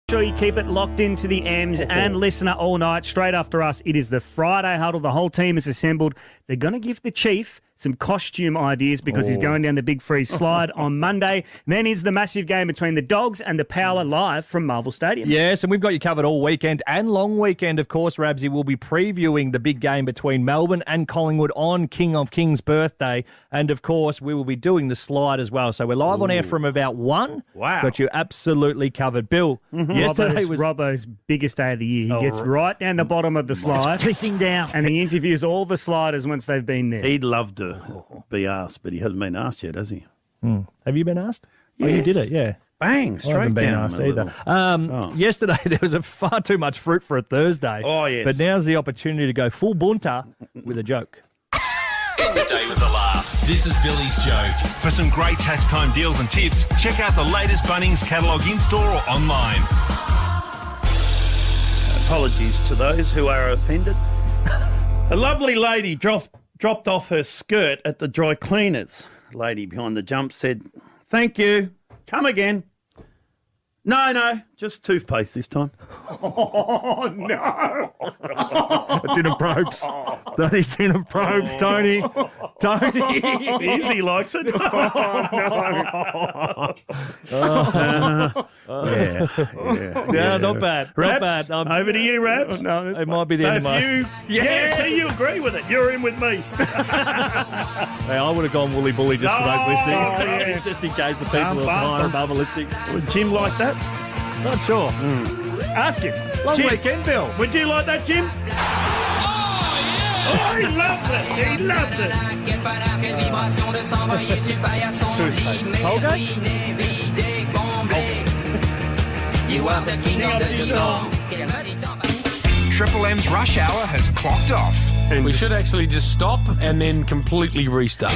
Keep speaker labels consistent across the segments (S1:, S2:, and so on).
S1: Sure you keep it locked into the M's and listener all night. Straight after us, it is the Friday huddle. The whole team is assembled. They're going to give the Chief some costume ideas because he's going down the Big Freeze slide on Monday. Then is the massive game between the Dogs and the Power live from Marvel Stadium.
S2: Yes, and we've got you covered all weekend and long weekend, of course, Rabsy. We'll be previewing the big game between Melbourne and Collingwood on King of Kings' birthday. And, of course, we will be doing the slide as well. So we're live on air from about 1.
S3: Wow.
S2: Got you absolutely covered. Bill, yesterday was
S1: Robbo's biggest day of the year. He gets right down the bottom of the slide.
S4: It's pissing down.
S1: And he interviews all the sliders once they've been there.
S3: He'd love to be asked, but he hasn't been asked yet, has he?
S2: Have you been asked?
S3: Yes.
S2: Oh, you did it, yeah.
S3: Bang,
S2: I
S3: straight
S2: haven't been
S3: down.
S2: asked either. Yesterday there was far too much fruit for a Thursday.
S3: Oh, yes.
S2: But now's the opportunity to go full bunter with a joke.
S5: End the day with a laugh. This is Billy's joke. For some great tax time deals and tips, check out the latest Bunnings catalogue in-store or online.
S3: Apologies to those who are offended. A lovely lady dropped off her skirt at the dry cleaners. Lady behind the jump said, "Thank you. Come again." No, just toothpaste this time.
S1: Oh, no.
S2: It's in a probes. That is in a probes, Tony. Tony.
S3: Easy likes it.
S2: Yeah, not bad.
S3: Raps,
S2: Not bad.
S3: over to you, Raps.
S1: No,
S2: It might be the end of my...
S3: Yeah, so you agree with it. You're in with me.
S2: Hey, I would have gone woolly bully just for those listening.
S1: yeah.
S2: Just in case the people are above are listening.
S3: Would Jim like that?
S2: Not sure.
S1: Ask him.
S2: Long
S3: Jim.
S2: weekend, Bill.
S3: Would you like that, Jim? Oh, he loves it. He loves it.
S6: Triple M's rush hour has clocked off.
S7: We should actually just stop and then completely restart.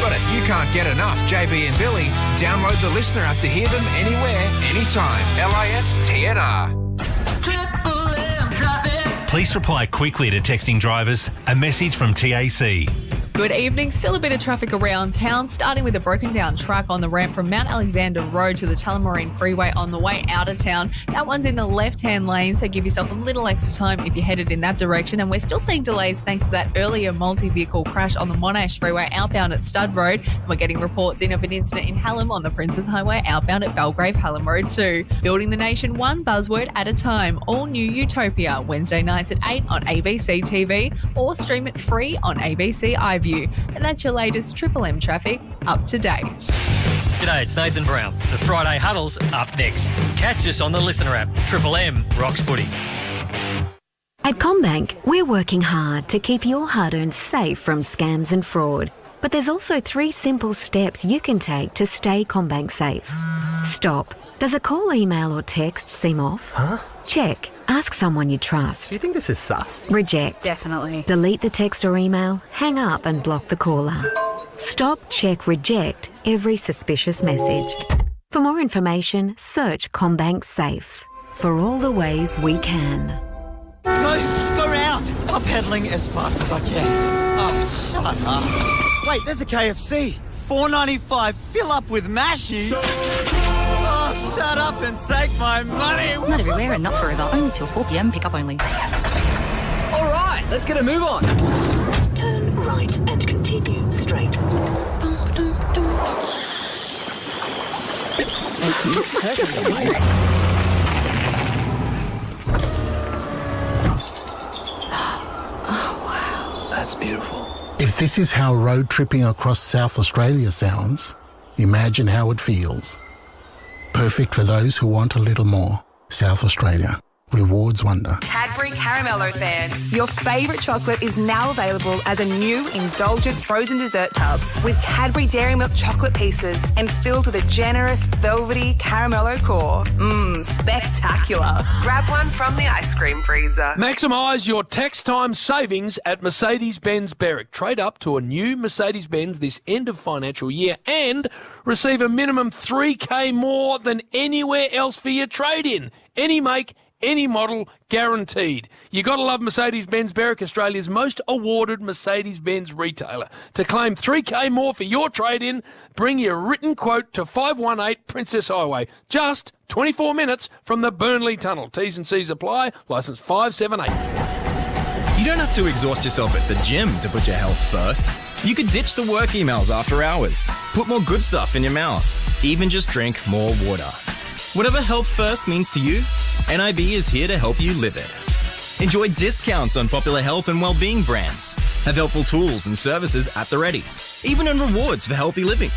S6: But if you can't get enough JB and Billy, download the Listener app to hear them anywhere, anytime. LISTNR.
S5: Please reply quickly to texting drivers a message from TAC.
S8: Good evening. Still a bit of traffic around town, starting with a broken down truck on the ramp from Mount Alexander Road to the Tullamarine Freeway on the way out of town. That one's in the left-hand lane, so give yourself a little extra time if you're headed in that direction. And we're still seeing delays thanks to that earlier multi-vehicle crash on the Monash Freeway outbound at Stud Road. And we're getting reports in of an incident in Hallam on the Princes Highway outbound at Belgrave Hallam Road too. Building the nation one buzzword at a time. All new Utopia, Wednesday nights at 8 on ABC TV or stream it free on ABC iView. And that's your latest Triple M traffic up to date.
S9: G'day, it's Nathan Brown. The Friday Huddle's up next. Catch us on the Listener app. Triple M rocks footy.
S10: At CommBank, we're working hard to keep your hard-earned safe from scams and fraud. But there's also 3 simple steps you can take to stay CommBank safe. Stop. Does a call, email or text seem off?
S4: Huh?
S10: Check. Ask someone you trust.
S4: Do you think this is sus?
S10: Reject.
S11: Definitely.
S10: Delete the text or email, hang up and block the caller. Stop, check, reject every suspicious message. For more information, search CommBank Safe. For all the ways we can.
S4: Go round! I'm pedaling as fast as I can. Oh, shut up. Wait, there's a KFC. $4.95, fill up with mashies. Oh, shut up and take my money.
S11: Not everywhere and not forever. Only till 4 p.m. Pick up only.
S7: All right, let's get a move on.
S11: Turn right and continue straight.
S7: That's beautiful.
S12: If this is how road tripping across South Australia sounds, imagine how it feels. Perfect for those who want a little more. South Australia. Rewards wonder.
S13: Cadbury Caramello fans, your favourite chocolate is now available as a new indulgent frozen dessert tub with Cadbury Dairy Milk chocolate pieces and filled with a generous velvety caramello core. Spectacular. Grab one from the ice cream freezer.
S7: Maximise your tax time savings at Mercedes-Benz Berwick. Trade up to a new Mercedes-Benz this end of financial year and receive a minimum $3,000 more than anywhere else for your trade-in. Any make, any model, guaranteed. You got to love Mercedes-Benz Berwick, Australia's most awarded Mercedes-Benz retailer. To claim $3,000 more for your trade-in, bring your written quote to 518 Princess Highway. Just 24 minutes from the Burnley Tunnel. T's and C's apply. Licence 578.
S14: You don't have to exhaust yourself at the gym to put your health first. You could ditch the work emails after hours. Put more good stuff in your mouth. Even just drink more water. Whatever health first means to you, NIB is here to help you live it. Enjoy discounts on popular health and wellbeing brands. Have helpful tools and services at the ready. Even earn rewards for healthy living.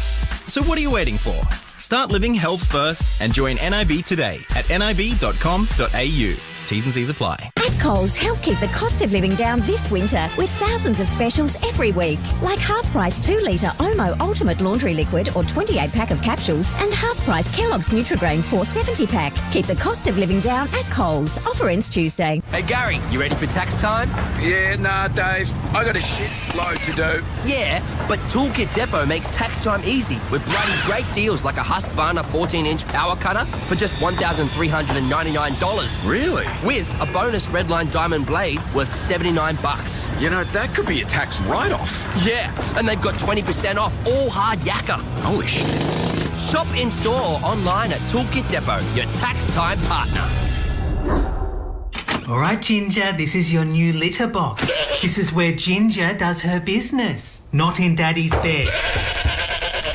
S14: So what are you waiting for? Start living health first and join NIB today at nib.com.au. T's and C's apply.
S15: At Coles, help keep the cost of living down this winter with thousands of specials every week. Like half-price 2-litre Omo Ultimate Laundry Liquid or 28-pack of capsules and half-price Kellogg's Nutrigrain 470-pack. Keep the cost of living down at Coles. Offer ends Tuesday.
S16: Hey Gary, you ready for tax time?
S17: Yeah, nah Dave, I got a shit load to do.
S16: Yeah, but Toolkit Depot makes tax time easy with bloody great deals like a Husqvarna 14-inch power cutter for just $1,399.
S17: Really?
S16: With a bonus Redline Diamond blade worth $79.
S17: You know, that could be a tax write-off.
S16: Yeah, and they've got 20% off all hard yakka.
S17: Holy shit.
S16: Shop in-store or online at Toolkit Depot, your tax time partner.
S18: All right, Ginger, this is your new litter box. This is where Ginger does her business, not in Daddy's bed.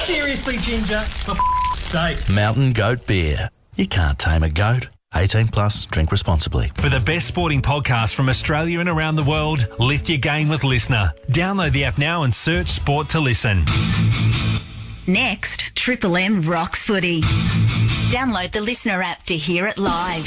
S18: Seriously, Ginger, for sake.
S19: Mountain Goat Beer. You can't tame a goat. 18 plus, drink responsibly.
S5: For the best sporting podcast from Australia and around the world, lift your game with Listener. Download the app now and search Sport to listen.
S15: Next, Triple M rocks footy. Download the Listener app to hear it live.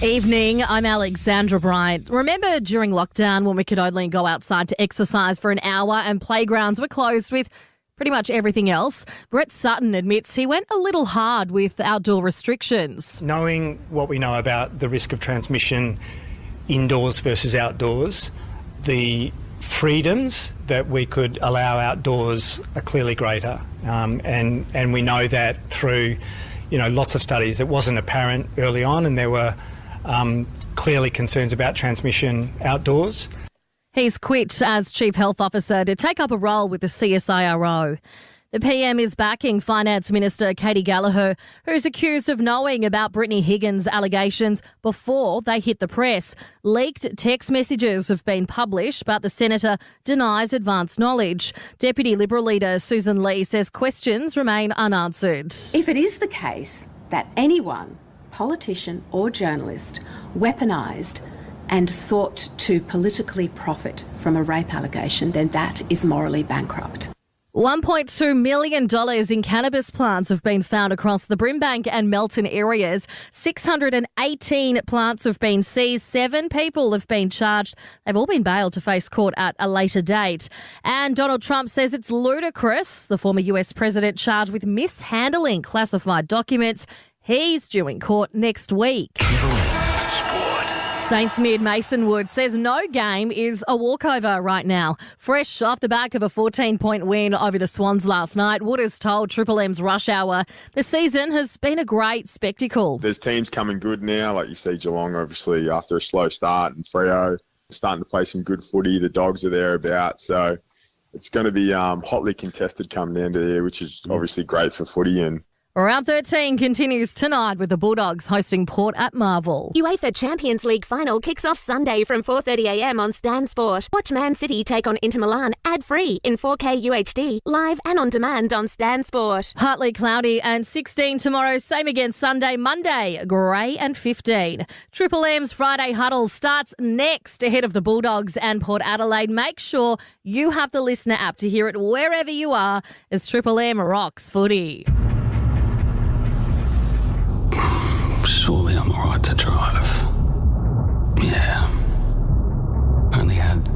S20: Evening, I'm Alexandra Bryant. Remember during lockdown when we could only go outside to exercise for an hour and playgrounds were closed with pretty much everything else? Brett Sutton admits he went a little hard with outdoor restrictions.
S21: Knowing what we know about the risk of transmission indoors versus outdoors, the freedoms that we could allow outdoors are clearly greater. And we know that through, lots of studies. It wasn't apparent early on, and there were clearly concerns about transmission outdoors.
S20: He's quit as Chief Health Officer to take up a role with the CSIRO. The PM is backing Finance Minister Katie Gallagher, who's accused of knowing about Brittany Higgins' allegations before they hit the press. Leaked text messages have been published, but the Senator denies advance knowledge. Deputy Liberal leader Susan Lee says questions remain unanswered.
S22: If it is the case that anyone, politician or journalist, weaponised and sought to politically profit from a rape allegation, then that is morally bankrupt.
S20: $1.2 million in cannabis plants have been found across the Brimbank and Melton areas. 618 plants have been seized. 7 people have been charged. They've all been bailed to face court at a later date. And Donald Trump says it's ludicrous. The former US president charged with mishandling classified documents. He's due in court next week. Saints mid Mason Wood says no game is a walkover right now. Fresh off the back of a 14-point win over the Swans last night, Wood has told Triple M's Rush Hour the season has been a great spectacle.
S23: There's teams coming good now, like you see Geelong obviously after a slow start, and Freo starting to play some good footy. The Dogs are thereabouts, so it's going to be hotly contested come the end of the year, which is obviously great for footy. And
S20: Round 13 continues tonight with the Bulldogs hosting Port at Marvel.
S24: UEFA Champions League final kicks off Sunday from 4:30am on Stan Sport. Watch Man City take on Inter Milan ad-free in 4K UHD, live and on demand on Stan Sport.
S20: Partly cloudy and 16 tomorrow, same again Sunday, Monday, grey and 15. Triple M's Friday Huddle starts next ahead of the Bulldogs and Port Adelaide. Make sure you have the Listener app to hear it wherever you are as Triple M rocks footy.
S25: Surely I'm all right to drive. Yeah. Only had,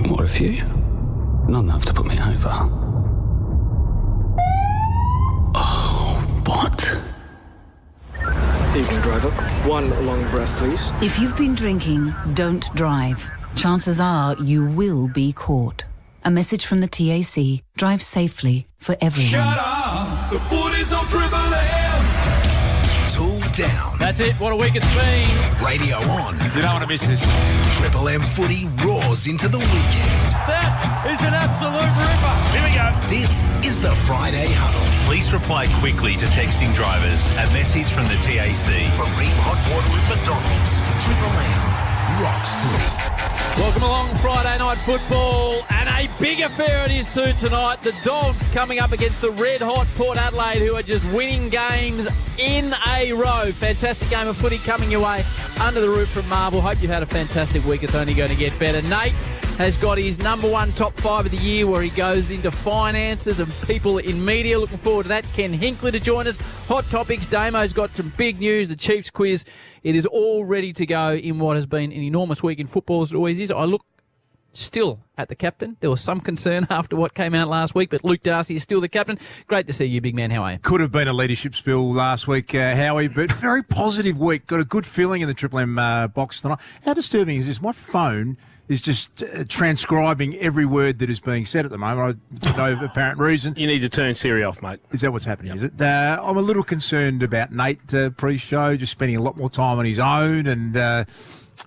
S25: what, a few? Not enough to put me over. Oh, what?
S26: Evening, driver. One long breath, please.
S27: If you've been drinking, don't drive. Chances are you will be caught.
S1: A message from the TAC. Drive safely for everyone.
S5: Shut up! The footy's on Triple M!
S2: Tools down.
S7: That's it. What a week it's been.
S2: Radio on.
S5: You don't want to miss this.
S2: Triple M footy roars into the weekend.
S7: That is an absolute ripper.
S5: Here we go.
S2: This is the Friday Huddle.
S5: Please reply quickly to texting drivers a message from the TAC.
S2: For Ream Hot Water at McDonald's. Triple M rocks footy.
S7: Welcome along, Friday night football, and a big affair it is too tonight. The Dogs coming up against the red-hot Port Adelaide, who are just winning games in a row. Fantastic game of footy coming your way under the roof from Marble. Hope you've had a fantastic week. It's only going to get better. Nate has got his number one top 5 of the year, where he goes into finances and people in media. Looking forward to that. Ken Hinckley to join us. Hot topics. Damo's got some big news. The Chiefs quiz. It is all ready to go in what has been an enormous week in football, as it always is. I look still at the captain. There was some concern after what came out last week, but Luke Darcy is still the captain. Great to see you, big man. How are you?
S3: Could have been a leadership spill last week, Howie, but very positive week. Got a good feeling in the Triple M box tonight. How disturbing is this? My phone is just transcribing every word that is being said at the moment, for no apparent reason.
S5: You need to turn Siri off, mate.
S3: Is that what's happening, is it? I'm a little concerned about Nate pre-show, just spending a lot more time on his own and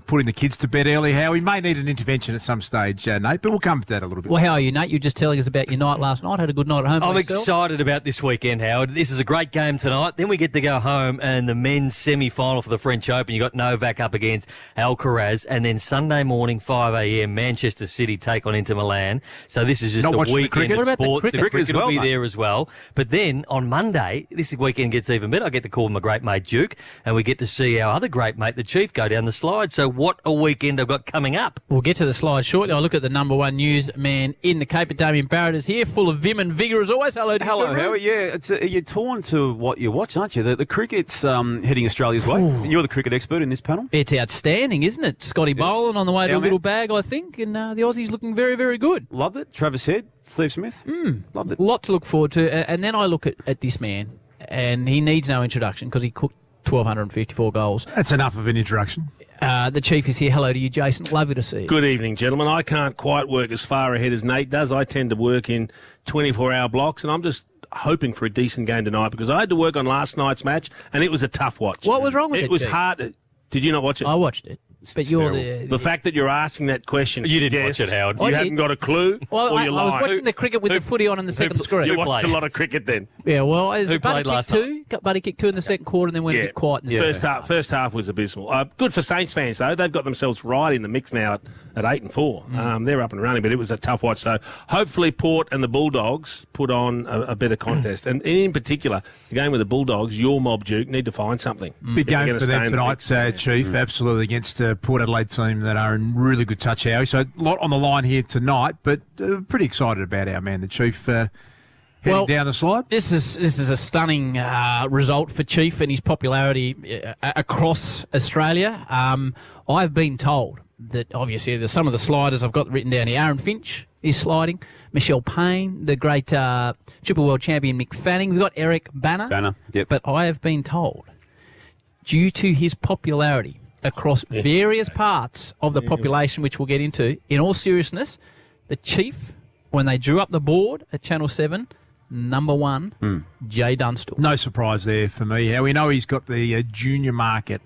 S3: putting the kids to bed early. How he may need an intervention at some stage, Nate, but we'll come to that a little bit.
S7: Well, how are you, Nate? You're just telling us about your night last night. Had a good night at home.
S6: I'm excited about this weekend, Howard. This is a great game tonight. Then we get to go home and the men's semi-final for the French Open. You got Novak up against Alcaraz, and then Sunday morning, 5 a.m, Manchester City take on Inter Milan. So this is just a weekend of sport. The cricket will be there as well. But then on Monday, this weekend gets even better. I get to call my great mate Duke, and we get to see our other great mate, the Chief, go down the slide. So what a weekend I've got coming up.
S7: We'll get to the slide shortly. I'll look at the number one news man in the Cape. Damien Barrett is here, full of vim and vigour as always. Hello,
S8: Howard. Yeah, you're torn to what you watch, aren't you? The cricket's heading Australia's way. You're the cricket expert in this panel.
S7: It's outstanding, isn't it? Scotty Boland on the way to a little bag, I think, and the Aussies looking very, very good.
S8: Loved it. Travis Head, Steve Smith. Loved it.
S7: A lot to look forward to. And then I look at this man, and he needs no introduction because he cooked 1,254 goals.
S3: That's enough of an introduction.
S7: The Chief is here. Hello to you, Jason. Lovely to see you.
S5: Good evening, gentlemen. I can't quite work as far ahead as Nate does. I tend to work in 24-hour blocks, and I'm just hoping for a decent game tonight because I had to work on last night's match, and it was a tough watch.
S7: What was wrong with it?
S5: It was hard. Did you not watch it?
S7: I watched it. But you're
S5: the fact that you're asking that question.
S6: You didn't watch it, Howard.
S5: You haven't got a clue.
S7: Well,
S5: or
S7: I
S5: you're
S7: was
S5: lying.
S7: watching the cricket with the footy on in the second screen.
S5: You watched a lot of cricket then.
S7: Yeah, well,
S6: who played last
S7: night? Got Buddy kicked 2 in the second quarter and then went a bit quiet.
S5: First half was abysmal. Good for Saints fans though. They've got themselves right in the mix now at 8-4. They're up and running, but it was a tough watch. So hopefully Port and the Bulldogs put on a better contest, and in particular the game with the Bulldogs. Your mob, Duke, need to find something.
S3: Big game for them tonight, Chief. Absolutely against Port Adelaide team that are in really good touch, Howie. So a lot on the line here tonight, but pretty excited about our man, the Chief, heading down the slide.
S7: This is a stunning result for Chief and his popularity across Australia. I've been told that obviously there's some of the sliders I've got written down here. Aaron Finch is sliding. Michelle Payne, the great Triple World Champion Mick Fanning. We've got Eric Banner.
S8: Yep.
S7: But I have been told, due to his popularity across various parts of the population, which we'll get into, in all seriousness, the Chief, when they drew up the board at Channel 7, number one, Jay Dunstall.
S3: No surprise there for me. How we know he's got the junior market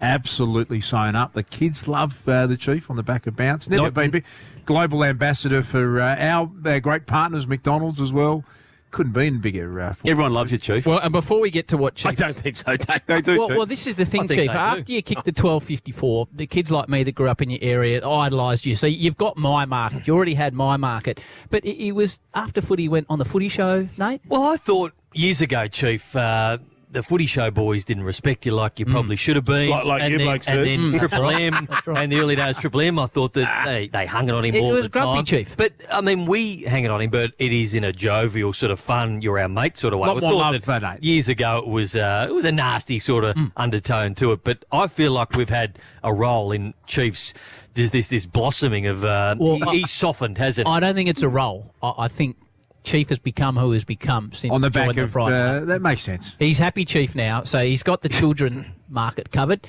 S3: absolutely sewn up. The kids love the Chief on the back of bounce. Never been big. Global ambassador for our great partners, McDonald's as well. Couldn't be in bigger.
S8: Everyone loves you, Chief.
S7: Well, and before we get to what Chief...
S5: I don't think so.
S8: They do,
S7: well, this is the thing, Chief. After you kicked the 12.54, the kids like me that grew up in your area idolised you. So you've got my market. You already had my market. But it was after footy went on the footy show, Nate?
S6: Well, I thought years ago, Chief, the footy show boys didn't respect you like you probably should have been.
S5: Like you blokes do.
S6: And then Triple M, and the early days Triple M, I thought that they hung it on him all the time.
S7: It was grumpy, Chief.
S6: But, I mean, we hang it on him, but it is in a jovial sort of fun, you're our mate sort of way.
S3: A lot more love for Nate.
S6: Years ago, it was a nasty sort of undertone to it, but I feel like we've had a role in Chiefs. There's this blossoming of... he's softened, hasn't he?
S7: I don't think it's a role. I think Chief has become who he's become since
S3: on the back
S7: of
S3: Friday. That makes sense.
S7: He's happy Chief now, so he's got the children market covered.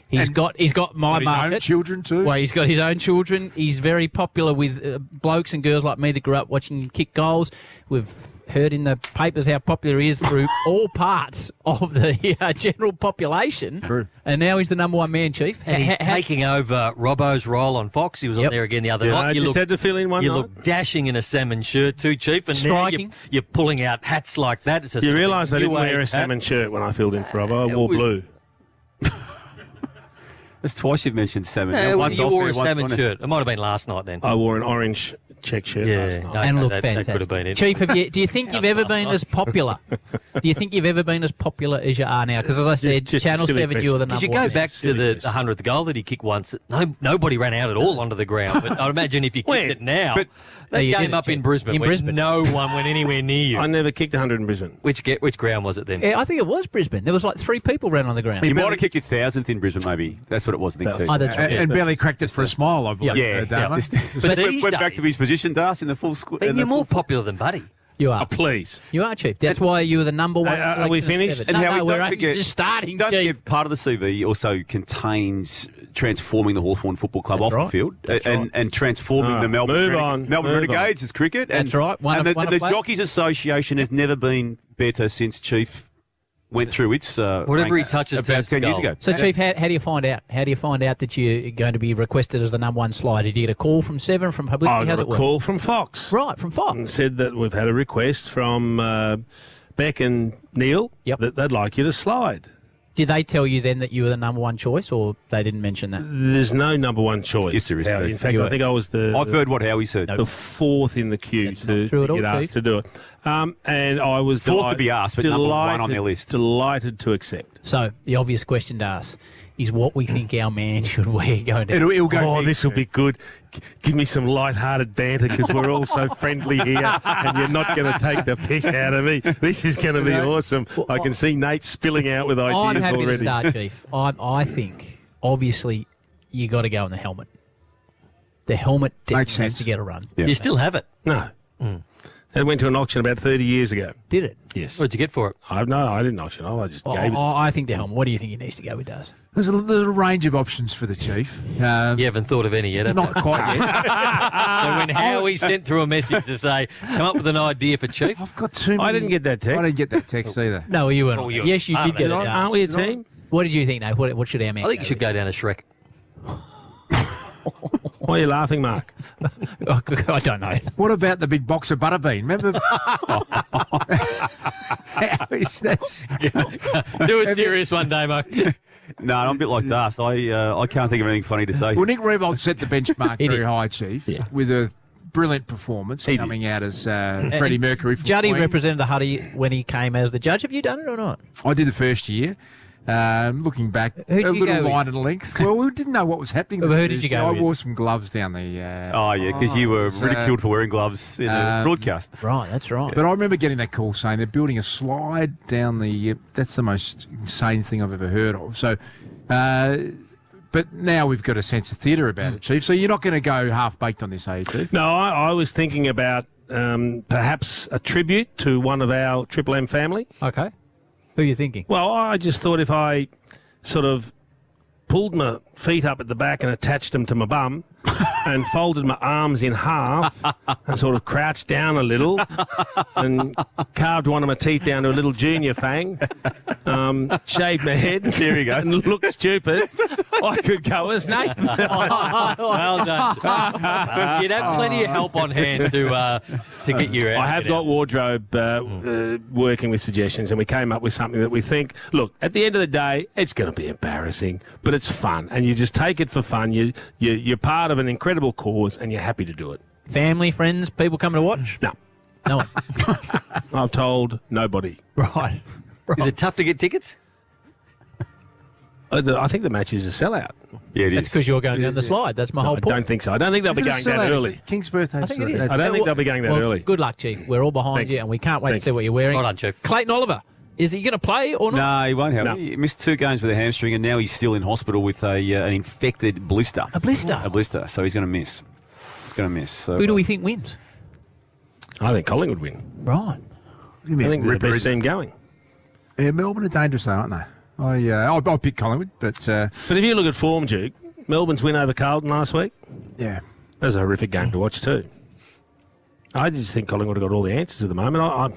S4: He's got my
S3: his
S4: market.
S3: own children too.
S4: Well, he's got his own children. He's very popular with blokes and girls like me that grew up watching him kick goals. We've heard in the papers how popular he is through all parts of the general population.
S3: True.
S4: And now he's the number one man, Chief.
S6: And he's taking over Robbo's role on Fox. He was on there again the other night.
S5: I just had to fill in one
S6: You
S5: night.
S6: look dashing in a salmon shirt too, Chief. And
S4: Striking.
S6: now you're pulling out hats like that. It's
S5: You realise I didn't wear a salmon shirt when I filled in for Robbo. I wore blue.
S8: That's twice you've mentioned salmon.
S6: You wore a salmon shirt. It might have been last night then.
S5: I wore an orange check shirt last night.
S4: And looked
S6: that
S4: fantastic.
S6: could have been it.
S4: Chief, do you think you've ever been as popular? Do you think you've ever been as popular as you are now? Because as I said,
S5: Just
S4: Channel 7, you were the number
S6: Because you
S4: one.
S6: go back to the 100th goal that he kicked once, nobody ran out at all onto the ground. But I imagine if you kicked it now, that
S4: you
S6: game
S4: did,
S6: up in Brisbane, no one went anywhere near you.
S5: I never kicked 100 in Brisbane.
S6: Which ground was it then?
S4: Yeah, I think it was Brisbane. There was like 3 people ran on the ground.
S8: You might have kicked your 1,000th in Brisbane, maybe. That's what it was, I think.
S4: Oh, that's right.
S3: And barely cracked it for a smile, I believe.
S8: Yeah.
S3: Damo.
S8: But went back to his position, Das, in the full squad.
S6: And you're more popular than Buddy.
S4: You are.
S5: Please.
S4: You are, Chief. That's why you were the number one.
S5: Are we finished?
S4: And
S8: Howie,
S4: we're
S8: don't
S4: only
S8: forget,
S4: just starting,
S8: Don't
S4: Chief.
S8: forget, part of the CV also contains transforming the Hawthorn Football Club off
S4: right.
S8: the field and transforming the Melbourne Renegades as cricket.
S4: That's right.
S8: And the Jockeys Association has never been better since Chief went through its
S6: Whatever he
S8: ranks
S6: touches
S8: about
S6: turns
S8: 10
S6: to
S8: years
S6: gold.
S8: ago.
S4: So, Chief, how do you find out? How do you find out that you're going to be requested as the number one slider? Did you get a call from Seven, from publicity?
S5: I got
S4: How's
S5: a
S4: it work?
S5: call from Fox.
S4: Right, from Fox.
S5: And said that we've had a request from Beck and Neil that they'd like you to slide.
S4: Did they tell you then that you were the number one choice, or they didn't mention that?
S5: There's no number one choice.
S8: Yes, there is.
S5: Howie. In fact, I think I was
S8: I've heard what Howie said.
S5: the fourth in the queue to
S4: true at all,
S5: get asked
S4: Chief.
S5: to do it. And I was
S8: Fourth to be asked, but number one on their list.
S5: Delighted to accept.
S4: So, the obvious question to ask is what we think our man should wear going to...
S3: It'll go
S5: Oh, this will be good. Give me some light-hearted banter because we're all so friendly here and you're not going to take the piss out of me. This is going to be awesome. I can see Nate spilling out with ideas
S4: I'm happy
S5: already.
S4: to start, Chief. I think, obviously, you got to go in the helmet. The helmet definitely has to get a run.
S8: Yeah.
S6: You still have it.
S5: No. It went to an auction about 30 years ago.
S4: Did it?
S5: Yes.
S6: What did you get for it?
S5: I didn't auction. I just gave it.
S4: I think the helmet. What do you think he needs to go with, Daz?
S3: There's a range of options for the Chief.
S6: You haven't thought of any yet, have
S3: Not
S6: you?
S3: quite yet.
S6: So when Howie sent through a message to say, come up with an idea for Chief.
S3: I've got too many.
S5: I didn't get that text.
S3: I didn't get that text either.
S4: No, you weren't.
S6: Oh, you-
S4: Yes, you did get it. Daz.
S5: Aren't we a team?
S4: What did you think, Nate? What should our man
S6: I think
S4: go
S6: you should go down to Shrek.
S5: Why are you laughing, Mark?
S4: with? I don't know.
S3: What about the big box of butterbean? Remember? That's,
S6: Do a serious one, Damo.
S8: No, I'm a bit like Das. I can't think of anything funny to say.
S3: well, Nick Rebold set the benchmark
S4: He
S3: very
S4: did.
S3: high, Chief, with a brilliant performance
S5: He did.
S3: coming out as Freddie Mercury. From
S4: Juddy
S3: Queen.
S4: represented the Huddy when he came as the judge. Have you done it or not?
S3: I did the first year. Looking back,
S4: Who'd
S3: a
S4: you
S3: little
S4: go with?
S3: line and length. Well, we didn't know what was happening.
S4: Well,
S3: with
S4: who
S3: it.
S4: did you go
S3: I
S4: with?
S3: wore some gloves down the.
S8: Oh, yeah, because you were
S3: so-
S8: ridiculed for wearing gloves in the broadcast.
S4: Right, that's right.
S3: But I remember getting that call saying they're building a slide down the. That's the most insane thing I've ever heard of. So, but now we've got a sense of theatre about it, Chief. So you're not going to go half baked on this, are you, Chief?
S5: No, I was thinking about perhaps a tribute to one of our Triple M family.
S4: Okay. Who are you thinking?
S5: Well, I just thought if I sort of pulled my feet up at the back and attached them to my bum and folded my arms in half and sort of crouched down a little and carved one of my teeth down to a little junior fang, shaved my head
S8: There you go.
S5: and looked stupid, I could go as Nathan.
S6: Well done. You'd have plenty of help on hand to get you out.
S5: I have got wardrobe working with suggestions, and we came up with something that we think, look, at the end of the day, it's going to be embarrassing, but it's fun, and you just take it for fun. You're part of an incredible cause, and you're happy to do it.
S4: Family, friends, people coming to watch?
S5: No.
S4: No one.
S5: I've told nobody.
S4: Right.
S6: Is it tough to get tickets?
S5: I think the match is a sellout.
S8: Yeah, it
S4: That's
S8: is.
S4: because you're going down the slide. That's my
S5: No,
S4: whole
S5: I
S4: point.
S5: don't think so. I don't think they'll be going that early.
S3: King's birthday.
S4: I think it is.
S5: I don't think they'll be going that
S4: Well,
S5: early.
S4: Good luck, Chief. We're all behind
S5: Thank
S4: you,
S5: you.
S4: and we can't wait to
S5: Thank
S4: see what you're wearing.
S6: Well done, Chief.
S4: Clayton Oliver, is he going to play or not?
S8: No, he won't have
S5: No.
S8: it. He missed 2 games with a hamstring, and now he's still in hospital with an infected blister.
S4: A blister?
S8: A blister. So he's going to miss. He's going to miss. So,
S4: Who do we think wins?
S5: I think Collingwood win.
S4: Right.
S5: I think they're the best team going.
S3: Yeah, Melbourne are dangerous, though, aren't they? I'll pick Collingwood, but
S5: if you look at form, Duke, Melbourne's win over Carlton last week.
S3: Yeah,
S5: that was a horrific game to watch too. I just think Collingwood have got all the answers at the moment.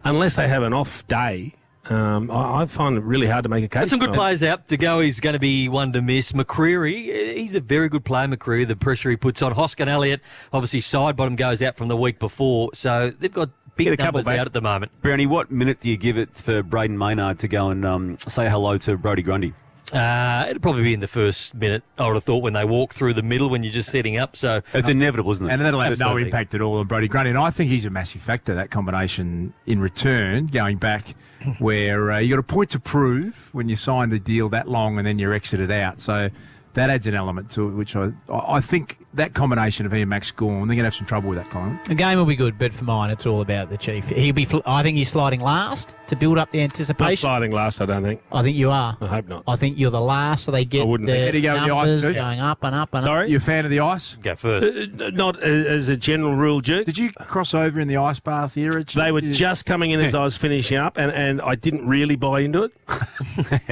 S5: Unless they have an off day. I find it really hard to make a case.
S6: Got some good players out. De Goey is going to be one to miss. McCreery, he's a very good player, McCreery, the pressure he puts on. Hoskin Elliott, obviously side bottom goes out from the week before, so they've got big numbers out at the moment.
S8: Brownie, what minute do you give it for Braden Maynard to go and say hello to Brodie Grundy?
S6: It'd probably be in the first minute, I would have thought, when they walk through the middle when you're just setting up. So
S8: it's inevitable, isn't it?
S3: And that'll have no impact at all on Brodie Grundy. And I think he's a massive factor, that combination in return, going back where you got a point to prove when you sign the deal that long and then you're exited out. So that adds an element to it, which I think that combination of he and Max Gawn, they're going to have some trouble with that, Colin.
S4: The game will be good, but for mine, it's all about the Chief. I think he's sliding last to build up the anticipation.
S5: Not sliding last, I don't think.
S4: I think you are.
S5: I hope not.
S4: I think you're the last, so they get the numbers going up and up and up.
S5: Sorry?
S3: You a fan of the ice?
S6: Go first.
S5: Not as a general rule, Duke.
S3: Did you cross over in the ice bath era?
S5: They were just coming in as I was finishing up, and I didn't really buy into it.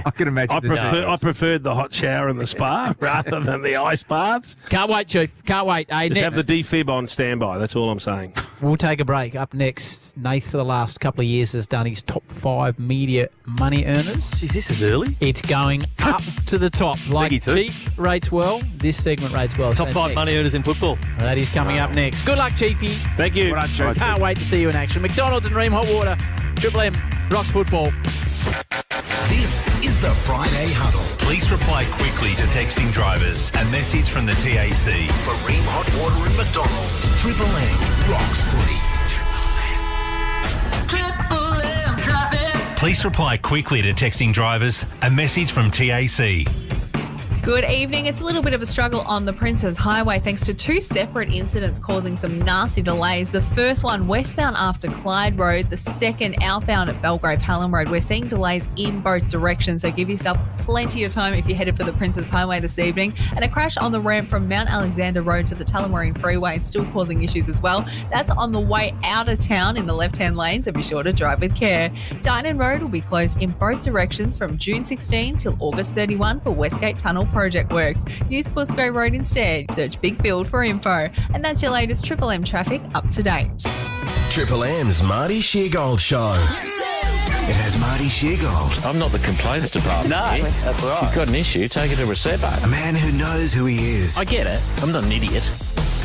S3: I can imagine.
S5: I preferred the hot shower and the spa rather than the ice baths.
S4: Can't wait, Chief. Can't wait.
S5: Just have the defib on standby. That's all I'm saying.
S4: We'll take a break. Up next, Nath for the last couple of years has done his top 5 media money earners.
S6: Jeez, this is early.
S4: It's going up to the top. Like Chief rates well, this segment rates well.
S6: Top 5 money earners in football.
S4: That is coming up next. Good luck, Chiefy.
S5: Thank you.
S3: Well done, Chief.
S4: Can't wait to see you in action. McDonald's and Ream Hot Water. Triple M rocks football.
S2: This is the Friday Huddle.
S9: Please reply quickly to texting drivers. A message from the TAC.
S2: For Ream Hot Water and McDonald's, Triple M rocks footy.
S9: Triple M traffic. Please reply quickly to texting drivers. A message from TAC.
S10: Good evening. It's a little bit of a struggle on the Princes Highway thanks to 2 separate incidents causing some nasty delays. The first one westbound after Clyde Road, the second outbound at Belgrave Hallam Road. We're seeing delays in both directions, so give yourself plenty of time if you're headed for the Princes Highway this evening. And a crash on the ramp from Mount Alexander Road to the Tullamarine Freeway is still causing issues as well. That's on the way out of town in the left-hand lane, so be sure to drive with care. Dynon Road will be closed in both directions from June 16 till August 31 for Westgate Tunnel project works. Use Footscray Road instead. Search Big Build for info. And that's your latest Triple M traffic up to date.
S2: Triple M's Marty Sheargold Show. It has Marty Sheargold.
S11: I'm not the complaints department.
S2: No, that's right.
S11: If you've got an issue, take it to Recebo.
S2: A man who knows who he is.
S11: I get it. I'm not an idiot.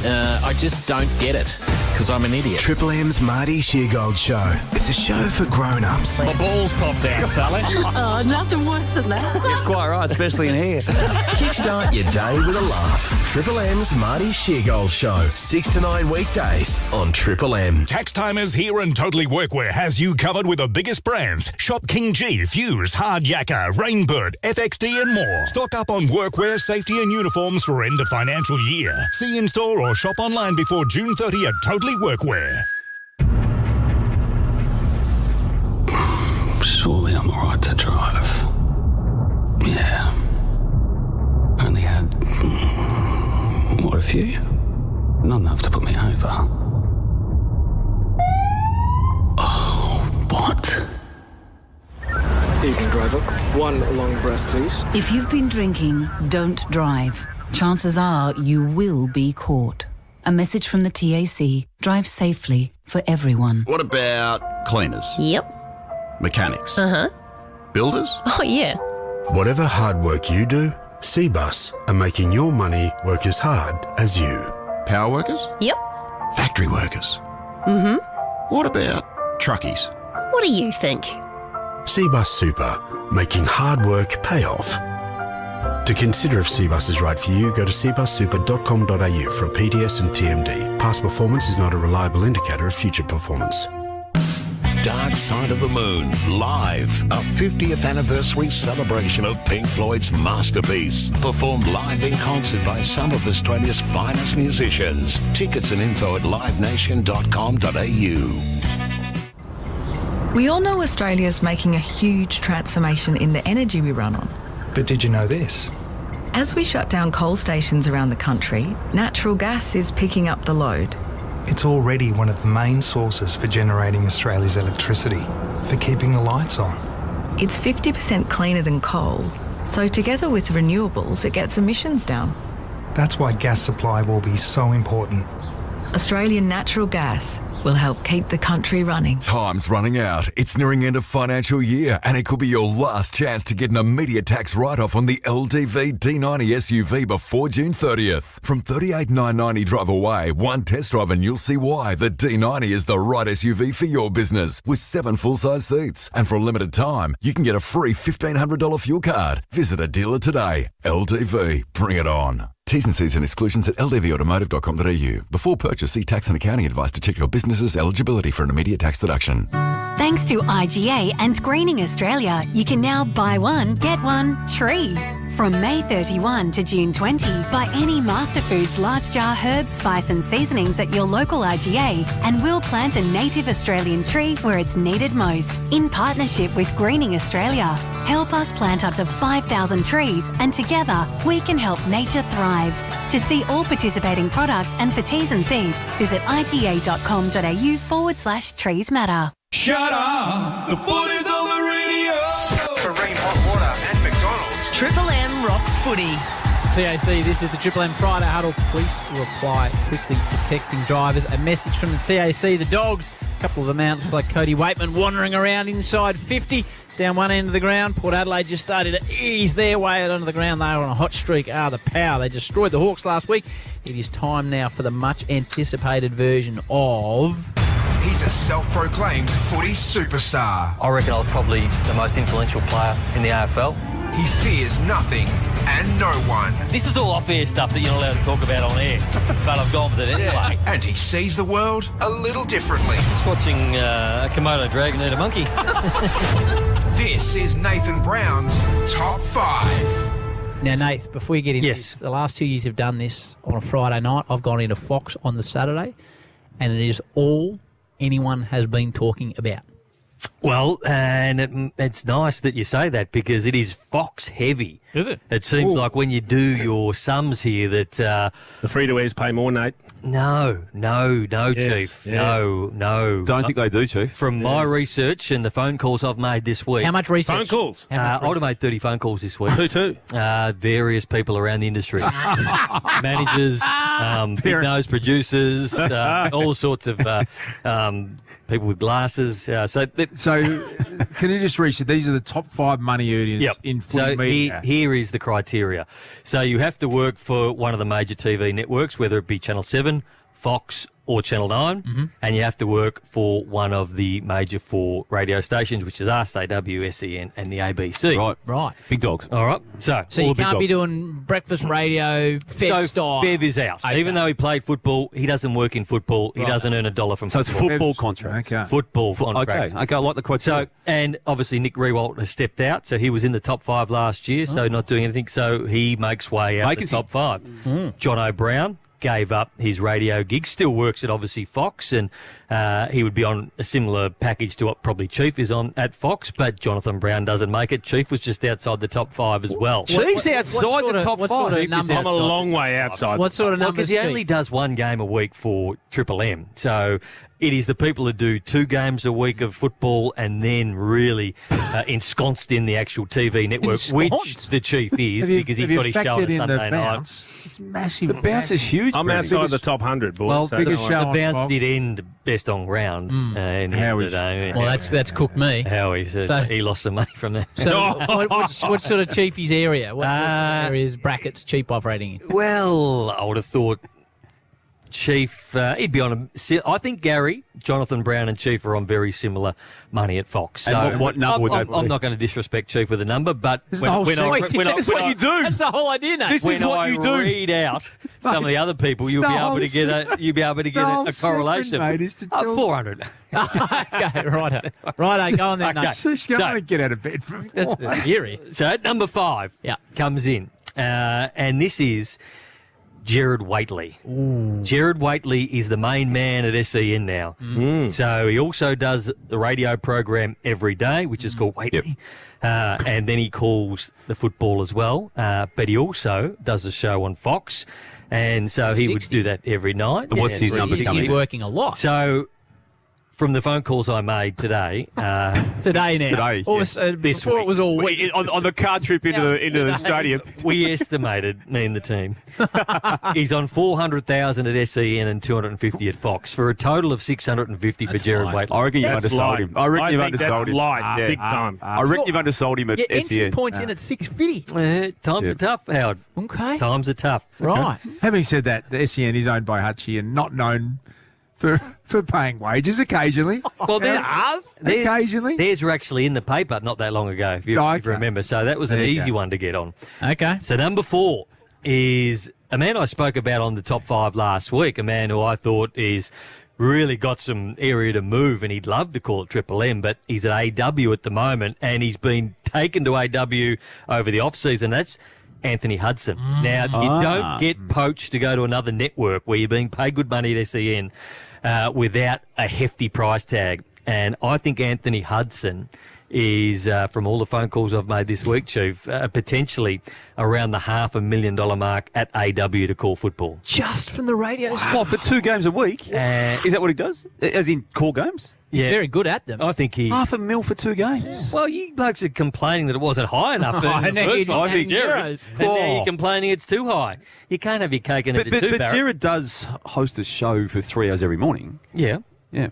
S11: I just don't get it, because I'm an idiot.
S2: Triple M's Marty Sheargold Show. It's a show for grown-ups.
S11: My balls popped out, Sally.
S12: Oh, nothing worse than that.
S11: You're quite right, especially in here.
S2: Kickstart your day with a laugh. Triple M's Marty Sheargold Show. 6 to 9 weekdays on Triple M.
S13: Tax Time is here and Totally Workwear has you covered with the biggest brands. Shop King G, Fuse, Hard Yakka, Rainbird, FXD and more. Stock up on workwear, safety and uniforms for end of financial year. See in store or shop online before June 30 at Totally Workwear.
S25: Surely I'm all right to drive. Yeah. Only had, what, a few? Not enough to put me over. Oh, what?
S26: Evening, driver. 1 long breath, please.
S1: If you've been drinking, don't drive. Chances are you will be caught. A message from the TAC. Drive safely for everyone.
S14: What about cleaners?
S12: Yep.
S14: Mechanics?
S12: Uh-huh.
S14: Builders?
S12: Oh, yeah.
S27: Whatever hard work you do, Cbus are making your money work as hard as you.
S14: Power workers?
S12: Yep.
S14: Factory workers?
S12: Mm-hmm.
S14: What about truckies?
S12: What do you think?
S27: Cbus Super, making hard work pay off. To consider if Cbus is right for you, go to cbussuper.com.au for a PDS and TMD. Past performance is not a reliable indicator of future performance.
S2: Dark Side of the Moon, live. A 50th anniversary celebration of Pink Floyd's masterpiece. Performed live in concert by some of Australia's finest musicians. Tickets and info at livenation.com.au.
S28: We all know Australia's making a huge transformation in the energy we run on.
S21: But did you know this?
S28: As we shut down coal stations around the country, natural gas is picking up the load.
S21: It's already one of the main sources for generating Australia's electricity, for keeping the lights on.
S28: It's 50% cleaner than coal, so together with renewables, it gets emissions down.
S15: That's why gas supply will be so important.
S28: Australian natural gas will help keep the country running.
S16: Time's running out. It's nearing end of financial year, and it could be your last chance to get an immediate tax write-off on the LDV D90 SUV before June 30th. From $38,990 drive away, one test drive and you'll see why the D90 is the right SUV for your business, with 7 full-size seats. And for a limited time, you can get a free $1,500 fuel card. Visit a dealer today. LDV, bring it on. T's and C's and exclusions at ldvautomotive.com.au. Before purchase, see tax and accounting advice to check your business's eligibility for an immediate tax deduction.
S17: Thanks to IGA and Greening Australia, you can now buy one, get one free. From May 31 to June 20, buy any Masterfoods large jar herbs, spice and seasonings at your local IGA and we'll plant a native Australian tree where it's needed most, in partnership with Greening Australia. Help us plant up to 5,000 trees and together we can help nature thrive. To see all participating products and for T's and C's, visit iga.com.au/trees matter.
S18: Shut up! The foot is on the radio!
S19: Kareem Hot Water and McDonald's.
S17: Triple M rocks footy.
S4: TAC, this is the Triple M Friday Huddle. Please reply quickly to texting drivers. A message from the TAC, the Dogs. A couple of them out, like Cody Waitman wandering around inside 50. Down one end of the ground. Port Adelaide just started to ease their way out onto the ground. They were on a hot streak. The power. They destroyed the Hawks last week. It is time now for the much-anticipated version of...
S19: He's a self-proclaimed footy superstar.
S6: I reckon I was probably the most influential player in the AFL.
S19: He fears nothing and no one.
S6: This is all off-air stuff that you're not allowed to talk about on air, but I've gone with it anyway.
S19: And he sees the world a little differently.
S6: Just watching a Komodo dragon eat a monkey.
S19: This is Nathan Brown's Top 5.
S4: Now, Nath, before you get into this, the last 2 years you've done this on a Friday night. I've gone into Fox on the Saturday, and it is all anyone has been talking about.
S6: Well, and it's nice that you say that because it is Fox heavy.
S5: Is it?
S6: It seems like when you do your sums here that...
S5: the free-to-airs pay more, Nate.
S6: No, Chief.
S5: Yes.
S6: No.
S8: Don't think they do, Chief.
S6: From my research and the phone calls I've made this week...
S4: How much research?
S5: Phone calls?
S6: I would have made 30 phone calls this week.
S5: Who to?
S6: Various people around the industry. Managers, big-nosed producers, all sorts of... people with glasses. So
S3: can you just read? These are the top 5 money earners in footy media.
S6: Here is the criteria. So you have to work for one of the major TV networks, whether it be Channel 7, Fox or Channel 9, and you have to work for one of the major 4 radio stations, which is us, AW, SEN and the ABC.
S4: Right.
S8: Big dogs.
S6: All right. So
S4: you can't be doing breakfast radio, Fev style.
S6: Fev is out.
S4: Okay.
S6: Even though he played football, he doesn't work in football. He doesn't earn $1 from
S8: So
S6: football.
S8: it's football contracts.
S3: Okay.
S6: Football contracts.
S8: Okay, I like the criteria.
S6: So, and obviously Nick Rewalt has stepped out, so he was in the top 5 last year, so not doing anything, so he makes way out the top 5. John O'Brien gave up his radio gig, still works at obviously Fox, and he would be on a similar package to what probably Chief is on at Fox, but Jonathan Brown doesn't make it. Chief was just outside the top 5 as well.
S8: Chief's outside the top 5.
S5: I'm a long way outside.
S4: What sort of numbers?
S6: Because he only does 1 game a week for Triple M, so it is the people who do 2 games a week of football and then really ensconced in the actual TV network, which the Chief is because he's got his show on a Sunday night.
S3: It's massive.
S8: The bounce is huge.
S5: I'm outside the top 100, boys.
S6: Well,
S5: so
S6: the
S5: don't
S6: bounce did end best on ground. In the end of the day.
S4: Well, that's cooked me.
S6: Howie said he lost some money from that.
S4: So what sort of Chiefy's area? What areas, brackets, cheap operating in?
S6: Well, I would have thought Chief, he'd be on I think Gary, Jonathan Brown and Chief are on very similar money at Fox. So
S8: and what number would that be?
S6: I'm not going to disrespect Chief with a number, but
S3: This is what you do.
S4: That's the whole idea, Nate.
S6: When I read out some of the other people, you'll be able to get a correlation.
S3: Mate, is to tell
S6: 400.
S4: Okay, righto, go on then, Nate.
S3: She's going to get out of bed from
S4: That's eerie.
S6: So at number 5 comes in, and this is Gerard Whateley. Gerard Whateley is the main man at SEN now. So he also does the radio program every day, which is called Whateley. And then he calls the football as well. But he also does a show on Fox. And so he would do that every night.
S8: And what's his number coming in?
S4: He's working a lot.
S6: So from the phone calls I made today.
S4: Today now.
S8: Today,
S4: Or
S8: yeah.
S4: was,
S6: This
S4: before
S6: week.
S4: it was all week.
S8: On the car trip into the stadium.
S6: We estimated, me and the team, he's on 400,000 at SEN and 250 at Fox for a total of 650 for Jared Waitley.
S8: I reckon you've
S5: That's
S8: undersold
S5: light.
S8: him. I reckon you've
S5: think
S8: undersold
S5: that's
S8: him.
S5: light, big time.
S8: I reckon you've undersold him at
S4: Your entry
S8: SEN.
S4: points in at 650.
S6: Times are tough, Howard.
S4: Okay.
S6: Times are tough.
S4: Right.
S3: Having said that, the SEN is owned by Hutchie and not known for paying wages occasionally.
S6: Well,
S3: occasionally.
S6: Theirs were actually in the paper not that long ago, if you remember. So that was an
S3: There you
S6: easy
S3: go.
S6: one to get on.
S4: Okay.
S6: So number 4 is a man I spoke about on the top 5 last week, a man who I thought is really got some area to move, and he'd love to call it Triple M, but he's at AW at the moment, and he's been taken to AW over the off-season. That's Anthony Hudson. Now, you don't get poached to go to another network where you're being paid good money at SEN without a hefty price tag. And I think Anthony Hudson is, from all the phone calls I've made this week, Chief, potentially around the $500,000 mark at AW to call football.
S4: Just from the radio station.
S8: What, for 2 games a week? Is that what he does? As in call games?
S4: He's very good at them.
S6: I think he...
S8: $500,000 for 2 games?
S6: Well, you blokes are complaining that it wasn't high enough for
S4: I
S6: the
S4: know
S6: first
S4: you
S6: one.
S4: didn't have
S6: Jared.
S4: zeros.
S6: And now you're complaining it's too high. You can't have your cake and eat it too,
S8: But
S6: Barrett.
S8: Jared does host a show for 3 hours every morning.
S6: Yeah.
S8: Yeah.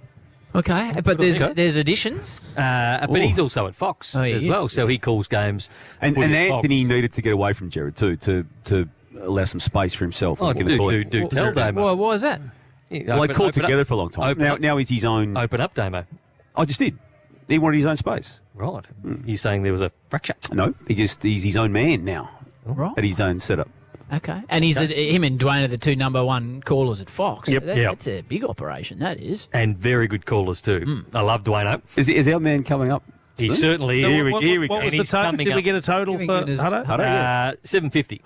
S4: Okay, but there's additions.
S6: But he's also at Fox as well, so he calls games.
S8: And
S6: footy at
S8: Anthony
S6: Fox.
S8: needed to get away from Jared too, to allow some space for himself.
S6: Oh,
S8: and give the bully.
S6: do tell Damo.
S4: Why is that?
S8: Well, they called together for a long time. Now he's his own.
S6: Open up, Damo.
S8: I just did. He wanted his own space.
S6: Right. You're saying there was a fracture?
S8: No, he's his own man now.
S4: Right.
S8: At his own setup.
S4: Okay. And him and Dwayne are the 2 number 1 callers at Fox.
S6: Yep.
S4: That's a big operation, that is.
S6: And very good callers too. I love Dwayne.
S8: Is our man coming up?
S6: He certainly is.
S5: Here we
S6: go.
S5: What was
S6: And
S5: the
S6: he's
S5: total?
S6: coming
S5: Did we
S6: up.
S5: get a total for Hutto?
S6: 750.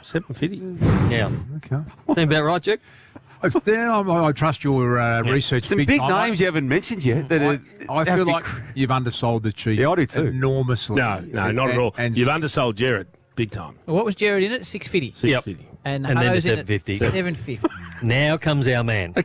S5: 750.
S6: Yeah.
S3: Okay.
S6: Sound about right, Jack?
S3: I trust your research.
S8: Some big
S3: time.
S8: names you haven't mentioned yet. That
S3: I feel like you've undersold the Chief.
S8: Yeah, I do too.
S3: Enormously.
S5: No, not at all.
S3: And
S5: You've undersold Jared big time.
S4: What was Jared in it? 650.
S5: 650.
S4: And
S6: then to
S4: Hutto's in
S6: 750.
S4: it 750.
S6: Now comes our man,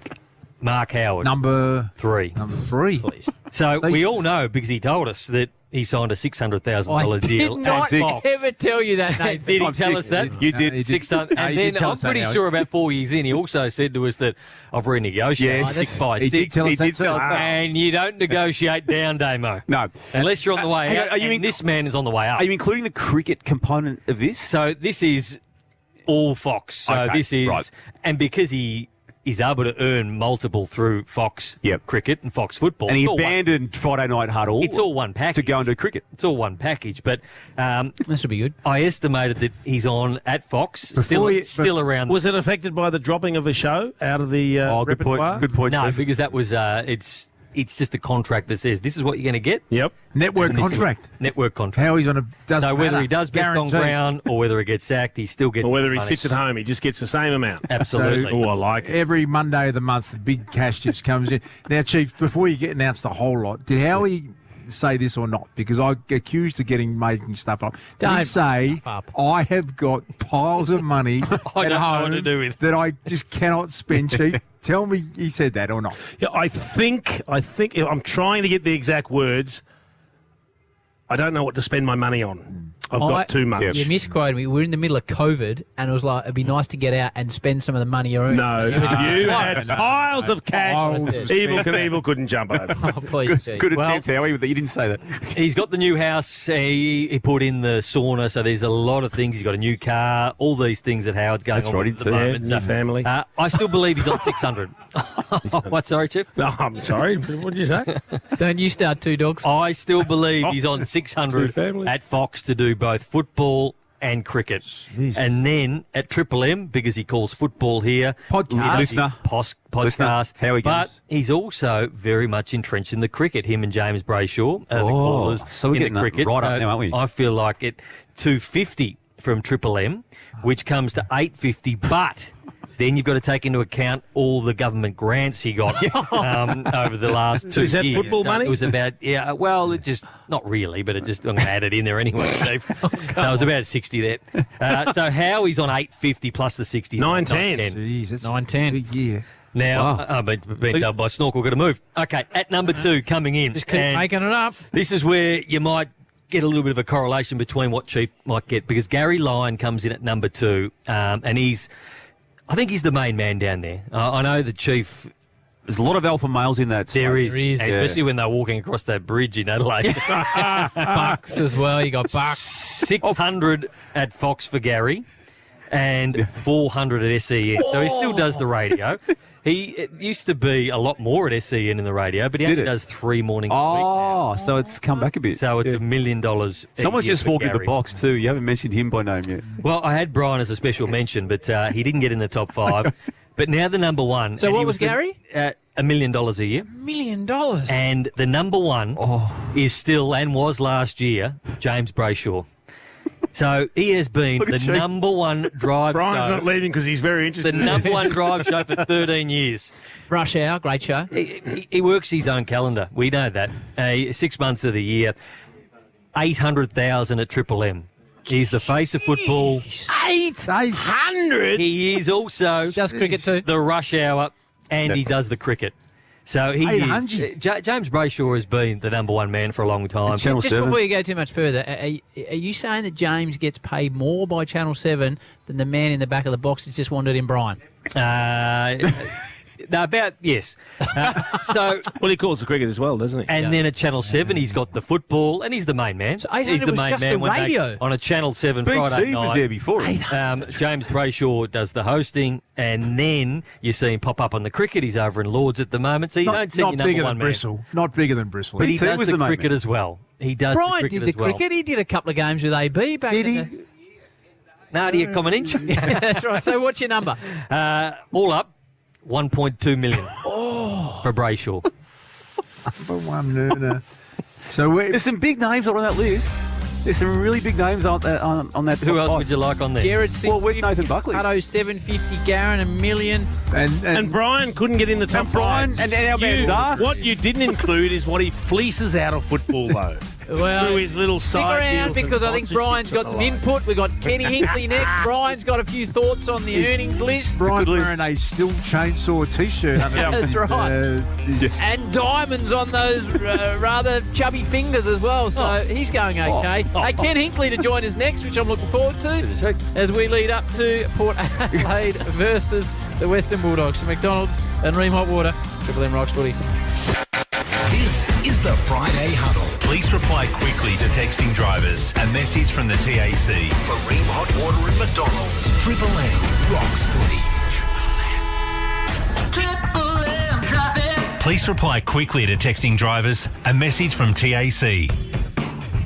S6: Mark Howard.
S3: Number
S6: 3.
S3: Number 3.
S4: Please.
S6: So we all know, because he told us, that he signed a $600,000 deal.
S4: I did not
S6: Fox.
S4: ever tell you that, Nathan.
S6: Did he tell us that?
S8: You did.
S3: he did.
S6: 6 times.
S3: No,
S6: And
S3: you did
S6: then
S3: tell
S6: I'm
S3: us that,
S6: pretty
S3: Howard.
S6: sure about 4 years in, he also said to us that I've renegotiated
S8: Yes.
S6: 6 by
S3: He
S6: 6.
S3: did tell us that. too.
S6: And you don't negotiate down, Damo.
S8: No.
S6: Unless you're on the way
S8: Hang
S6: out.
S8: on, are you
S6: and this man is on the way up.
S8: Are you including the cricket component of this?
S6: So this is all Fox. So
S8: Okay,
S6: this is...
S8: right.
S6: And because he is able to earn multiple through Fox cricket and Fox football.
S8: And he
S6: it's all
S8: abandoned Friday night huddle.
S6: It's all one package.
S8: To go and do cricket.
S6: It's all one package. But
S4: This will be good.
S6: I estimated that he's on at Fox, still around.
S5: Was it affected by the dropping of a show out of the
S8: good point.
S5: repertoire?
S8: Good point.
S6: No,
S8: Cliff.
S6: because that was it's just a contract that says this is what you're going to get.
S5: Yep.
S3: Network
S6: And this is-
S3: contract.
S6: Network contract.
S3: How he's on a doesn't
S6: So whether
S3: matter.
S6: he does best
S3: Guaranteed.
S6: on ground or whether he gets sacked, he still gets
S5: Or whether
S6: the
S5: he
S6: money.
S5: sits at home, he just gets the same amount.
S6: Absolutely.
S5: Oh, I like it.
S3: Every Monday of the month, the big cash just comes in. Now, Chief, before you announce the whole lot, did Howie say this or not? Because I accused of making stuff up. Did he
S4: Don't
S3: say,
S4: up.
S3: I have got piles of money
S6: I
S3: at
S6: don't know
S3: home
S6: what to do with.
S3: that I just cannot spend, Chief? Tell me he said that or not.
S5: Yeah, I think I'm trying to get the exact words. I don't know what to spend my money on. I've got too much.
S4: You misquoted me. We're in the middle of COVID, and it was like, it'd be nice to get out and spend some of the money you earn.
S5: No, you had piles of cash.
S3: Piles of
S5: Evel Knievel couldn't jump over.
S4: Oh, please.
S8: Good
S6: Well-
S8: attempt, Howie, but you didn't say that.
S6: He's got the new house. He put in the sauna, so there's a lot of things. He's got a new car. All these things that Howard's going
S8: That's
S6: on
S8: right,
S6: with at the
S8: yeah,
S6: moment.
S5: new family.
S6: I still believe he's on 600. What? Sorry, Chief.
S5: No, I'm sorry. What did you say?
S4: Don't you start 2 dogs?
S6: I still believe he's on
S5: Two
S6: 600
S5: families.
S6: at Fox to do both football and cricket. And then at Triple M, because he calls football here.
S3: Podcast.
S8: Listener.
S6: Podcast.
S8: How he
S6: But
S8: goes.
S6: he's also very much entrenched in the cricket. Him and James Brayshaw are the
S8: Oh,
S6: callers
S8: so we're
S6: in
S8: getting
S6: the
S8: that
S6: cricket.
S8: right up now, aren't we?
S6: I feel like it 250 from Triple M, which comes to 850, but... Then you've got to take into account all the government grants he got over the last 2 years.
S5: Is that football
S6: So
S5: money?
S6: It was about, it just, not really, but I'm going to add it in there anyway, Steve. So it was about 60 there. So Howie's on 850 plus the 60.
S5: 910.
S3: Jeez, that's
S4: 910.
S3: a big year.
S6: Now, I've been told by Snorkel got to move. Okay, at number 2 coming in.
S4: Just keep making it up.
S6: This is where you might get a little bit of a correlation between what Chief might get, because Gary Lyon comes in at number 2, and I think he's the main man down there. I know the Chief...
S8: There's a lot of alpha males in that.
S6: There is. Especially when they're walking across that bridge in Adelaide.
S4: Bucks as well. You got Bucks.
S6: 600 at Fox for Gary and 400 at SEN. So he still does the radio. It used to be a lot more at SEN in the radio, but he only does 3 mornings a week now.
S8: So it's come back a bit.
S6: So it's $1 million.
S8: Someone's just walked in the box too. You haven't mentioned him by name yet.
S6: Well, I had Brian as a special mention, but he didn't get in the top 5. But now the number 1.
S4: So what was Gary?
S6: $1 million a year.
S4: $1 million.
S6: And the number 1 is still, and was last year, James Brayshaw. So he has been the number 1 drive
S5: Brian's
S6: show.
S5: not leaving because he's very interested.
S6: The number 1 drive show for 13 years.
S4: Rush Hour, great show.
S6: He works his own calendar. We know that. 6 months of the year, 800,000 at Triple M. He's the face of football.
S5: 800?
S6: He is also
S4: does cricket too.
S6: The Rush Hour, and he does the cricket. So he is. James Brayshaw has been the number 1 man for a long time.
S4: Just before you go too much further, are you saying that James gets paid more by Channel 7 than the man in the back of the box that's just wandered in Brian?
S6: No, yes. Well,
S5: he calls the cricket as well, doesn't he?
S6: And then at Channel 7, he's got the football, and he's the main man.
S4: So 800
S6: he's the
S4: was
S6: main
S4: just
S6: man
S4: the
S6: when
S4: radio.
S6: on a Channel 7
S8: BT
S6: Friday night.
S8: was there before him.
S6: James Brayshaw does the hosting, and then you see him pop up on the cricket. He's over in Lords at the moment, so you don't see your number 1 man.
S3: Not bigger than Bristol.
S6: But he does
S3: was
S6: the
S3: main
S6: cricket
S3: man.
S6: as well. He does
S4: Brian
S6: the cricket
S4: did the
S6: as well.
S4: cricket. He did a couple of games with AB back in
S6: No, do you come an inch?
S4: Yeah, that's right. So what's your number?
S6: All up, 1.2 million for Brayshaw.
S3: Number 1 earner. So
S8: there's some big names on that list. There's some really big names on that.
S6: Who else would you like on there?
S4: Jared,
S8: well, where's Nathan Buckley?
S4: Hutto, 750. Garen, $1 million.
S5: And Brian couldn't get in the top 5.
S8: And our man Darcy.
S5: What you didn't include is what he fleaces out of football, though.
S4: Well,
S5: through his little
S4: stick
S5: side
S4: around
S5: deals and
S4: because I think Brian's got some input. We've got Kenny Hinkley next. Brian's got a few thoughts on the earnings list.
S3: Brian's wearing a Steel Chainsaw T-shirt.
S4: That's right. And diamonds on those rather chubby fingers as well. So he's going okay. Hey, Ken Hinkley to join us next, which I'm looking forward to as we lead up to Port Adelaide versus the Western Bulldogs. So McDonald's and Ream Hot Water. Triple M Rocks Footy.
S7: This is the Friday Huddle. Please reply quickly to texting drivers. A message from the TAC. For Ream Hot Water and McDonald's. Triple M Rocks Footy. Triple M traffic. Please reply quickly to texting drivers. A message from TAC.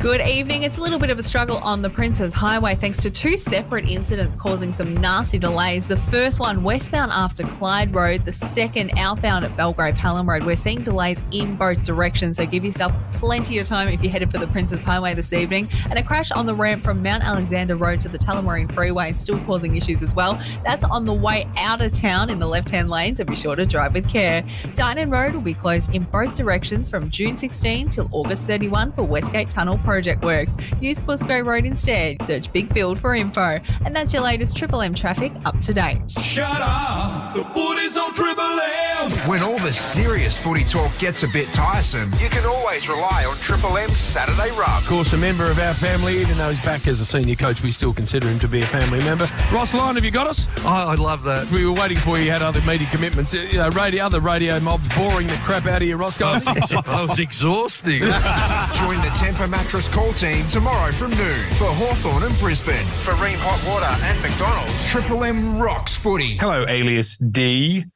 S9: Good evening. It's a little bit of a struggle on the Princes Highway thanks to 2 separate incidents causing some nasty delays. The first one westbound after Clyde Road, the second outbound at Belgrave Hallam Road. We're seeing delays in both directions, so give yourself plenty of time if you're headed for the Princes Highway this evening. And a crash on the ramp from Mount Alexander Road to the Tullamarine Freeway is still causing issues as well. That's on the way out of town in the left-hand lane, so be sure to drive with care. Dynon Road will be closed in both directions from June 16 till August 31 for Westgate Tunnel project works. Use Footscray Road instead. Search Big Build for info. And that's your latest Triple M traffic up to date.
S18: Shut up! The footy's on Triple M!
S19: When all the serious footy talk gets a bit tiresome, you can always rely on Triple M's Saturday Rub.
S10: Of course, a member of our family, even though he's back as a senior coach, we still consider him to be a family member. Ross Lyon, have you got us?
S11: Oh, I love that.
S10: We were waiting for you. You had other media commitments. You know, other radio mobs boring the crap out of you, Roscoe.
S11: I was exhausting.
S19: Join the Temper Mattress call team tomorrow from noon for Hawthorn and Brisbane. For Ream Hot Water and McDonald's, Triple M Rocks Footy.
S20: Hello, alias D.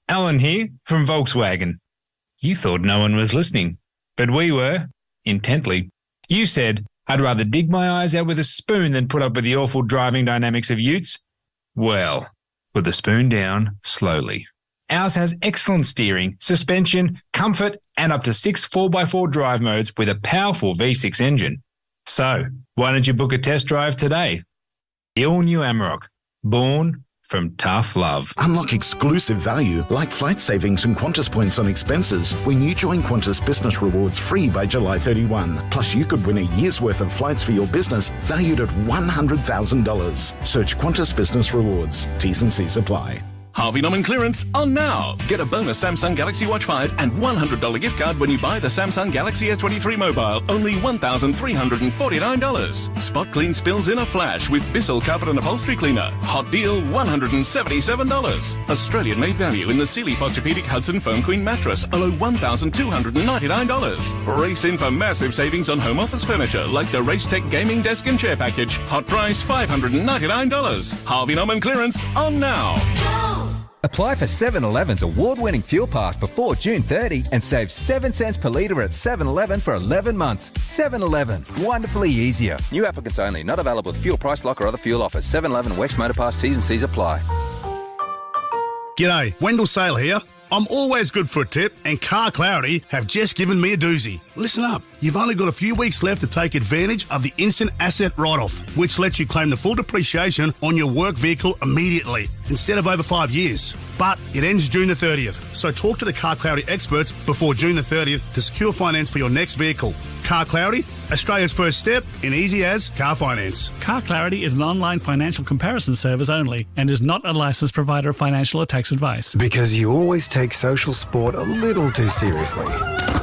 S20: Alan here from Volkswagen. You thought no one was listening, but we were, intently. You said, I'd rather dig my eyes out with a spoon than put up with the awful driving dynamics of utes. Well, put the spoon down slowly. Ours has excellent steering, suspension, comfort, and up to 6 4x4 drive modes with a powerful V6 engine. So, why don't you book a test drive today? The all-new Amarok, born from tough love.
S27: Unlock exclusive value like flight savings and Qantas points on expenses when you join Qantas Business Rewards free by July 31. Plus, you could win a year's worth of flights for your business valued at $100,000. Search Qantas Business Rewards. T's and C's apply.
S1: Harvey Norman clearance on now. Get a bonus Samsung Galaxy Watch 5 and $100 gift card when you buy the Samsung Galaxy S23 mobile. Only $1,349. Spot clean spills in a flash with Bissell Carpet and Upholstery Cleaner. Hot deal, $177. Australian made value in the Sealy Posturepedic Hudson Foam Queen mattress. A low $1,299. Race in for massive savings on home office furniture like the Racetech Gaming Desk and Chair Package. Hot price $599. Harvey Norman clearance on now.
S13: Apply for 7-Eleven's award-winning Fuel Pass before June 30 and save 7 cents per litre at 7-Eleven for 11 months. 7-Eleven, wonderfully easier. New applicants only, not available with fuel price lock or other fuel offers. 7-Eleven Wex Motor Pass, T's and C's apply.
S14: G'day, Wendell Sale here. I'm always good for a tip, and Car Clarity have just given me a doozy. Listen up. You've only got a few weeks left to take advantage of the instant asset write-off, which lets you claim the full depreciation on your work vehicle immediately, instead of over 5 years. But it ends June the 30th, so talk to the Car Clarity experts before June the 30th to secure finance for your next vehicle. Car Clarity, Australia's first step in easy as car finance.
S22: Car Clarity is an online financial comparison service only and is not a licensed provider of financial or tax advice.
S27: Because you always take social sport a little too seriously.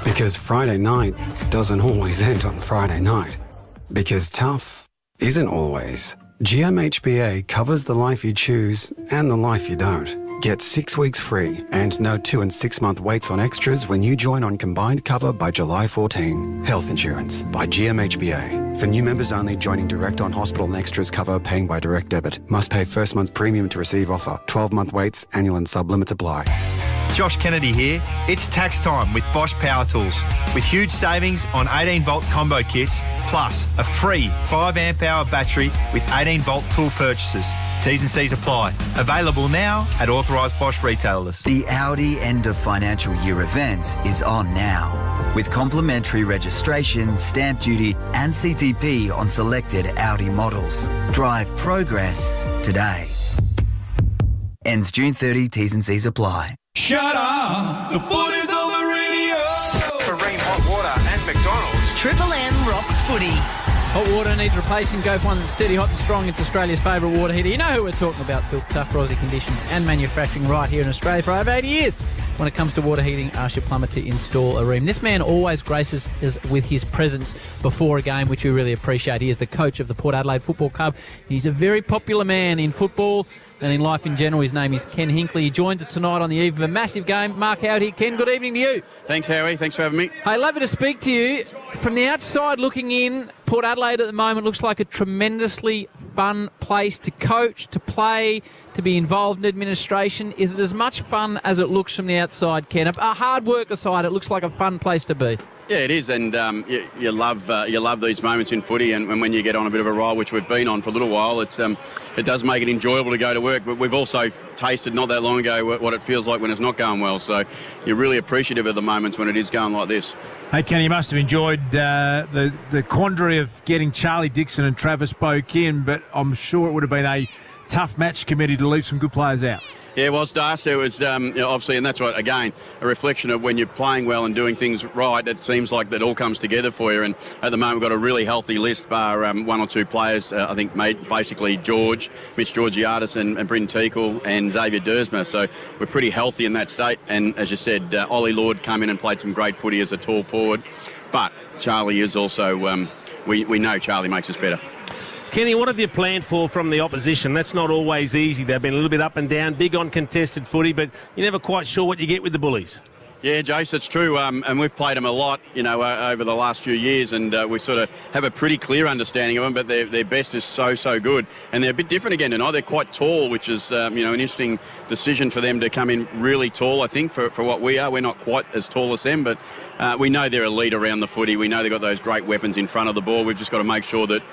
S27: Because Friday night doesn't always end on Friday night. Because tough isn't always. GMHBA covers the life you choose and the life you don't. Get 6 weeks free and no 2 and 6 month waits on extras when you join on combined cover by July 14. Health insurance by GMHBA. For new members only, joining direct on hospital and extras cover, paying by direct debit. Must pay first month's premium to receive offer. 12-month waits, annual and sub-limits apply.
S23: Josh Kennedy here. It's tax time with Bosch Power Tools. With huge savings on 18-volt combo kits, plus a free 5 amp hour battery with 18-volt tool purchases. T's and C's apply. Available now at authorised Bosch retailers.
S24: The Audi end of financial year event is on now. With complimentary registration, stamp duty and CTP on selected Audi models. Drive progress today. Ends June 30, T's and C's apply.
S18: Shut up! The foot is on the radio!
S19: For Ream Hot Water and McDonald's.
S12: Triple M rocks footy.
S4: Hot water needs replacing. Go for one that's steady, hot and strong. It's Australia's favourite water heater. You know who we're talking about. Built tough for Aussie conditions and manufacturing right here in Australia for over 80 years. When it comes to water heating, ask your plumber to install a Ream. This man always graces us with his presence before a game, which we really appreciate. He is the coach of the Port Adelaide Football Club. He's a very popular man in football and in life in general. His name is Ken Hinkley. He joins us tonight on the eve of a massive game. Mark Howard here. Ken, good evening to you.
S8: Thanks, Howie. Thanks for having me.
S4: Hey, lovely to speak to you. From the outside looking in, Port Adelaide at the moment looks like a tremendously fun place to coach, to play, to be involved in administration. Is it as much fun as it looks from the outside, Ken? A hard work aside, it looks like a fun place to be.
S8: Yeah, it is, and you love these moments in footy, and when you get on a bit of a roll, which we've been on for a little while, it does make it enjoyable to go to work. But we've also tasted not that long ago what it feels like when it's not going well. So you're really appreciative of the moments when it is going like this.
S3: Hey, Ken, you must have enjoyed the quandary of getting Charlie Dixon and Travis Boak in, but I'm sure it would have been a tough match committee to leave some good players out.
S8: Yeah, it was, Darcy. It was obviously, and that's what, again, a reflection of when you're playing well and doing things right, it seems like that all comes together for you. And at the moment, we've got a really healthy list, bar one or two players, I think, basically Mitch Georgiadis and Britton Teakle and Xavier Dersma. So we're pretty healthy in that state. And as you said, Ollie Lord came in and played some great footy as a tall forward. But Charlie is also, we know Charlie makes us better.
S5: Kenny, what have you planned for from the opposition? That's not always easy. They've been a little bit up and down, big on contested footy, but you're never quite sure what you get with the Bullies.
S8: Yeah, Jace, it's true, and we've played them a lot, over the last few years, and we sort of have a pretty clear understanding of them, but their best is so good, and they're a bit different again tonight. They're quite tall, which is, an interesting decision for them to come in really tall, I think, for what we are. We're not quite as tall as them, but we know they're elite around the footy. We know they've got those great weapons in front of the ball. We've just got to make sure that,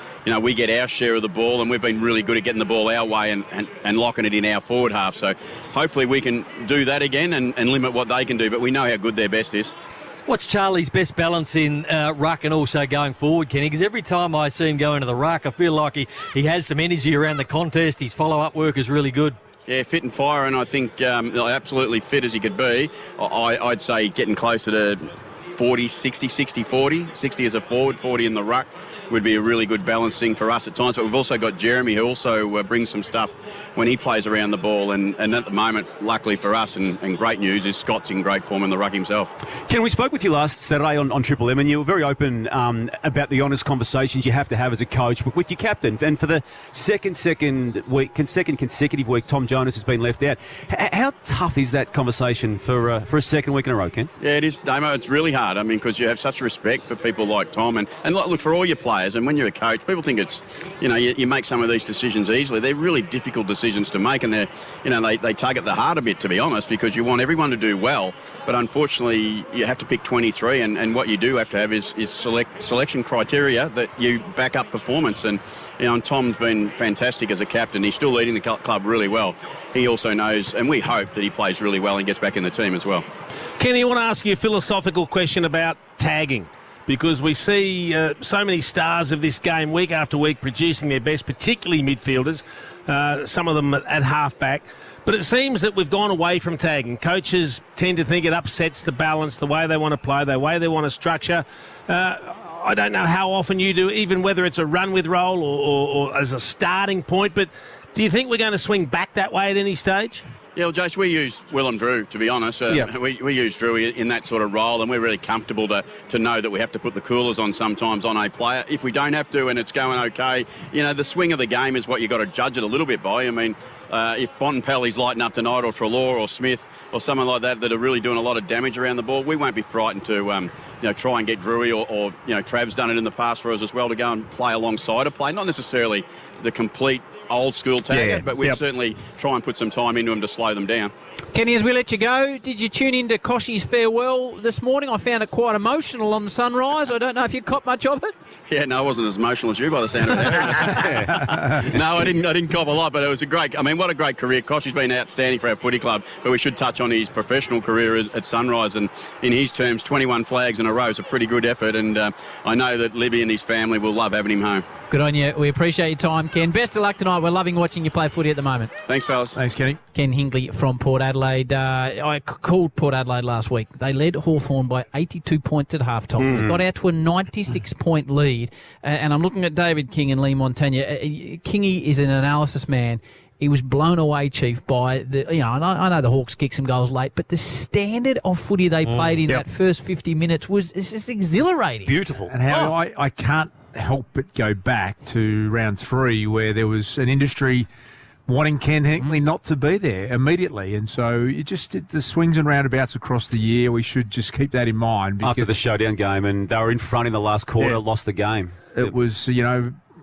S8: we get our share of the ball, and we've been really good at getting the ball our way and locking it in our forward half. So hopefully we can do that again and limit what they can do, but we know how good their best is.
S6: What's Charlie's best balance in ruck and also going forward, Kenny? Because every time I see him go into the ruck, I feel like he has some energy around the contest. His follow-up work is really good.
S8: Yeah, fit and fire, and I think absolutely fit as he could be. I'd say getting closer to 40, 60, 60, 40. 60 as a forward, 40 in the ruck would be a really good balancing for us at times. But we've also got Jeremy, who also brings some stuff when he plays around the ball. And at the moment, luckily for us, and great news, is Scott's in great form in the ruck himself.
S2: Ken, we spoke with you last Saturday on Triple M, and you were very open about the honest conversations you have to have as a coach with your captain. And for the second consecutive week, Tom Jonas has been left out. How tough is that conversation for a second week in a row, Ken?
S8: Yeah, it is, Damo. It's really hard. I mean, because you have such respect for people like Tom, and look, for all your players. And when you're a coach, people think it's, you make some of these decisions easily. They're really difficult decisions to make, and they tug at the heart a bit, to be honest, because you want everyone to do well. But unfortunately, you have to pick 23, and what you do have to have is selection criteria that you back up performance. And Tom's been fantastic as a captain. He's still leading the club really well. He also knows, and we hope that he plays really well and gets back in the team as well.
S5: Kenny, I want to ask you a philosophical question about tagging, because we see so many stars of this game week after week producing their best, particularly midfielders, some of them at half-back. But it seems that we've gone away from tagging. Coaches tend to think it upsets the balance, the way they want to play, the way they want to structure. I don't know how often you do, even whether it's a run-with role or as a starting point, but do you think we're going to swing back that way at any stage?
S8: Yeah, well, Jace, we use Will and Drew, to be honest. We use Drew in that sort of role, and we're really comfortable to know that we have to put the coolers on sometimes on a player. If we don't have to and it's going okay, the swing of the game is what you've got to judge it a little bit by. I mean, if Bontempelli's lighting up tonight, or Treloar or Smith or someone like that are really doing a lot of damage around the ball, we won't be frightened to try and get Drewy or Trav's done it in the past for us as well, to go and play alongside a play. Not necessarily the complete old school tagger, but we'd certainly try and put some time into them to slow them down.
S4: Kenny, as we let you go, did you tune into Koshy's farewell this morning? I found it quite emotional on the sunrise. I don't know if you caught much of it.
S8: Yeah, no, I wasn't as emotional as you by the sound of it. No, I didn't cop a lot, but it was what a great career. Koshy's been outstanding for our footy club, but we should touch on his professional career at Sunrise, and in his terms, 21 flags in a row is a pretty good effort, and I know that Libby and his family will love having him home.
S4: Good on you. We appreciate your time, Ken. Best of luck tonight. We're loving watching you play footy at the moment.
S8: Thanks, fellas.
S3: Thanks, Kenny.
S4: Ken Hingley from Port Adelaide. I called Port Adelaide last week. They led Hawthorn by 82 points at halftime. They got out to a 96-point lead. And I'm looking at David King and Lee Montagna. Kingy is an analysis man. He was blown away, Chief, by I know the Hawks kicked some goals late, but the standard of footy they played in that first 50 minutes was just exhilarating.
S2: Beautiful.
S3: And how I can't help but go back to round 3, where there was an industry wanting Ken Hinkley not to be there immediately. And so it just the swings and roundabouts across the year, we should just keep that in mind.
S2: After the showdown game, and they were in front in the last quarter, lost the game.
S3: It was,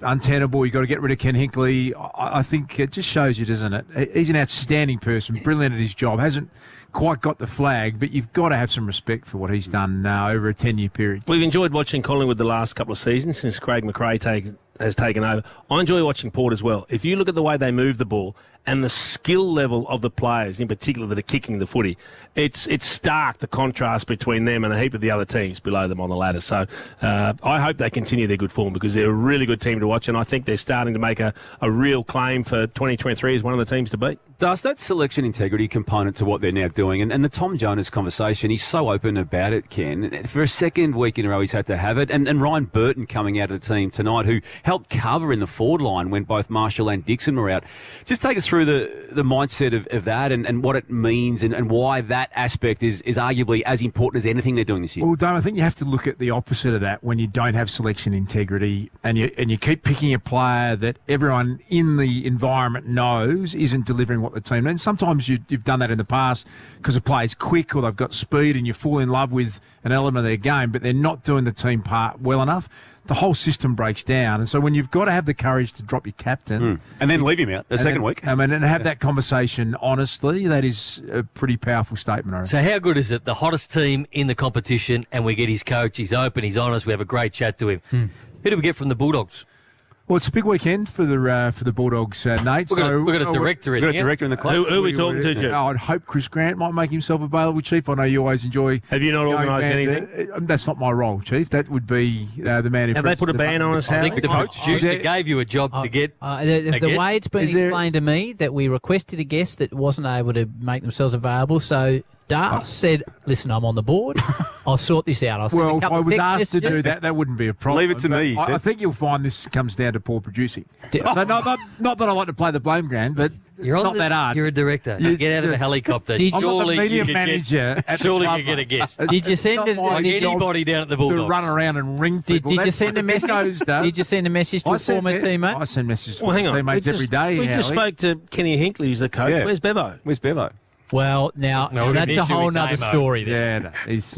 S3: untenable. You've got to get rid of Ken Hinkley. I think it just shows you, doesn't it? He's an outstanding person, brilliant at his job, hasn't quite got the flag, but you've got to have some respect for what he's done over a 10-year period.
S5: We've enjoyed watching Collingwood the last couple of seasons since Craig McRae has taken over. I enjoy watching Port as well. If you look at the way they move the ball and the skill level of the players in particular that are kicking the footy, it's stark, the contrast between them and a heap of the other teams below them on the ladder. So I hope they continue their good form, because they're a really good team to watch, and I think they're starting to make a real claim for 2023 as one of the teams to beat.
S2: Does that selection integrity component to what they're now doing, and the Tom Jonas conversation, he's so open about it, Ken. For a second week in a row, he's had to have it. And Ryan Burton coming out of the team tonight, who helped cover in the forward line when both Marshall and Dixon were out. Just take us through the mindset of that and what it means and why that aspect is arguably as important as anything they're doing this year.
S3: Well, Dave, I think you have to look at the opposite of that when you don't have selection integrity and you keep picking a player that everyone in the environment knows isn't delivering what the team. And sometimes you've done that in the past because a player's quick or they've got speed and you fall in love with an element of their game, but they're not doing the team part well enough. The whole system breaks down. And so when you've got to have the courage to drop your captain...
S2: And then leave him out the second week.
S3: And have that conversation honestly, that is a pretty powerful statement, I reckon.
S6: So how good is it? The hottest team in the competition, and we get his coach, he's open, he's honest, we have a great chat to him. Who do we get from the Bulldogs?
S3: Well, it's a big weekend for the Bulldogs, Nate.
S6: We've got a director in
S2: We've got a
S6: here.
S2: director in the club.
S5: Who are we talking to, Jeff?
S3: I'd hope Chris Grant might make himself available, Chief. I know you always enjoy.
S5: Have you not
S3: going
S5: organised
S3: ban-
S5: anything?
S3: That's not my role, Chief. That would be the man who.
S5: Have they
S3: presses
S5: put a
S3: the
S5: ban
S3: button.
S5: on us,
S6: I
S5: Howard?
S6: think the producer gave you a job to get
S4: the way it's been
S3: Is there-
S4: explained to me that we requested a guest that wasn't able to make themselves available, so Dar said, "Listen, I'm on the board. I'll sort this out." I'll send a
S3: Well, if
S4: couple
S3: I
S4: of
S3: was
S4: text
S3: asked to do
S4: messages."
S3: that wouldn't be a problem.
S2: Leave it to
S3: But
S2: me, he
S3: I
S2: said.
S3: think you'll find this comes down to poor producing. So not that I like to play the blame game, but
S6: You're
S3: it's
S6: on
S3: not that hard.
S6: You're a director.
S3: You-
S6: Get out of the helicopter.
S3: I'm not the
S6: Surely
S3: media
S6: you could
S3: manager
S6: Get,
S3: at the
S6: surely
S3: club,
S6: you get a
S3: mate.
S6: guest.
S4: Did you send
S3: Not
S4: it?
S3: my
S6: Like
S3: job
S6: anybody down at the
S3: to
S6: Bulldogs.
S3: run around and ring
S4: Did
S3: people?
S4: you
S3: That's
S4: send a
S3: what
S4: message?
S3: Bizos does.
S4: Did you send a message to
S3: I
S4: a
S3: send
S4: former teammate?
S3: I send messages to
S5: Well, hang on.
S3: teammates every day.
S5: We just
S3: Howie.
S5: spoke to Kenny Hinkley, who's the coach.
S2: Yeah.
S5: Where's Bevo?
S2: Where's Bevo?
S4: Well, now
S6: No, we're
S4: that's a
S6: missing
S4: whole
S6: with
S4: nother
S6: Damo.
S4: story. There.
S3: Yeah, he's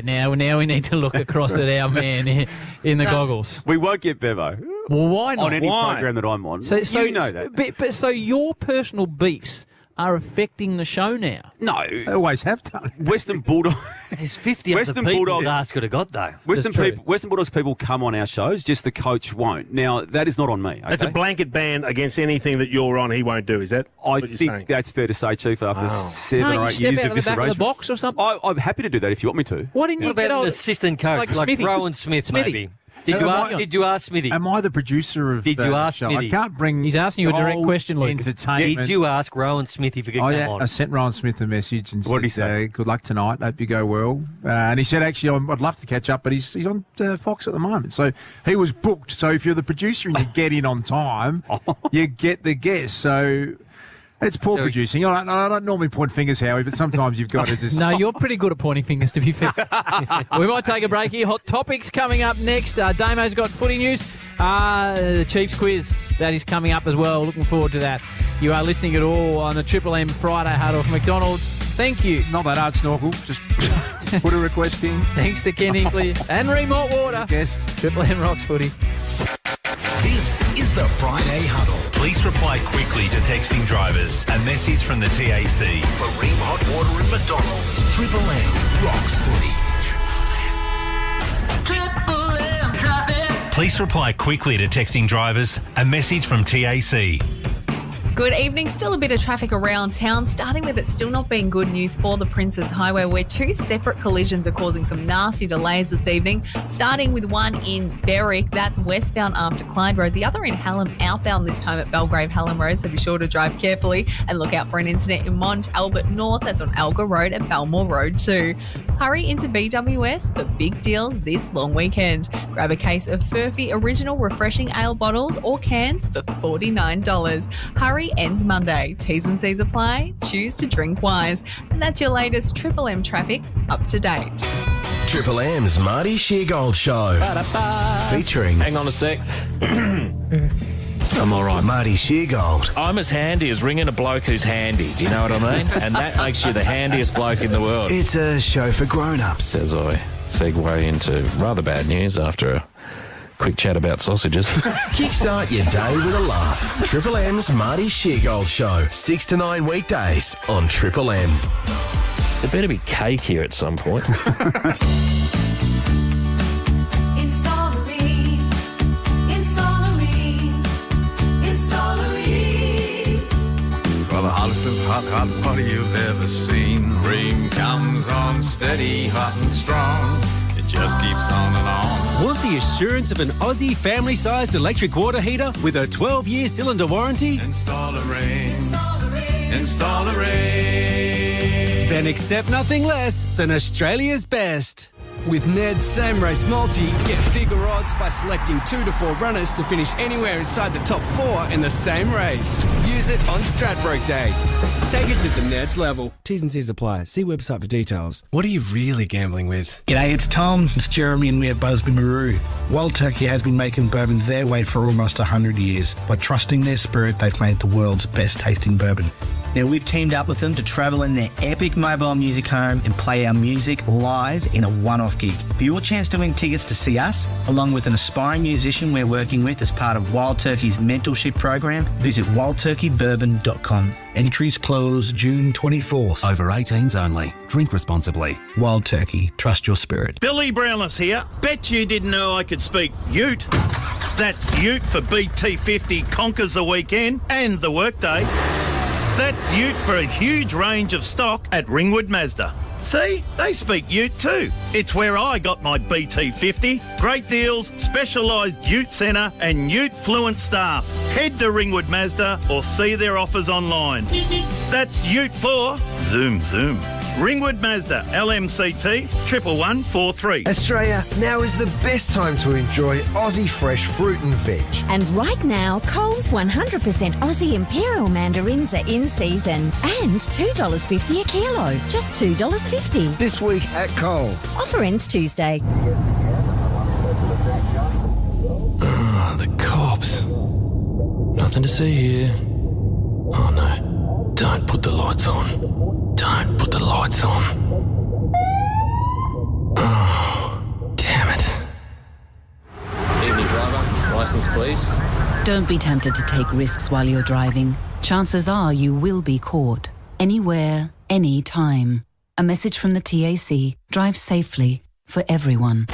S4: Now we need to look across at our man in the goggles.
S2: We won't get Bevo
S4: Well, why not?
S2: on any
S5: Why?
S2: program that I'm on.
S4: So
S2: you know that.
S4: But so your personal beefs are affecting the show now.
S2: No.
S3: They always have done.
S2: Western Bulldogs.
S6: There's 50
S2: Western
S6: other people
S2: Bulldogs-
S6: Dar's could have got, though.
S2: Western
S4: true.
S2: Bulldogs people come on our shows, just the coach won't. Now, that is not on me.
S5: That's a
S2: okay?
S5: blanket ban against anything that you're on. He won't do. Is that?
S2: I
S5: what you're
S2: think
S5: saying?
S2: that's fair to say, Chief, after 7
S4: Can't
S2: or
S4: you
S2: 8
S4: step
S2: years
S4: out
S2: of
S4: of the back of the
S2: disarrangement.
S4: box or something?
S2: I'm happy to do that if you want me to.
S4: Why didn't
S6: What
S4: you get
S6: about
S4: on
S6: an assistant coach like
S4: Smithy?
S6: Rowan Smith,
S4: Smithy.
S6: maybe? Did
S3: Am
S6: you
S3: I-
S6: ask Smithy?
S3: Am I the producer of
S6: Did you
S3: the
S6: ask
S3: show?
S6: Smithy?
S3: I can't bring.
S4: He's asking you a
S3: the
S4: direct
S3: whole
S4: question, Luke.
S3: Entertainment.
S6: Did you ask Rowan Smith if he could
S3: Oh
S6: come
S3: yeah,
S6: on?
S3: I sent Ryan Smith a message and
S2: What did he
S3: said,
S2: say?
S3: "Good luck tonight. Hope you go well." And he said, "Actually, I'd love to catch up, but he's on Fox at the moment, so he was booked. So if you're the producer and you get in on time, you get the guest. So it's poor producing. I don't normally point fingers, Howie, but sometimes you've got to just.
S4: No, you're pretty good at pointing fingers, to be fair. We might take a break here. Hot topics coming up next. Damo's got footy news. The Chiefs quiz, that is coming up as well. Looking forward to that. You are listening at all on the Triple M Friday Huddle from McDonald's. Thank you.
S3: Not that hard, Snorkel. Just put a request in.
S4: Thanks to Ken Hinkley and Remont Water.
S3: Guest.
S4: Triple M rocks footy.
S7: This is the Friday Huddle. Please reply quickly to texting drivers. A message from the TAC. For Ream Hot Water and McDonald's. Triple M rocks footy. Triple M traffic. Please reply quickly to texting drivers. A message from TAC.
S9: Good evening. Still a bit of traffic around town, starting with it still not being good news for the Princes Highway, where two separate collisions are causing some nasty delays this evening, starting with one in Berwick, that's westbound after Clyde Road, the other in Hallam, outbound this time at Belgrave Hallam Road, so be sure to drive carefully and look out for an incident in Mont Albert North, that's on Alga Road and Belmore Road too. Hurry into BWS for big deals this long weekend. Grab a case of Furphy Original Refreshing Ale bottles or cans for $49. Hurry ends Monday. T's and C's apply. Choose to drink wise. And that's your latest Triple M traffic up to date.
S7: Triple M's Marty Sheargold Show. Featuring.
S11: Hang on a sec. I'm all right.
S7: Marty Sheargold.
S11: I'm as handy as ringing a bloke who's handy. Do you know what I mean? And that makes you the handiest bloke in the world.
S7: It's a show for grown-ups.
S11: As I segue into rather bad news after a quick chat about sausages.
S7: Kickstart your day with a laugh. Triple M's Marty Sheargold Show. 6 to 9 weekdays on Triple M.
S11: There better be cake here at some point.
S15: For the hottest of hot party you've ever seen. Ream comes on steady, hot and strong. It just keeps on and on.
S16: Want the assurance of an Aussie family-sized electric water heater with a 12-year cylinder warranty?
S15: Install a Ream. Install a Ream.
S16: Then accept nothing less than Australia's best.
S17: With Ned's Same Race Multi, get bigger odds by selecting 2 to 4 runners to finish anywhere inside the top 4 in the same race. Use it on Stradbroke Day. Take it to the Ned's level. T's and C's apply. See website for details.
S21: What are you really gambling with?
S25: G'day, it's Tom, it's Jeremy, and we're at Busby Maroo. Wild Turkey has been making bourbon their way for almost 100 years. By trusting their spirit, they've made the world's best tasting bourbon.
S26: Now, we've teamed up with them to travel in their epic mobile music home and play our music live in a one-off gig. For your chance to win tickets to see us, along with an aspiring musician we're working with as part of Wild Turkey's mentorship program, visit wildturkeybourbon.com.
S25: Entries close June 24th.
S7: Over 18s only. Drink responsibly.
S25: Wild Turkey, trust your spirit.
S28: Billy Brownless here. Bet you didn't know I could speak Ute.
S1: That's Ute for BT50 conquers the weekend and the workday. That's Ute for a huge range of stock at Ringwood Mazda. See, they speak Ute too. It's where I got my BT50. Great deals, specialised Ute centre and Ute fluent staff. Head to Ringwood Mazda or see their offers online. That's Ute for Zoom Zoom. Ringwood Mazda, LMCT 11143.
S10: Australia, now is the best time to enjoy Aussie fresh fruit and veg.
S13: And right now, Coles 100% Aussie Imperial Mandarins are in season. And $2.50 a kilo. Just $2.50.
S10: This week at Coles.
S13: Offer ends Tuesday.
S21: The cops. Nothing to see here. Oh no. Don't put the lights on. Don't put the lights on. Oh, damn it.
S11: Evening, driver. License, please.
S14: Don't be tempted to take risks while you're driving. Chances are you will be caught. Anywhere, any time. A message from the TAC. Drive safely for everyone.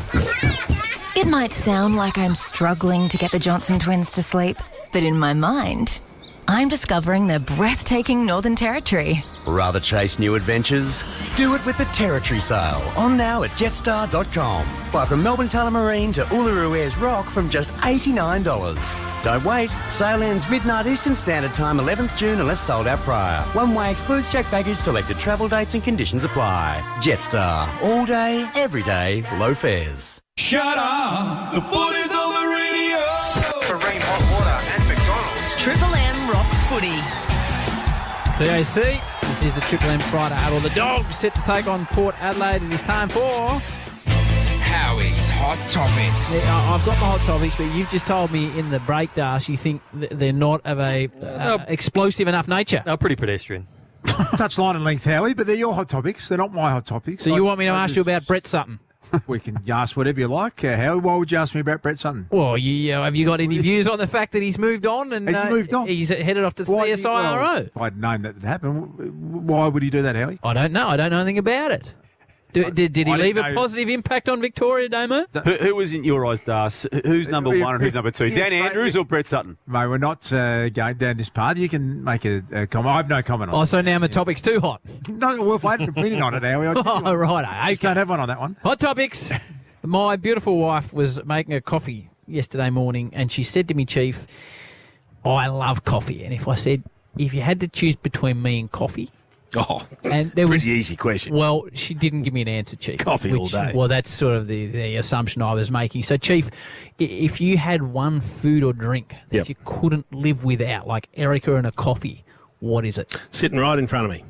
S20: It might sound like I'm struggling to get the Johnson twins to sleep, but in my mind, I'm discovering the breathtaking Northern Territory.
S22: Rather chase new adventures? Do it with the Territory Sale, on now at jetstar.com. Fly from Melbourne Tullamarine to Uluru Ayers Rock from just $89. Don't wait, sale ends midnight Eastern Standard Time 11th June unless sold out prior. One way excludes checked baggage, selected travel dates and conditions apply. Jetstar, all day, every day, low fares.
S18: Shut up! The foot is on the radio!
S19: For Ream Hot Water and McDonald's.
S13: Triple M rocks footy.
S4: TAC, this is the Triple M Friday Huddle. The Dogs set to take on Port Adelaide. It is time for
S19: Howie's Hot Topics.
S4: Yeah, I've got my hot topics, but you've just told me in the break, Dash, you think they're not of a explosive enough nature.
S6: They're pretty pedestrian.
S3: Touch line and length, Howie, but they're your hot topics. They're not my hot topics.
S4: So you want me to ask you about Brett Sutton?
S3: We can ask whatever you like. Howie, why would you ask me about Brett Sutton?
S4: Well, have you got any views on the fact that he's moved on? And
S3: Has he moved on?
S4: He's headed off to the CSIRO.
S3: If I'd known that would happen, why would he do that, Howie?
S4: I don't know. I don't know anything about it. Did he leave a positive impact on Victoria, Damo?
S2: Who was in your eyes, Das? Who's number one and who's number two? Dan Andrews or Brett Sutton?
S3: Mate, we're not going down this path. You can make a comment. I have no comment on it.
S4: Oh, so now my topic's too hot.
S3: No, well, if I had an opinion on it, Howie, I'd
S4: Oh, right.
S3: I just don't have one on that one.
S4: Hot topics. My beautiful wife was making a coffee yesterday morning, and she said to me, Chief, I love coffee. And if you had to choose between me and coffee...
S5: Oh,
S4: and there
S5: pretty easy question.
S4: Well, she didn't give me an answer, Chief.
S5: Coffee all day.
S4: Well, that's sort of the assumption I was making. So, Chief, if you had one food or drink that you couldn't live without, like Erica and a coffee, what is it?
S5: Sitting right in front of me.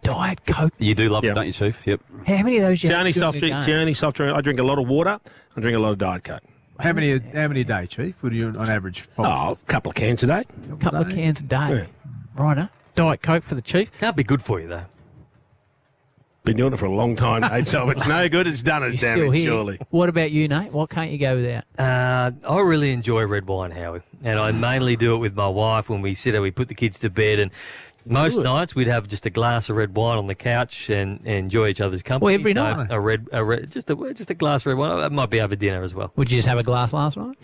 S4: Diet Coke.
S2: You do love it, don't you, Chief? Yep.
S4: How many of those you
S5: It's the
S4: have
S5: only
S4: during
S5: soft
S4: the
S5: drink. It's the
S4: game?
S5: only soft drink. I drink a lot of water. I drink a lot of Diet Coke.
S3: How many a day, Chief? Would you on average?
S5: Oh, a couple of cans a day.
S4: A couple of cans a day. Righto. Diet Coke for the Chief.
S6: Can't be good for you, though.
S5: Been doing it for a long time, Nate, so if it's no good, it's done its
S4: You're still
S5: damage,
S4: here.
S5: surely.
S4: What about you, Nate? What can't you go without?
S6: I really enjoy red wine, Howie, and I mainly do it with my wife when we sit and we put the kids to bed. And most nights we'd have just a glass of red wine on the couch and enjoy each other's company.
S4: Well, every night?
S6: Just a glass of red wine. It might be over dinner as well.
S4: Would you just have a glass last night?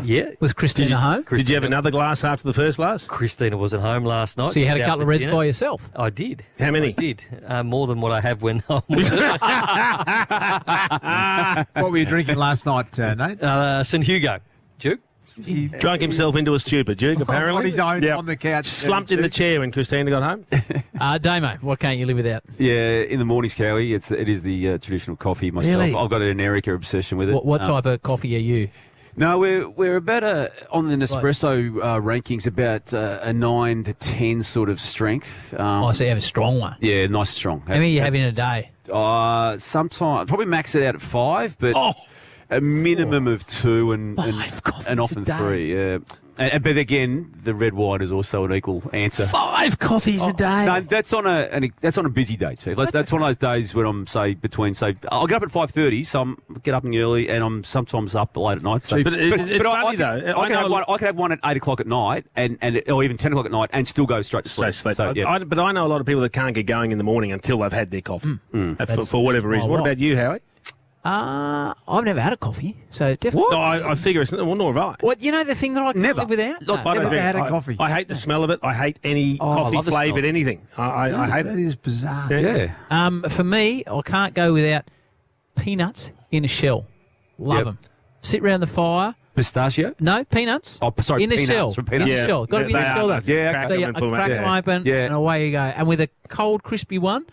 S6: Yeah.
S4: Was Christina home?
S5: Did you have another glass after the first glass?
S6: Christina wasn't home last night.
S4: So you had a
S6: Out
S4: couple of
S6: for
S4: reds
S6: dinner.
S4: by yourself?
S6: I did.
S5: How many?
S6: I did. More than what I have when I'm with her.
S3: What were you drinking last night, Nate?
S6: St Hugo. Duke?
S5: He drunk himself into a stupor, Duke, apparently.
S3: On his own,
S5: Yep.
S3: on the couch.
S5: Slumped in the chair when Christina got home.
S4: Damo, what can't you live without?
S2: Yeah, in the mornings, Cowie, it is the traditional coffee myself.
S4: Really?
S2: I've got an Erica obsession with it.
S4: What type of coffee are you?
S2: No, we're about on the Nespresso rankings about a 9 to 10 sort of strength.
S4: So you have a strong one.
S2: Yeah, nice strong.
S4: How many you have in a day?
S2: Sometimes probably max it out at 5, but a minimum of 2 and often 3. Yeah. But again, the red wine is also an equal answer.
S4: 5 coffees a day.
S2: No, that's on a busy day too. That's one of those days when I'm I'll get up at 5:30, so I'm get up early, and I'm sometimes up late at night. So,
S5: But it's funny, though.
S2: I can have one at 8 o'clock at night, or even 10 o'clock at night, and still go straight to sleep. So, yeah.
S5: But I know a lot of people that can't get going in the morning until they've had their coffee for whatever reason. What about you, Howie?
S4: I've never had a coffee, so definitely.
S5: No, I figure it's nor have I.
S4: What, you know the thing that I can't live without?
S5: Look,
S4: No.
S5: I don't
S3: Never
S5: drink.
S3: had a coffee.
S5: I hate the smell of it. I hate any
S4: I
S5: coffee
S4: love the
S5: flavoured
S4: smell.
S5: anything. I hate
S3: That
S5: it.
S3: is bizarre.
S5: Yeah.
S4: For me, I can't go without peanuts in a shell. Love them. Sit round the fire.
S2: Pistachio?
S4: No, peanuts.
S2: Oh, sorry,
S4: in the
S2: peanuts.
S4: shell.
S2: From peanuts.
S4: In the shell. Got to be in the shell, though.
S2: Yeah,
S5: crack
S4: So you
S5: them and put 'em out.
S4: crack them open, and away you go. And with a cold, crispy one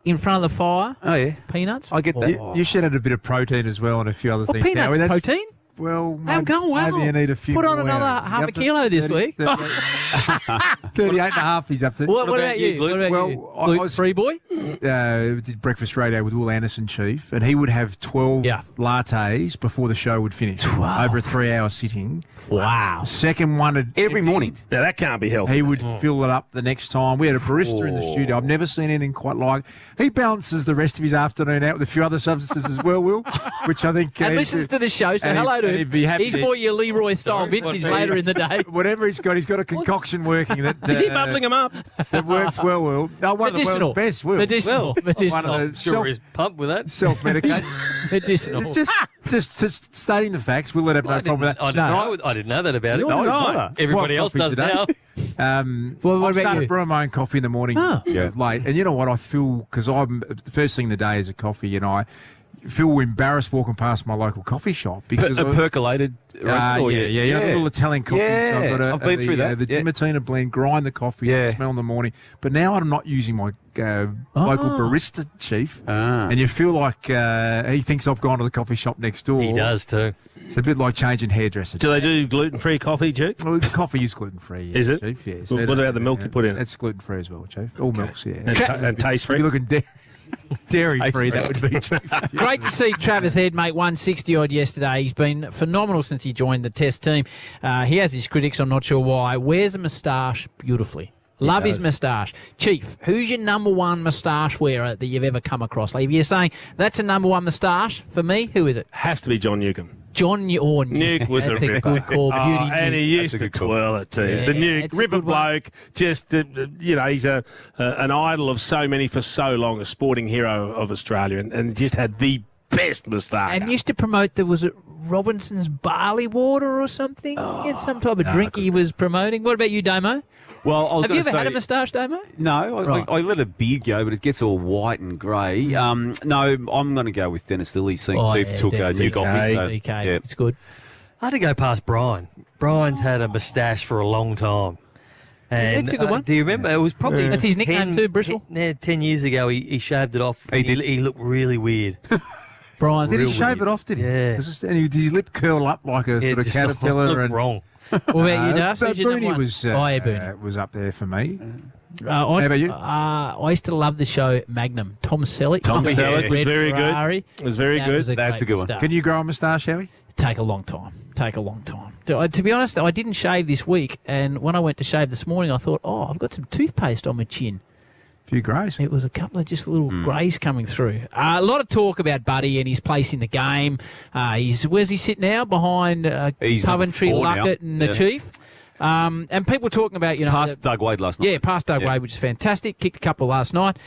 S4: in front of the fire.
S2: Oh, yeah.
S4: Peanuts.
S2: I get that.
S3: You should add a bit of protein as well and a few other things.
S4: Peanuts,
S3: Now, that's-
S4: protein?
S3: Well,
S4: I'm going well.
S3: maybe you need a few
S4: Put on
S3: more
S4: another
S3: out.
S4: half
S3: You
S4: a
S3: have to-
S4: kilo this
S3: 30
S4: week.
S3: 38 and a half he's up to.
S4: What about you? What about you?
S3: I
S4: Luke,
S3: was
S4: free boy?
S3: did breakfast radio with Will Anderson, Chief, and he would have 12 lattes before the show would finish.
S4: 12.
S3: Over a 3-hour sitting.
S4: Wow.
S3: Second one
S2: every morning.
S5: Now, that can't be healthy.
S3: He would fill it up the next time. We had a barista in the studio. I've never seen anything quite like. He balances the rest of his afternoon out with a few other substances as well, Will, which I think...
S4: And listens to the show, so
S3: and
S4: hello to
S3: and
S4: him.
S3: he'd be happy
S4: He's
S3: to-
S4: more your Leroy-style vintage later in the day.
S3: Whatever he's got a concoction working that...
S5: Is he bubbling him up?
S3: That works well, Will. No, one
S4: Medicinal.
S3: of the world's best, Will.
S4: Medicinal.
S3: One of the
S6: Sure is pumped with that.
S3: self-medication.
S4: Medicinal.
S3: just stating the facts. We'll let have no problem with that.
S6: I didn't know that about it.
S3: No, I didn't either.
S6: Everybody
S3: Quite
S6: else
S3: coffee
S6: does
S3: today.
S6: now.
S4: Well, what
S3: I've
S4: about
S3: started
S4: you?
S3: brewing my own coffee in the morning
S4: Oh.
S3: late. And you know what? I feel, because I'm the first thing in the day is a coffee, and I feel embarrassed walking past my local coffee shop because
S2: A percolated roast? Oh,
S3: yeah. You know, the little Italian coffee.
S2: Yeah,
S3: So I've got
S2: I've been through that.
S3: The
S2: Yeah.
S3: Dimatina blend, grind the coffee, smell in the morning. But now I'm not using my local barista, Chief. And you feel like he thinks I've gone to the coffee shop next door.
S6: He does too.
S3: It's a bit like changing hairdresser.
S5: Do they do gluten-free coffee, Duke?
S3: Well, the coffee is gluten-free. Yeah,
S5: Is it?
S3: Chief? Yes.
S5: Well, what about the milk you put in it?
S3: It's gluten-free as well, Chief. All milks, yeah.
S5: And taste-free?
S3: You're looking dairy-free, that would be, Chief.
S4: Great to see Travis Head make 160-odd yesterday. He's been phenomenal since he joined the Test team. He has his critics, I'm not sure why. Wears a moustache beautifully. Love his moustache. Chief, who's your number one moustache wearer that you've ever come across? Like, if you're saying that's a number one moustache, for me, who is it?
S5: Has to be John Newcomb.
S4: Nuke
S5: was
S4: that's
S5: a
S4: a
S5: ripper.
S4: good call. Beauty
S5: And he
S4: Nuke.
S5: used to twirl it too.
S4: Yeah,
S5: The Nuke,
S4: it's a
S5: ripper
S4: good one.
S5: bloke, just, he's an idol of so many for so long, a sporting hero of Australia, and just had the best moustache.
S4: And used to promote, was it Robinson's barley water or something? He had some type of drink he was promoting. What about you, Damo?
S2: Well, I was
S4: Have you
S2: gonna
S4: ever had
S2: say-
S4: a moustache, Damo?
S2: No,
S4: Right.
S2: I let a beard go, but it gets all white and grey. No, I'm going to go with Dennis Lilly. Seeing Cliff took Nuke off me. So,
S4: DK,
S2: yeah.
S4: it's good.
S6: I had to go past Brian. Brian's had a moustache for a long time. And
S4: It's a good one.
S6: do you remember? It was probably
S4: That's his nickname too, Bristle.
S6: 10 years ago, he shaved it off.
S2: He did.
S6: He looked really weird.
S4: Brian,
S3: Did he
S6: Real
S3: shave
S6: weird.
S3: it off, did he?
S6: Yeah.
S3: And did his lip curl up like a
S6: Yeah,
S3: sort of
S6: just
S3: caterpillar?
S6: looked
S3: and
S6: wrong.
S4: What about you, Darcy?
S3: But
S4: Who's your number
S3: Booney
S4: one?
S3: was,
S4: Booney.
S3: was up there for me.
S4: How
S3: about you?
S4: I used to love the show Magnum. Tom Selleck.
S5: Tom
S4: Red
S5: Selleck was very good.
S4: Ferrari.
S5: Was very
S4: That
S5: good.
S4: was
S2: That's
S4: great
S2: a good one.
S4: moustache.
S3: Can you grow a moustache, Howie?
S4: Take a long time. To be honest, though, I didn't shave this week, and when I went to shave this morning, I thought, I've got some toothpaste on my chin.
S3: Few greys.
S4: It was a couple of just little greys coming through. A lot of talk about Buddy and his place in the game. Where's he sit now? Behind
S2: He's number
S4: Coventry,
S2: 4 now.
S4: Luckett and the
S2: Yeah.
S4: Chief. And people talking about,
S2: Past Doug Wade last night.
S4: Yeah, past Doug Wade, which is fantastic. Kicked a couple last night.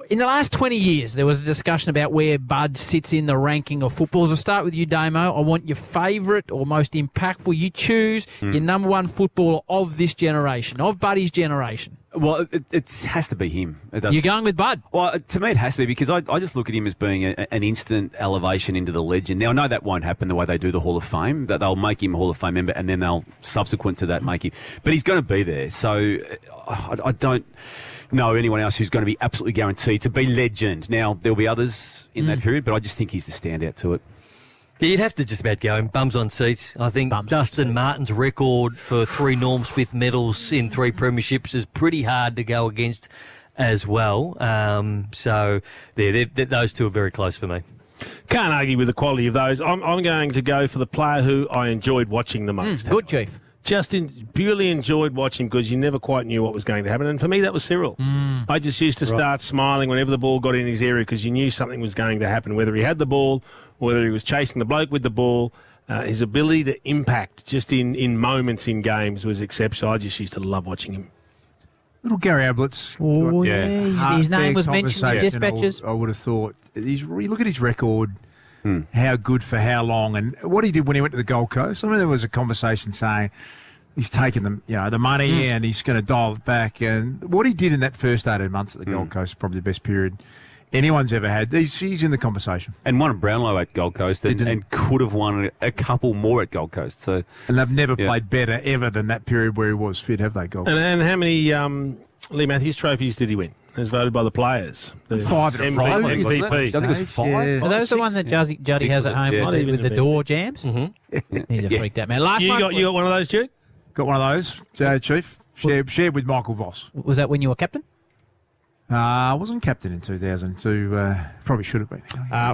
S4: In the last 20 years, there was a discussion about where Bud sits in the ranking of footballers. I'll start with you, Damo. I want your favourite or most impactful. You choose your number one footballer of this generation, of Buddy's generation.
S2: Well, it has to be him.
S4: You're going with Bud?
S2: Well, to me, it has to be because I just look at him as being an instant elevation into the legend. Now, I know that won't happen the way they do the Hall of Fame, that they'll make him a Hall of Fame member and then they'll, subsequent to that, make him. But he's going to be there. So I don't know anyone else who's going to be absolutely guaranteed to be legend. Now, there'll be others in that period, but I just think he's the standout to it.
S6: Yeah, you'd have to just about go in bums on seats. I think Dustin Martin's record for 3 Norm Smith medals in 3 premierships is pretty hard to go against as well. So those two are very close for me.
S5: Can't argue with the quality of those. I'm going to go for the player who I enjoyed watching the most.
S4: Good, Chief.
S5: Purely enjoyed watching because you never quite knew what was going to happen. And for me, that was Cyril. I just used to start smiling whenever the ball got in his area because you knew something was going to happen, whether he had the ball, whether he was chasing the bloke with the ball. His ability to impact just in moments in games was exceptional. I just used to love watching him.
S3: Little Gary Ablett's.
S4: Oh, yeah. His name was mentioned in
S3: conversation,
S4: dispatches.
S3: I would have thought. You look at his record. how good for how long, and what he did when he went to the Gold Coast. I mean, there was a conversation saying he's taking the money and he's going to dial it back. And what he did in that first 18 months at the Gold Coast is probably the best period anyone's ever had. He's in the conversation.
S2: And won a Brownlow at Gold Coast and could have won a couple more at Gold Coast. So,
S3: and they've never played better ever than that period where he was fit, have they, Gold?
S5: And how many Lee Matthews trophies did he win? As voted by the players. The
S3: 5
S5: MVP.
S2: I think it was 5.
S4: Are those the ones that Juddy has at home with the door jams? Mm-hmm. He's a freaked out man.
S5: You got one of those, Duke?
S3: Got one of those, Chief. Shared with Michael Voss.
S4: Was that when you were captain?
S3: I wasn't captain in 2002. Probably should have been.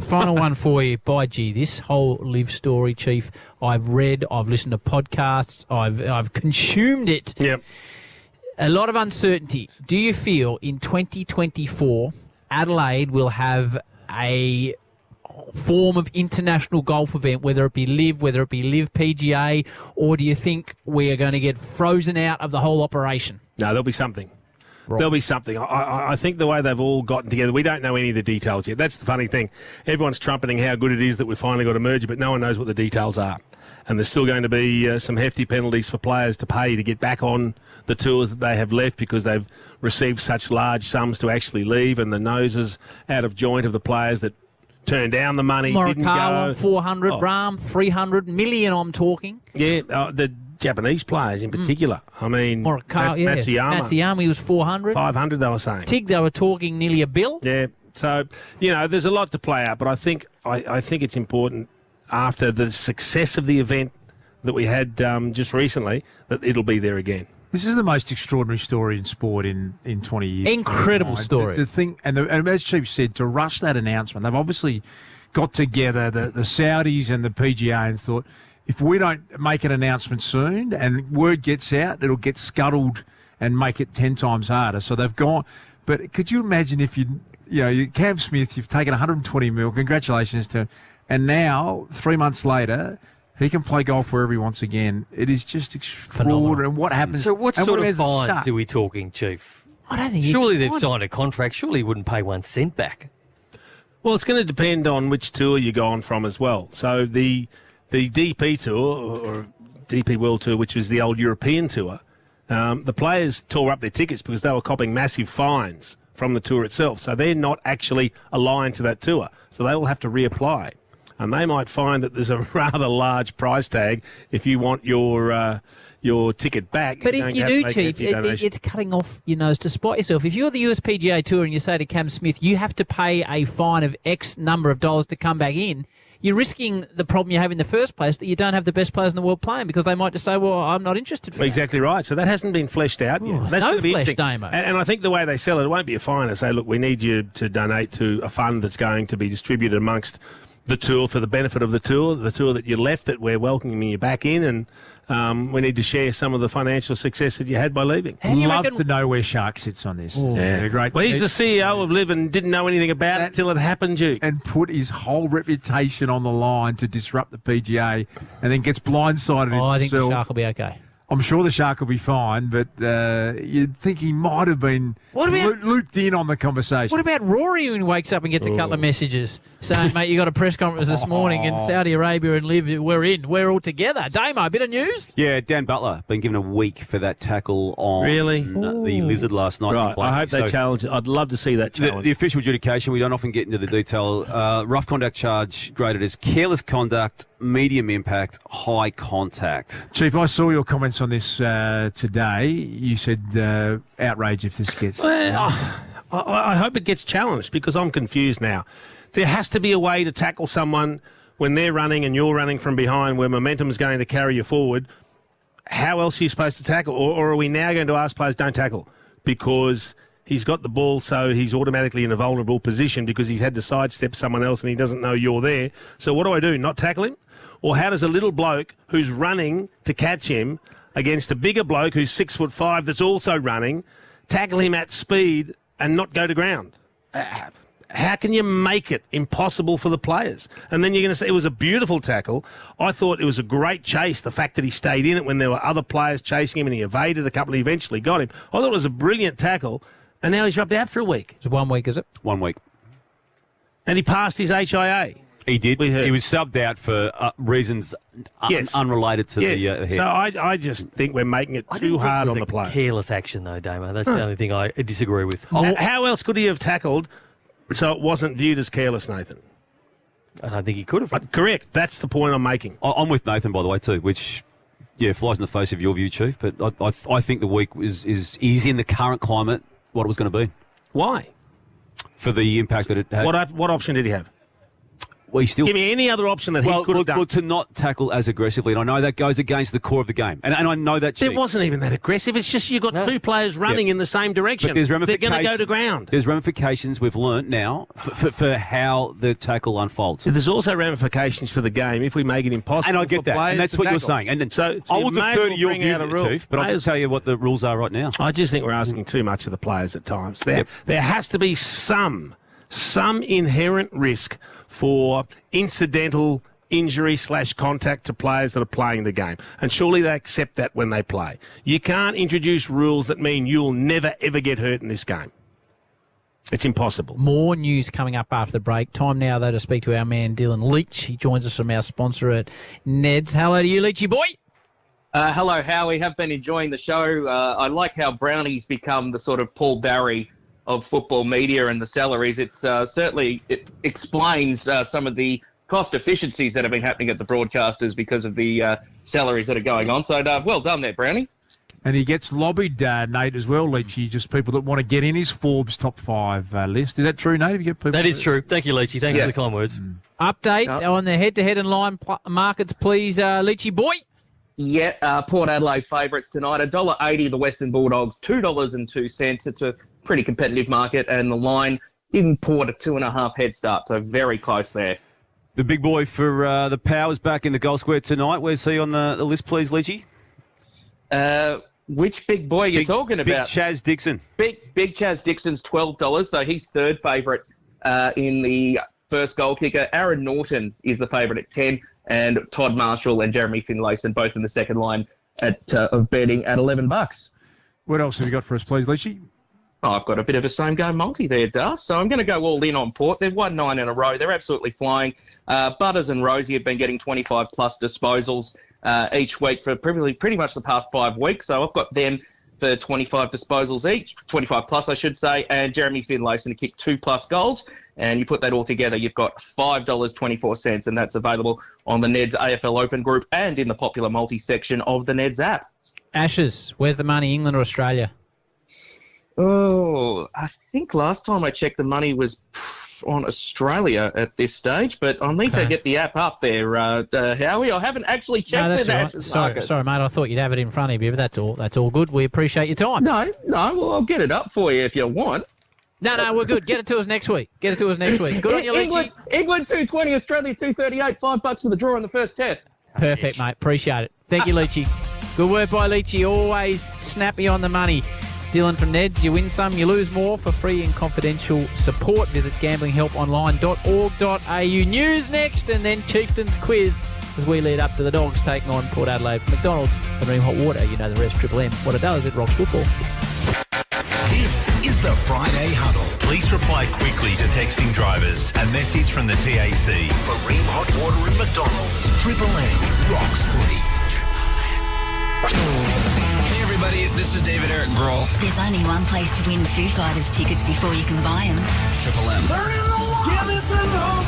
S4: Final one for you. By gee, this whole live story, Chief, I've read, I've listened to podcasts, I've consumed it.
S5: Yep.
S4: A lot of uncertainty. Do you feel in 2024 Adelaide will have a form of international golf event, whether it be Live PGA, or do you think we are going to get frozen out of the whole operation?
S5: No, there'll be something.
S4: Right.
S5: There'll be something. I think the way they've all gotten together, we don't know any of the details yet. That's the funny thing. Everyone's trumpeting how good it is that we've finally got a merger, but no one knows what the details are. And there's still going to be some hefty penalties for players to pay to get back on the tours that they have left because they've received such large sums to actually leave, and the noses out of joint of the players that turned down the money, didn't
S4: Morikawa,
S5: go.
S4: 400, Rahm, 300 million, I'm talking.
S5: Yeah, the Japanese players in particular. I mean,
S4: Matsuyama was 400.
S5: 500 they were saying.
S4: Tig, they were talking nearly $1 billion.
S5: Yeah, so, there's a lot to play out, but I think it's important after the success of the event that we had just recently that it'll be there again.
S3: This is the most extraordinary story in sport in 20 years.
S4: Incredible story.
S3: To think, and as Chief said, to rush that announcement, they've obviously got together, the Saudis and the PGA, and thought, if we don't make an announcement soon and word gets out, it'll get scuttled and make it 10 times harder. So they've gone. But could you imagine if Cam Smith, you've taken 120 mil, congratulations to him, and now, 3 months later, he can play golf wherever he wants again. It is just extraordinary. And what happens?
S6: So what sort of fines are we talking, Chief?
S4: I don't think.
S6: Surely they've signed a contract. Surely he wouldn't pay 1 cent back.
S5: Well, it's going to depend on which tour you're going from as well. So the DP Tour, or DP World Tour, which was the old European Tour, the players tore up their tickets because they were copping massive fines from the tour itself. So they're not actually aligned to that tour. So they will have to reapply. And they might find that there's a rather large price tag if you want your ticket back.
S4: But if you do, Chief, it's cutting off your nose to spite yourself. If you're the USPGA Tour and you say to Cam Smith, you have to pay a fine of X number of dollars to come back in, you're risking the problem you have in the first place, that you don't have the best players in the world playing, because they might just say, well, I'm not interested for
S5: Exactly right. So that hasn't been fleshed out yet. That's
S4: no
S5: going to be
S4: flesh,
S5: interesting.
S4: Damo.
S5: And I think the way they sell it won't be a fine. They say, look, we need you to donate to a fund that's going to be distributed amongst the tour for the benefit of the tour that you left, that we're welcoming you back in, and we need to share some of the financial success that you had by leaving.
S3: Love to know where Shark sits on this.
S5: Yeah,
S3: great.
S5: Well, he's the CEO of Live and didn't know anything about it until it happened, Duke.
S3: And put his whole reputation on the line to disrupt the PGA, and then gets blindsided himself.
S4: I think the Shark will be okay.
S3: I'm sure the Shark will be fine, but you'd think he might have been looped in on the conversation.
S4: What about Rory when he wakes up and gets a couple of messages saying, mate, you got a press conference this morning in Saudi Arabia and Live, we're all together. Damo, a bit of news?
S2: Yeah, Dan Butler been given a week for that tackle on the Lizard last night.
S5: Right, I hope they challenge it. I'd love to see that challenge.
S2: The official adjudication, we don't often get into the detail. Rough conduct charge graded as careless conduct, medium impact, high contact.
S3: Chief, I saw your comments on this today. You said outrage if this gets...
S5: I hope it gets challenged, because I'm confused now. There has to be a way to tackle someone when they're running and you're running from behind, where momentum is going to carry you forward. How else are you supposed to tackle? Or are we now going to ask players, don't tackle, because he's got the ball, so he's automatically in a vulnerable position because he's had to sidestep someone else and he doesn't know you're there. So what do? Not tackle him? Or how does a little bloke who's running to catch him against a bigger bloke who's 6'5" that's also running, tackle him at speed and not go to ground? How can you make it impossible for the players? And then you're going to say it was a beautiful tackle. I thought it was a great chase, the fact that he stayed in it when there were other players chasing him and he evaded a couple and he eventually got him. I thought it was a brilliant tackle, and now he's rubbed out for a week.
S4: It's 1 week, is it?
S2: 1 week.
S5: And he passed his HIA.
S2: He did.
S5: We heard.
S2: He was subbed out for reasons unrelated to the hit.
S5: So I just think we're making it too hard on the player.
S6: Careless action, though, Damo. That's the only thing I disagree with.
S5: How else could he have tackled so it wasn't viewed as careless, Nathan?
S6: I don't think he could have.
S5: Correct. That's the point I'm making.
S2: I'm with Nathan, by the way, too, which flies in the face of your view, Chief. But I think the week is in the current climate what it was going to be.
S5: Why?
S2: For the impact that it had.
S5: What option did he have?
S2: Well,
S5: give me any other option that he could have done.
S2: Well, to not tackle as aggressively, and I know that goes against the core of the game, and I know that.
S5: It wasn't even that aggressive. It's just you've got two players running in the same direction.
S2: But there's
S5: They're going to go to ground.
S2: There's ramifications we've learnt now for how the tackle unfolds.
S5: There's also ramifications for the game if we make it impossible.
S2: And I get that, and that's what you're saying. And
S5: so
S2: I will defer to your view, Chief, but I'll just tell you what the rules are right now.
S5: I just think we're asking too much of the players at times. There has to be some inherent risk for incidental injury/contact to players that are playing the game. And surely they accept that when they play. You can't introduce rules that mean you'll never, ever get hurt in this game. It's impossible.
S4: More news coming up after the break. Time now, though, to speak to our man Dylan Leach. He joins us from our sponsor at Ned's. Hello to you, Leachy boy.
S8: Hello, Howie. Have been enjoying the show. I like how Brownie's become the sort of Paul Barry of football media and the salaries. It explains some of the cost efficiencies that have been happening at the broadcasters because of the salaries that are going on. So well done there, Brownie.
S3: And he gets lobbied, Nate, as well, Leachy, just people that want to get in his Forbes top 5 list. Is that true, Nate? Have you get people?
S6: That is true. Thank you, Leachy. Thank you for the kind words.
S4: Update on the head-to-head and line markets, please, Leachy boy.
S8: Yeah, Port Adelaide favourites tonight. $1.80 the Western Bulldogs, $2.02. It's a pretty competitive market, and the line in Port a 2.5 head start, so very close there.
S2: The big boy for the Powers back in the goal square tonight. Where's he on the list, please, Leachy?
S8: Which big boy are you talking about?
S2: Big Chaz Dixon.
S8: Big Chaz Dixon's $12, so he's third favourite in the first goal kicker. Aaron Norton is the favourite at 10, and Todd Marshall and Jeremy Finlayson both in the second line of betting at $11.
S3: What else have you got for us, please, Leachy?
S8: Oh, I've got a bit of a same-go multi there, Das. So I'm going to go all in on Port. They've won 9 in a row. They're absolutely flying. Butters and Rosie have been getting 25-plus disposals each week for pretty much the past 5 weeks. So I've got them for 25 disposals each, 25-plus, I should say, and Jeremy Finlayson to kick 2+ goals. And you put that all together, you've got $5.24, and that's available on the Ned's AFL Open group and in the popular multi-section of the Ned's app.
S4: Ashes, where's the money, England or Australia?
S8: Oh, I think last time I checked the money was on Australia at this stage, but I'll need to get the app up there, Howie. I haven't actually checked the Ashes market.
S4: Sorry, mate, I thought you'd have it in front of you, but that's all good. We appreciate your time.
S8: No, well, I'll get it up for you if you want.
S4: No, we're good. Get it to us next week. Good on you, Leachy.
S8: England 220, Australia 238, $5 for the draw in the first test.
S4: Perfect, mate. Appreciate it. Thank you, Leachy. Good work by Leachy. Always snappy on the money. Dylan from Ned, you win some, you lose more. For free and confidential support, visit gamblinghelponline.org.au. News next, and then Chieftain's quiz as we lead up to the Dogs taking on Port Adelaide. For McDonald's and Ream Hot Water, you know the rest. Triple M. What it does, it rocks football.
S7: This is the Friday Huddle. Please reply quickly to texting drivers. A message from the TAC. For Ream Hot Water and McDonald's, Triple M rocks footy.
S9: Hey everybody, this is David Eric Grohl.
S14: There's only one place to win Foo Fighters tickets before you can buy them.
S9: Triple M.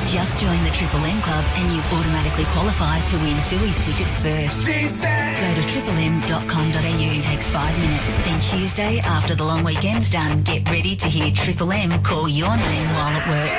S14: Just join the Triple M Club and you automatically qualify to win Phillies tickets first. Go to triplem.com.au. Takes 5 minutes. Then Tuesday, after the long weekend's done, get ready to hear Triple M call your name while at work.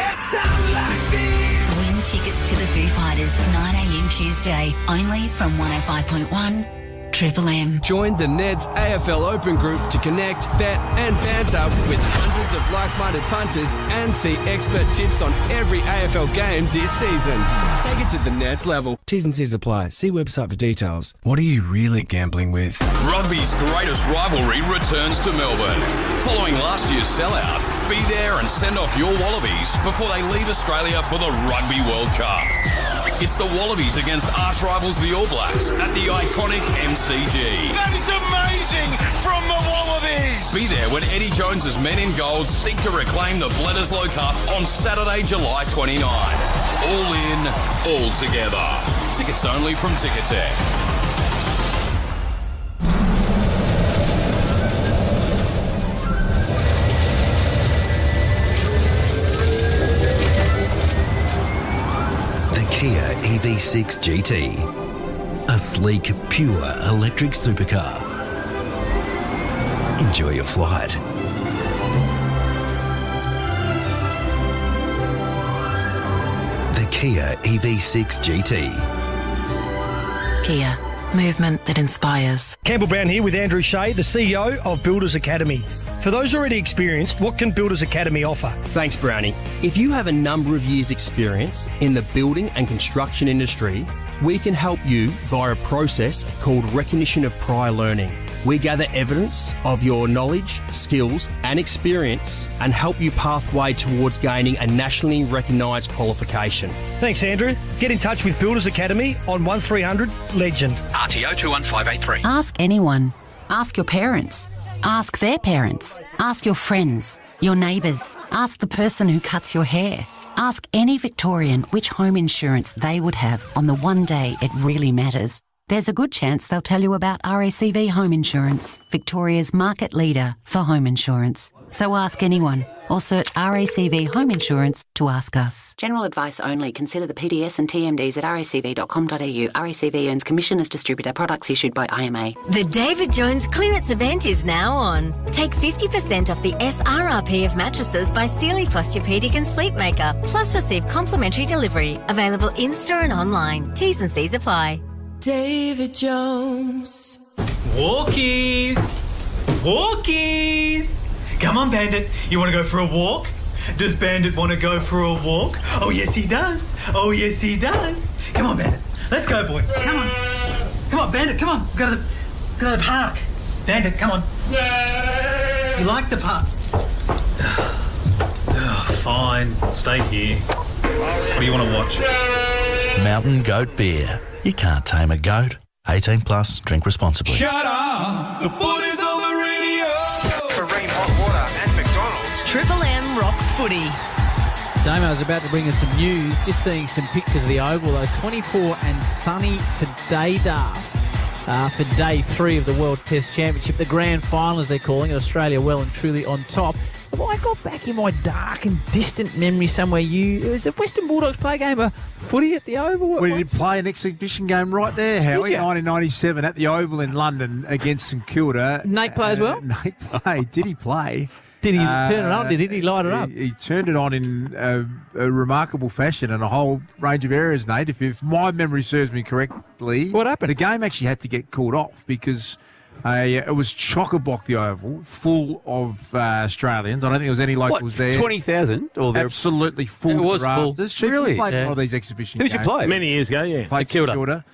S14: Win tickets to the Foo Fighters, 9 a.m. Tuesday, only from 105.1 Triple M.
S17: Join the Ned's AFL Open group to connect, bet and banter with hundreds of like-minded punters and see expert tips on every AFL game this season. Take it to the Ned's level. T's and C's apply. See website for details. What are you really gambling with?
S12: Rugby's greatest rivalry returns to Melbourne. Following last year's sellout, be there and send off your Wallabies before they leave Australia for the Rugby World Cup. It's the Wallabies against arch rivals the All Blacks at the iconic MCG.
S18: That is amazing from the Wallabies!
S12: Be there when Eddie Jones's men in gold seek to reclaim the Bledisloe Cup on Saturday, July 29. All in, all together. Tickets only from Ticketek.
S15: The Kia EV6 GT. A sleek, pure electric supercar. Enjoy your flight. The Kia EV6 GT.
S20: Kia, movement that inspires.
S16: Campbell Brown here with Andrew Shea, the CEO of Builders Academy. For those already experienced, what can Builders Academy offer?
S23: Thanks, Brownie. If you have a number of years' experience in the building and construction industry, we can help you via a process called recognition of prior learning. We gather evidence of your knowledge, skills and experience and help you pathway towards gaining a nationally recognised qualification.
S16: Thanks, Andrew. Get in touch with Builders Academy on 1300 Legend.
S24: RTO 21583.
S25: Ask anyone. Ask your parents. Ask their parents. Ask your friends, your neighbours. Ask the person who cuts your hair. Ask any Victorian which home insurance they would have on the one day it really matters. There's a good chance they'll tell you about RACV Home Insurance, Victoria's market leader for home insurance. So ask anyone or search RACV Home Insurance to ask us. General advice only. Consider the PDS and TMDs at racv.com.au. RACV earns commission as distributor. Products issued by IMA.
S13: The David Jones clearance event is now on. Take 50% off the SRRP of mattresses by Sealy Posturepedic and Sleepmaker. Plus receive complimentary delivery. Available in-store and online. T's and C's apply.
S26: David Jones.
S27: Walkies! Walkies! Come on, Bandit. You want to go for a walk? Does Bandit want to go for a walk? Oh, yes, he does. Oh, yes, he does. Come on, Bandit. Let's go, boy. Come on. Come on, Bandit. Come on. Go to the park. Bandit, come on. You like the park? Fine. Stay here. What do you want to watch?
S28: Mountain Goat Beer. You can't tame a goat. 18 plus, drink responsibly.
S18: Shut up! The foot is on the radio!
S19: For Ream Hot Water and McDonald's.
S29: Triple M rocks footy.
S4: Damo was about to bring us some news, just seeing some pictures of the Oval, though. 24 and sunny today, Das, for day 3 of the World Test Championship. The grand final, as they're calling it, Australia well and truly on top. Well, I got back in my dark and distant memory somewhere. It was the Western Bulldogs play game of footy at the Oval.
S3: We did play an exhibition game right there, Howie, 1997 at the Oval in London against St Kilda.
S4: Nate play as well?
S3: Nate played. Did he play?
S4: Did he turn it on? Did he light it up?
S3: He turned it on in a remarkable fashion in a whole range of areas, Nate. If my memory serves me correctly.
S4: What happened?
S3: The game actually had to get called off because it was chock-a-block, the Oval, full of Australians. I don't think there was any locals there.
S2: 20,000?
S3: Absolutely full.
S2: It was full.
S3: Really? Played a lot of these exhibition games.
S2: Who'd you play?
S5: Many years ago, yeah.
S3: Played St Kilda.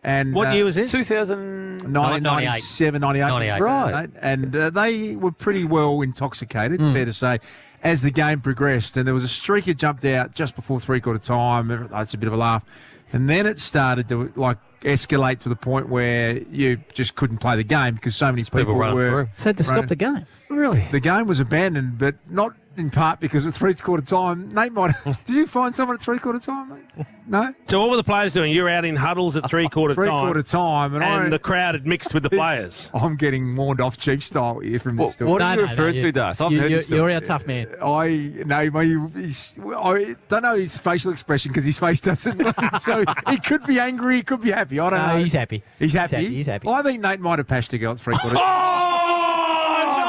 S3: And,
S5: what year was it?
S3: 1997, 98. Right. And they were pretty well intoxicated, fair to say, as the game progressed. And there was a streaker jumped out just before three-quarter time. That's a bit of a laugh. And then it started to, escalate to the point where you just couldn't play the game because so many people were
S4: through. So had to stop the game.
S3: Really? The game was abandoned, but not in part because at three-quarter time, Nate might... Did you find someone at three-quarter time, mate? No?
S5: So what were the players doing? You were out in huddles at three-quarter time.
S3: Three-quarter time.
S5: And the crowd had mixed with the players.
S3: I'm getting warned off chief style here from this story.
S2: What are you referring to, Das? I've heard this story.
S4: You're our tough man.
S3: I don't know his facial expression because his face doesn't... so he could be angry, he could be happy. I don't know.
S4: He's happy.
S3: He's happy?
S4: He's happy.
S3: I think Nate might have pashed a girl at three-quarter time.
S2: Oh!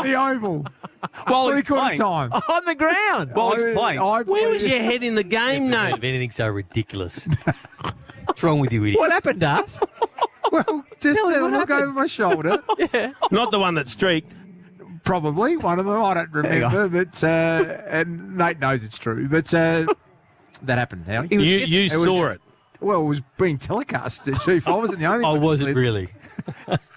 S3: The Oval.
S2: While he's
S3: three-quarter
S2: playing.
S3: time.
S4: On the ground.
S2: While he's playing.
S5: Where was your head in the game, Nate?
S6: If anything so ridiculous. What's wrong with you, idiot?
S4: What happened, Das?
S3: Well, just a look over my shoulder.
S4: Yeah.
S5: Not the one that streaked.
S3: Probably one of them. I don't remember, but and Nate knows it's true. But that happened. Howie.
S5: You saw it.
S3: Well, it was being telecast, Chief. I wasn't the only one.
S6: I wasn't really.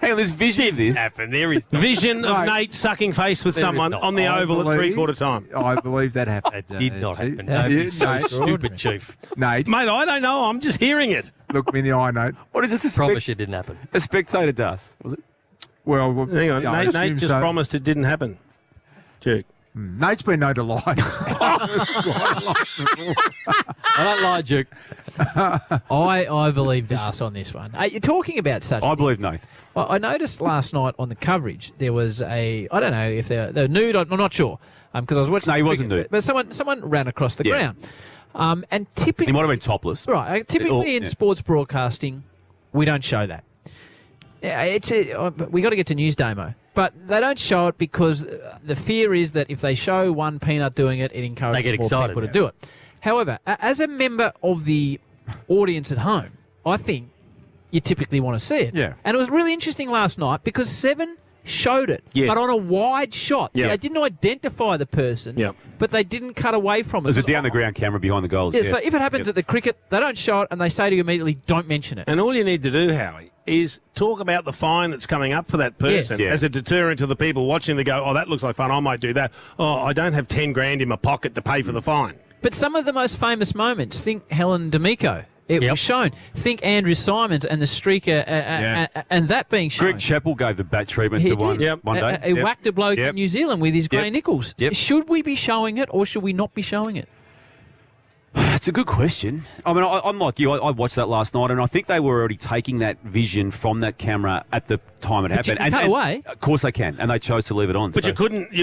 S2: Hang on, there's vision of this.
S6: Happen. There is
S5: vision of Nate sucking face with someone on the Oval at three-quarter time.
S3: I believe that happened.
S6: That did not happen.
S3: That
S6: Don't be so stupid, Chief.
S3: Nate.
S5: Mate, I don't know. I'm just hearing it.
S3: Look me in the eye, Nate.
S2: What is this?
S6: Promise it didn't happen.
S2: A spectator does, was it?
S3: Well,
S5: hang on. Nate just promised it didn't happen. Duke.
S3: Nate's been known to lie.
S6: I don't lie, Duke.
S4: I believe Das on this one. You're talking about such.
S2: I believe Nath.
S4: I noticed last night on the coverage there was I don't know if they're nude. I'm not sure because I was watching.
S2: No, he wasn't nude.
S4: But someone ran across the ground. And typically
S2: He might have been topless.
S4: Right. Typically in sports broadcasting, we don't show that. Yeah, we got to get to news demo. But they don't show it because the fear is that if they show one peanut doing it, it encourages
S6: They get
S4: more
S6: excited,
S4: people to do it. However, as a member of the audience at home, I think you typically want to see it.
S3: Yeah.
S4: And it was really interesting last night because Seven showed it,
S2: Yes.
S4: but on a wide shot.
S2: Yeah.
S4: They didn't identify the person, but they didn't cut away from it.
S2: There's a down-the-ground camera behind the goals.
S4: Yeah, so if it happens at the cricket, they don't show it and they say to you immediately, don't mention it.
S5: And all you need to do, Howie, is talk about the fine that's coming up for that person as a deterrent to the people watching. They go, oh, that looks like fun, I might do that. Oh, I don't have 10 grand in my pocket to pay for the fine.
S4: But some of the most famous moments, think Helen D'Amico. It was shown. Think Andrew Simons and the streaker and that being shown.
S2: Greg Chappell gave the bat treatment
S4: He
S2: to
S4: did.
S2: one day.
S4: He whacked a bloke in New Zealand with his grey nickels. Should we be showing it or should we not be showing it?
S2: It's a good question. I mean, I'm like you. I watched that last night, and I think they were already taking that vision from that camera at the time it happened.
S4: You can cut away.
S2: Of course they can, and they chose to leave it on.
S5: But you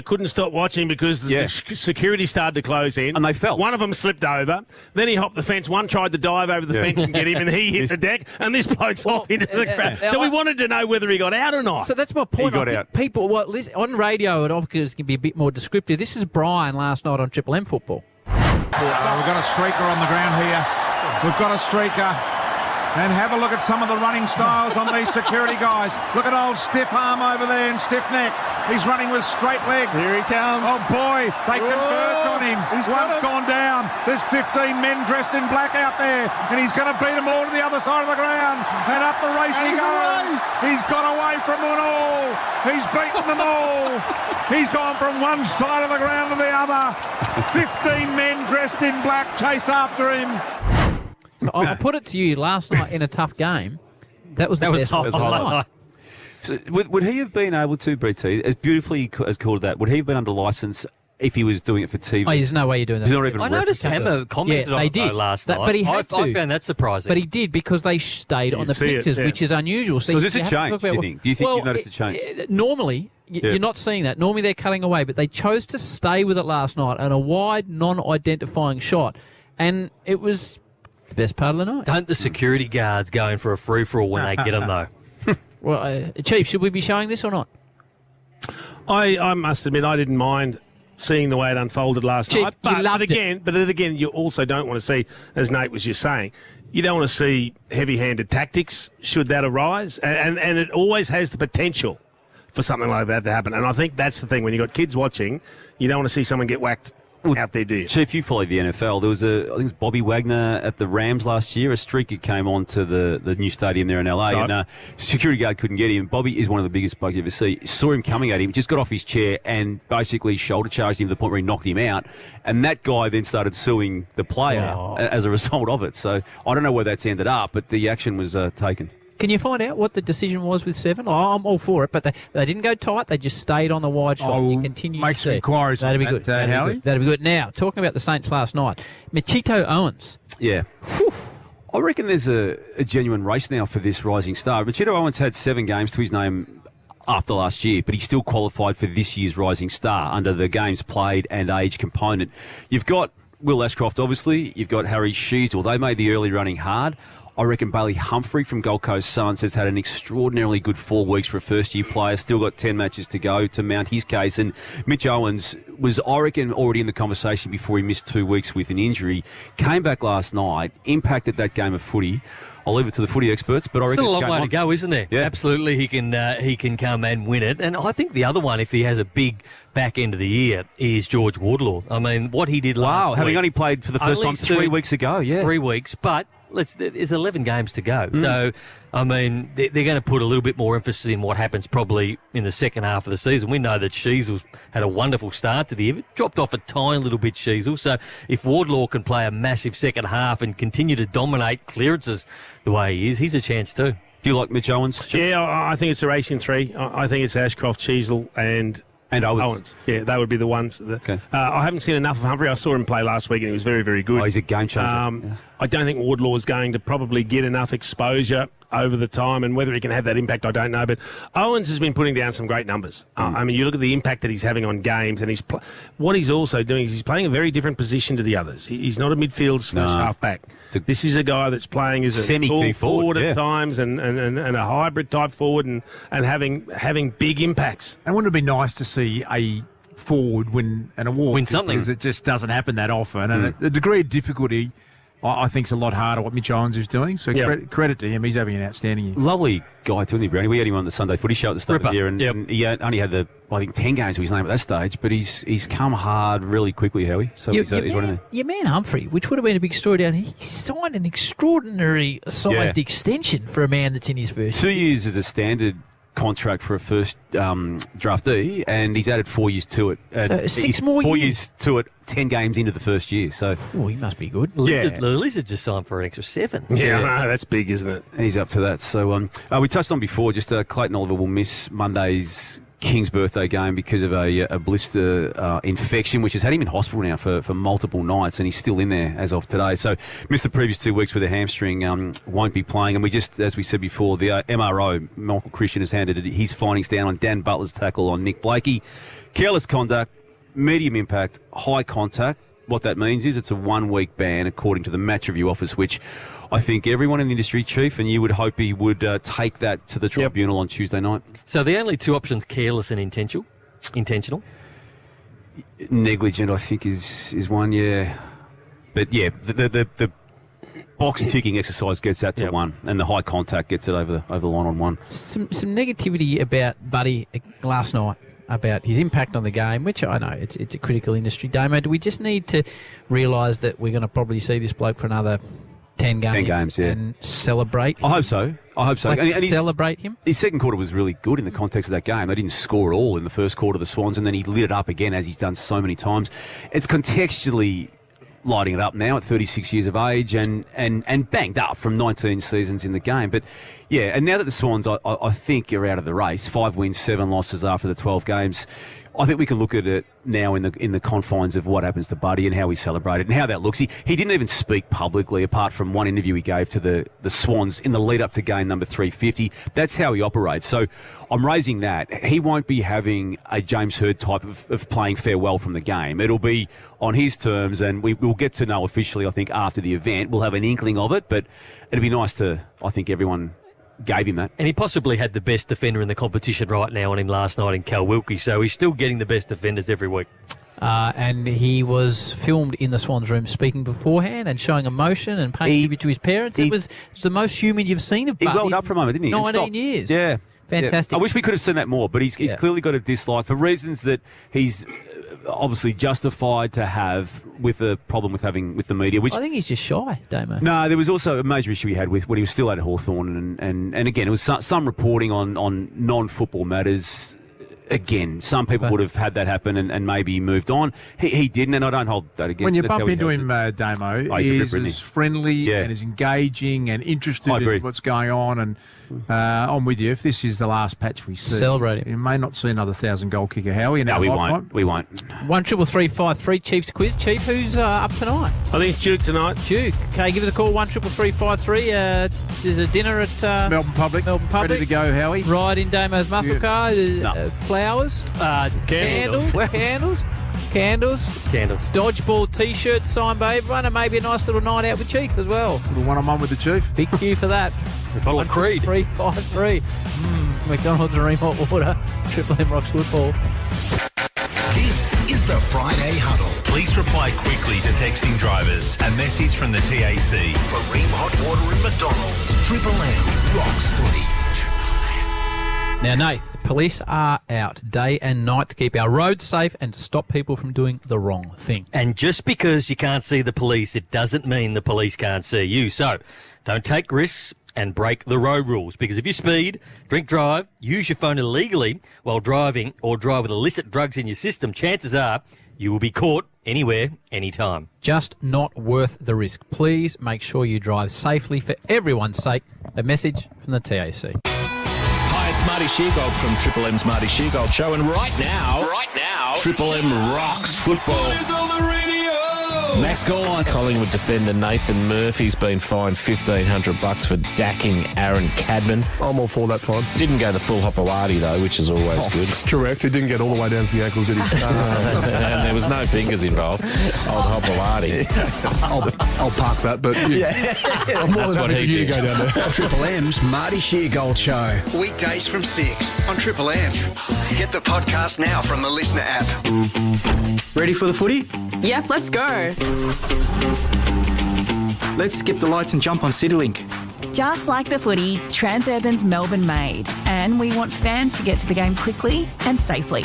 S5: couldn't stop watching because the security started to close in,
S2: and they fell.
S5: One of them slipped over. Then he hopped the fence. One tried to dive over the fence and get him, and he hit the deck. And this bloke's off into the crowd. So we wanted to know whether he got out or not.
S4: So that's my point.
S2: He got out.
S4: People, listen, on radio, it obviously can be a bit more descriptive. This is Brian last night on Triple M Football.
S3: We've got a streaker on the ground here. We've got a streaker. And have a look at some of the running styles on these security guys. Look at old stiff arm over there and stiff neck. He's running with straight legs. Here he comes. Oh, boy. They converge on him. One's gone down. There's 15 men dressed in black out there. And he's going to beat them all to the other side of the ground. And up the race he goes. He's got away from them all. He's beaten them all. He's gone from one side of the ground to the other. 15 men dressed in black chase after him.
S4: So I'll put it to you, last night in a tough game, that was the best one of the night.
S2: So would he have been able to, BT, as beautifully as called that, would he have been under licence if he was doing it for TV?
S4: Oh, there's no way you're doing that.
S2: Not even
S6: I noticed Hammer commented on it last night.
S4: But he had to.
S6: I found that surprising.
S4: But he did because they stayed on the pictures, which is unusual.
S2: So is this a change, do you think? Do you think you've noticed a change?
S4: Normally, you're not seeing that. Normally they're cutting away, but they chose to stay with it last night on a wide, non-identifying shot. And it was the best part of the night.
S6: Don't the security guards go in for a free-for-all when they get them, though?
S4: Well, Chief, should we be showing this or not?
S5: I must admit, I didn't mind seeing the way it unfolded last
S4: Chief,
S5: night.
S4: but
S5: again, you also don't want to see, as Nate was just saying, you don't want to see heavy-handed tactics should that arise. And it always has the potential for something like that to happen. And I think that's the thing. When you've got kids watching, you don't want to see someone get whacked out there, do you?
S2: Chief, you follow the NFL. There was I think it was Bobby Wagner at the Rams last year. A streaker came on to the new stadium there in LA, and security guard couldn't get him. Bobby is one of the biggest blokes you ever see. Saw him coming at him, just got off his chair and basically shoulder charged him to the point where he knocked him out. And that guy then started suing the player as a result of it. So I don't know where that's ended up, but the action was taken.
S4: Can you find out what the decision was with Seven? I'm all for it, but they didn't go tight. They just stayed on the wide shot. You continue
S3: make
S4: to
S3: some
S4: see.
S3: inquiries
S4: That'd
S3: on
S4: be good.
S3: that, Howie.
S4: That'd be good. Now, talking about the Saints last night, Machito Owens.
S2: Yeah. Whew. I reckon there's a genuine race now for this rising star. Machito Owens had 7 games to his name after last year, but he still qualified for this year's rising star under the games played and age component. You've got Will Ashcroft, obviously. You've got Harry Sheasel. They made the early running hard. I reckon Bailey Humphrey from Gold Coast Suns has had an extraordinarily good 4 weeks for a first-year player. Still got 10 matches to go to mount his case. And Mitch Owens was, I reckon, already in the conversation before he missed 2 weeks with an injury. Came back last night, impacted that game of footy. I'll leave it to the footy experts, but I reckon
S6: still a long way to go, isn't there?
S2: Yeah.
S6: Absolutely, he can come and win it. And I think the other one, if he has a big back end of the year, is George Wardlaw. I mean, what he did last week.
S2: Having only played for the first time 3 weeks ago, 3
S6: weeks, but there's 11 games to go. So, I mean, they're going to put a little bit more emphasis in what happens probably in the second half of the season. We know that Sheasel's had a wonderful start to the year, but dropped off a tiny little bit, Sheasel. So if Wardlaw can play a massive second half and continue to dominate clearances the way he is, he's a chance too.
S2: Do you like Mitch Owens?
S5: Yeah, I think it's a race in 3. I think it's Ashcroft, Sheasel and
S2: And Owens.
S5: Yeah, they would be the ones. I haven't seen enough of Humphrey. I saw him play last week and he was very, very good.
S2: Oh, he's a game changer.
S5: I don't think Wardlaw is going to probably get enough exposure over the time, and whether he can have that impact, I don't know. But Owens has been putting down some great numbers. I mean, you look at the impact that he's having on games, and what he's also doing is he's playing a very different position to the others. He's not a midfield / halfback. This is a guy that's playing as a
S2: semi-key
S5: forward at times, and a hybrid type forward, and having big impacts.
S3: And wouldn't it be nice to see a forward win an award?
S6: Win something.
S3: Because it just doesn't happen that often. And the degree of difficulty, I think, is a lot harder what Mitch Owens is doing. So credit to him. He's having an outstanding year.
S2: Lovely guy, too, isn't he, Brownie? We had him on the Sunday Footy Show at the start of the year, and he only had I think 10 games with his name at that stage, but he's come hard really quickly, Howie. So he's running there.
S4: Your man Humphrey, which would have been a big story down here, he signed an extraordinary sized extension for a man that's in his first
S2: 2 years as a standard contract for a first draftee, and he's added 4 years to it.
S4: So 6 more
S2: 4 years to it, 10 games into the first year. So,
S4: he must be good.
S6: The Lizard just signed for an extra 7.
S5: Yeah, no, that's big, isn't it?
S2: He's up to that. So, we touched on before, just Clayton Oliver will miss Monday's King's birthday game because of a blister infection, which has had him in hospital now for multiple nights, and he's still in there as of today. So missed the previous 2 weeks with a hamstring, won't be playing. And we just, as we said before, the MRO, Michael Christian, has handed his findings down on Dan Butler's tackle on Nick Blakey. Careless conduct, medium impact, high contact. What that means is it's a 1-week ban according to the match review office, which I think everyone in the industry, Chief, and you would hope he would take that to the tribunal on Tuesday night.
S6: So the only 2 options, careless and intentional?
S2: Negligent, I think, is one, yeah. But, yeah, the box-ticking exercise gets that to 1, and the high contact gets it over the line on 1.
S4: Some negativity about Buddy last night, about his impact on the game, which I know it's a critical industry. Damo, do we just need to realise that we're going to probably see this bloke for another 10 games?
S2: 10 games, yeah.
S4: And celebrate him?
S2: I hope so.
S4: And celebrate him?
S2: His second quarter was really good in the context of that game. They didn't score at all in the first quarter, the Swans, and then he lit it up again, as he's done so many times. It's contextually lighting it up now at 36 years of age and banged up from 19 seasons in the game. But, yeah, and now that the Swans, I think, are out of the race, 5 wins, 7 losses after the 12 games, I think we can look at it now in the confines of what happens to Buddy and how we celebrate it and how that looks. He didn't even speak publicly apart from one interview he gave to the Swans in the lead up to game number 350. That's how he operates. So I'm raising that. He won't be having a James Hird type of playing farewell from the game. It'll be on his terms, and we'll get to know officially, I think, after the event. We'll have an inkling of it, but it'd be nice to, I think, everyone gave him that.
S6: And he possibly had the best defender in the competition right now on him last night in Cal Wilkie, so he's still getting the best defenders every week.
S4: And he was filmed in the Swans room speaking beforehand and showing emotion and paying tribute to his parents. It was the most human you've seen of Buddy.
S2: He welled up for a moment, didn't he?
S4: 19 years.
S2: Yeah.
S4: Fantastic.
S2: Yeah. I wish we could have seen that more, but he's clearly got a dislike for reasons that he's obviously justified to have with the problem with the media. Which
S4: I think he's just shy, Damo.
S2: No, there was also a major issue he had with when he was still at Hawthorn, and again, it was some reporting on non-football matters. Again, some people would have had that happen and maybe moved on. He didn't, and I don't hold that against him.
S3: When you bump into him, Damo, he's as friendly and as engaging and interested in what's going on. And I'm with you. If this is the last patch we see,
S4: celebrate him.
S3: You may not see another 1,000 goal kicker, Howie.
S2: No, we won't.
S4: 13353 Chiefs quiz. Chief, who's up tonight?
S5: I think it's Duke tonight.
S4: Duke. Okay, give us a call. 13353. There's a dinner at
S3: Melbourne Public. Ready to go, Howie.
S4: Ride in Damo's muscle car. Flowers. Candles. Dodgeball T-shirts signed by everyone, and maybe a nice little night out with Chief as well.
S3: Little one-on-one with the Chief.
S4: Big queue for that.
S6: A bottle of Creed.
S4: 353. McDonald's Marine Hot Water. Triple M Rocks Football.
S12: This is the Friday Huddle.
S1: Please reply quickly to texting drivers. A message from the TAC.
S12: For Ream Hot Water and McDonald's. Triple M Rocks Footy.
S4: Now, Nath, police are out day and night to keep our roads safe and to stop people from doing the wrong thing.
S6: And just because you can't see the police, it doesn't mean the police can't see you. So don't take risks and break the road rules, because if you speed, drink drive, use your phone illegally while driving, or drive with illicit drugs in your system, chances are you will be caught anywhere, anytime.
S4: Just not worth the risk. Please make sure you drive safely for everyone's sake. A message from the TAC.
S1: Hi,
S7: It's Marty Sheargold from Triple M's Marty Sheargold Show, and right now, Triple M rocks football.
S18: On the radio.
S7: Max Gorlin. Collingwood defender Nathan Murphy's been fined $1,500 for dacking Aaron Cadman.
S8: I'm all for that fine.
S7: Didn't go the full Hopawati though, which is always good.
S8: Correct. He didn't get all the way down to the ankles, did he?
S7: And there was no fingers involved. Old Hopawati.
S8: I'll park that, but I'm more
S7: That's
S8: than
S7: what
S8: happy
S7: he
S8: for you to
S7: did.
S8: go down there.
S9: Triple M's Marty Sheargold Show. Weekdays from 6 on Triple M. Get the podcast now from the Listener app.
S10: Ready for the footy?
S11: Yep, let's go.
S10: Let's skip the lights and jump on CityLink.
S14: Just like the footy, Transurban's Melbourne made, and we want fans to get to the game quickly and safely.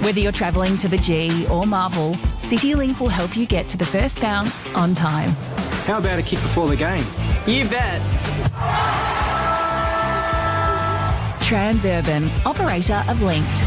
S14: Whether you're travelling to the G or Marvel, CityLink will help you get to the first bounce on time.
S10: How about a kick before the game?
S11: You bet.
S14: Transurban, operator of Linked.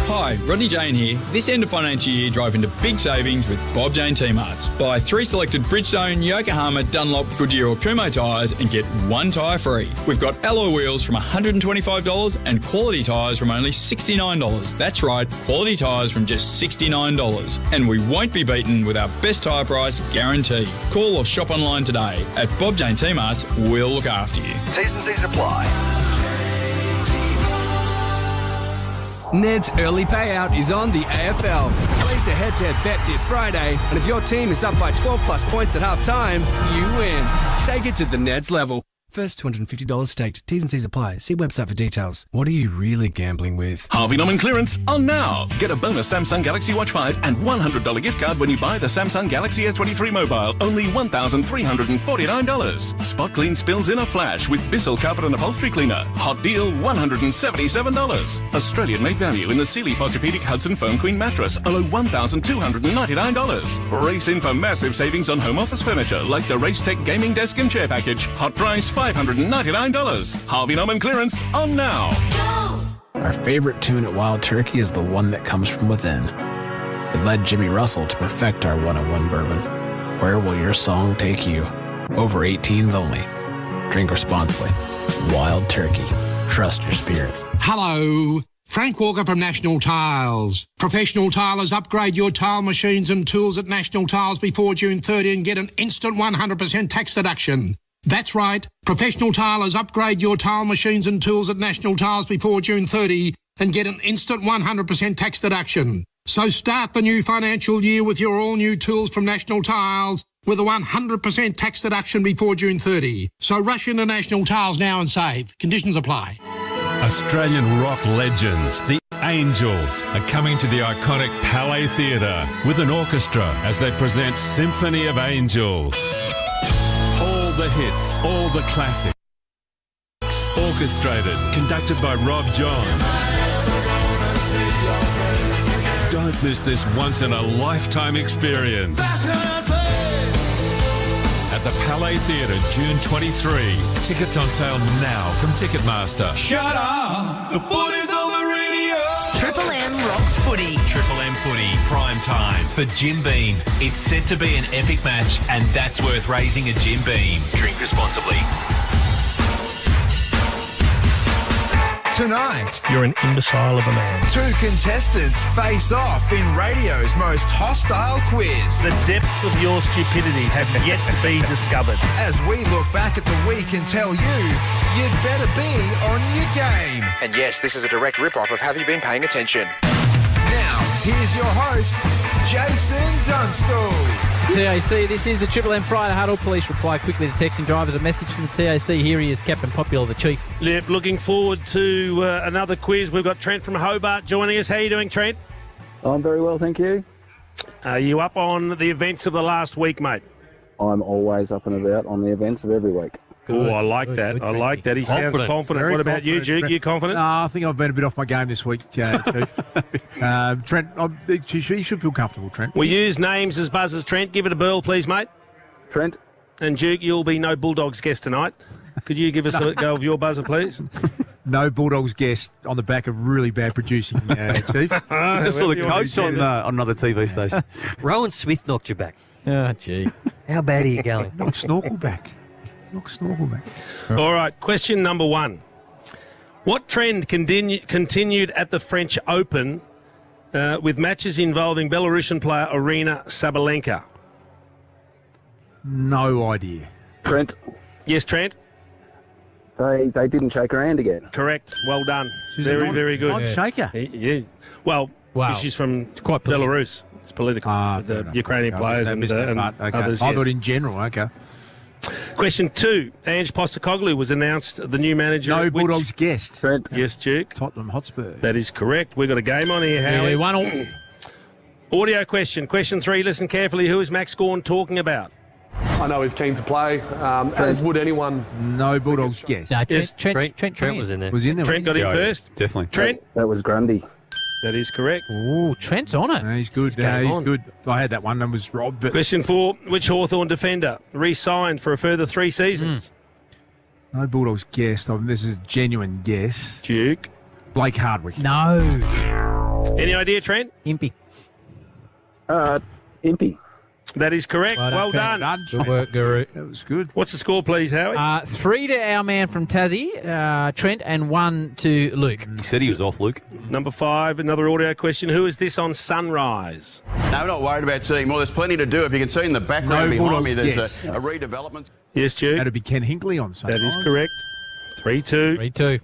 S21: Hi, Rodney Jane here. This end of financial year drove into big savings with Bob Jane T-Marts. Buy 3 selected Bridgestone, Yokohama, Dunlop, Goodyear or Kumho tyres and get 1 tyre free. We've got alloy wheels from $125 and quality tyres from only $69. That's right, quality tyres from just $69. And we won't be beaten with our best tyre price guarantee. Call or shop online today. At Bob Jane T-Marts, we'll look after you.
S9: T's and C's apply.
S17: Ned's early payout is on the AFL. Place a head-to-head bet this Friday, and if your team is up by 12 plus points at half-time, you win. Take it to the Ned's level. First $250 staked. T's and C's apply. See website for details. What are you really gambling with?
S22: Harvey Norman clearance on now. Get a bonus Samsung Galaxy Watch 5 and $100 gift card when you buy the Samsung Galaxy S23 mobile. Only $1,349. Spot clean spills in a flash with Bissell Carpet and Upholstery Cleaner. Hot deal, $177. Australian made value in the Sealy Posturepedic Hudson Foam Queen mattress. Only $1,299. Race in for massive savings on home office furniture like the Race Tech Gaming Desk and Chair Package. Hot price, $599. Harvey Norman clearance on now.
S29: Our favorite tune at Wild Turkey is the one that comes from within. It led Jimmy Russell to perfect our one-on-one bourbon. Where will your song take you? Over 18s only. Drink responsibly. Wild Turkey. Trust your spirit.
S30: Hello. Frank Walker from National Tiles. Professional tilers, upgrade your tile machines and tools at National Tiles before June 30 and get an instant 100% tax deduction. That's right. Professional tilers, upgrade your tile machines and tools at National Tiles before June 30 and get an instant 100% tax deduction. So start the new financial year with your all-new tools from National Tiles with a 100% tax deduction before June 30. So rush into National Tiles now and save. Conditions apply.
S31: Australian rock legends, the Angels, are coming to the iconic Palais Theatre with an orchestra as they present Symphony of Angels. All the hits, all the classics. Orchestrated, conducted by Rob John. Don't miss this once-in-a-lifetime experience. At the Palais Theatre, June 23. Tickets on sale now from Ticketmaster.
S18: Shut up! The footy's on the radio!
S1: Triple M rocks footy. Triple M footy, prime time for Jim Beam. It's set to be an epic match, and that's worth raising a Jim Beam. Drink responsibly.
S19: Tonight,
S16: You're an imbecile of a man.
S19: 2 contestants face off in radio's most hostile quiz.
S32: The depths of your stupidity have yet to be discovered.
S19: As we look back at the week and tell you, you'd better be on your game. And yes, this is a direct rip-off of Have You Been Paying Attention? Now, here's your host, Jason Dunstall.
S4: TAC, this is the Triple M Friday Huddle. Police reply quickly to texting drivers. A message from the TAC. Here he is, Captain Popular, the Chief.
S5: Yep, looking forward to another quiz. We've got Trent from Hobart joining us. How are you doing, Trent?
S33: I'm very well, thank you.
S5: Are you up on the events of the last week, mate?
S33: I'm always up and about on the events of every week.
S5: Oh, I like that. I like that. He sounds confident.
S3: Very
S5: what about you, Duke? You confident?
S3: No, I think I've been a bit off my game this week, Chief. Trent, you should feel comfortable, Trent.
S5: We use names as buzzers, Trent. Give it a burl, please, mate.
S33: Trent.
S5: And Duke, you'll be no Bulldogs guest tonight. Could you give us a go of your buzzer, please?
S3: No Bulldogs guest on the back of really bad producing, Chief.
S2: Just saw the coach on another TV station.
S6: Rowan Smith knocked you back.
S4: Oh, gee.
S6: How bad are you going?
S3: Knock Snorkel back.
S5: All right, question number 1. What trend continued at the French Open with matches involving Belarusian player Arina Sabalenka?
S3: No idea.
S33: Trent.
S5: Yes, Trent?
S33: They didn't shake her hand again.
S5: Correct. Well done.
S3: She's
S5: very,
S3: a
S5: very good.
S3: non-shaker.
S5: Yeah. Well,
S4: Wow.
S5: she's from
S4: quite political.
S5: Belarus. It's political. The Ukrainian
S3: Okay,
S5: players
S3: I
S5: and
S3: missed that part. Okay.
S5: others.
S3: I
S5: yes.
S3: thought in general. Okay.
S5: Question 2. Ange Postecoglou was announced the new manager.
S3: No
S5: at which-
S3: Bulldogs guest.
S33: Trent.
S5: Yes, Duke.
S3: Tottenham Hotspur.
S5: That is correct. We've got a game on here, Howie.
S4: Yeah, 1-1.
S5: Audio question. Question 3. Listen carefully. Who is Max Gawn talking about?
S7: I know he's keen to play, as would anyone.
S3: No Bulldogs guest.
S4: No,
S5: Yes,
S6: Trent was in there.
S3: Was in there.
S5: Trent got in
S2: Yeah,
S5: first.
S2: Definitely.
S5: Trent?
S33: That was Grundy.
S5: That is correct.
S4: Ooh, Trent's on it.
S3: No, he's good.
S5: game
S3: He's
S5: on.
S3: good. I had that one and was robbed. But
S5: Question 4. Which Hawthorn defender re-signed for a further 3 seasons?
S3: no Bulldogs guest. This is a genuine guess.
S5: Duke.
S3: Blake Hardwick.
S4: No.
S5: Any idea, Trent?
S4: Impy.
S33: Impy.
S5: That is correct. Well
S4: Trent.
S5: done.
S4: Good work, Guru.
S3: That was good.
S5: What's the score, please, Howie?
S4: 3 to our man from Tassie, Trent, and 1 to Luke.
S2: He said he was off, Luke.
S5: Number 5, another audio question. Who is this on Sunrise?
S8: No, we're not worried about seeing more. There's plenty to do. If you can see in the background
S3: No
S8: behind me,
S3: Bulldogs
S8: there's
S3: guess.
S8: a redevelopment.
S5: Yes, Duke.
S3: That'd be Ken Hinkley on Sunday.
S5: That is correct. 3-2.
S4: 3-2.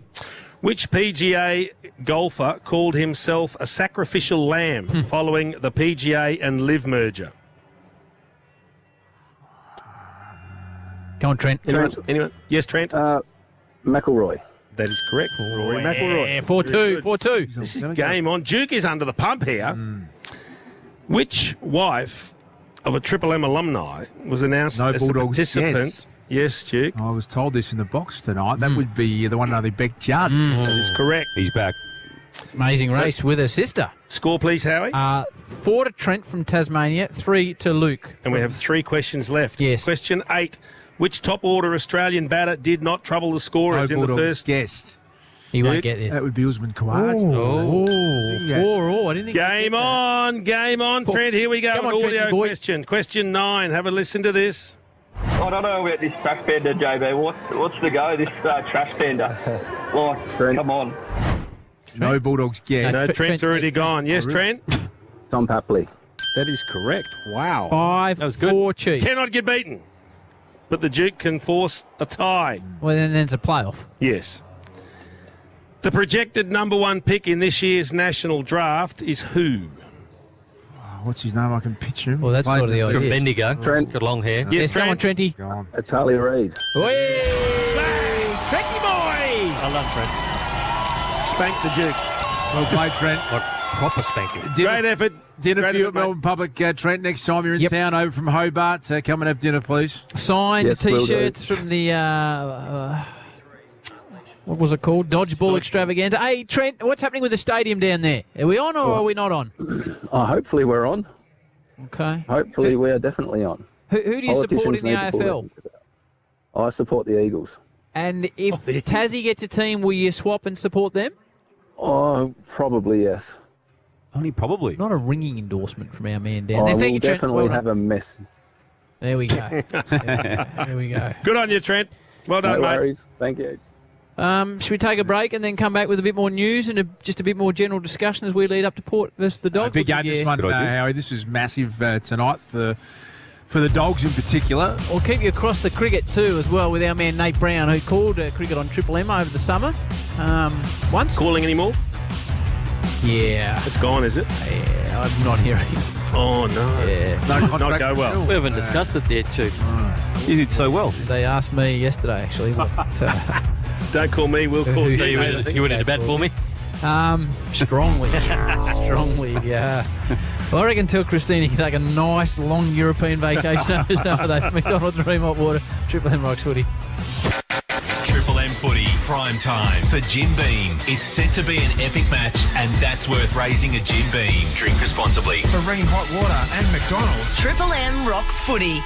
S5: Which PGA golfer called himself a sacrificial lamb following the PGA and Live merger?
S4: Come on, Trent.
S5: Anyone? Yes, Trent?
S33: McElroy.
S5: That is correct. Rory McIlroy.
S4: Yeah, 4-2. 4-2.
S5: This is game on. Duke is under the pump here. Which wife of a Triple M alumni was announced
S3: No
S5: as a
S3: Bulldogs
S5: participant?
S3: guest.
S5: Yes, Duke.
S3: I was told this in the box tonight. That would be the one and only Beck Judd.
S5: That is correct.
S2: He's back.
S4: Amazing race with her sister.
S5: Score, please, Howie.
S4: 4 to Trent from Tasmania, 3 to Luke.
S5: And we have 3 questions left.
S4: Yes.
S5: Question 8. Which top order Australian batter did not trouble the
S3: No
S5: scorers in the
S3: Bulldogs
S5: first?
S3: guest.
S4: He won't get this.
S3: That would be Usman Khawaja.
S4: Oh,
S3: Yeah.
S4: 4-4. I didn't think
S5: Game on, Trent. Here we go.
S4: Come
S5: An
S4: on,
S5: audio
S4: Trenty boy.
S5: question. Question 9. Have a listen to this.
S10: I don't know about this trash bender, JB. What's the go, this trash bender? Like, come on.
S3: No Bulldogs guest.
S5: No, Trent's already gone. Yes, Trent?
S33: Tom Papley.
S5: That is correct. Wow.
S4: 5-4 Chiefs.
S5: Cannot get beaten. But the Duke can force a tie.
S4: Well, then it's a playoff.
S5: Yes. The projected number 1 pick in this year's national draft is who?
S3: What's his name? I can picture him.
S4: Well, that's sort of the
S6: From
S4: idea.
S6: Bendigo.
S33: Trent.
S6: Got long hair.
S5: Yes,
S4: Come on,
S5: Trent.
S4: Trenty.
S3: Gone.
S33: It's Harley Reid.
S4: Hey,
S5: Trenty boy!
S6: I love Trent.
S5: Spank the Duke.
S3: Well played, Trent.
S6: Like proper spanking.
S5: Great effort.
S3: Dinner
S5: Great
S3: for you
S5: effort,
S3: at
S5: mate.
S3: Melbourne Public, Trent. Next time you're in
S4: Yep.
S3: town over from Hobart, come and have dinner, please.
S4: Signed
S33: Yes, will do.
S4: T-shirts from the, what was it called? Dodgeball extravaganza. Hey, Trent, what's happening with the stadium down there? Are we on or are we not on?
S33: Hopefully we're on.
S4: Okay.
S33: Hopefully we are definitely on.
S4: Who do you support in
S33: Politicians
S4: the
S33: need to pull
S4: AFL?
S33: their- I support the Eagles.
S4: And if Tassie gets a team, will you swap and support them?
S33: Oh, probably yes.
S2: Only probably.
S4: Not a ringing endorsement from our man down there.
S33: I
S4: Thank
S33: will
S4: you, Trent.
S33: definitely
S4: Well
S33: have a mess.
S4: there we go. There we go.
S5: Good on you, Trent. Well done,
S33: No
S5: mate.
S33: worries. Thank you.
S4: Should we take a break and then come back with a bit more news and just a bit more general discussion as we lead up to Port versus the Dogs?
S3: Big game this one, Howie. This is massive tonight for the Dogs in particular.
S4: We'll keep you across the cricket too as well with our man Nate Brown, who called cricket on Triple M over the summer. Once.
S5: Calling anymore?
S4: Yeah.
S5: It's gone, is it?
S4: Yeah, I'm not hearing.
S5: Oh, no.
S4: Yeah.
S3: No
S5: Not go well.
S6: We haven't discussed it yet, Chief.
S2: You did so well.
S4: They asked me yesterday, actually.
S5: Don't call me, we'll call
S6: So you went into bat for me?
S4: Strongly. Strongly, yeah. Well, I reckon tell Christina can take a nice long European vacation over summer though. McDonald's Dream Hot Water, Triple M Rocks Footy.
S1: Triple M Footy, prime time for Jim Beam. It's set to be an epic match, and that's worth raising a Jim Beam. Drink responsibly.
S19: For Ring Hot Water and McDonald's.
S14: Triple M Rocks Footy.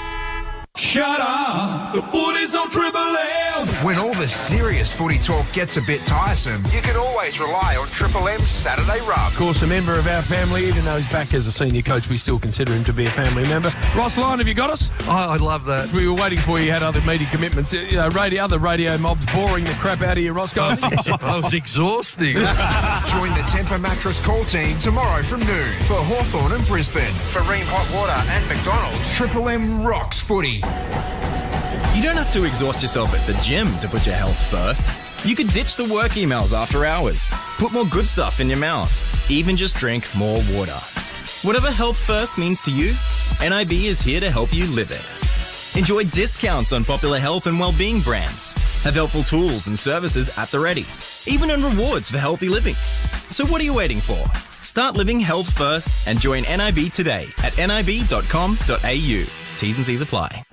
S18: Shut up! The footy's on Triple M!
S19: When all the serious footy talk gets a bit tiresome, you can always rely on Triple M's Saturday Rub.
S32: Of course, a member of our family, even though he's back as a senior coach, we still consider him to be a family member. Ross Lyon, have you got us? Oh, I love that. We were waiting for you, had other meeting commitments. You know, other radio mobs boring the crap out of you, Roscoe. I was exhausting.
S19: Join the Temper Mattress call team tomorrow from noon for Hawthorn and Brisbane. For Ream Hot Water and McDonald's, Triple M rocks footy.
S9: You don't have to exhaust yourself at the gym to put your health first. You could ditch the work emails after hours. Put more good stuff in your mouth. Even just drink more water. Whatever health first means to you, NIB is here to help you live it. Enjoy discounts on popular health and wellbeing brands. Have helpful tools and services at the ready. Even earn rewards for healthy living. So what are you waiting for? Start living health first and join NIB today at nib.com.au. T's and C's apply.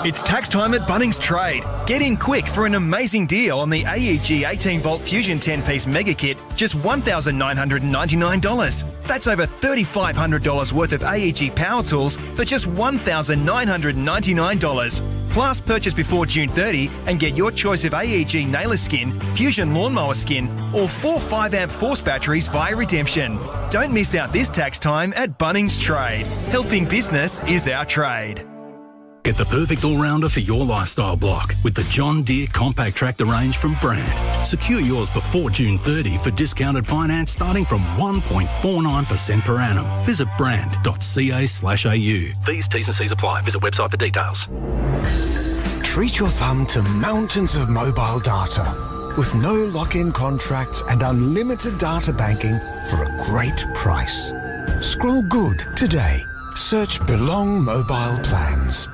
S11: It's tax time at Bunnings Trade. Get in quick for an amazing deal on the AEG 18-volt Fusion 10-piece mega kit, just $1,999. That's over $3,500 worth of AEG power tools for just $1,999. Plus, purchase before June 30 and get your choice of AEG nailer skin, Fusion lawnmower skin, or 4 5-amp force batteries via redemption. Don't miss out this tax time at Bunnings Trade. Helping business is our trade.
S12: Get the perfect all-rounder for your lifestyle block with the John Deere Compact Tractor range from Brand. Secure yours before June 30 for discounted finance starting from 1.49% per annum. Visit brand.ca/au. These T's and C's apply. Visit website for details.
S13: Treat your thumb to mountains of mobile data with no lock-in contracts and unlimited data banking for a great price. Scroll good today. Search Belong Mobile Plans.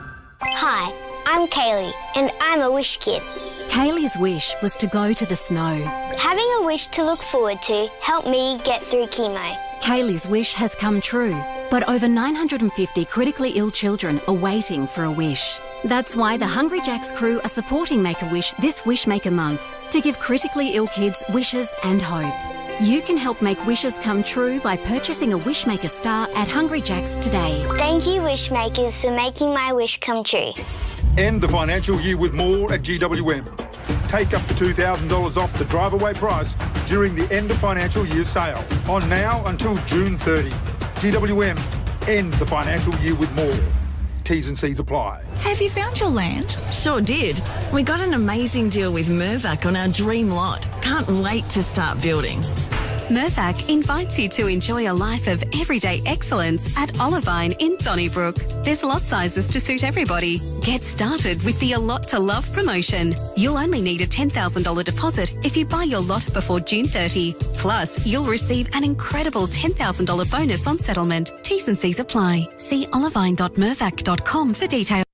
S15: Hi, I'm Kaylee, and I'm a Wish kid.
S20: Kaylee's wish was to go to the snow.
S15: Having a wish to look forward to helped me get through chemo.
S20: Kaylee's wish has come true, but over 950 critically ill children are waiting for a wish. That's why the Hungry Jack's crew are supporting Make-A-Wish this Wishmaker month to give critically ill kids wishes and hope. You can help make wishes come true by purchasing a Wishmaker star at Hungry Jack's today.
S15: Thank you, Wishmakers, for making my wish come true.
S21: End the financial year with more at GWM. Take up to $2,000 off the drive-away price during the end of financial year sale. On now until June 30. GWM, end the financial year with more. T's and C's apply.
S23: Have you found your land? Sure did. We got an amazing deal with Mirvac on our dream lot. Can't wait to start building.
S24: Mirvac invites you to enjoy a life of everyday excellence at Olivine in Donnybrook. There's lot sizes to suit everybody. Get started with the A Lot to Love promotion. You'll only need a $10,000 deposit if you buy your lot before June 30. Plus, you'll receive an incredible $10,000 bonus on settlement. T's and C's apply. See olivine.mirvac.com for details.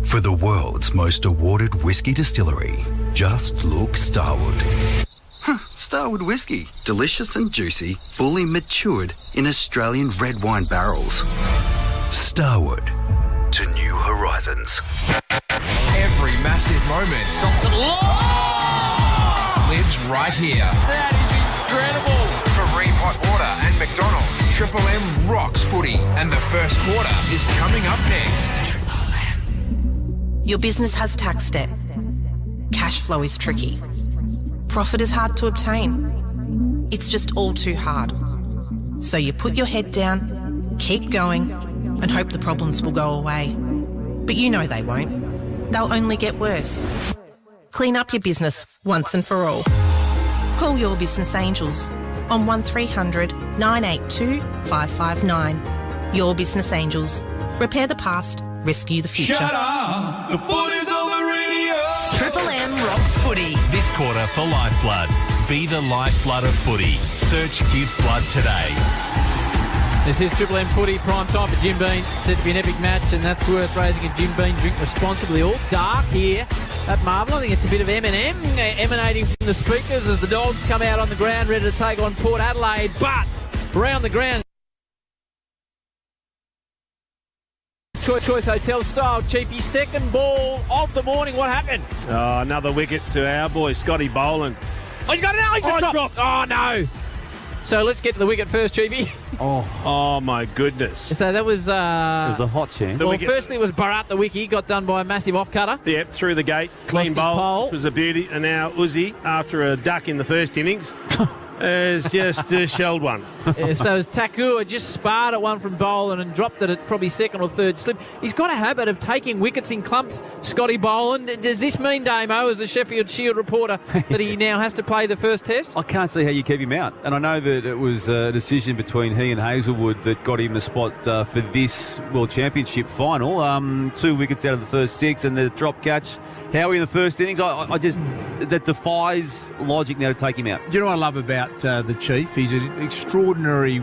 S25: For the world's most awarded whiskey distillery, just look Starwood. Starwood whiskey, delicious and juicy, fully matured in Australian red wine barrels. Starwood, to new horizons.
S19: Every massive moment lives right here.
S18: That is incredible.
S19: For Ream Hot Water and McDonald's, Triple M rocks footy, and the first quarter is coming up next.
S26: Your business has tax debt. Cash flow is tricky. Profit is hard to obtain. It's just all too hard. So you put your head down, keep going, and hope the problems will go away. But you know they won't. They'll only get worse. Clean up your business once and for all. Call Your Business Angels on 1300 982 559. Your Business Angels. Repair the past, rescue the future.
S18: Shut up! The footy's on the radio!
S1: Triple M rocks footy. This quarter for Lifeblood. Be the lifeblood of footy. Search Give Blood today.
S4: This is Triple M footy, prime time for Jim Beam. Said to be an epic match, and that's worth raising a Jim Beam. Drink responsibly. All dark here at Marvel. I think it's a bit of M&M emanating from the speakers as the Dogs come out on the ground ready to take on Port Adelaide. But around the ground, Choice Hotel style, Chiefy, second ball of the morning. What happened?
S5: Another wicket to our boy, Scotty Boland.
S4: Oh, he's got it now. He's just dropped. Oh, no. So let's get to the wicket first, Chiefy.
S5: Oh my goodness.
S4: So that was...
S2: It was a hot chance.
S4: Well, firstly it was Bharat, the wickie, got done by a massive off-cutter.
S5: Yep, through the gate. Clean bowl, which was a beauty. And now Uzi, after a duck in the first innings, has just shelled one.
S4: So Thakur just sparred at one from Boland and dropped it at probably second or third slip. He's got a habit of taking wickets in clumps, Scotty Boland. Does this mean, Damo, as a Sheffield Shield reporter, that he now has to play the first test?
S2: I can't see how you keep him out. And I know that it was a decision between he and Hazelwood that got him a spot for this World Championship final. 2 wickets out of the first 6 and the drop catch. Howie in the first innings, I just... That defies logic now to take him out.
S3: Do you know what I love about the Chief? He's an extraordinary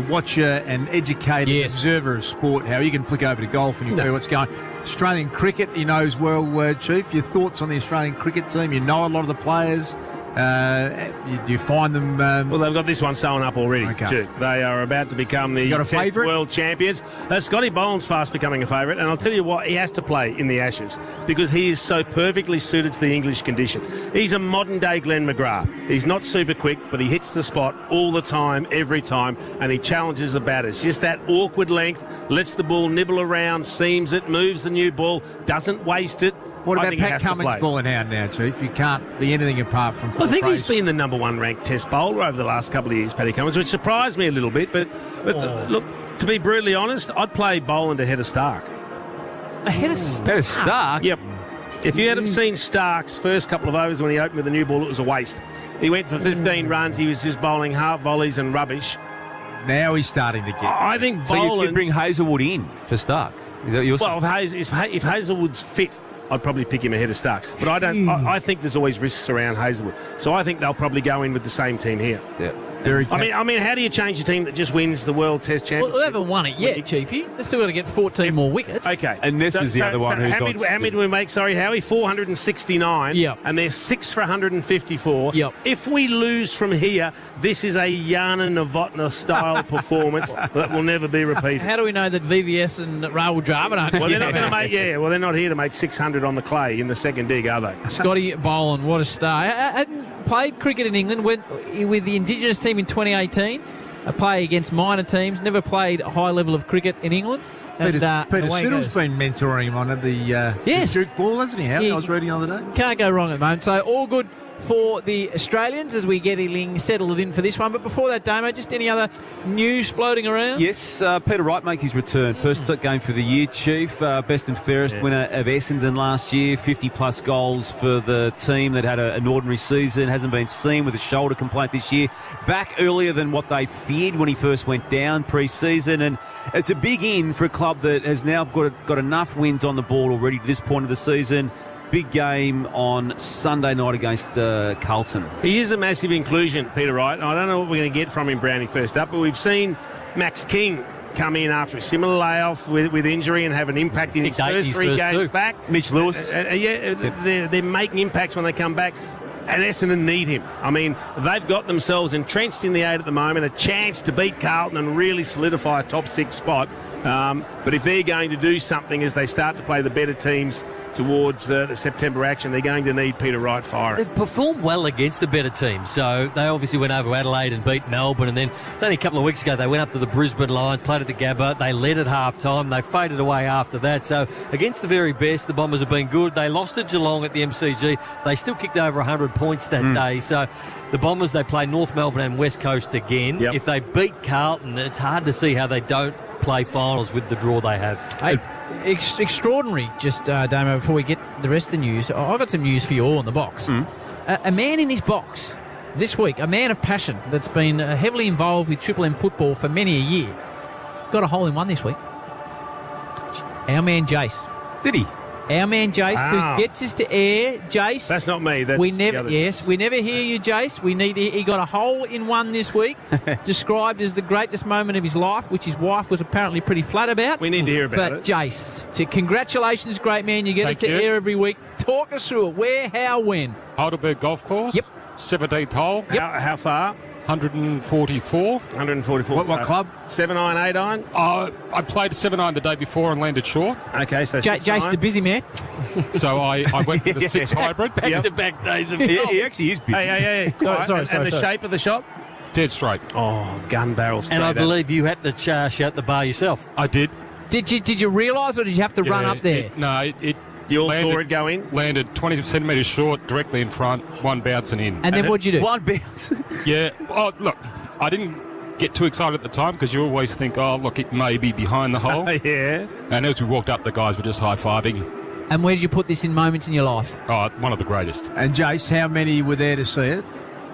S3: watcher and educated observer of sport. How you can flick over to golf and you know what's going. Australian cricket, he knows well, Chief. Your thoughts on the Australian cricket team? You know a lot of the players. Do you find them...
S5: well, they've got this one sewn up already,
S3: Okay.
S5: Duke. They are about to become the
S3: got a
S5: Test
S3: favourite?
S5: World Champions. Scotty Boland's fast becoming a favourite, and I'll tell you what, he has to play in the Ashes because he is so perfectly suited to the English conditions. He's a modern-day Glenn McGrath. He's not super quick, but he hits the spot all the time, every time, and he challenges the batters. Just that awkward length, lets the ball nibble around, seams it, moves the new ball, doesn't waste it.
S3: What
S5: I
S3: about
S5: think he
S3: Pat
S5: has to
S3: Cummins
S5: play.
S3: balling out now, Chief? You can't be anything apart from...
S5: I think he's
S3: praise.
S5: been the number 1 ranked Test bowler over the last couple of years, Paddy Cummins, which surprised me a little bit. But look, to be brutally honest, I'd play Boland ahead of Stark.
S4: Ahead of
S2: Stark?
S5: Yep. If you had seen Stark's first couple of overs when he opened with a new ball, it was a waste. He went for 15 runs. He was just bowling half volleys and rubbish.
S3: Now he's starting to get...
S5: I think
S2: So
S5: Boland...
S2: you'd bring Hazelwood in for Stark? Is that your...
S5: Well, if Hazelwood's fit, I'd probably pick him ahead of Stark. But I don't. I think there's always risks around Hazelwood, so I think they'll probably go in with the same team here.
S2: Yeah.
S5: I mean, how do you change a team that just wins the World Test Championship?
S4: Well, they haven't won it yet, Chiefy. They've still got to get 14 more wickets.
S5: Okay.
S2: And this is the other one who's
S5: how many do we make? Sorry, Howie, 469.
S4: Yep.
S5: And they're 6 for 154.
S4: Yep.
S5: If we lose from here, this is a Jana Novotny style performance that will never be repeated.
S4: How do we know that VVS and Rahul Dravid aren't?
S5: Well, they're not going to make. Yeah. Well, they're not here to make 600 on the clay in the second dig, are they?
S4: Scotty Boland, what a star. Hadn't played cricket in England, went with the Indigenous team in 2018. A play against minor teams, never played a high level of cricket in England.
S3: Peter
S4: away
S3: Siddle's
S4: goes.
S3: been mentoring him on the Duke ball, hasn't he? I was reading the other day.
S4: Can't go wrong at the moment. So all good for the Australians as we get settled in for this one. But before that, Damo, just any other news floating around?
S2: Yes, Peter Wright makes his return. First game for the year, Chief. Best and fairest winner of Essendon last year. 50-plus goals for the team that had an ordinary season. Hasn't been seen with a shoulder complaint this year. Back earlier than what they feared when he first went down pre-season. And it's a big in for a club that has now got enough wins on the board already to this point of the season. Big game on Sunday night against Carlton.
S5: He is a massive inclusion, Peter Wright. I don't know what we're going to get from him, Brownie, first up, but we've seen Max King come in after a similar layoff with injury and have an impact in his first 3 games back.
S2: Mitch Lewis.
S5: They're making impacts when they come back. And Essendon need him. I mean, they've got themselves entrenched in the 8 at the moment, a chance to beat Carlton and really solidify a top 6 spot. But if they're going to do something as they start to play the better teams towards the September action, they're going to need Peter Wright firing.
S6: They've performed well against the better teams. So they obviously went over Adelaide and beat Melbourne. And then it's only a couple of weeks ago they went up to the Brisbane Lions, played at the Gabba. They led at half-time. They faded away after that. So against the very best, the Bombers have been good. They lost to Geelong at the MCG. They still kicked over 100 points that day. So the Bombers, they play North Melbourne and West Coast again.
S5: Yep.
S6: If they beat Carlton, it's hard to see how they don't play finals with the draw they have.
S4: Hey, extraordinary, just, Damo, before we get the rest of the news, I've got some news for you all in the box. A man in his box this week, a man of passion that's been heavily involved with Triple M football for many a year, got a hole-in-one this week. Our man Jace.
S2: Did he?
S4: Our man Jace,
S5: Wow.
S4: who gets us to air. Jace.
S5: That's not me. That's
S4: we
S5: the
S4: never,
S5: other
S4: yes, we never hear you, Jace. He got a hole in one this week, described as the greatest moment of his life, which his wife was apparently pretty flat about.
S5: We need to hear about
S4: But
S5: it.
S4: Jace, congratulations, great man. You get
S7: Thank
S4: us to
S7: you.
S4: air every week. Talk us through it. Where, how, when?
S7: Heidelberg Golf Course.
S4: Yep.
S7: 17th hole.
S5: How far?
S7: 144.
S5: 144.
S3: What club?
S5: 7 iron, 8 iron?
S7: I played 7-iron the day before and landed short.
S5: Okay, so
S4: Jace, the busy man.
S7: So I went for the 6 hybrid.
S6: Back-to-back days of
S2: He actually is big.
S5: Hey.
S4: Sorry,
S5: and the
S4: sorry.
S5: shape of the shot?
S7: Dead straight.
S5: Oh, gun barrel straight.
S6: And I
S5: at
S6: believe you had to shout the bar yourself.
S7: I did.
S4: Did you realise, or did you have to run up there?
S7: It
S5: You all
S7: landed,
S5: saw it go in?
S7: Landed 20 centimetres short, directly in front, one bounce and in.
S4: And then what'd you do?
S2: One bounce.
S7: Yeah. Oh, look, I didn't get too excited at the time because you always think, oh, look, it may be behind the hole.
S5: Yeah.
S7: And as we walked up, the guys were just high-fiving.
S4: And where did you put this in moments in your life?
S7: Oh, one of the greatest.
S3: And Jace, how many were there to see it?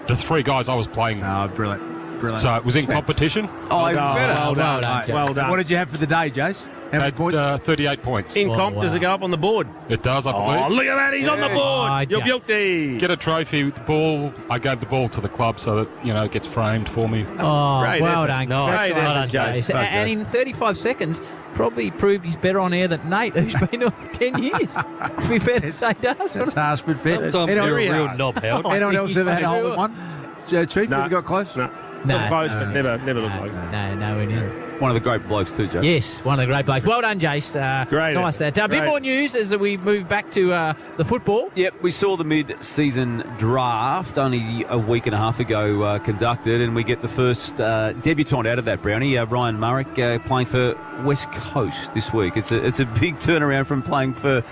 S7: The 3 guys I was playing.
S3: Oh, brilliant.
S7: So it was in competition.
S2: Oh, even better.
S5: Well done.
S4: Jace.
S5: Well done.
S3: What did you have for the day, Jace? How many
S7: Had
S3: points?
S7: 38 points.
S5: In comp, does it go up on the board?
S7: It does, I believe.
S5: Oh, look at that. He's on the board.
S4: Oh,
S5: You're
S4: Jace.
S5: guilty.
S7: Get a trophy with the ball. I gave the ball to the club so that, it gets framed for me.
S4: Oh,
S5: Great
S4: well
S5: effort.
S4: done.
S6: Nice.
S5: Great
S4: Well
S5: effort,
S4: done,
S5: Jace.
S4: Jace.
S5: Well,
S4: And in 35 seconds, probably proved he's better on air than Nate, who's been on 10 years. To be fair to say, does.
S3: That's harsh but fair.
S6: Sometimes you're a
S3: Anyone,
S6: real knob, Howard.
S3: anyone else ever had a hole in one? Chief,
S5: No.
S3: have you got close?
S5: No.
S4: No.
S5: Got close, but never looked like it.
S4: No, we didn't.
S2: One of the great blokes too, Joe.
S4: Yes, one of the great blokes. Well done, Jace.
S5: Great.
S4: Nice. A bit
S5: Great.
S4: more news as we move back to the football.
S2: Yep, we saw the mid-season draft only a week and a half ago conducted, and we get the first debutant out of that, Brownie, Ryan Murrick, playing for West Coast this week. It's a big turnaround from playing for,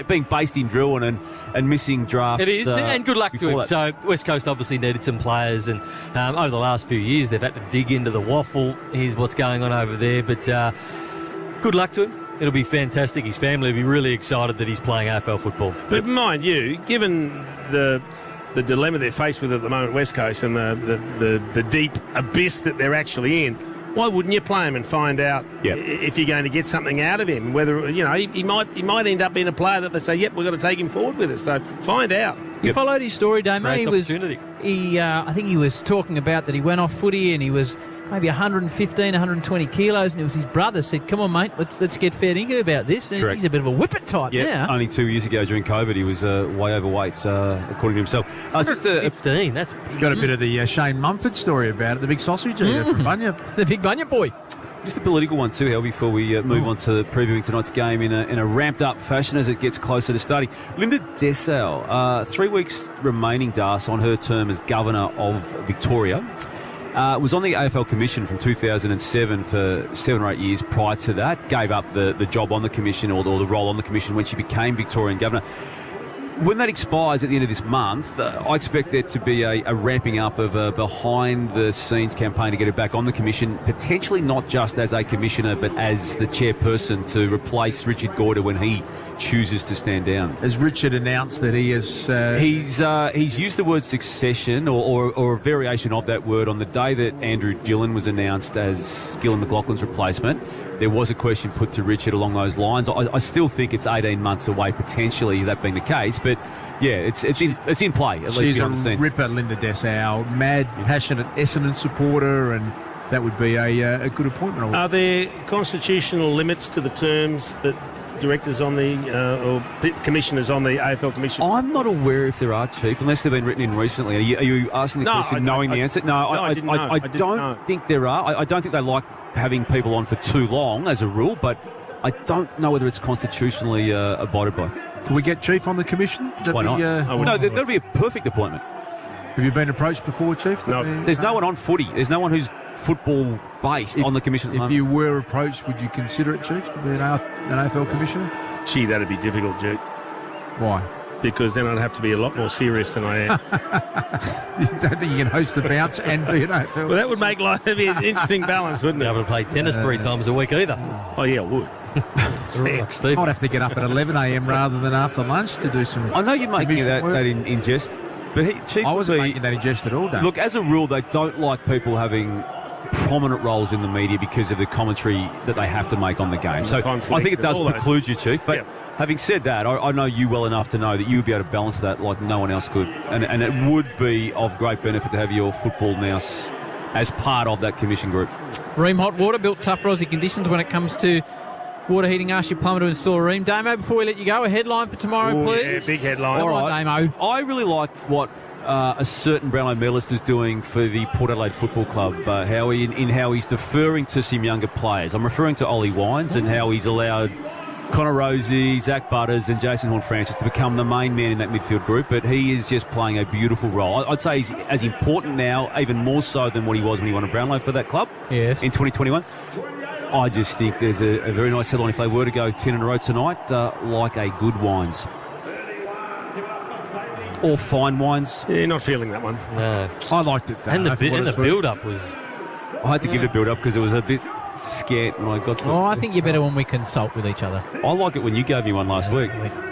S2: being based in Drilwyn and missing draft.
S6: It is, and good luck to him.
S2: That.
S6: So West Coast obviously needed some players, and over the last few years they've had to dig into the waffle. Here's what's going on over there, but good luck to him. It'll be fantastic. His family will be really excited that he's playing AFL football.
S5: But mind you, given the dilemma they're faced with at the moment, West Coast, and the deep abyss that they're actually in, why wouldn't you play him and find out if you're going to get something out of him? Whether he might end up being a player that they say, yep, we've got to take him forward with us. So find out.
S4: You followed his story, Damo.
S6: Great opportunity.
S4: I think he was talking about that he went off footy and he was maybe 115, 120 kilos, and it was his brother said, come on, mate, let's get fair dinkum about this. And
S2: Correct.
S4: He's a bit of a whippet type now.
S2: Only 2 years ago during COVID, he was way overweight, according to himself. Just
S6: 15, that's
S3: Got a bit of the Shane Mumford story about it, the big sausage eater from Bunyip.
S4: The big Bunyip boy.
S2: Just a political one too, Hal, before we move on to previewing tonight's game in a ramped-up fashion as it gets closer to starting. Linda Dessau, 3 weeks remaining, Das, on her term as Governor of Victoria. Was on the AFL Commission from 2007 for 7 or 8 years prior to that. Gave up the job on the Commission or the role on the Commission when she became Victorian Governor. When that expires at the end of this month, I expect there to be a ramping up of a behind-the-scenes campaign to get her back on the Commission, potentially not just as a commissioner, but as the chairperson to replace Richard Gorder when he chooses to stand down.
S3: Has Richard announced that he has...
S2: He's used the word succession or a variation of that word on the day that Andrew Dillon was announced as Gillan McLaughlin's replacement. There was a question put to Richard along those lines. I still think it's 18 months away, potentially, that being the case. But, yeah, it's in play, at least behind the scenes.
S3: She's a ripper, Linda Dessau, mad, passionate Essendon supporter, and that would be a good appointment.
S5: Are there constitutional limits to the terms that directors on the or commissioners on the AFL Commission?
S2: I'm not aware if there are, Chief, unless they've been written in recently. Are you asking the question knowing the answer? No,
S5: I didn't know.
S2: I don't think there are. I don't think they like having people on for too long as a rule, but I don't know whether it's constitutionally abided by.
S3: Can we get Chief on the Commission?
S2: Why not? No, that'll be a perfect appointment.
S3: Have you been approached before, Chief?
S2: No. There's no one on footy. There's no one who's football-based on the Commission.
S3: If you were approached, would you consider it, Chief, to be an AFL Commissioner?
S5: Gee, that'd be difficult, Duke.
S3: Why?
S5: Because then I'd have to be a lot more serious than I am.
S3: You don't think you can host the bounce and be an AFL?
S5: Well, that would make life be an interesting balance, wouldn't it?
S6: Be able to play tennis 3 times a week either.
S5: Oh, yeah, it would.
S6: Like Steve.
S3: I'd have to get up at 11 a.m. rather than after lunch to do some...
S2: I know you're making that in jest, but Chief,
S3: I wasn't making that in jest at all, Dave.
S2: Look, as a rule, they don't like people having prominent roles in the media because of the commentary that they have to make on the game. So I think it does preclude you, Chief. But having said that, I know you well enough to know that you would be able to balance that like no one else could. And it would be of great benefit to have your football nous as part of that commission group.
S4: Ream Hot Water, built tough Aussie conditions when it comes to water heating. Ask your plumber to install a Ream. Damo, before we let you go, a headline for tomorrow, please.
S5: Yeah, big headline.
S2: All right,
S4: Damo.
S2: I really like what a certain Brownlow medalist is doing for the Port Adelaide Football Club, Howie, in how he's deferring to some younger players. I'm referring to Ollie Wines and how he's allowed Connor Rosie, Zach Butters and Jason Horne-Francis to become the main man in that midfield group, but he is just playing a beautiful role. I'd say he's as important now, even more so than what he was when he won a Brownlow for that club in 2021. I just think there's a very nice headline if they were to go 10 in a row tonight, like a good wines. Or fine wines.
S5: Yeah, not feeling that one.
S6: No.
S3: I liked it, though.
S6: And the build-up was...
S2: I had to give it a build-up because it was a bit scared when I got to...
S4: I think you're better when we consult with each other.
S2: I like it when you gave me one last week.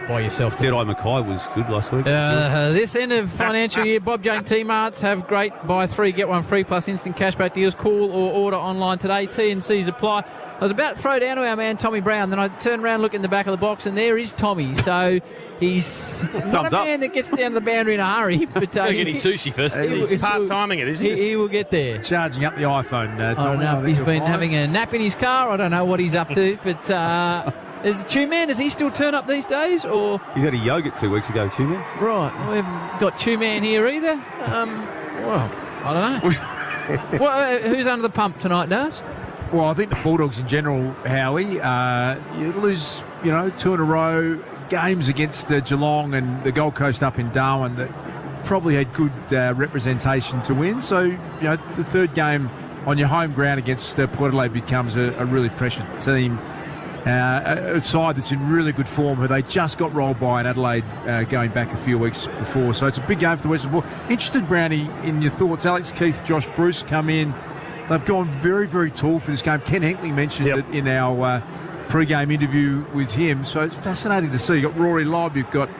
S4: By yourself.
S2: Dead-Eye Mackay was good last week.
S4: This end of financial year, Bob Jane T-Marts have great buy 3, get 1 free plus instant cashback deals. Call or order online today. T&Cs apply. I was about to throw down to our man Tommy Brown, then I turned around, look in the back of the box, and there is Tommy. So he's not a man that gets down the boundary in a hurry. But
S6: He'll get his sushi first.
S5: He's part-timing it, isn't he?
S4: He will get there.
S3: Charging up the iPhone, Tommy.
S4: I don't know if he's been having a nap in his car. I don't know what he's up to, but... Is Two-Man, does he still turn up these days? Or
S2: he's had a yogurt 2 weeks ago, Two-Man.
S4: Right. We haven't got Two-Man here either. Well, I don't know. Well, who's under the pump tonight, Daz?
S3: Well, I think the Bulldogs in general, Howie, you lose, 2 in a row, games against Geelong and the Gold Coast up in Darwin that probably had good representation to win. So, the third game on your home ground against Port Adelaide becomes a really pressured team. A side that's in really good form, who they just got rolled by in Adelaide going back a few weeks before. So it's a big game for the Western Bulldogs. Interested, Brownie, in your thoughts. Alex Keith, Josh Bruce come in. They've gone very, very tall for this game. Ken Henkley mentioned it in our pre-game interview with him. So it's fascinating to see. You've got Rory Lobb, you've got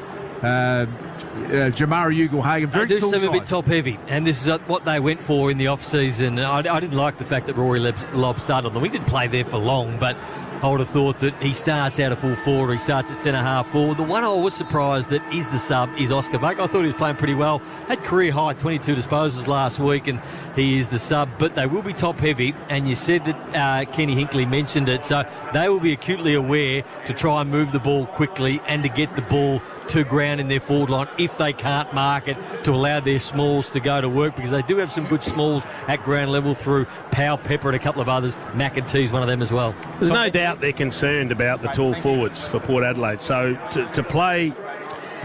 S3: Jamara Ugle-Hagan. Very tall
S6: seem
S3: side.
S6: a bit top-heavy, and this is what they went for in the off-season. I didn't like the fact that Rory Lobb started on the wing. Didn't play there for long, but I would have thought that he starts out of full forward, he starts at centre-half forward. The one I was surprised that is the sub is Oscar Baker. I thought he was playing pretty well. Had career-high 22 disposals last week, and he is the sub. But they will be top-heavy, and you said that Kenny Hinkley mentioned it, so they will be acutely aware to try and move the ball quickly and to get the ball to ground in their forward line if they can't mark it, to allow their smalls to go to work, because they do have some good smalls at ground level through Powell, Pepper and a couple of others. McEntee's one of them as well.
S5: There's no doubt they're concerned about the tall forwards for Port Adelaide. So to play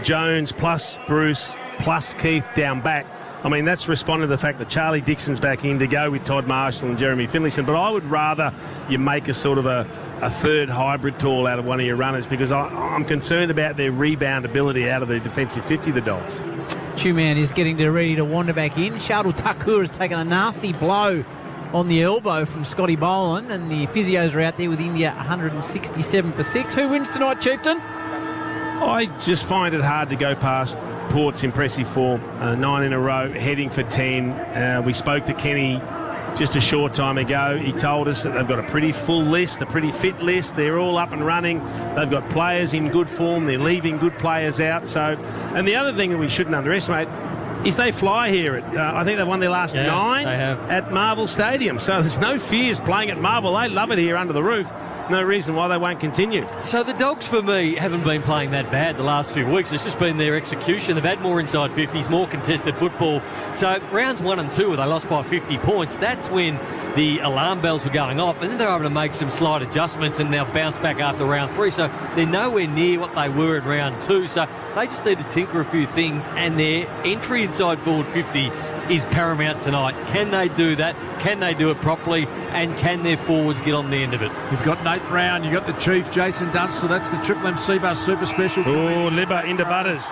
S5: Jones plus Bruce plus Keith down back, I mean, that's responding to the fact that Charlie Dixon's back in to go with Todd Marshall and Jeremy Finlayson. But I would rather you make a sort of a third hybrid tall out of one of your runners, because I'm concerned about their rebound ability out of the defensive 50, the Dogs.
S4: Two-Man is getting ready to wander back in. Shardul Thakur has taken a nasty blow on the elbow from Scotty Boland, and the physios are out there with India 167 for 6. Who wins tonight, Chieftain?
S5: I just find it hard to go past Port's impressive form. 9 in a row, heading for 10. We spoke to Kenny just a short time ago. He told us that they've got a pretty full list, a pretty fit list. They're all up and running. They've got players in good form. They're leaving good players out. And the other thing that we shouldn't underestimate is they fly here. I think they've won their last 9 at Marvel Stadium. So there's no fears playing at Marvel. They love it here under the roof. No reason why they won't continue.
S6: So the Dogs, for me, haven't been playing that bad the last few weeks. It's just been their execution. They've had more inside 50s, more contested football. So rounds 1 and 2, where they lost by 50 points, that's when the alarm bells were going off, and then they're able to make some slight adjustments and now bounce back after round 3. So they're nowhere near what they were in round 2. So they just need to tinker a few things, and their entry inside forward 50 is paramount tonight. Can they do that? Can they do it properly? And can their forwards get on the end of it?
S3: You've got Nate Brown, you've got the Chief, Jason Dunstall. That's the Triple M C-Bus Super Special.
S5: Oh, Libba into Butters.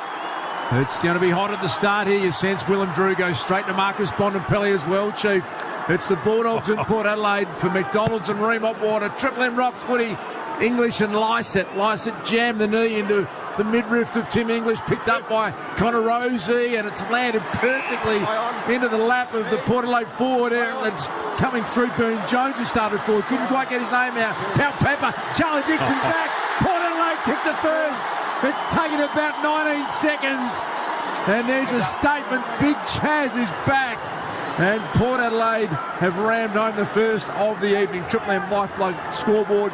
S3: It's going to be hot at the start here. You sense Willem Drew goes straight to Marcus Bontempelli as well, Chief. It's the Bulldogs in Port Adelaide for McDonald's and Reemont Water. Triple M Rocks footy. English and Lysett. Lysett jammed the knee into the midriff of Tim English, picked up by Connor Rosie, and it's landed perfectly into the lap of the Port Adelaide forward. It's coming through. Boone Jones, who started forward, couldn't quite get his name out. Powell Pepper, Charlie Dixon back. Port Adelaide kicked the first. It's taken about 19 seconds. And there's a statement. Big Chaz is back. And Port Adelaide have rammed home the first of the evening. Triple M Lifeblood scoreboard.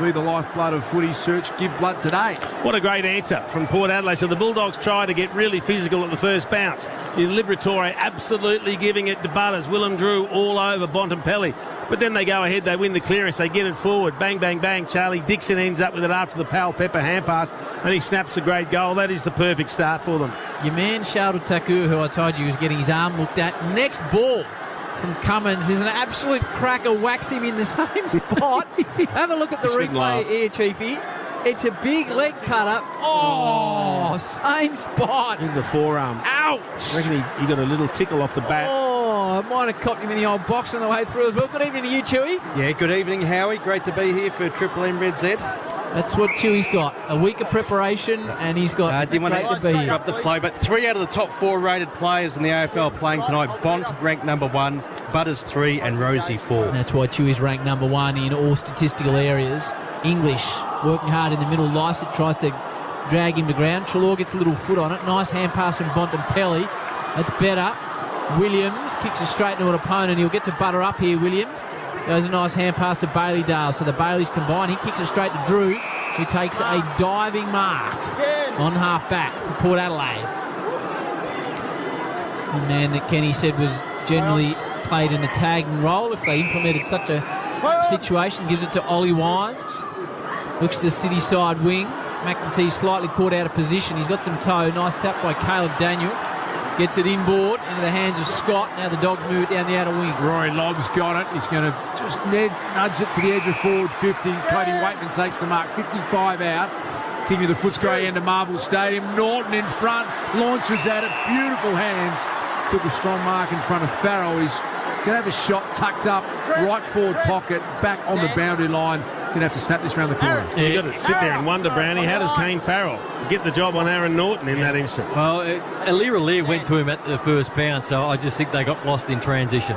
S3: be the lifeblood of footy. Search Give Blood today.
S5: What a great answer from Port Adelaide. So the Bulldogs try to get really physical at the first bounce. The Liberatore absolutely giving it to Butters. Willem Drew all over Bontempelli. But then they go ahead, they win the clearance, they get it forward. Bang, bang, bang. Charlie Dixon ends up with it after the Powell Pepper hand pass, and he snaps a great goal. That is the perfect start for them.
S4: Your man, Shardul Takur, who I told you was getting his arm looked at. Next ball from Cummins is an absolute cracker. Whacks him in the same spot. Have a look at the replay here, Chiefy. It's a big leg cutter. Oh, same spot.
S5: In the forearm.
S4: Ouch.
S5: I reckon he got a little tickle off the bat.
S4: Oh, it might have copped him in the old box on the way through as well. Good evening to you, Chewy.
S8: Yeah, good evening, Howie. Great to be here for Triple M Red Z.
S4: That's what Chewy's got. A week of preparation, and he's got
S8: didn't want
S4: great to be here.
S8: Up the flow, but 3 out of the top 4 rated players in the AFL playing tonight. Bont ranked number 1, Butters 3, and Rosie 4.
S4: That's why Chewy's ranked number 1 in all statistical areas. English, working hard in the middle. Lycett tries to drag him to ground. Treloar gets a little foot on it. Nice hand pass from Bontempelli. That's better. Williams kicks it straight into an opponent. He'll get to butter up here, Williams. Goes a nice hand pass to Bailey Dale. So the Baileys combine. He kicks it straight to Drew, who takes a diving mark on half back for Port Adelaide. A man that Kenny said was generally played in a tagging role if they implemented such a situation. Gives it to Ollie Wines. Looks to the city side wing. McEntee slightly caught out of position. He's got some toe. Nice tap by Caleb Daniel. Gets it inboard into the hands of Scott. Now the Dogs move it down the outer wing.
S3: Rory Lobb's got it. He's going to just nudge it to the edge of forward 50. Cody Waitman takes the mark. 55 out. Kicking to the Footscray end of Marvel Stadium. Norton in front. Launches at it. Beautiful hands. Took a strong mark in front of Farrell. He's going to have a shot tucked up. Right forward pocket. Back on the boundary line. Going to have to snap this round the corner.
S5: Yeah, you've got to sit there and wonder, Brownie, how does Kane Farrell get the job on Aaron Norton in that instance?
S6: Well, Alir went to him at the first bounce, so I just think they got lost in transition.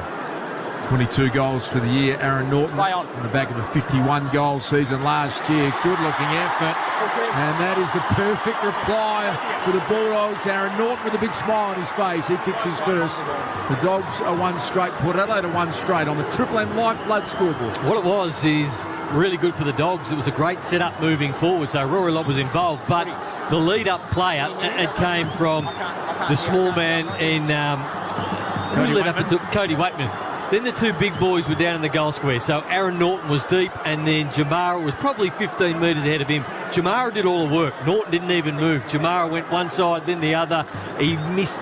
S3: 22 goals for the year. Aaron Norton on the back of a 51-goal season last year. Good-looking effort. And that is the perfect reply for the Bulldogs. Aaron Norton with a big smile on his face. He kicks his first. The Dogs are 1 straight. Port Adelaide are 1 straight on the Triple M Lifeblood scoreboard.
S6: What it was is really good for the Dogs. It was a great setup moving forward, so Rory Lobb was involved. But the lead-up player, it came from the small man in Cody Waitman. Then the 2 big boys were down in the goal square. So Aaron Norton was deep, and then Jamara was probably 15 metres ahead of him. Jamara did all the work. Norton didn't even move. Jamara went one side, then the other. He missed.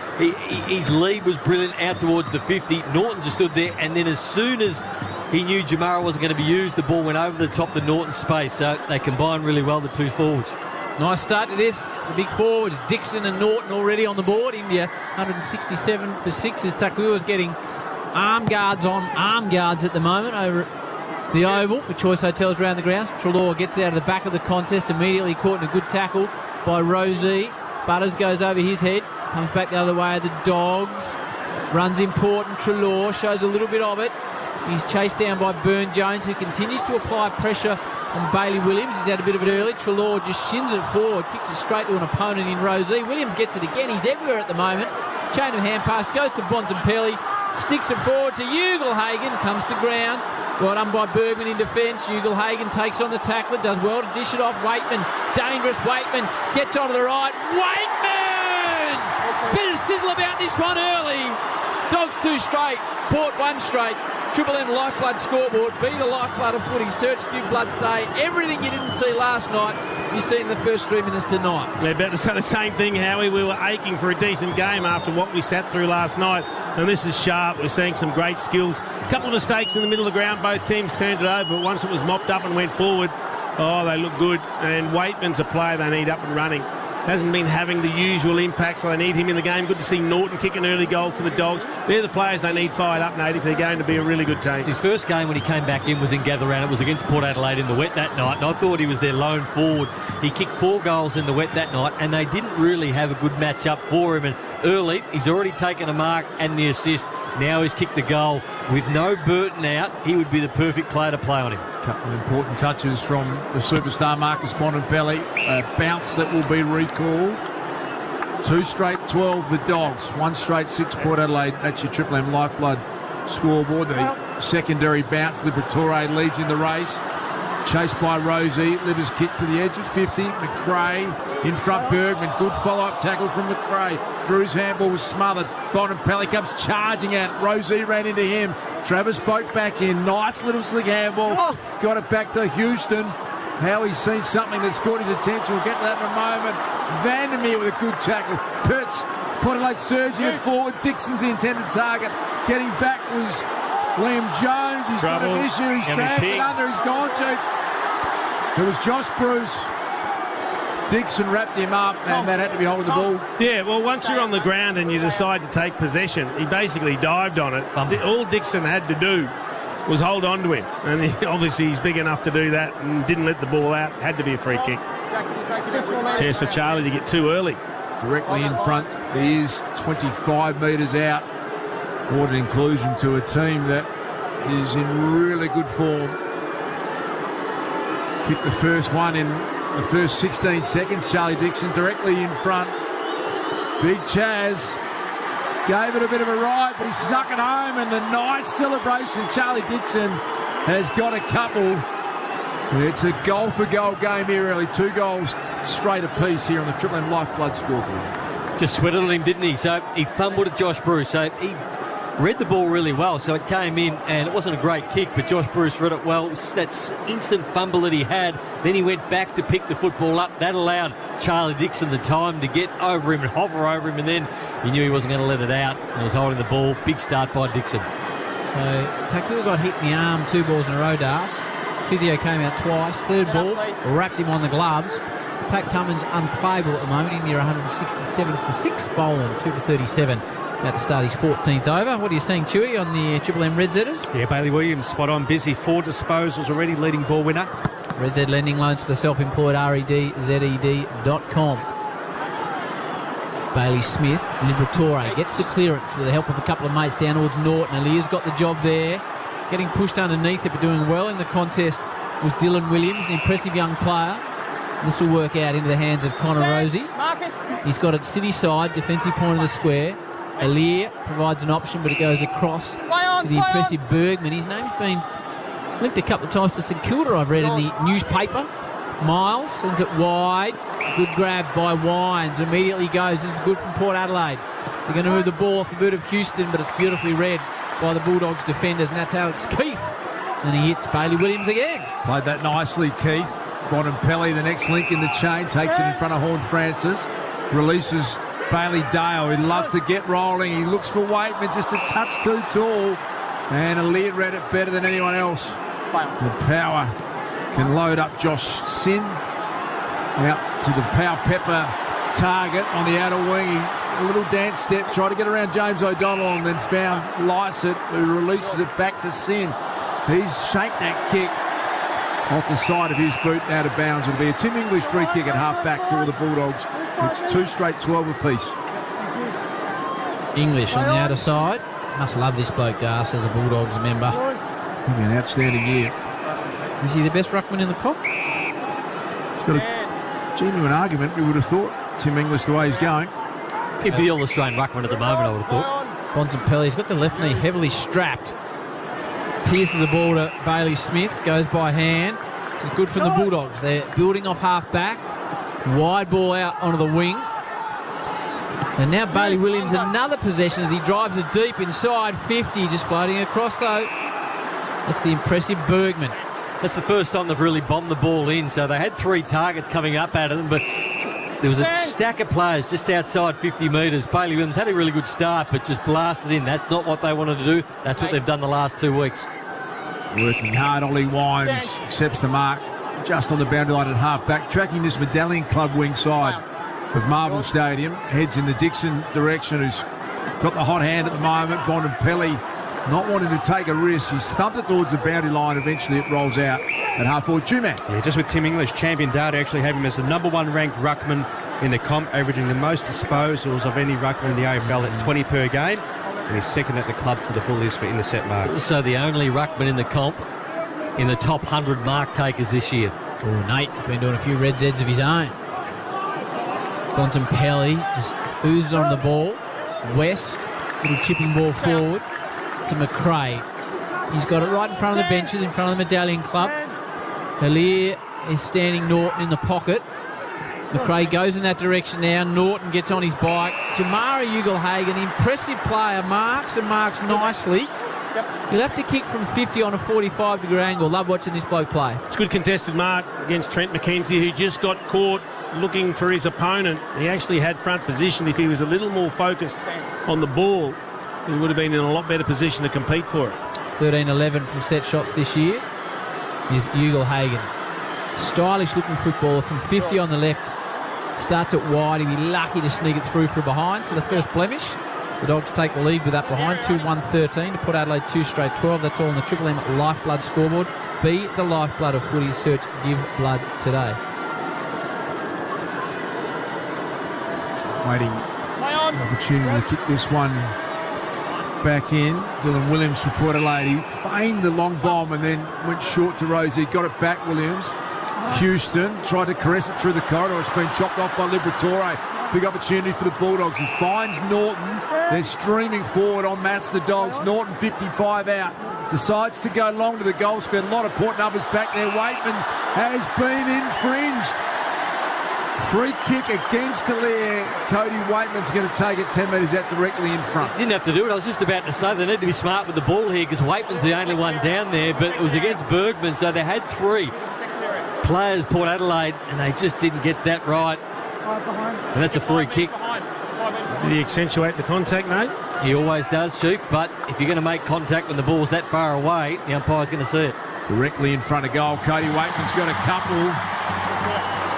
S6: His lead was brilliant out towards the 50. Norton just stood there, and then as soon as he knew Jamara wasn't going to be used, the ball went over the top to Norton's space. So they combined really well, the 2 forwards.
S4: Nice start to this. The big forwards, Dixon and Norton already on the board. India 167 for 6 as Takur is getting arm guards at the moment over the Oval for Choice Hotels around the grounds. Treloar gets out of the back of the contest, immediately caught in a good tackle by Rosie. Butters goes over his head, comes back the other way of the Dogs. Runs important. Treloar shows a little bit of it. He's chased down by Burne-Jones, who continues to apply pressure on Bailey Williams. He's had a bit of it early. Treloar just shins it forward, kicks it straight to an opponent in Rosie. Williams gets it again. He's everywhere at the moment. Chain of hand pass goes to Bontempelli. Sticks it forward to Ugelhagen, comes to ground. Well done by Bergman in defence. Ugelhagen takes on the tackler, does well to dish it off. Waitman, dangerous Waitman, gets onto the right. Waitman! Bit of sizzle about this one early. Dogs 2 straight, Port 1 straight. Triple M Lifeblood scoreboard. Be the lifeblood of footy. Search Give Blood today. Everything you didn't see last night, you see in the first 3 minutes tonight.
S5: They're about to say the same thing, Howie. We were aching for a decent game after what we sat through last night. And this is sharp. We're seeing some great skills. A couple of mistakes in the middle of the ground. Both teams turned it over. But once it was mopped up and went forward, they look good. And Waitman's a player they need up and running. Hasn't been having the usual impact, so they need him in the game. Good to see Norton kick an early goal for the Dogs. They're the players they need fired up, Nate, if they're going to be a really good team.
S6: His first game when he came back in was in Gather Round. It was against Port Adelaide in the wet that night, and I thought he was their lone forward. He kicked 4 goals in the wet that night, and they didn't really have a good match-up for him. And early, he's already taken a mark and the assist. Now he's kicked the goal. With no Burton out, he would be the perfect player to play on him.
S3: A couple of important touches from the superstar Marcus Bontempelli. A bounce that will be recalled. 2 straight 12 the Dogs, 1 straight 6 Port Adelaide. That's your Triple M Lifeblood scoreboard. The secondary bounce, Liberatore leads in the race. chased by Rosie. Livers kick to the edge of 50. McRae in front. Bergman. Good follow-up tackle from McRae. Drew's handball was smothered. Bontempelli comes charging out. Rosie ran into him. Travis Boak back in. Nice little slick handball. Got it back to Houston. Howie's seen something that's caught his attention. We'll get to that in a moment. Vandermeer with a good tackle. Pertz, Port Adelaide surging it forward. Dixon's the intended target. Getting back was Liam Jones. He's got an issue. He's grabbed it under. He's gone to. It was Josh Bruce. Dixon wrapped him up, and that had to be holding the ball.
S5: Yeah, well, once you're on the ground and you decide to take possession, he basically dived on it. All Dixon had to do was hold on to him, and obviously he's big enough to do that and didn't let the ball out. Had to be a free kick. Chance for Charlie to get too early.
S3: Directly in front, he is 25 metres out. What an inclusion to a team that is in really good form. Kicked the first one in the first 16 seconds. Charlie Dixon directly in front. Big Chaz gave it a bit of a ride, but he snuck it home, and the nice celebration. Charlie Dixon has got a couple. It's a goal-for-goal game here early. 2 goals straight apiece here on the Triple M Lifeblood scoreboard.
S6: Just sweated on him, didn't he? So he fumbled at Josh Bruce. So he read the ball really well. So it came in, and it wasn't a great kick, but Josh Bruce read it well. It was just that instant fumble that he had. Then he went back to pick the football up. That allowed Charlie Dixon the time to get over him and hover over him, and then he knew he wasn't going to let it out, and he was holding the ball. Big start by Dixon.
S4: So Takua got hit in the arm 2 balls in a row, Das. Physio came out twice. 3rd ball, wrapped him on the gloves. Pat Cummins unplayable at the moment. In near 167 for 6 bowling, 2 for 37. About to start his 14th over. What are you seeing, Chewy, on the Triple M Red Zetters?
S8: Yeah, Bailey Williams, spot on, busy. 4 disposals already, leading ball winner.
S4: Red Z lending loans for the self-employed, redzed.com. Bailey Smith, Liberatore, gets the clearance with the help of a couple of mates down towards Norton. Alia's got the job there. Getting pushed underneath it, but doing well in the contest was Dylan Williams, an impressive young player. This will work out into the hands of Connor Rosie. He's got it city side, defensive point of the square. Alir provides an option, but it goes across to the impressive Bergman. His name's been linked a couple of times to St Kilda, I've read in the newspaper. Miles sends it wide. Good grab by Wines. Immediately goes. This is good from Port Adelaide. They're going to move the ball off the boot of Houston, but it's beautifully read by the Bulldogs defenders, and that's Alex Keith. And he hits Bailey Williams again.
S3: Played that nicely, Keith. Bontempelli, the next link in the chain, takes it in front of Horn Francis. Releases Bailey Dale. He loves to get rolling. He looks for Waitman, just a touch too tall. And Alir read it better than anyone else. The power can load up Josh Sin. Out to the Power Pepper target on the outer wing. A little dance step, tried to get around James O'Donnell, and then found Lysett, who releases it back to Sin. He's shanked that kick off the side of his boot and out of bounds. It'll be a Tim English free kick at half-back for the Bulldogs. It's 2 straight 12 apiece.
S4: English on the outer side. Must love this bloke, Das, as a Bulldogs member.
S3: He'll be an outstanding year.
S4: Is he the best ruckman in the comp?
S3: He's got a genuine argument, we would have thought. Tim English, the way he's going.
S6: He'd be all Australian ruckman at the moment, I would have thought.
S4: Bontempelli's got the left knee heavily strapped. Pierces the ball to Bailey Smith, goes by hand. This is good from the Bulldogs. They're building off half-back. Wide ball out onto the wing. And now Bailey Williams, another possession as he drives it deep inside 50, just floating across though. That's the impressive Bergman.
S6: That's the first time they've really bombed the ball in, so they had 3 targets coming up at them, but there was a stack of players just outside 50 metres. Bailey Williams had a really good start, but just blasted in. That's not what they wanted to do. That's what they've done the last 2 weeks.
S3: Working hard, Ollie Wines accepts the mark just on the boundary line at half-back, tracking this Medallion Club wing side of Marvel Stadium. Heads in the Dixon direction, who's got the hot hand at the moment. Bontempelli not wanting to take a risk. He's thumped it towards the boundary line. Eventually it rolls out at half-forward. Jumac.
S8: Yeah, just with Tim English, champion data actually have him as the #1 ranked ruckman in the comp, averaging the most disposals of any ruckman in the AFL at 20 per game. And he's second at the club for the Bullies for intercept mark.
S6: Also the only ruckman in the comp in the top 100 mark takers this year.
S4: Oh, Nate been doing a few red Zeds of his own. Bontempelli just oozes on the ball. West, little chipping ball forward to McRae. He's got it right in front of the benches, in front of the Medallion Club. Hillier is standing Norton in the pocket. McRae goes in that direction now. Norton gets on his bike. Jamari Ugle-Hagan, impressive player, marks and marks nicely. He'll have to kick from 50 on a 45-degree angle. Love watching this bloke play.
S5: It's a good contested mark against Trent McKenzie, who just got caught looking for his opponent. He actually had front position. If he was a little more focused on the ball, he would have been in a lot better position to compete for it.
S4: 13-11 from set shots this year is Ugle-Hagan. Stylish-looking footballer from 50 on the left. Starts it wide. He'll be lucky to sneak it through for a behind. So the first blemish. The Dogs take the lead with that behind. 2-1-13 to put Adelaide 2 straight 12. That's all on the Triple M Lifeblood scoreboard. Be the lifeblood of footy. Search Give Blood today.
S3: Waiting the opportunity to kick this one back in. Dylan Williams for Port Adelaide. He feigned the long bomb and then went short to Rosie. Got it back, Williams. Houston tried to caress it through the corridor. It's been chopped off by Liberatore. Big opportunity for the Bulldogs. He finds Norton. They're streaming forward on Mats, the Dogs. Norton 55 out. Decides to go long to the goal square. A lot of Port numbers back there. Waitman has been infringed. Free kick against Hillier. Cody Waitman's going to take it 10 metres out directly in front.
S6: Didn't have to do it. I was just about to say they need to be smart with the ball here because Waitman's the only one down there, but it was against Bergman, so they had three players, Port Adelaide, and they just didn't get that right. And that's a free kick.
S5: Did he accentuate the contact, Nate?
S6: He always does, Chief, but if you're going to make contact when the ball's that far away, the umpire's going to see it.
S3: Directly in front of goal. Cody Waitman's got a couple.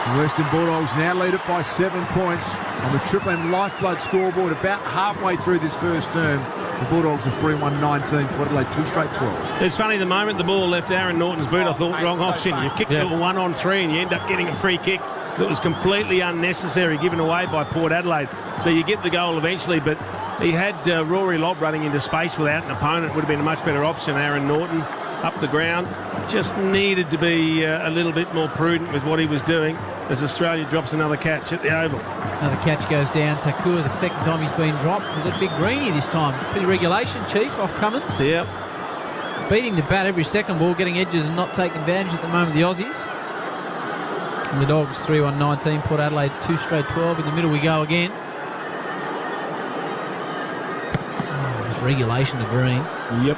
S3: The Western Bulldogs now lead it by 7 points on the Triple M Lifeblood scoreboard about halfway through this first term. The Bulldogs are 3-1-19, Port Adelaide 2 straight 12.
S5: It's funny, the moment the ball left Aaron Norton's boot, I thought, wrong option. You've kicked it 1-on-3 and you end up getting a free kick that was completely unnecessary, given away by Port Adelaide. So you get the goal eventually, but he had Rory Lobb running into space without an opponent. Would have been a much better option. Aaron Norton up the ground. Just needed to be a little bit more prudent with what he was doing as Australia drops another catch at the Oval.
S4: Another catch goes down. Takua, the second time he's been dropped. Was it Big Greenie this time? Pretty regulation, Chief, off Cummins.
S5: Yep.
S4: Beating the bat every second ball, getting edges and not taking advantage at the moment, the Aussies. And the Dogs 3-1-19, Port Adelaide 2 straight 12. In the middle we go again. There's regulation to green.
S5: Yep.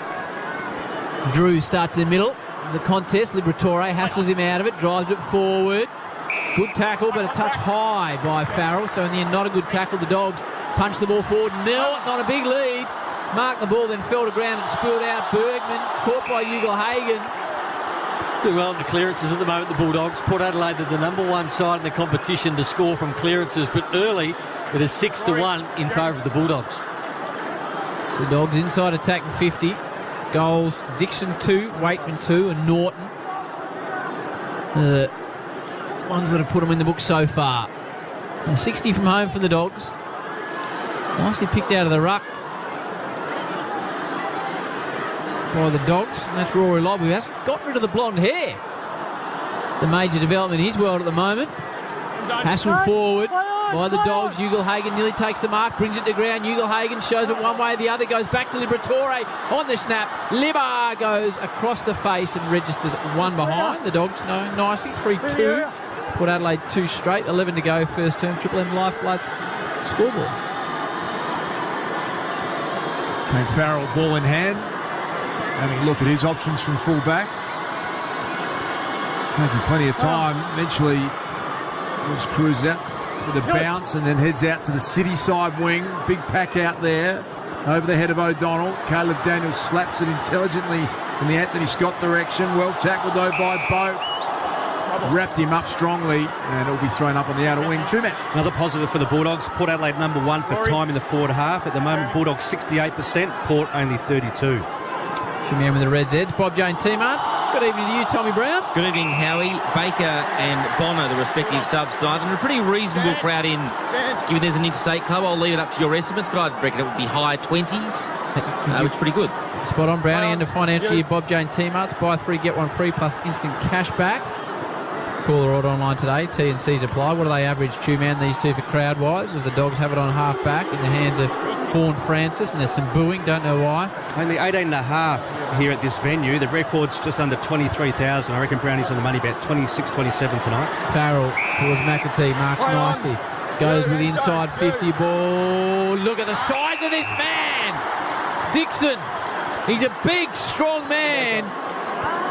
S4: Drew starts in the middle of the contest. Liberatore hassles him out of it, drives it forward. Good tackle, but a touch high by Farrell. So in the end, not a good tackle. The Dogs punch the ball forward. Not a big lead. Marked the ball, then fell to ground and spilled out. Bergman caught by Ugle-Hagan.
S6: Doing well in the clearances at the moment, the Bulldogs. Port Adelaide are the number one side in the competition to score from clearances, but early it is 6-1 in favour of the Bulldogs.
S4: So the Dogs inside attacking 50. Goals, Dixon 2, Waitman 2 and Norton. The ones that have put them in the book so far. 60 from home for the Dogs. Nicely picked out of the ruck by the Dogs. And that's Rory Lobb, who hasn't got rid of the blonde hair. It's the major development in his world at the moment. Hassled forward by the Dogs. Ugle-Hagan nearly takes the mark, brings it to ground. Ugle-Hagan shows it one way or the other, goes back to Liberatore on the snap. Libba goes across the face and registers one behind. The Dogs know nicely, 3-2. Put Adelaide 2 straight, 11 to go, first term, Triple M Lifeblood scoreboard.
S3: Kane Farrell, ball in hand. Having a look at his options from full back. Taking plenty of time. Eventually, just cruises out for the bounce and then heads out to the city side wing. Big pack out there over the head of O'Donnell. Caleb Daniels slaps it intelligently in the Anthony Scott direction. Well tackled though by Boat. Wrapped him up strongly and it'll be thrown up on the outer wing. Truman.
S8: Another positive for the Bulldogs. Port Adelaide number one for time in the forward half. At the moment, Bulldogs 68%, Port only 32.
S4: Man with the Reds Edge, Bob Jane T-Mart. Good evening to you, Tommy Brown.
S9: Good evening, Howie. Baker and Bonner, the respective subs side, and a pretty reasonable crowd in. Given there's an interstate club, I'll leave it up to your estimates, but I reckon it would be high 20s, which is pretty good.
S4: Spot on, Brownie. End of financial year, Bob Jane T-Marts. Buy 3, get 1 free plus instant cash back. caller order online today. T&Cs apply. What do they average, Two-Man, these two for crowd-wise? As the Dogs have it on half-back in the hands of Vaughan Francis, and there's some booing, don't know why.
S8: Only 18.5 here at this venue. The record's just under 23,000. I reckon Brownie's on the money bet 26-27 tonight.
S4: Farrell towards McAtee, marks nicely. Goes with inside 50 ball. Look at the size of this man! Dixon. He's a big, strong man.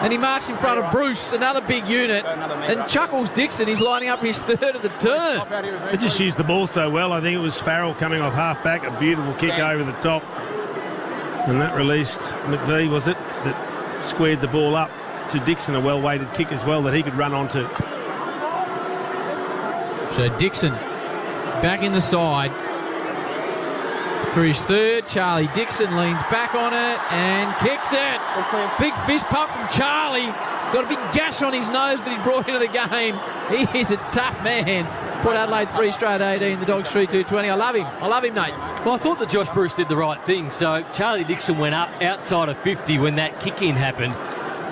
S4: And he marks in front of Bruce, another big unit, and chuckles Dixon. He's lining up his third of the term.
S5: They just used the ball so well. I think it was Farrell coming off half-back, a beautiful kick over the top. And that released McVee, was it, that squared the ball up to Dixon, a well-weighted kick as well that he could run onto.
S4: So Dixon back in the side. For his third, Charlie Dixon leans back on it and kicks it. Big fist pump from Charlie. Got a big gash on his nose that he brought into the game. He is a tough man. Put Adelaide 3 straight 18, the Dogs 3-2-20. I love him, Nate.
S6: Well, I thought that Josh Bruce did the right thing. So Charlie Dixon went up outside of 50 when that kick-in happened.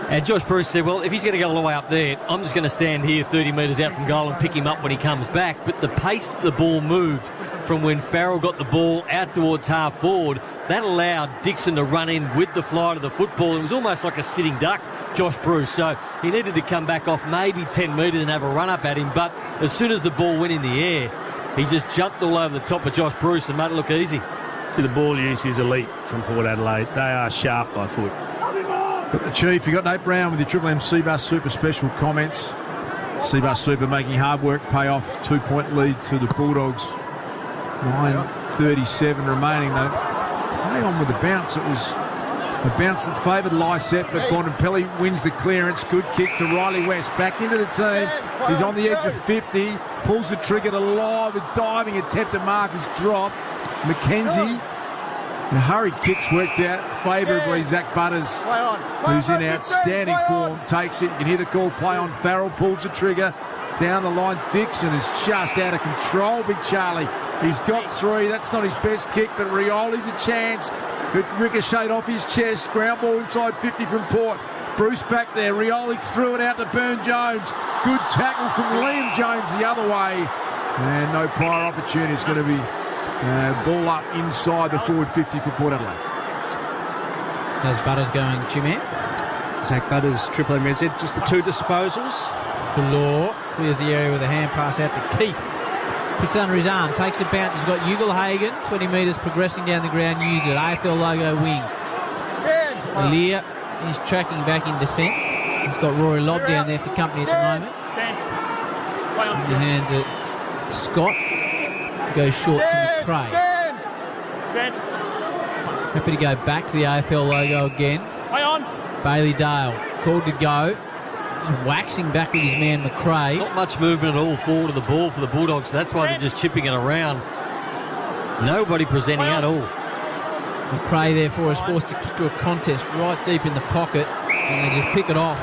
S6: And Josh Bruce said, well, if he's going to go all the way up there, I'm just going to stand here 30 metres out from goal and pick him up when he comes back. But the pace that the ball moved from when Farrell got the ball out towards half forward, that allowed Dixon to run in with the flight of the football. It was almost like a sitting duck, Josh Bruce. So he needed to come back off maybe 10 metres and have a run up at him. But as soon as the ball went in the air, he just jumped all over the top of Josh Bruce and made it look easy.
S5: See, the ball use is elite from Port Adelaide. They are sharp by foot.
S3: Got the Chief. You got Nate Brown with your Triple M Seabus Super special comments. Seabus Super making hard work pay off. 2-point lead to the Bulldogs. 9:37 remaining. They play on with the bounce. It was a bounce that favoured Lysette, but Bontempelli wins the clearance. Good kick to Riley West. Back into the team. He's on the edge of 50. Pulls the trigger to lie with diving attempt to mark. He's dropped. McKenzie. The hurry kicks worked out favourably. Zach Butters, who's in outstanding form, takes it. You can hear the call, play on. Farrell pulls the trigger. Down the line, Dixon is just out of control. Big Charlie. He's got 3. That's not his best kick, but Rioli's a chance. It ricocheted off his chest. Ground ball inside 50 from Port. Bruce back there. Rioli threw it out to Burn Jones. Good tackle from Liam Jones the other way. And no prior opportunity. It's going to be ball up inside the forward 50 for Port Adelaide.
S4: How's Butters going, Jimmy?
S8: Zach Butters, Triple M Red Z, just the 2 disposals.
S4: Law clears the area with a hand pass out to Keefe. Puts under his arm, takes a bounce. He's got Ugelhagen, 20 metres progressing down the ground, uses it. AFL logo wing. Lear is tracking back in defence. He's got Rory Lobb down there for company at the moment. In the hands of Scott. Goes short to McRae. Happy to go back to the AFL logo again. Bailey Dale called to go. Just waxing back with his man McRae.
S6: Not much movement at all forward of the ball for the Bulldogs, so that's why they're just chipping it around. Nobody presenting at all.
S4: McRae therefore is forced to kick to a contest right deep in the pocket, and they just pick it off.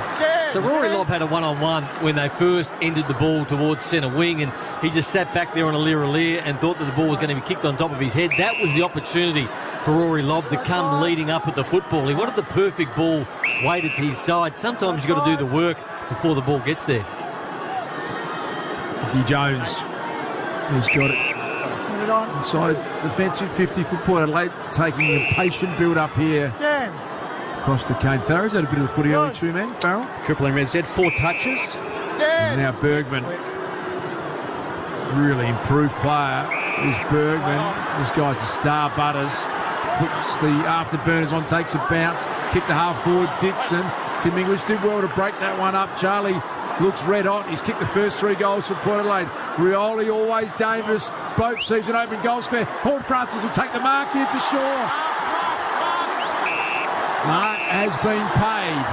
S6: So Rory Lobb had a one-on-one when they first ended the ball towards centre wing, and he just sat back there on a leer and thought that the ball was going to be kicked on top of his head. That was the opportunity for Rory Lobb to come leading up at the football. He wanted the perfect ball weighted to his side. Sometimes you've got to do the work before the ball gets there.
S3: Ricky Jones has got it inside defensive 50 for Port Adelaide, taking a patient build-up here. Across to Kane Farrell. Is that a bit of the footy early, Two-Man, Farrell?
S8: Triple M Red Z, 4 touches.
S3: And now Bergman. Really improved player is Bergman. This guy's a star. Butters puts the afterburners on, takes a bounce. Kick to half forward, Dixon. Tim English did well to break that one up. Charlie looks red hot. He's kicked the first 3 goals for Port Adelaide. Rioli always dangerous. Boat season open goal square. Horn Francis will take the mark here for sure. Mark has been paid.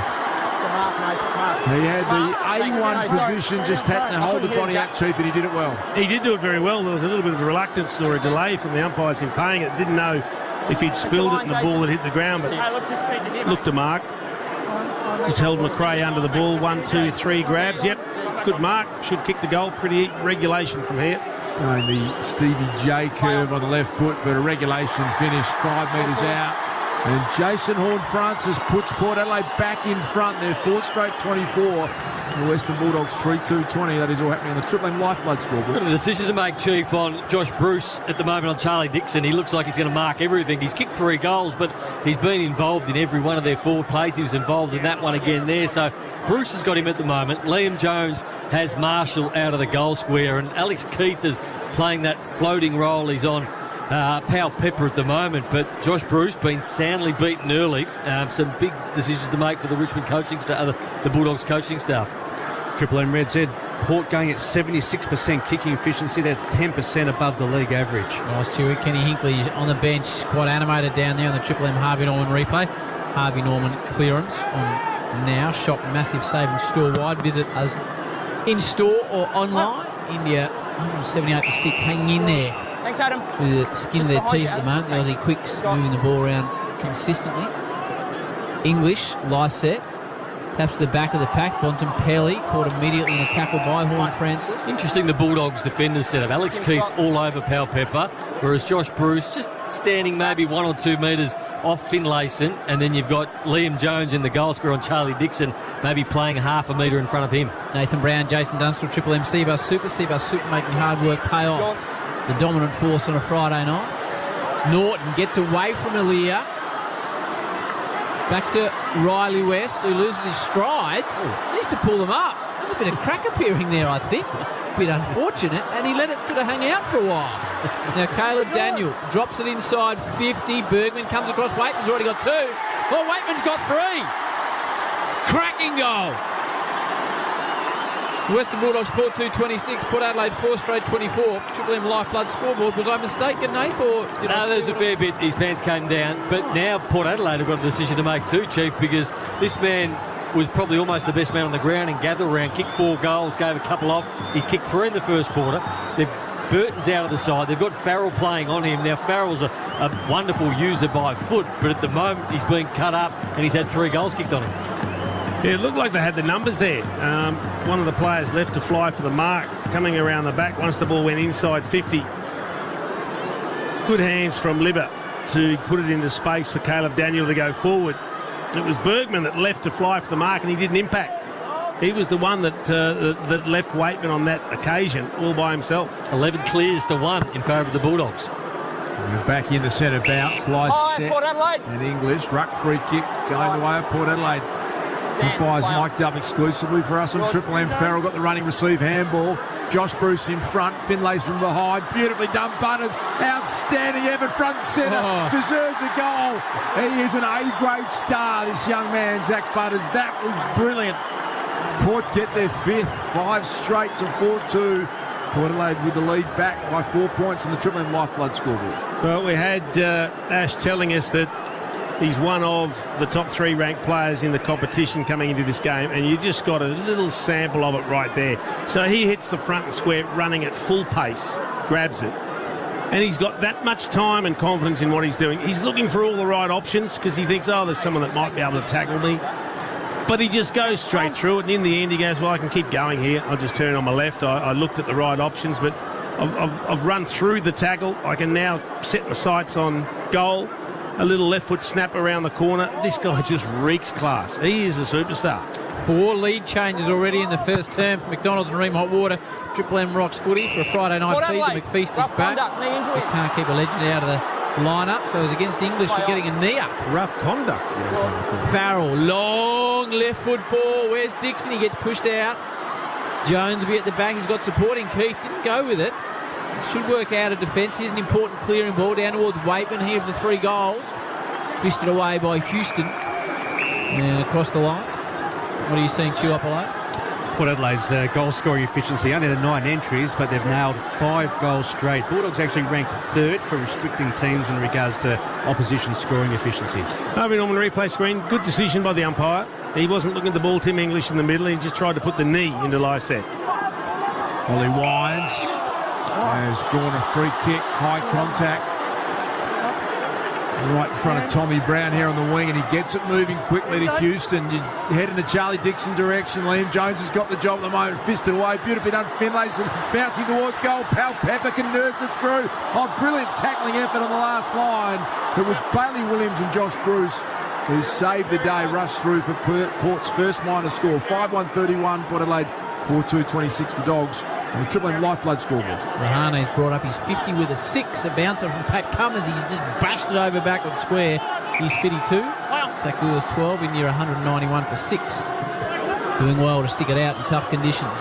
S3: He had the A1 position, just had to hold the Boniac Chief, and he did it well.
S5: He did do it very well. There was a little bit of a reluctance or a delay from the umpires in paying it. Didn't know if he'd spilled it and the ball had hit the ground, but looked to mark. Just held McRae under the ball. 1, 2, 3 grabs. Yep, good mark. Should kick the goal. Pretty regulation from here.
S3: Going the Stevie J curve on the left foot, but a regulation finish 5 metres out. And Jason Horn-Francis puts Port Adelaide back in front. Their 4th straight 24. The Western Bulldogs 3-2-20. That is all happening on the Triple M Lifeblood scoreboard.
S6: Got a decision to make, Chief, on Josh Bruce at the moment on Charlie Dixon. He looks like he's going to mark everything. He's kicked 3 goals, but he's been involved in every one of their forward plays. He was involved in that one again there. So Bruce has got him at the moment. Liam Jones has Marshall out of the goal square, and Alex Keith is playing that floating role. He's on Powell Pepper at the moment, but Josh Bruce been soundly beaten early. Some big decisions to make for the Richmond coaching staff, the Bulldogs coaching staff.
S8: Triple M Red said Port going at 76% kicking efficiency. That's 10% above the league average.
S4: Nice, Chewy. Kenny Hinkley on the bench, quite animated down there on the Triple M Harvey Norman replay. Harvey Norman clearance on now. Shot massive save in store wide. Visit us in store or online. India 178 to 6, hanging in there.
S10: Thanks, Adam.
S4: With the skin of their teeth at the moment. The Aussie Quicks moving the ball around consistently. English, Lysette. Taps to the back of the pack. Bontempelli caught immediately in a tackle by Horn Francis.
S6: Interesting, the Bulldogs defenders set up. Alex Keith all over Powell Pepper, whereas Josh Bruce just standing maybe 1 or 2 metres off Finlayson, and then you've got Liam Jones in the goal square on Charlie Dixon, maybe playing half a metre in front of him.
S4: Nathan Brown, Jason Dunstall, Triple M, Seabus Super making hard work pay off. The dominant force on a Friday night. Norton gets away from Aaliyah. Back to Riley West, who loses his strides. Needs to pull them up. There's a bit of crack appearing there, I think. A bit unfortunate, and he let it sort of hang out for a while. Now Caleb Daniel drops it inside 50. Bergman comes across. Waitman's already got 2. Well, Waitman's got 3. Cracking goal. Western Bulldogs 4-2-26. Port Adelaide 4 straight 24. Triple M Lifeblood scoreboard. Was I mistaken, Nath? Or
S6: there's a fair bit. His pants came down. But now Port Adelaide have got a decision to make too, Chief, because this man was probably almost the best man on the ground in gather round. Kicked 4 goals, gave a couple off. He's kicked 3 in the first quarter. Burton's out of the side. They've got Farrell playing on him. Now, Farrell's a wonderful user by foot, but at the moment he's been cut up and he's had 3 goals kicked on him.
S5: Yeah, it looked like they had the numbers there. One of the players left to fly for the mark, coming around the back once the ball went inside 50. Good hands from Libber to put it into space for Caleb Daniel to go forward. It was Bergman that left to fly for the mark, and he didn't impact. He was the one that left Waitman on that occasion all by himself.
S6: 11 clears to 1 in favour of the Bulldogs.
S3: We're back in the centre bounce. Lysette and English. Ruck free kick going the way of Port Adelaide. Goodbyes mic'd up exclusively for us on Triple M. Farrell got the running receive handball. Josh Bruce in front. Finlay's from behind. Beautifully done. Butters. Outstanding effort. Front centre. Deserves a goal. He is an A-grade star, this young man, Zach Butters. That was brilliant. Port get their 5th. 5 straight to 4-2. Port Adelaide with the lead back by 4 points in the Triple M Lifeblood scoreboard.
S5: Well, we had Ash telling us that he's one of the top 3 ranked players in the competition coming into this game, and you just got a little sample of it right there. So he hits the front and square running at full pace, grabs it, and he's got that much time and confidence in what he's doing. He's looking for all the right options because he thinks, there's someone that might be able to tackle me. But he just goes straight through it, and in the end he goes, well, I can keep going here. I'll just turn on my left. I looked at the right options, but I've run through the tackle. I can now set my sights on goal. A little left foot snap around the corner. This guy just reeks class. He is a superstar.
S4: 4 lead changes already in the first term for McDonald's and Ream Hot Water. Triple M rocks footy for a Friday night feed. The McFeast is back. They can't keep a legend out of the lineup, so it's against English for getting a knee up.
S5: Rough conduct.
S4: Farrell, long left foot ball. Where's Dixon? He gets pushed out. Jones will be at the back. He's got supporting. Keith didn't go with it. Should work out of defence. Here's an important clearing ball down towards Waitman here of the 3 goals. Fisted away by Houston. And across the line. What are you seeing, Chew up below?
S8: Port Adelaide's goal scoring efficiency, only the 9 entries, but they've nailed 5 goals straight. Bulldogs actually ranked 3rd for restricting teams in regards to opposition scoring efficiency.
S5: Harvey Norman replay screen. Good decision by the umpire. He wasn't looking at the ball, Tim English in the middle. He just tried to put the knee into Lysette.
S3: Ollie Wines has drawn a free kick, high contact. Right in front of Tommy Brown here on the wing, and he gets it moving quickly to Houston. You head in the Charlie Dixon direction. Liam Jones has got the job at the moment. Fisted away, beautifully done. Finlayson bouncing towards goal. Powell Pepper can nurse it through. Brilliant tackling effort on the last line. It was Bailey Williams and Josh Bruce who saved the day, rushed through for Port's first minor score. 5-1-31, Port Adelaide 4-2-26, the Dogs. And the Triple M Lifeblood scoreboard.
S4: Rahane's brought up his 50 with a 6. A bouncer from Pat Cummins. He's just bashed it over backward square. He's 52. Takua's 12 in near 191 for 6. Doing well to stick it out in tough conditions.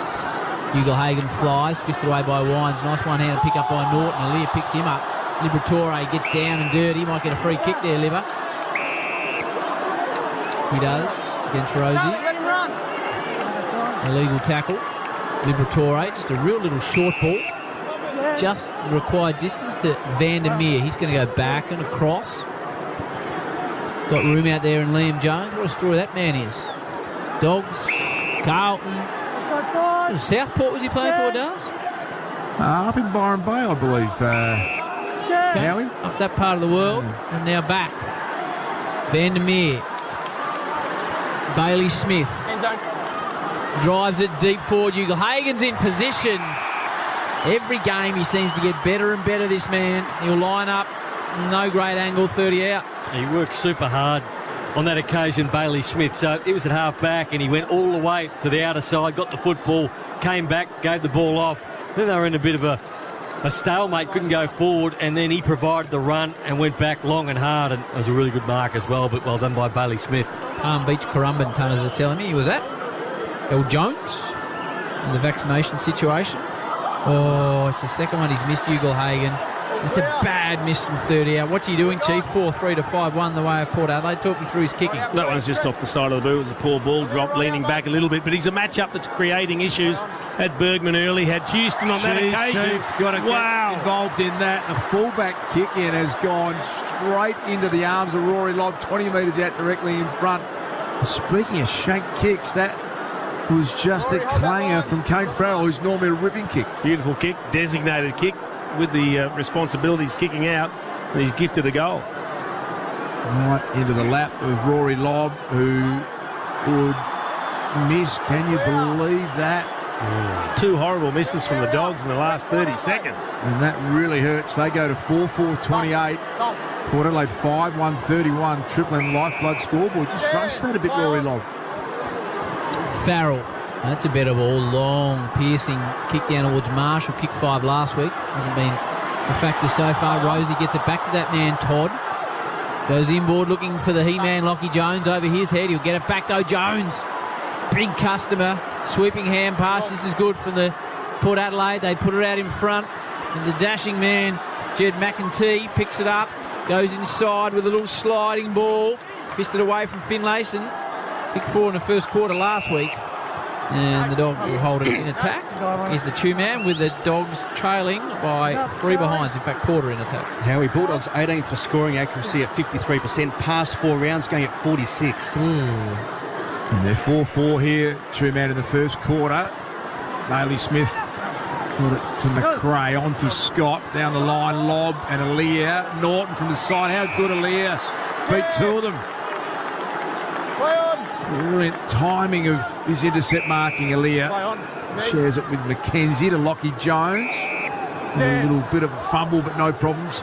S4: Ugle-Hagan flies, fisted away by Wines. Nice one-handed pick up by Norton. Alia picks him up. Liberatore gets down and dirty. Might get a free kick there, Liber. He does against Rosie.
S10: Let him run.
S4: Illegal tackle. Liberatore, just a real little short ball. Just the required distance to Vandermeer. He's going to go back and across. Got room out there in Liam Jones. What a story that man is. Dogs, Carlton. Southport was he playing for, Dars?
S3: Up in Byron Bay, I believe. Howie?
S4: Up that part of the world. And now back. Vandermeer. Bailey Smith. Drives it deep forward. Ugle-Hagan's in position. Every game he seems to get better and better, this man. He'll line up. No great angle, 30 out.
S6: He worked super hard on that occasion, Bailey Smith. So it was at half back and he went all the way to the outer side, got the football, came back, gave the ball off. Then they were in a bit of a stalemate, couldn't go forward, and then he provided the run and went back long and hard, and it was a really good mark as well, but well done by Bailey Smith.
S4: Palm Beach, Currumbin, Tunners is telling me he was at El Jones in the vaccination situation. Oh, it's the second one he's missed, Ugle-Hagan. It's a bad miss from 30 out. What's he doing, Chief? 4-3 to 5-1 the way of Port Adelaide. Talk me through his kicking.
S5: That one's just off the side of the boot. It was a poor ball drop, leaning back a little bit. But he's a matchup that's creating issues. Had Bergman early, had Houston on that occasion.
S3: Chief, got to get involved in that. The fullback kick-in has gone straight into the arms of Rory Lobb, 20 metres out directly in front. Speaking of shank kicks, that was just a clanger from Kane Farrell, who's normally a ripping kick.
S5: Beautiful kick, designated kick with the responsibilities kicking out, and he's gifted a goal.
S3: Right into the lap of Rory Lobb, who would miss. Can you believe that?
S5: Two horrible misses from the Dogs in the last 30 seconds.
S3: And that really hurts. They go to 4-4-28. Port Adelaide 5-1-31. Triple M Lifeblood scoreboard. Just rushed that a bit, Rory Lobb.
S4: Farrell. That's a better ball. Long, piercing kick down towards Marshall. Kick 5 last week. Hasn't been a factor so far. Rosie gets it back to that man, Todd. Goes inboard looking for the He-Man, Lockie Jones over his head. He'll get it back though, Jones. Big customer. Sweeping hand pass. This is good from the Port Adelaide. They put it out in front. And the dashing man, Jed McEntee, picks it up. Goes inside with a little sliding ball. Fisted away from Finlayson. Kick 4 in the first quarter last week. And the Dogs will hold it in attack. Here's the two-man with the Dogs trailing by 3 behinds. In fact, Porter in attack.
S8: Howie, Bulldogs 18 for scoring accuracy at 53%. Past 4 rounds going at 46.
S3: And they're 4-4 here. Two-man in the first quarter. Bailey Smith got it to McRae, on to Scott. Down the line, Lobb and Alia. Norton from the side. How good Alia. Beat 2 of them. Brilliant timing of his intercept marking. Alia shares it with McKenzie to Lockie Jones. A little bit of a fumble, but no problems.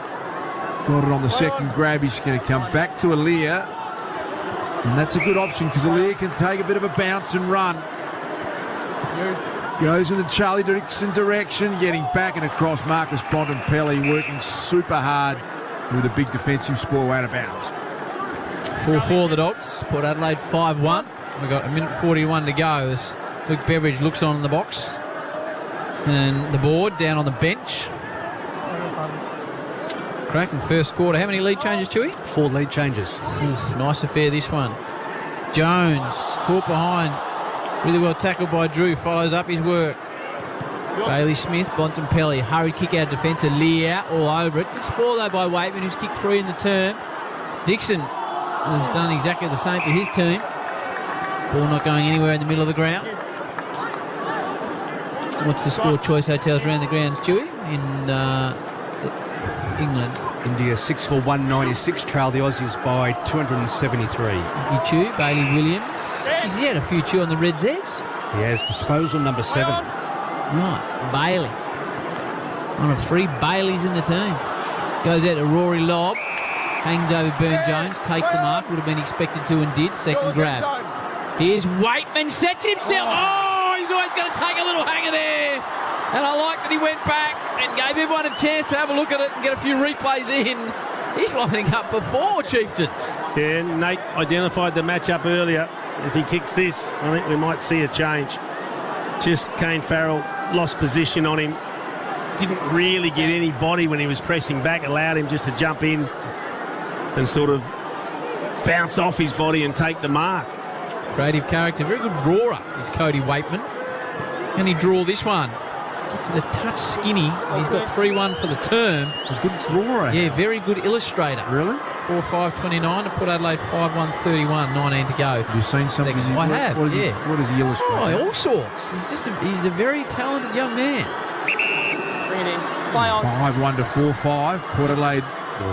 S3: Got it on the second grab. He's going to come back to Alia. And that's a good option because Alia can take a bit of a bounce and run. Goes in the Charlie Dixon direction, getting back and across. Marcus Bontempelli working super hard with a big defensive spoil out of bounds.
S4: 4-4 the Dogs. Port Adelaide 5-1. We've got 1:41 to go as Luke Beveridge looks on in the box. And the board down on the bench. Cracking first quarter. How many lead changes, Chewy?
S8: 4 lead changes.
S4: Oof, nice affair, this one. Jones caught behind. Really well tackled by Drew. Follows up his work. Bailey Smith, Bontempelli. Hurried kick out of defence. Lear all over it. Good spoil though by Waitman, who's kicked 3 in the term. Dixon has done exactly the same for his team. Ball not going anywhere in the middle of the ground. What's the score? Choice Hotels around the grounds, Chewy, in England.
S8: India 6 for 196, trail the Aussies by 273.
S4: Thank you, Chew. Bailey Williams. Jeez, he had a few Chew on the Red Zeds.
S8: He has disposal number 7.
S4: Right, Bailey. One of 3 Baileys in the team. Goes out to Rory Lobb. Hangs over Burne-Jones, takes the mark, would have been expected to and did. Second grab. Here's Waitman, sets himself. Oh, he's always going to take a little hanger there. And I like that he went back and gave everyone a chance to have a look at it and get a few replays in. He's lining up for 4, Chieftain.
S5: Yeah, Nate identified the matchup earlier. If he kicks this, I think we might see a change. Just Kane Farrell lost position on him. Didn't really get any body when he was pressing back. Allowed him just to jump in and sort of bounce off his body and take the mark.
S4: Creative character. Very good drawer is Cody Waitman. Can he draw this one? Gets it a touch skinny. He's got 3-1 for the term.
S3: A good drawer.
S4: Yeah, very good illustrator.
S3: Really?
S4: 4-5-29 to put Adelaide 5-1-31, 19 to go.
S3: Have you seen some of his...
S4: I have,
S3: what does he illustrate?
S4: Oh, all sorts. He's a very talented young man.
S10: Bring it in. Play on.
S3: 5-1 to 4-5. Port Adelaide.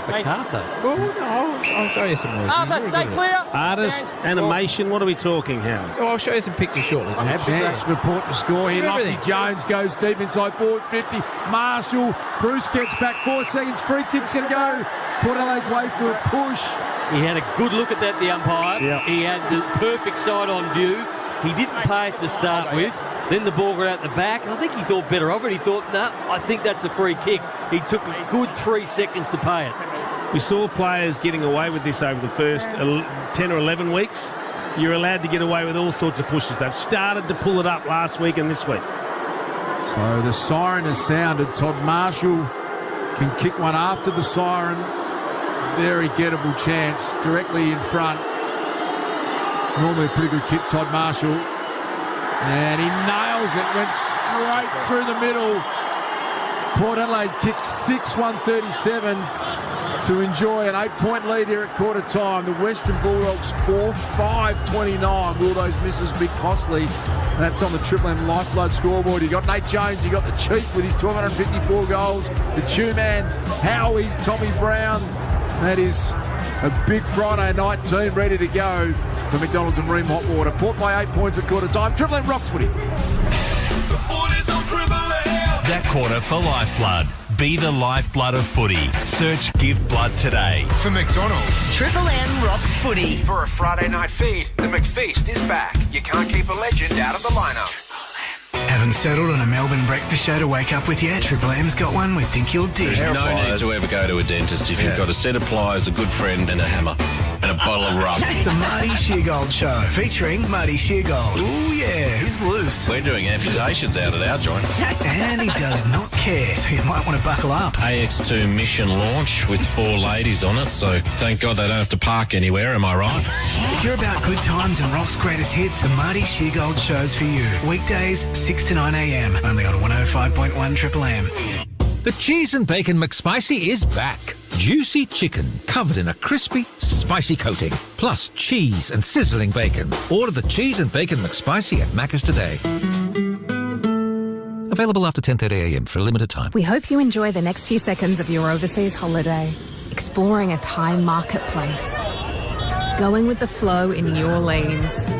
S4: Picasso. Well, no, I'll show you some more.
S10: Arthur, stay clear.
S5: Artist, animation, what are we talking, Howard?
S4: Oh, I'll show you some pictures shortly.
S3: Advance report to score here. Lofty Jones goes deep inside forward 50. Marshall. Bruce gets back 4 seconds. Free kick's going to go. Port Adelaide's way for a push.
S6: He had a good look at that, the umpire.
S3: Yep.
S6: He had the perfect side on view. He didn't pay it to start with. Then the ball got out the back. And I think he thought better of it. He thought, no, I think that's a free kick. He took a good 3 seconds to pay it.
S5: We saw players getting away with this over the first 10 or 11 weeks. You're allowed to get away with all sorts of pushes. They've started to pull it up last week and this week.
S3: So the siren has sounded. Todd Marshall can kick one after the siren. Very gettable chance directly in front. Normally a pretty good kick, Todd Marshall. And he nails it. Went straight through the middle. Port Adelaide kicked 6-1-37 to enjoy an 8-point lead here at quarter time. The Western Bulldogs 4-5-29. Bulldogs misses big costly. That's on the Triple M Lifeblood scoreboard. You got Nate Jones, you got the Chief with his 1,254 goals. The two-man Howie, Tommy Brown. That is a big Friday night team ready to go for McDonald's and Ream Hot Water. Port by 8 points at quarter time. Triple M rocks footy.
S1: That quarter for Lifeblood. Be the lifeblood of footy. Search Give Blood today.
S19: For McDonald's.
S11: Triple M rocks footy.
S19: For a Friday night feed, the McFeast is back. You can't keep a legend out of the lineup.
S14: Haven't settled on a Melbourne breakfast show to wake up with yet? Triple M's got one with Think You'll Dig.
S16: There's no need to ever go to a dentist if you've got a set of pliers, a good friend and a hammer and a bottle of rub.
S14: The Marty Sheargold Show, featuring Marty Sheargold. Ooh, yeah, he's loose.
S16: We're doing amputations out at our joint.
S14: And he does not care, so you might want to buckle up.
S16: AX2 mission launch with 4 ladies on it, so thank God they don't have to park anywhere, am I right?
S14: If you're about good times and rock's greatest hits, the Marty Sheargold Show's for you. Weekdays, 6 to 9 a.m, only on 105.1 Triple M.
S17: The Cheese and Bacon McSpicy is back. Juicy chicken covered in a crispy, spicy coating, plus cheese and sizzling bacon. Order the Cheese and Bacon McSpicy at Macca's today. Available after 10:30am for a limited time.
S22: We hope you enjoy the next few seconds of your overseas holiday, exploring a Thai marketplace, going with the flow in New Orleans.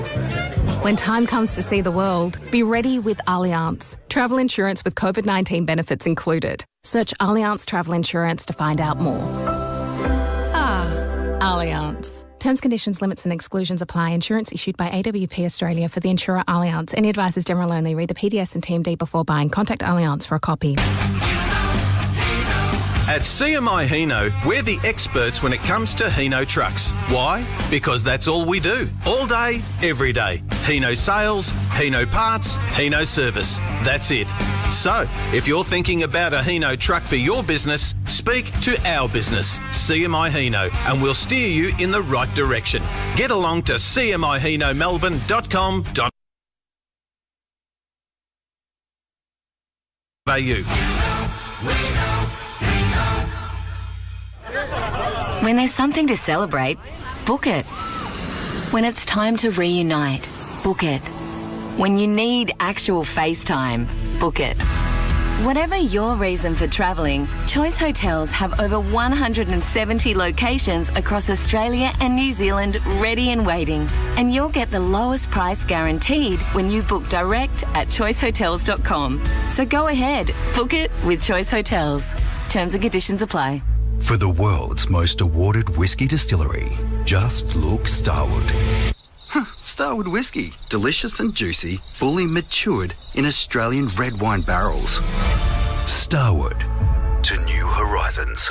S22: When time comes to see the world, be ready with Allianz. Travel insurance with COVID-19 benefits included. Search Allianz Travel Insurance to find out more. Allianz. Terms, conditions, limits and exclusions apply. Insurance issued by AWP Australia for the insurer Allianz. Any advice is general only. Read the PDS and TMD before buying. Contact Allianz for a copy.
S27: At CMI Hino, we're the experts when it comes to Hino trucks. Why? Because that's all we do. All day, every day. Hino sales, Hino parts, Hino service. That's it. So, if you're thinking about a Hino truck for your business, speak to our business, CMI Hino, and we'll steer you in the right direction. Get along to cmihinomelbourne.com.au.
S28: When there's something to celebrate, book it. When it's time to reunite, book it. When you need actual FaceTime, book it. Whatever your reason for travelling, Choice Hotels have over 170 locations across Australia and New Zealand ready and waiting. And you'll get the lowest price guaranteed when you book direct at choicehotels.com. So go ahead, book it with Choice Hotels. Terms and conditions apply.
S25: For the world's most awarded whiskey distillery, just look Starward. Starward whiskey. Delicious and juicy, fully matured in Australian red wine barrels. Starward. To new horizons.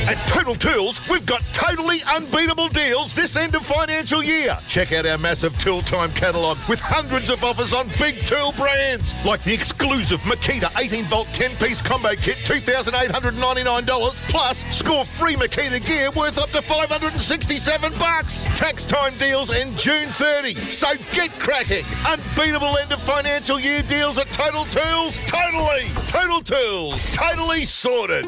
S11: At Total Tools, we've got totally unbeatable deals this end of financial year. Check out our massive Tool Time catalogue with hundreds of offers on big tool brands, like the exclusive Makita 18-volt 10-piece combo kit, $2,899, plus score free Makita gear worth up to $567. Tax time deals end June 30. So get cracking. Unbeatable end of financial year deals at Total Tools. Total Tools. Totally sorted.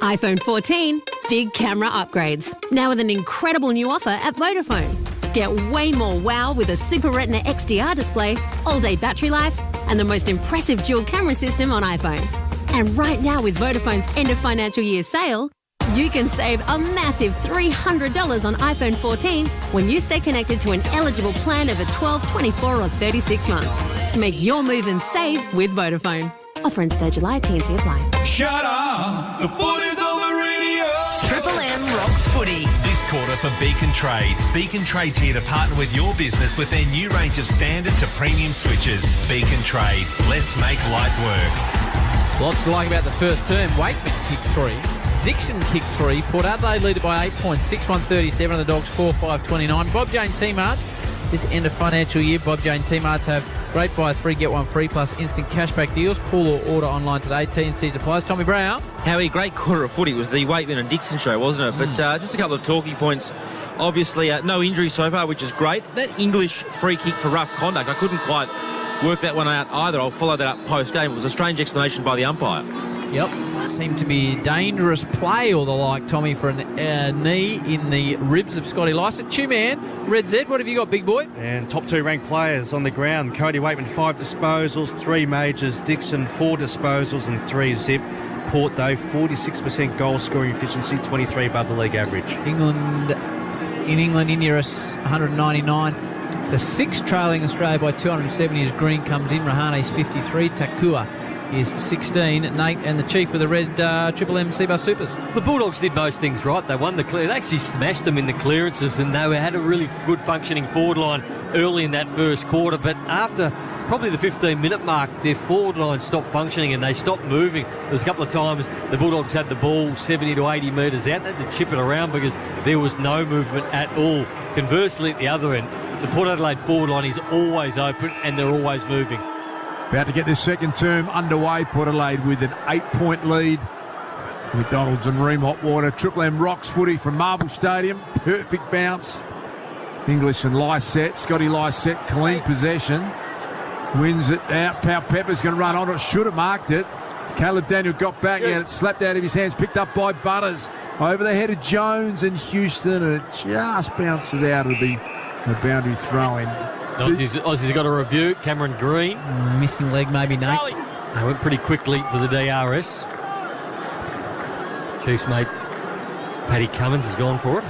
S12: iPhone 14, big camera upgrades. Now with an incredible new offer at Vodafone. Get way more wow with a Super Retina XDR display, all-day battery life, and the most impressive dual camera system on iPhone. And right now with Vodafone's end of financial year sale, you can save a massive $300 on iPhone 14 when you stay connected to an eligible plan over 12, 24 or 36 months. Make your move and save with Vodafone. Offer ends 3rd July, T&C apply.
S18: Shut up! The footy's on the radio!
S1: Triple M rocks footy. This quarter for Beacon Trade. Beacon Trade's here to partner with your business with their new range of standard to premium switches. Beacon Trade. Let's make light work.
S4: Lots to like about the first term. Wakeman kicked 3. Dixon kicked 3. Port Adelaide leaded by 8 points, 6-1-37, and the Dogs 4-5-29. Bob Jane T-Marts. This end of financial year, Bob Jane T-Marts have great buy 3, get 1 free plus instant cashback deals. Call or order online today. T&C's applies. Tommy Brown.
S9: Howie, great quarter of footy. It was the Wakeman and Dixon show, wasn't it? But just a couple of talking points. Obviously, no injuries so far, which is great. That English free kick for rough conduct, I couldn't quite work that one out either. I'll follow that up post-game. It was a strange explanation by the umpire.
S4: Yep. Seemed to be dangerous play or the like, Tommy, for a knee in the ribs of Scotty Lycett. Two-man, Red Z, what have you got, big boy?
S8: And top 2 ranked players on the ground. Cody Wakeman, 5 disposals, 3 majors. Dixon, 4 disposals and 3 zip. Port, though, 46% goal scoring efficiency, 23 above the league average.
S4: In England, India is 199. The 6th trailing Australia by 270 as Green comes in. Rahane's 53. Takua is 16. Nate and the chief of the red Triple M Seabus Supers.
S6: The Bulldogs did most things right. They won the clear. They actually smashed them in the clearances, and they had a really good functioning forward line early in that first quarter. But after probably the 15-minute mark, their forward line stopped functioning and they stopped moving. There was a couple of times the Bulldogs had the ball 70 to 80 metres out. They had to chip it around because there was no movement at all. Conversely, at the other end, the Port Adelaide forward line is always open and they're always moving.
S3: About to get this second term underway. Port Adelaide with an 8-point lead. McDonald's and Ream Hotwater. Triple M rocks footy from Marvel Stadium. Perfect bounce. English and Lycett. Scotty Lycett, clean possession. Wins it out. Pau Pepper's going to run on it. Should have marked it. Caleb Daniel got back and it slapped out of his hands. Picked up by Butters. Over the head of Jones and Houston. And it just bounces out of the boundary throw-in.
S6: Aussies got a review. Cameron Green.
S4: Missing leg maybe, Nate.
S6: They went pretty quickly for the DRS. Chiefs mate Paddy Cummins has gone for it.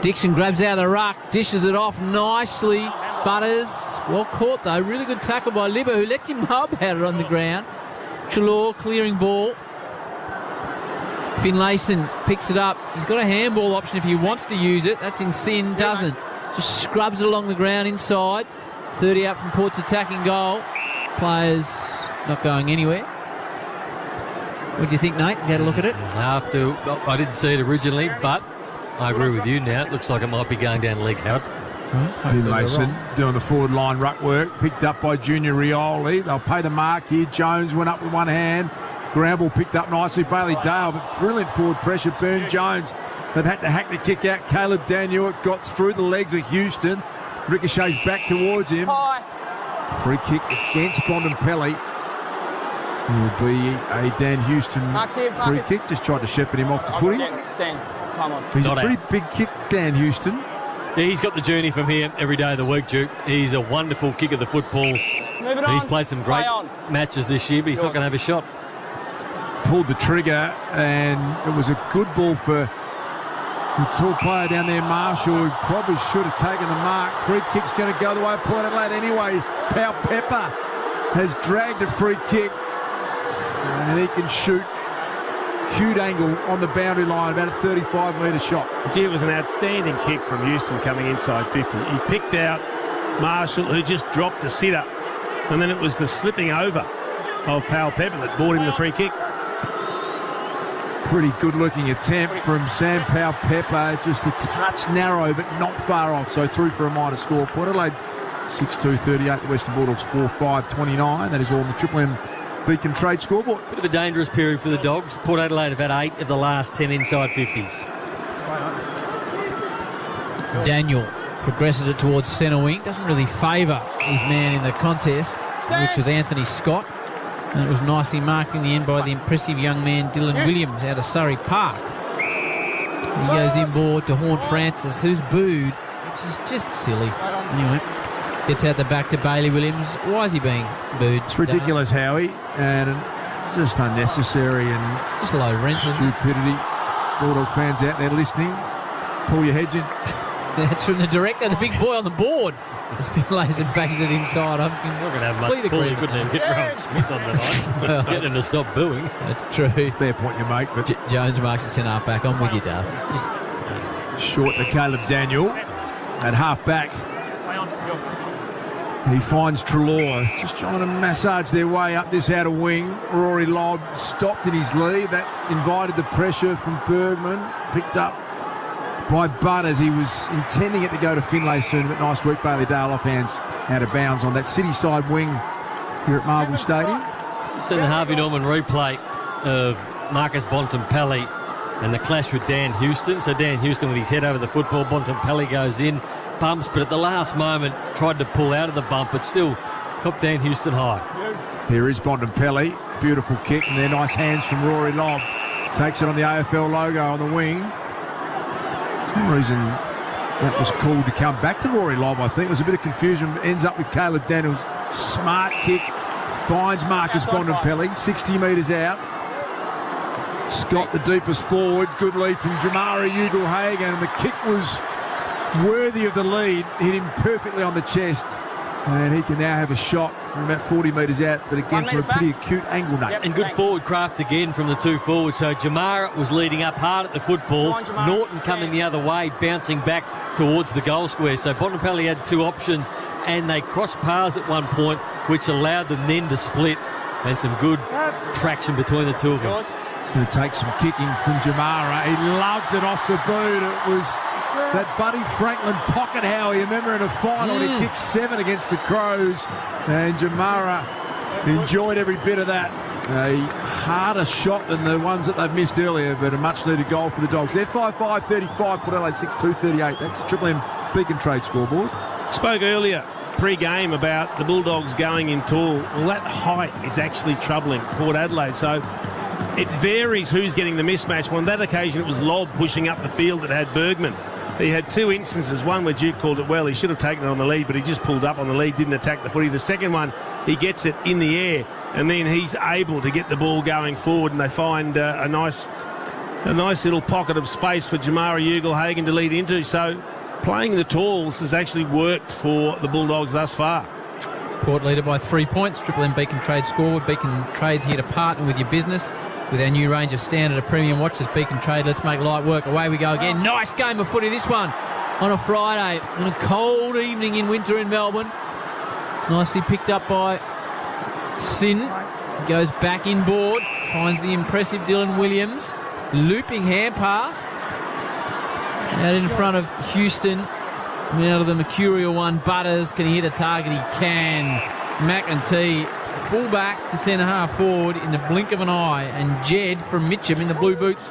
S4: Dixon grabs out of the ruck, dishes it off nicely. Butters, well caught though. Really good tackle by Libba, who lets him know about it on the ground. Chalor clearing ball. Finlayson picks it up. He's got a handball option if he wants to use it. That's in sin, doesn't. Just scrubs it along the ground inside. 30 out from Port's attacking goal. Players not going anywhere. What do you think, Nate? You had a look at it?
S6: I didn't see it originally, but I agree with you now. It looks like it might be going down leg out.
S3: Mason doing the forward line ruck work. Picked up by Junior Rioli. They'll pay the mark here. Jones went up with one hand. Gramble picked up nicely. Bailey Dale, but brilliant forward pressure. Burn Jones. They've had to hack the kick out. Caleb Daniel got through the legs of Houston. Ricochets back towards him. Free kick against Bontempelli. It will be a Dan Houston free kick. Just tried to shepherd him off the footy. He's a pretty big kick, Dan Houston.
S6: Yeah, he's got the journey from here every day of the week, Duke. He's a wonderful kick of the football. He's played some great matches this year, but he's not going to have a shot.
S3: Pulled the trigger, and it was a good ball for the tall player down there, Marshall, who probably should have taken the mark. Free kick's going to go the way of Port Adelaide anyway. Pau Pepper has dragged a free kick, and he can shoot acute angle on the boundary line, about a 35-metre shot.
S5: Gee, it was an outstanding kick from Houston coming inside 50. He picked out Marshall, who just dropped a sitter, and then it was the slipping over of Powell Pepper that bought him the free kick.
S3: Pretty good-looking attempt from Sam Powell Pepper, just a touch narrow but not far off, so through for a minor score. Port Adelaide 6-2-38, the Western Bulldogs 4-5-29. That is all in the Triple M Beacon Trade scoreboard.
S6: Bit of a dangerous period for the Dogs. Port Adelaide have had 8 of the last 10 inside 50s.
S4: Daniel progresses it towards centre wing. Doesn't really favour his man in the contest, which was Anthony Scott. And it was nicely marked in the end by the impressive young man Dylan Williams out of Surrey Park. He goes inboard to Horn Francis, who's booed, which is just silly. Anyway, gets out the back to Bailey Williams. Why is he being booed?
S3: It's ridiculous, Howie, and just unnecessary and
S4: just low rent.
S3: Stupidity. Bulldog fans out there listening, pull your heads in.
S4: That's from the director, the big boy on the board. As Phil lays and bangs it inside.
S6: We're going to have much ball. You couldn't have hit Rowan Smith on the night. Well, get him to stop booing.
S4: That's true.
S3: Fair point you make. But
S4: Jones marks at centre half back. I'm with you, Darth. It's just
S3: short to Caleb Daniel at half back. He finds Treloar just trying to massage their way up this outer wing. Rory Lobb stopped in his lead. That invited the pressure from Bergman. Picked up by Butters. He was intending it to go to Finlay soon, but nice work, Bailey Dale, off hands, out of bounds on that city side wing here at Marvel Stadium.
S6: Seen the Harvey Norman replay of Marcus Bontempelli and the clash with Dan Houston. So Dan Houston with his head over the football, Bontempelli goes in, bumps, but at the last moment tried to pull out of the bump, but still got Dan Houston high.
S3: Here is Bontempelli, beautiful kick, and they're nice hands from Rory Lobb. Takes it on the AFL logo on the wing. For some reason that was called to come back to Rory Lobb, I think. There's a bit of confusion. Ends up with Caleb Daniels. Smart kick. Finds Marcus Bontempelli. 60 metres out. Scott the deepest forward. Good lead from Jamara Ugle-Hagan. And the kick was worthy of the lead. Hit him perfectly on the chest. And he can now have a shot from about 40 metres out, but again from a pretty acute angle, Nate.
S6: And good forward craft again from the two forwards. So Jamara was leading up hard at the football. Norton coming the other way, bouncing back towards the goal square. So Bontempelli had two options, and they crossed paths at one point, which allowed them then to split. And some good traction between the two of them.
S3: He's going to take some kicking from Jamara. He loved it off the boot. It was that Buddy Franklin pocket, Howie. Remember in a final he kicked 7 against the Crows, and Jamara enjoyed every bit of that. A harder shot than the ones that they've missed earlier, but a much needed goal for the Dogs. They're 5-5-35, Port Adelaide 6-2-38. That's the Triple M Beacon Trade scoreboard.
S5: Spoke earlier pre-game about the Bulldogs going in tall. Well, that height is actually troubling Port Adelaide, so it varies who's getting the mismatch. Well, on that occasion it was Lobb pushing up the field that had Bergman. He had two instances, one where Duke called it well. He should have taken it on the lead, but he just pulled up on the lead, didn't attack the footy. The second one, he gets it in the air, and then he's able to get the ball going forward, and they find a nice little pocket of space for Jamara Ugle-Hagan to lead into. So playing the talls has actually worked for the Bulldogs thus far.
S4: Port leader by 3 points. Triple M Beacon Trade scoreboard. Beacon Trade's here to partner with your business with our new range of standard of premium watches. Beacon Trade, let's make light work. Away we go again. Nice game of footy, this one, on a Friday, on a cold evening in winter in Melbourne. Nicely picked up by Sin. Goes back inboard, finds the impressive Dylan Williams. Looping hand pass. Out in front of Houston. Now to the mercurial one, Butters. Can he hit a target? He can. McEntee, full-back to centre-half forward in the blink of an eye. And Jed from Mitcham in the blue boots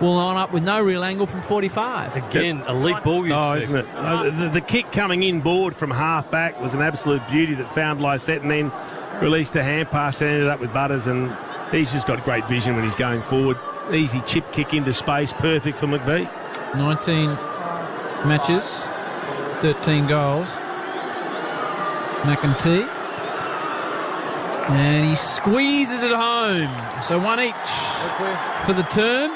S4: will line up with no real angle from 45.
S6: Again, elite ball use.
S5: Oh, isn't it? The kick coming inboard from half-back was an absolute beauty that found Lysette and then released a hand pass and ended up with Butters. And he's just got great vision when he's going forward. Easy chip kick into space, perfect for McVie.
S4: 19 matches, 13 goals. McEntee. And he squeezes it home. So one each for the term.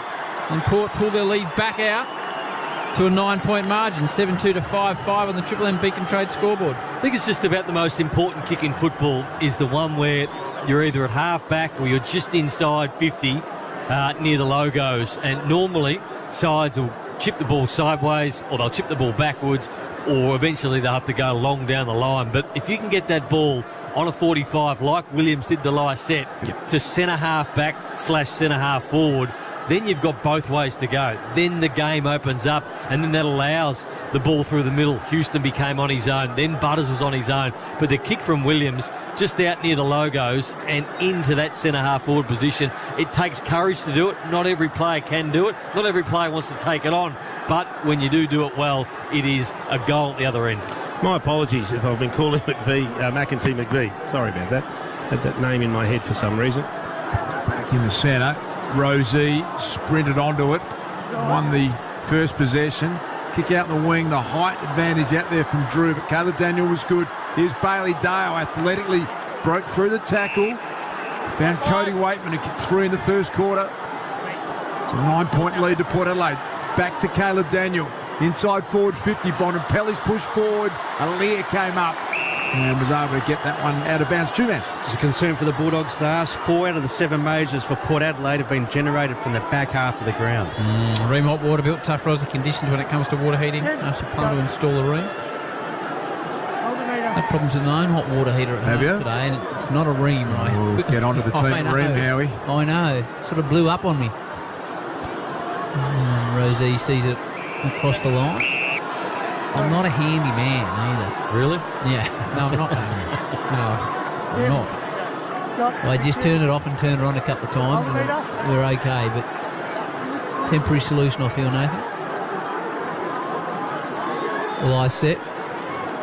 S4: And Port pull their lead back out to a 9-point margin. 7-2 to 5-5 on the Triple M Beacon Trade scoreboard.
S6: I think it's just about the most important kick in football is the one where you're either at half back or you're just inside 50 near the logos, and normally sides will chip the ball sideways or they'll chip the ball backwards, or eventually they'll have to go long down the line. But if you can get that ball on a 45 like Williams did the last set to centre-half back / centre-half forward, then you've got both ways to go. Then the game opens up, and then that allows the ball through the middle. Houston became on his own. Then Butters was on his own. But the kick from Williams, just out near the logos and into that centre-half forward position, it takes courage to do it. Not every player can do it. Not every player wants to take it on. But when you do it well, it is a goal at the other end.
S5: My apologies if I've been calling McKenzie McVie. Sorry about that. Had that name in my head for some reason.
S3: Back in the centre. Rosie sprinted onto it, won the first possession. Kick out in the wing, the height advantage out there from Drew, but Caleb Daniel was good. Here's Bailey Dale, athletically broke through the tackle, found Cody Waitman, who kicked 3 in the first quarter. It's a 9-point lead to Port Adelaide. Back to Caleb Daniel, inside forward 50. Bontempelli's pushed forward. Aaliyah came up and was able to get that one out of bounds. Two-man.
S8: Just a concern for the Bulldogs stars. 4 out of the 7 majors for Port Adelaide have been generated from the back half of the ground.
S4: Ream hot water built, tough Rosy conditions when it comes to water heating. Ask your plumber to install a room. Had problems with my own hot water heater at home today, and it's not a Ream, right?
S3: We'll get onto the team Ream, Howie.
S4: I know. Sort of blew up on me. Rosie sees it across the line. I'm not a handy man either.
S6: Really?
S4: Yeah. No, I'm not. No, I'm not. Well, I just turn it off and turn it on a couple of times, and we're okay. But temporary solution, I feel, Nathan. Well, I set.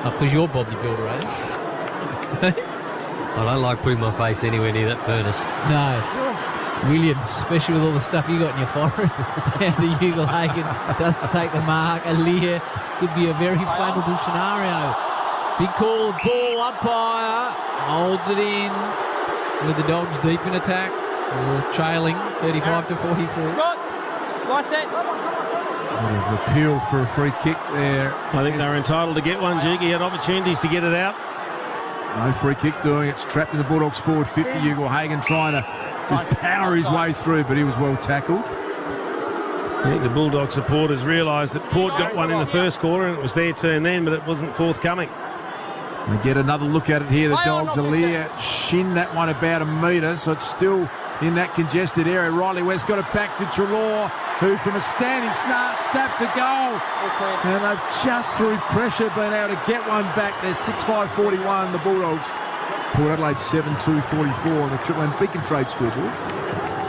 S4: Because you're Bob the Builder, eh?
S6: I don't like putting my face anywhere near that furnace.
S4: No. Williams, especially with all the stuff you got in your forehead, down to Ugelhagen, doesn't take the mark. Aaliyah could be a very favourable scenario. Big call, ball, umpire, holds it in with the Dogs deep in attack, trailing 35 to 44.
S10: Scott, right set.
S3: Bit of appeal for a free kick there.
S5: I think they're entitled to get one, Jig. He had opportunities to get it out.
S3: No free kick doing it. It's trapped in the Bulldogs forward 50. Ugelhagen trying to just power his way through, but he was well tackled.
S5: I think the Bulldog supporters realised that Port got one in the first quarter and it was their turn then, but it wasn't forthcoming.
S3: We get another look at it here. The Dogs, Aaliyah shin that one about a metre, so it's still in that congested area. Riley West got it back to Treloar, who from a standing start snaps a goal. And they've just through pressure been able to get one back. They're 6-5-41, the Bulldogs. Port Adelaide 7-2-44 on the Triple M Beacon Trade scoreboard.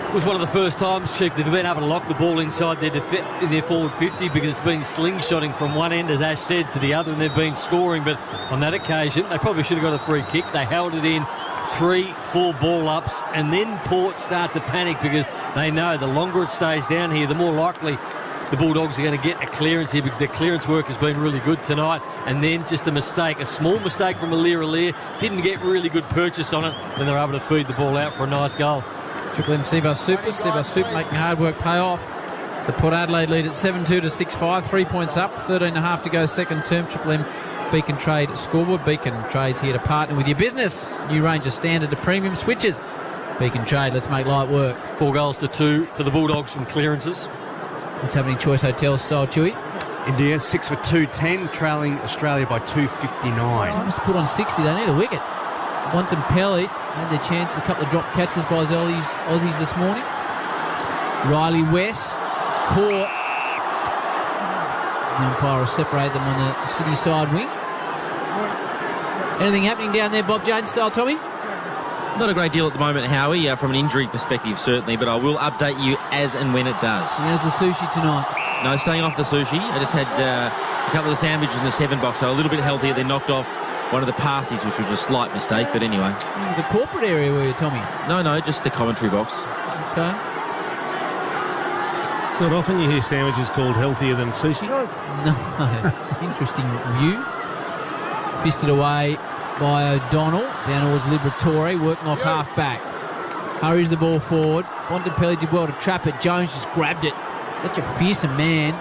S6: It was one of the first times, Chief, they've been able to lock the ball inside their forward 50 because it's been slingshotting from one end, as Ash said, to the other, and they've been scoring. But on that occasion, they probably should have got a free kick. They held it in 3-4 ball ups, and then Port start to panic because they know the longer it stays down here, the more likely the Bulldogs are going to get a clearance here because their clearance work has been really good tonight. And then just a small mistake from Aaliyah. Didn't get really good purchase on it, and they're able to feed the ball out for a nice goal.
S4: Triple M Seabus Super making hard work pay off. So Port Adelaide lead at 7-2 to 6-5, 3 points up, 13.5 to go second term. Triple M Beacon Trade scoreboard. Beacon Trade's here to partner with your business. New range of standard to premium switches. Beacon Trade, let's make light work.
S6: 4 goals to 2 for the Bulldogs from clearances.
S4: What's happening, Choice Hotels style, Chewy?
S8: India 6 for 210, trailing Australia by 259.
S4: They must have put on 60. They need a wicket. Bontempelli had their chance, a couple of drop catches by Aussies this morning. Riley West caught. The umpire will separate them on the city side wing. Anything happening down there, Bob Jones style, Tommy?
S9: Not a great deal at the moment, Howie, from an injury perspective, certainly, but I will update you as and when it does.
S4: How's the sushi tonight?
S9: No, staying off the sushi. I just had a couple of the sandwiches in the 7 box, so a little bit healthier. They knocked off one of the passes, which was a slight mistake, but anyway.
S4: The corporate area, were you, Tommy?
S9: No, just the commentary box.
S4: Okay.
S5: It's not often you hear sandwiches called healthier than sushi.
S4: No. Interesting view. Fisted away by O'Donnell down towards Liberatore, working off half back. Hurries the ball forward. Bontempelli did well to trap it. Jones just grabbed it. Such a fearsome man.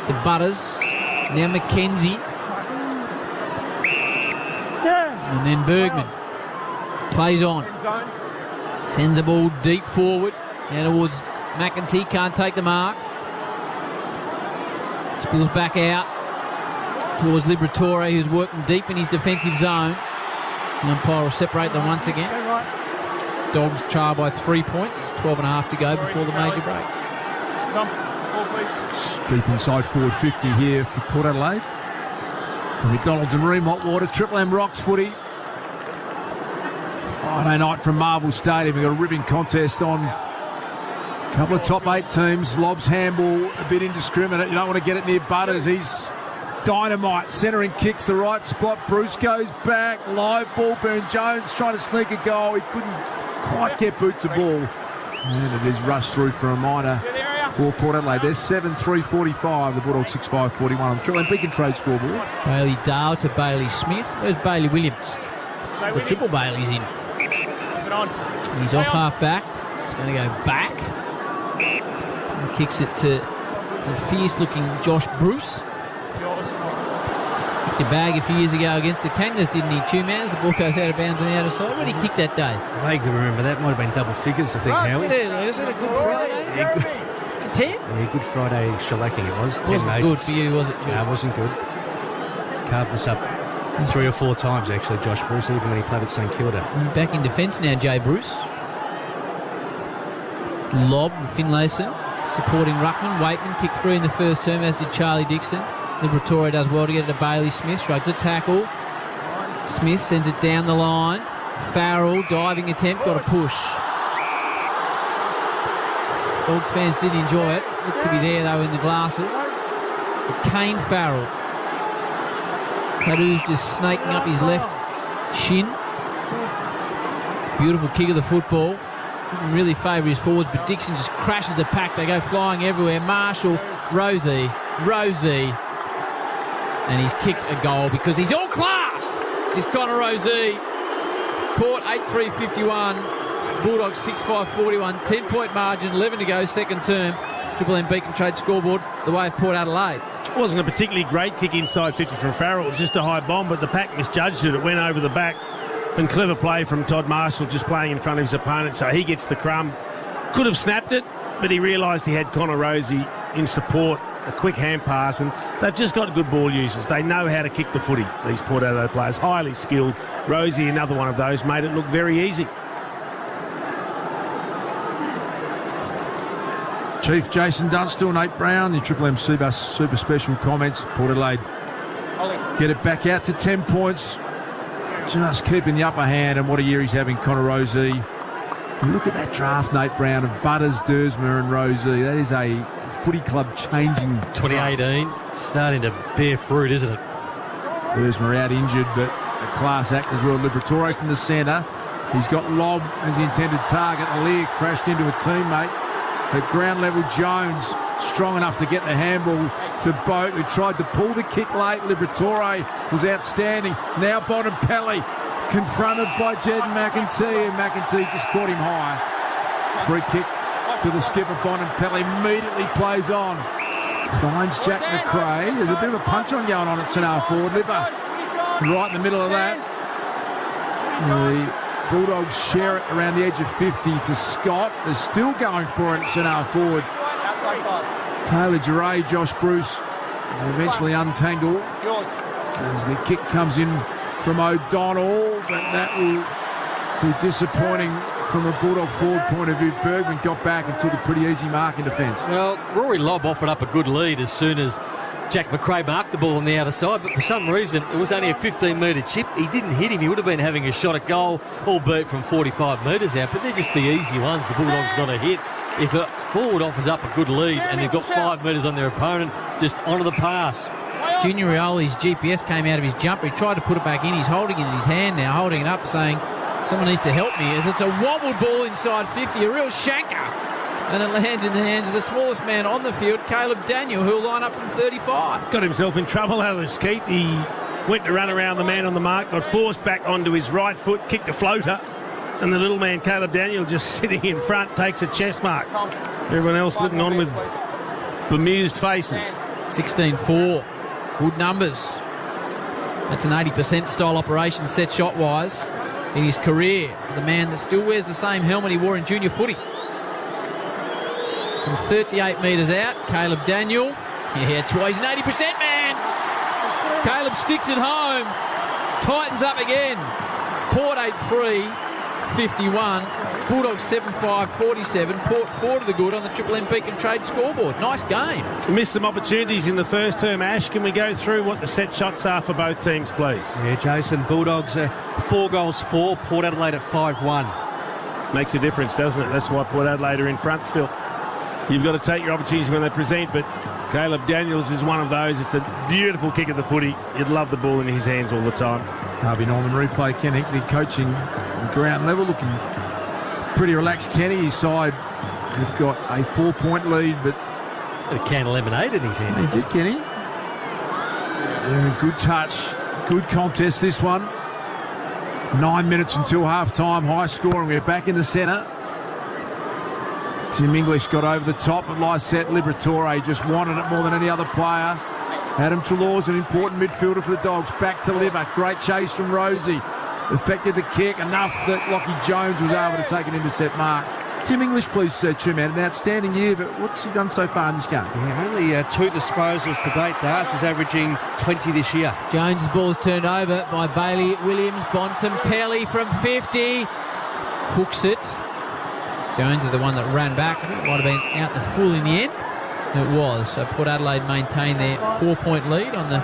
S4: The Butters. Now McKenzie. And then Bergman. Plays on. Sends the ball deep forward. Down towards McEntee can't take the mark. Spills back out towards Liberatore, who's working deep in his defensive zone. The umpire will separate them once again. Dogs trail by 3 points, 12.5 to go before the major break.
S3: Deep inside forward 50 here for Port Adelaide. From McDonald's and Reemont Water, Triple M Rocks footy. Friday night from Marvel Stadium. We've got a ribbing contest on. A couple of top 8 teams. Lobbs handball, a bit indiscriminate. You don't want to get it near Butters. He's dynamite. Centering kicks the right spot. Bruce goes back. Live ball. Burn-Jones trying to sneak a goal. He couldn't quite get boot to ball. And it is rushed through for a minor for Port Adelaide. There's 7-3-45. The Bulldogs 6-5-41 on the Triple M Beacon Trade scoreboard.
S4: Bailey Dale to Bailey Smith. Where's Bailey Williams? The triple Bailey's in. He's off half back. He's going to go back. And kicks it to the fierce-looking Josh Bruce. Kicked a bag a few years ago against the Kangas, didn't he, Two-Man? The ball goes out of bounds on the outer side. What did he kick that day?
S8: I vaguely remember that. Might have been double figures, I think, Howie.
S4: Was it a Good Friday?
S8: Yeah, good,
S4: 10?
S8: yeah, Good Friday shellacking it was. 10
S4: Wasn't good for you, was it, Joe?
S8: No, it wasn't good. He's carved us up 3 or 4 times, actually, Josh Bruce, even when he played at St Kilda.
S4: Back in defence now, Jay Bruce. Lob and Finlayson supporting Ruckman. Waitman kicked through in the first term, as did Charlie Dixon. Liberatore does well to get it to Bailey Smith. Shrugs a tackle. Smith sends it down the line. Farrell, diving attempt, got a push. Dogs fans did enjoy it. Looked to be there, though, in the glasses. So Kane Farrell. Tattoo's just snaking up his left shin. Beautiful kick of the football. Doesn't really favour his forwards, but Dixon just crashes a pack. They go flying everywhere. Marshall, Rosie. And he's kicked a goal because he's all class. He's Connor Rosie. Port 8-3-51. Bulldogs 6-5-41. 10-point margin, 11 to go, second term. Triple M Beacon Trade scoreboard, the way of Port Adelaide.
S5: It wasn't a particularly great kick inside 50 from Farrell. It was just a high bomb, but the pack misjudged it. It went over the back. And clever play from Todd Marshall, just playing in front of his opponent, so he gets the crumb. Could have snapped it, but he realised he had Connor Rosie in support, a quick hand pass, and they've just got good ball users. They know how to kick the footy, these Port Adelaide players. Highly skilled. Rosie, another one of those, made it look very easy.
S3: Chief Jason Dunstall, Nate Brown, the Triple M Super Special comments. Port Adelaide get it back out to 10 points. Just keeping the upper hand, and what a year he's having, Connor Rosie. Look at that draft, Nate Brown, of Butters, Dersmer and Rosie. That is a footy club changing
S6: 2018, starting to bear fruit, isn't it?
S3: Dersmer out injured, but a class act as well. Liberatore from the centre. He's got Lob as the intended target. Aliir crashed into a teammate. At ground level, Jones strong enough to get the handball to Boat, who tried to pull the kick late. Liberatore was outstanding. Now Bontempelli confronted by Jed McEntee, and McEntee just caught him high. Free kick to the skipper. Bontempelli immediately plays on. Finds Jack McRae. There's a bit of a punch-on going on at Sennar forward. Lipper right in the middle of that. The Bulldogs share it around the edge of 50 to Scott. They're still going for it at Sennar forward. Taylor Duray, Josh Bruce, and eventually untangle as the kick comes in from O'Donnell, but that will be disappointing from a Bulldog forward point of view. Bergman got back and took a pretty easy mark in defence.
S6: Well, Rory Lobb offered up a good lead as soon as Jack McRae marked the ball on the outer side, but for some reason it was only a 15-metre chip. He didn't hit him. He would have been having a shot at goal, albeit from 45 metres out, but they're just the easy ones the Bulldogs got to hit. If a forward offers up a good lead and they've got 5 metres on their opponent, just onto the pass.
S4: Junior Rioli's GPS came out of his jumper. He tried to put it back in. He's holding it in his hand now, holding it up, saying, someone needs to help me, as it's a wobbled ball inside 50, a real shanker. And it lands in the hands of the smallest man on the field, Caleb Daniel, who'll line up from 35.
S5: Got himself in trouble, Alice Keith. He went to run around the man on the mark, got forced back onto his right foot, kicked a floater, and the little man, Caleb Daniel, just sitting in front, takes a chest mark. Everyone else looking on with bemused faces.
S4: 16-4. Good numbers. That's an 80% style operation set shot-wise in his career for the man that still wears the same helmet he wore in junior footy. from 38 metres out. Caleb Daniel. Yeah, that's why he's an 80% man. Caleb sticks it home. Tightens up again. Port 8-3, 51. Bulldogs 7-5, 47. Port 4 to the good on the Triple M Beacon Trade scoreboard. Nice game.
S5: Missed some opportunities in the first term, Ash. Can we go through what the set shots are for both teams, please?
S8: Yeah, Jason, Bulldogs 4 goals for, Port Adelaide at 5-1.
S5: Makes a difference, doesn't it? That's why Port Adelaide are in front still. You've got to take your opportunities when they present, but Caleb Daniels is one of those. It's a beautiful kick at the footy. You'd love the ball in his hands all the time.
S3: Harvey Norman replay. Ken Hinckley coaching ground level, looking pretty relaxed. Kenny, his side have got a 4-point lead, but
S6: a can of lemonade in his hand.
S3: He did, Kenny. Yeah, good touch, good contest this one. 9 minutes until half-time, high scoring. We're back in the centre. Tim English got over the top of Lysette Liberatore, just wanted it more than any other player. Adam Treloar's an important midfielder for the Dogs. Back to Liver, great chase from Rosie. Affected the kick enough that Lockie Jones was able to take an intercept mark. Tim English, please, Trim, had an outstanding year, but what's he done so far in this game?
S8: Yeah, only 2 disposals to date. Darce is averaging 20 this year.
S4: Jones' ball's turned over by Bailey Williams. Bontempelli from 50. Hooks it. Jones is the one that ran back. I think it might have been out the full in the end. It was. So Port Adelaide maintained their 4-point lead on the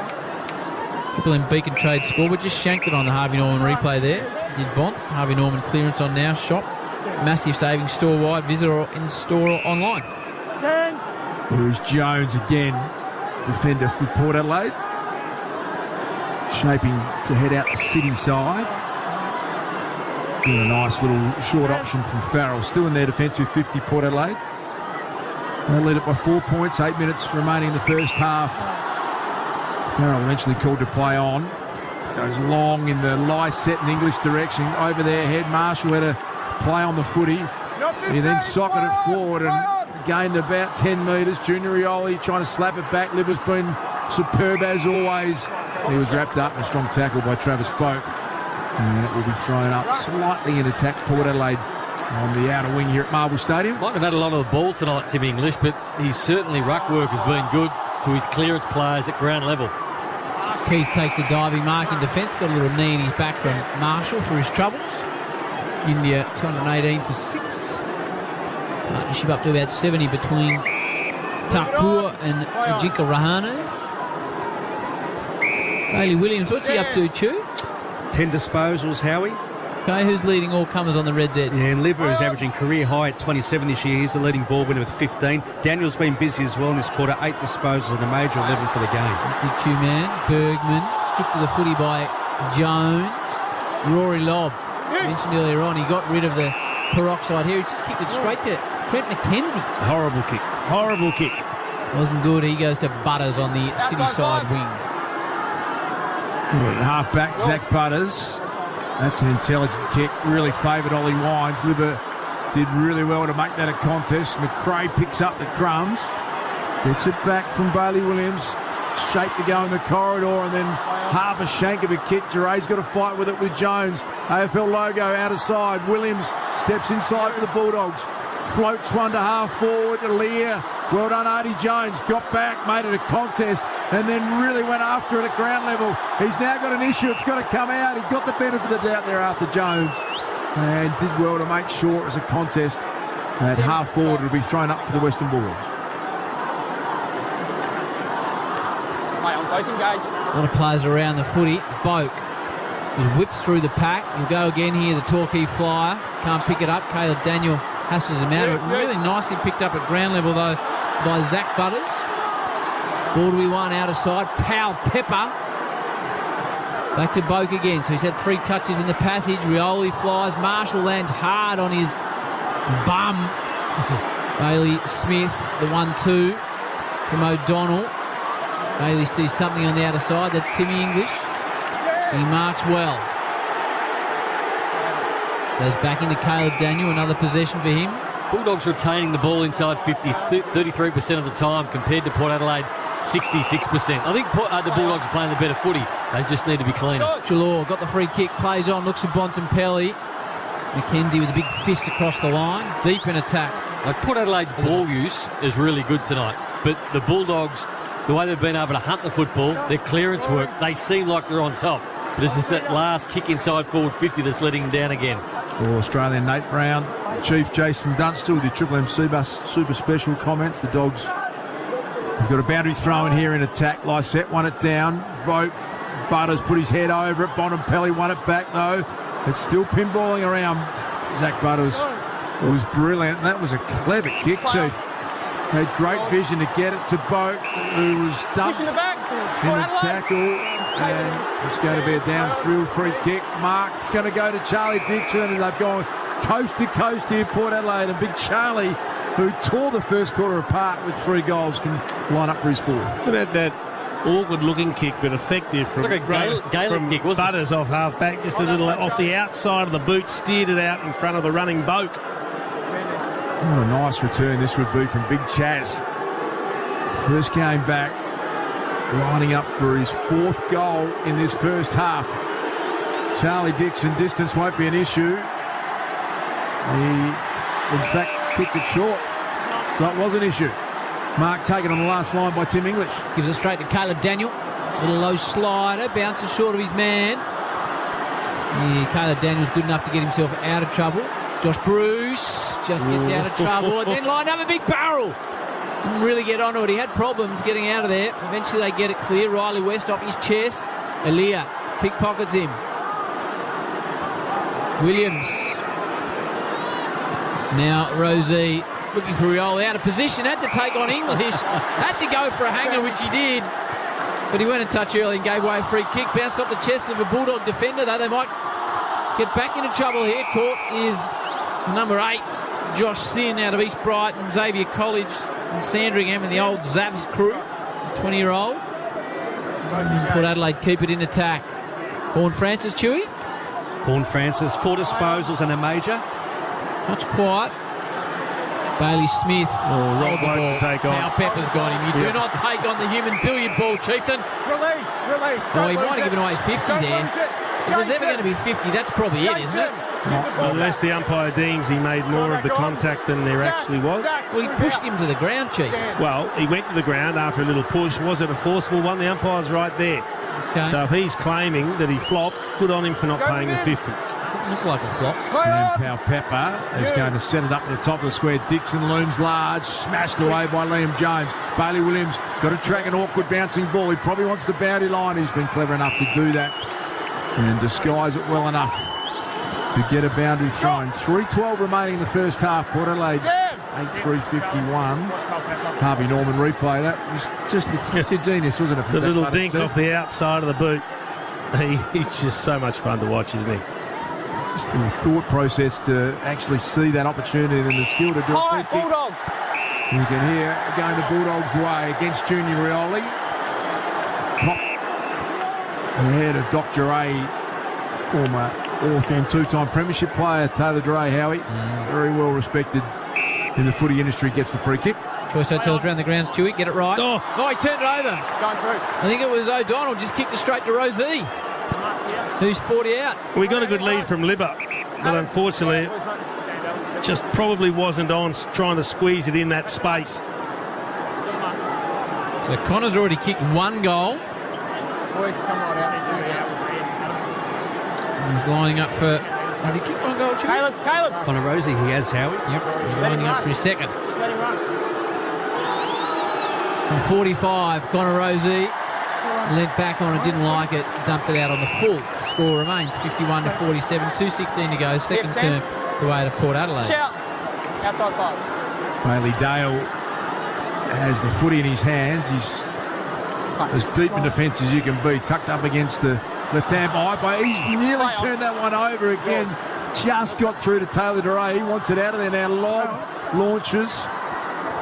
S4: Triple M Beacon Trade score. We just shanked it on the Harvey Norman replay there. Did Bont. Harvey Norman clearance on now. Shop. Massive savings store-wide. Visit or in store or online.
S3: Here is Jones again. Defender for Port Adelaide. Shaping to head out the city side. Doing a nice little short option from Farrell. Still in their defensive 50, Port Adelaide. They lead it by 4 points. 8 minutes remaining in the first half. Farrell eventually called to play on. Goes long in the Lysette and English direction. Over their head, Marshall had a play on the footy. He then socketed it forward and gained about 10 metres. Junior Rioli trying to slap it back. Liver's been superb as always. He was wrapped up in a strong tackle by Travis Boak. And it will be thrown up slightly in attack. Port Adelaide on the outer wing here at Marvel Stadium.
S6: Might have had a lot of the ball tonight, Tim English, but he's certainly ruck work has been good to his clearance players at ground level.
S4: Keith takes the diving mark in defence. Got a little knee in his back from Marshall for his troubles. India 218 for 6. Partnership up to about 70 between Thakur and Ajinka Rahane. Bailey Williams, what's he up to, Chew?
S8: 10 disposals, Howie.
S4: Okay, who's leading all comers on the Reds' end?
S8: Yeah, and Libba is averaging career high at 27 this year. He's the leading ball winner with 15. Daniel's been busy as well in this quarter. 8 disposals and a major 11 for the game.
S4: Good cue man. Bergman stripped to the footy by Jones. Rory Lobb. Mentioned earlier on, he got rid of the peroxide here. He just kicked it straight to Trent McKenzie.
S5: Horrible kick. Horrible kick.
S4: Wasn't good. He goes to Butters on the city side wing.
S3: Good half-back, Zach Butters. That's an intelligent kick. Really favoured Ollie Wines. Libba did really well to make that a contest. McRae picks up the crumbs. Gets it back from Bailey Williams. Shape to go in the corridor and then half a shank of a kick. Geray's got to fight with it with Jones. AFL logo out of side. Williams steps inside for the Bulldogs. Floats one to half forward to Lear. Well done, Artie Jones. Got back, made it a contest, and then really went after it at ground level. He's now got an issue. It's got to come out. He got the benefit of the doubt there after Jones and did well to make sure it was a contest. At half forward, it'll be thrown up for the Western Bulldogs.
S10: Both engaged.
S4: A lot of players around the footy. Boak just whips through the pack. He'll go again here, the Torquay flyer. Can't pick it up. Caleb Daniel hassles him out of it. Really nicely picked up at ground level, though, by Zach Butters. Ball to be won out of side. Powell Pepper. Back to Boak again. So he's had 3 touches in the passage. Rioli flies. Marshall lands hard on his bum. Bailey Smith, the 1-2 from O'Donnell. Bailey sees something on the outer side. That's Timmy English. He marks well. Goes back into Caleb Daniel. Another possession for him.
S6: Bulldogs retaining the ball inside 50, 33% of the time compared to Port Adelaide, 66%. I think the Bulldogs are playing the better footy. They just need to be cleaner.
S4: Treloar got the free kick, plays on, looks at Bontempelli. McKenzie with a big fist across the line. Deep in attack.
S6: Like Port Adelaide's ball use is really good tonight, but the Bulldogs, the way they've been able to hunt the football, their clearance work, they seem like they're on top. But it's just that last kick inside forward 50 that's letting them down again.
S3: Australian Nate Brown, Chief Jason Dunster with your Triple M Super Special comments. The Dogs have got a boundary throw in here in attack. Lysette won it down. Boak, Butters put his head over it. Bontempelli won it back though. It's still pinballing around Zach Butters. It was brilliant. That was a clever kick, Chief. Had great vision to get it to Boak, who was dumped in the tackle. And it's going to be a downfield free kick. Mark's going to go to Charlie Dixon, and they've gone coast to coast here, Port Adelaide. And big Charlie, who tore the first quarter apart with 3 goals, can line up for his fourth.
S5: What about that awkward-looking kick, but effective from,
S6: like a Gaelic kick, wasn't
S5: Butters off half-back, just a little off the outside of the boot, steered it out in front of the running Boak.
S3: What a nice return this would be from Big Chaz. First game back, lining up for his 4th goal in this first half. Charlie Dixon, distance won't be an issue. He, in fact, kicked it short, so it was an issue. Mark taken on the last line by Tim English.
S4: Gives it straight to Caleb Daniel. Little low slider, bounces short of his man. Yeah, Caleb Daniel's good enough to get himself out of trouble. Josh Bruce just gets out of trouble and then lined up a big barrel. Didn't really get onto it. He had problems getting out of there. Eventually they get it clear. Riley West off his chest. Elia pickpockets him. Williams. Now Rosie looking for Rioli out of position. Had to take on English. Had to go for a hanger, which he did. But he went a touch early and gave away a free kick. Bounced off the chest of a Bulldog defender, though they might get back into trouble here. Caught is number 8, Josh Sin out of East Brighton, Xavier College and Sandringham and the old Zavs crew, the 20-year-old. Port Adelaide keep it in attack. Horn Francis, Chewy.
S8: Horn Francis, 4 disposals and a major.
S4: Touch quiet. Bailey Smith.
S5: Oh, Rob won't take on.
S4: Now Pepper's got him. You do not take on the human billiard ball, Chieftain.
S10: Release.
S4: Oh, he might have given away 50 there. If there's ever going to be 50, that's probably it, isn't it?
S5: Unless the umpire deems he made more of the contact than there actually was.
S4: Well, he pushed him to the ground, Chief.
S5: Well, he went to the ground after a little push. Was it a forcible one? The umpire's right there.
S4: Okay.
S5: So if he's claiming that he flopped, good on him for not paying the 50.
S4: Doesn't look like a flop.
S3: Sam Powell-Pepper is going to set it up at the top of the square. Dixon looms large, smashed away by Liam Jones. Bailey Williams got to track an awkward bouncing ball. He probably wants the boundary line. He's been clever enough to do that and disguise it well enough to get a boundary thrown. 3:12 remaining in the first half. Port Adelaide 8-3-51. Harvey Norman replay. That was just a genius, wasn't it?
S5: The little dink off the outside of the boot. He's just so much fun to watch, isn't he?
S3: Just the thought process to actually see that opportunity and the skill to do a free kick.
S10: Bulldogs.
S3: You can hear going the Bulldogs' way against Junior Rioli. Top ahead of Dr. A, former Hawthorn 2-time premiership player, Taylor Duray, Howie. Very well respected in the footy industry, gets the free kick.
S4: Choice Hotels around the grounds, Chewy, get it right.
S5: Oh,
S4: he turned it over.
S10: Going through.
S4: I think it was O'Donnell, just kicked it straight to Rosie, who's 40 out.
S5: We got a good lead from Libba, but unfortunately it just probably wasn't on trying to squeeze it in that space.
S4: So Connor's already kicked 1 goal.
S10: Boys, come right out.
S4: He's lining up for... Has he kicked 1 goal, Chewy?
S10: Caleb.
S8: Connor Rosie, he has, Howie.
S4: Yep, he's lining up for his second.
S10: Just let him run.
S4: From 45, Connor Rosie leant back on it, didn't like it, dumped it out on the full. Score remains 51-47, 2:16 to go. Second term the way to Port Adelaide.
S10: Shout. Outside 5.
S3: Bailey Dale has the footy in his hands. He's as deep in defence as you can be, tucked up against the left-hand eye. But he's nearly turned that one over again. Just got through to Taylor Duray. He wants it out of there now. Lob launches.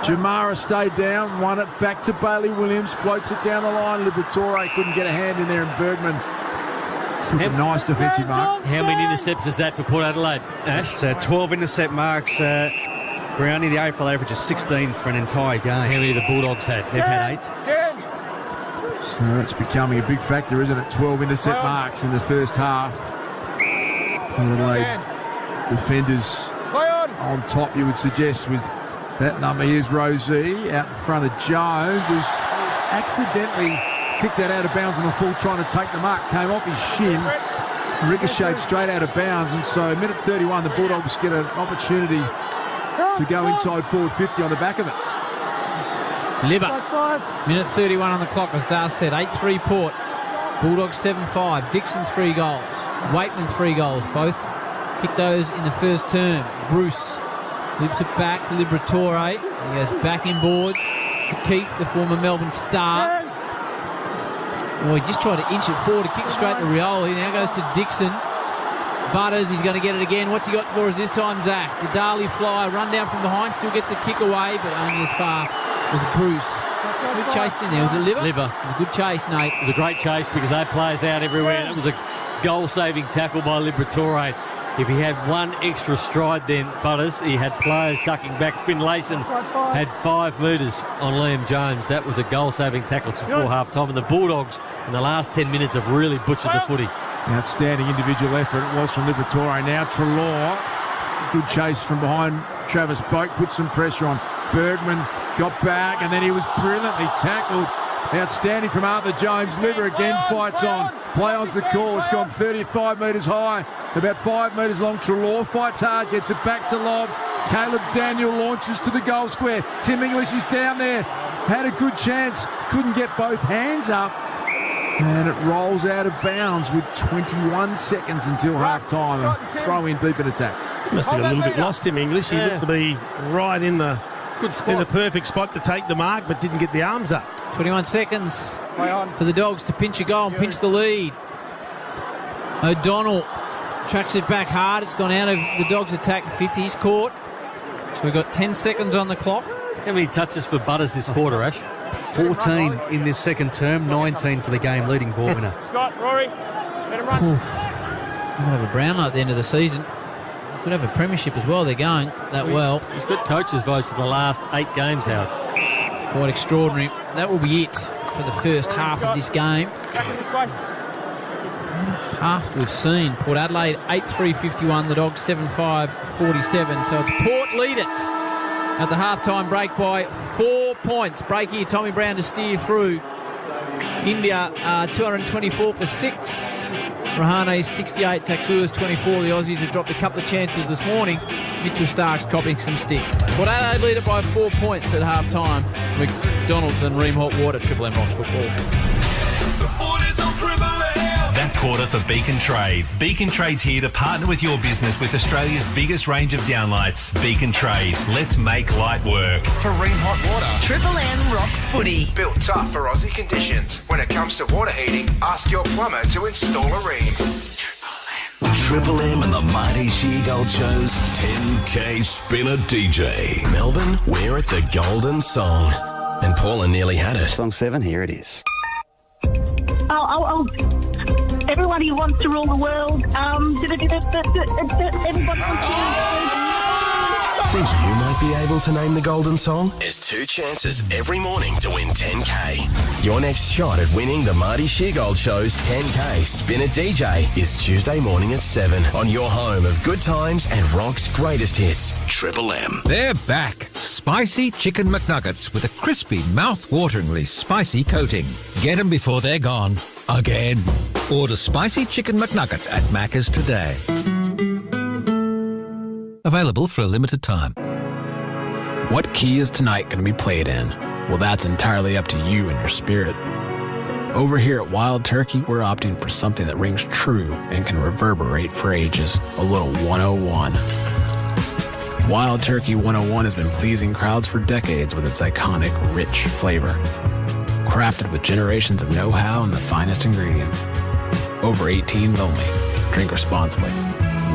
S3: Jamara stayed down, won it back to Bailey Williams, floats it down the line. Liberatore couldn't get a hand in there, and Bergman took a nice defensive mark.
S6: How many intercepts is that for Port Adelaide, Ash?
S8: It's 12 intercept marks. Brownie, the AFL average is 16 for an entire game.
S6: How many the Bulldogs had?
S8: They've had 8.
S10: Stand.
S3: So it's becoming a big factor, isn't it? 12 intercept marks in the first half. Port Adelaide defenders
S10: Play on.
S3: on top, you would suggest, with That number here's Rosie out in front of Jones, who's accidentally kicked that out of bounds on the full, trying to take the mark. Came off his shin, ricocheted straight out of bounds, and so minute 31, the Bulldogs get an opportunity to go inside forward 50 on the back of it.
S4: Libber, minute 31 on the clock, as Dar said, 8-3 Port. Bulldogs 7-5. Dixon 3 goals. Waitman 3 goals. Both kicked those in the first term. Bruce lips it back to Liberatore. He goes back inboard to Keith, the former Melbourne star. He just tried to inch it forward to kick straight to Rioli. Now goes to Dixon. Butters, he's going to get it again. What's he got for us this time, Zach? The Darley fly, run down from behind, still gets a kick away, but only as far as Bruce. Good chase in there. Was it Libber?
S6: Libber.
S4: It was a good chase, Nate.
S6: It was a great chase because they had players out everywhere. It was a goal-saving tackle by Liberatore. If he had one extra stride then, Butters, he had players tucking back. Finlayson had 5 metres on Liam Jones. That was a goal-saving tackle before half-time. And the Bulldogs in the last 10 minutes have really butchered the footy.
S3: Outstanding individual effort it was from Liberatore. Now Treloar, good chase from behind Travis Boak, put some pressure on. Bergman got back and then he was brilliantly tackled. Outstanding from Arthur Jones. Libber again fights on. Play on's the call. It's gone 35 metres high, about 5 metres long. Treloar fights hard, gets it back to Lobb. Caleb Daniel launches to the goal square. Tim English is down there. Had a good chance. Couldn't get both hands up. And it rolls out of bounds with 21 seconds until half-time. And throw in deep in attack.
S5: Must have got a little bit lost, Tim English. He looked to be right in the good spot, in the perfect spot to take the mark, but didn't get the arms up.
S4: 21 seconds for the Dogs to pinch a goal and pinch the lead. O'Donnell tracks it back hard. It's gone out of the Dogs' attack. 50. He's caught. So we've got 10 seconds on the clock.
S6: How many touches for Butters this quarter, Ash?
S8: 14 in this second term, 19 for the game, leading ball winner.
S10: Scott, Rory, let him run.
S4: We'll have a Brownlow at the end of the season. Could have a premiership as well. They're going that well.
S6: He's got coaches' votes for the last 8 games, Howard.
S4: Quite extraordinary. That will be it for the first half of this game. Half we've seen. Port Adelaide 8-3-51. The Dogs 7-5-47. So it's Port lead it at the half-time break by 4 points. Break here, Tommy Brown to steer through. India 224 for 6. Rahane's 68, Takua's 24. The Aussies have dropped a couple of chances this morning. Mitchell Stark's copying some stick. Port Adelaide lead it by 4 points at half-time. McDonald's and Ream Hot Water, Triple M Rocks football.
S1: That quarter for Beacon Trade. Beacon Trade's here to partner with your business with Australia's biggest range of downlights. Beacon Trade. Let's make light work.
S19: For Ream Hot Water.
S7: Triple M Rocks footy.
S19: Built tough for Aussie conditions. When it comes to water heating, ask your plumber to install a Ream.
S13: Triple M and the Mighty She-Gold Show's 10K Spinner DJ. Melbourne, we're at the Golden Song. And Paula nearly had it.
S15: Song 7, here it is.
S20: Everybody wants to rule the world. Everybody wants
S13: Think you might be able to name the Golden Song? There's 2 chances every morning to win 10K. Your next shot at winning the Marty Sheargold Show's 10K Spinner DJ is Tuesday morning at 7 on your home of good times and rock's greatest hits, Triple M.
S17: They're back. Spicy Chicken McNuggets with a crispy, mouth-wateringly spicy coating. Get them before they're gone. Again. Order Spicy Chicken McNuggets at Macca's today. Available for a limited time.
S21: What key is tonight going to be played in? Well, that's entirely up to you and your spirit. Over here at Wild Turkey, we're opting for something that rings true and can reverberate for ages. A little 101. Wild Turkey 101 has been pleasing crowds for decades with its iconic, rich flavor. Crafted with generations of know-how and the finest ingredients. Over 18s only. Drink responsibly.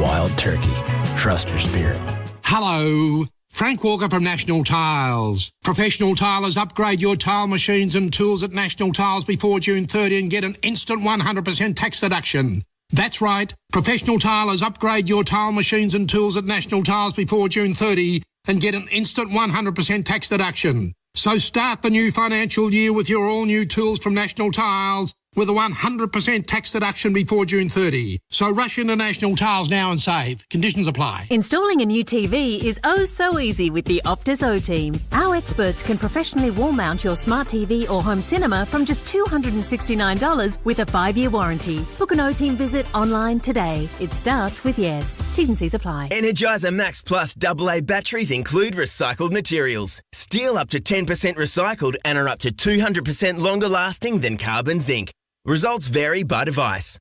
S21: Wild Turkey. Trust your spirit.
S23: Hello. Frank Walker from National Tiles. Professional tilers, upgrade your tile machines and tools at National Tiles before June 30 and get an instant 100% tax deduction. That's right. Professional tilers, upgrade your tile machines and tools at National Tiles before June 30 and get an instant 100% tax deduction. So start the new financial year with your all-new tools from National Tiles with a 100% tax deduction before June 30. So rush into National Tiles now and save. Conditions apply.
S2: Installing a new TV is oh so easy with the Optus O team. Our experts can professionally wall mount your smart TV or home cinema from just $269 with a 5-year warranty. Book an O team visit online today. It starts with yes. T's and C's apply.
S7: Energizer Max Plus AA batteries include recycled materials. Steel up to 10% recycled and are up to 200% longer lasting than carbon zinc. Results vary by device.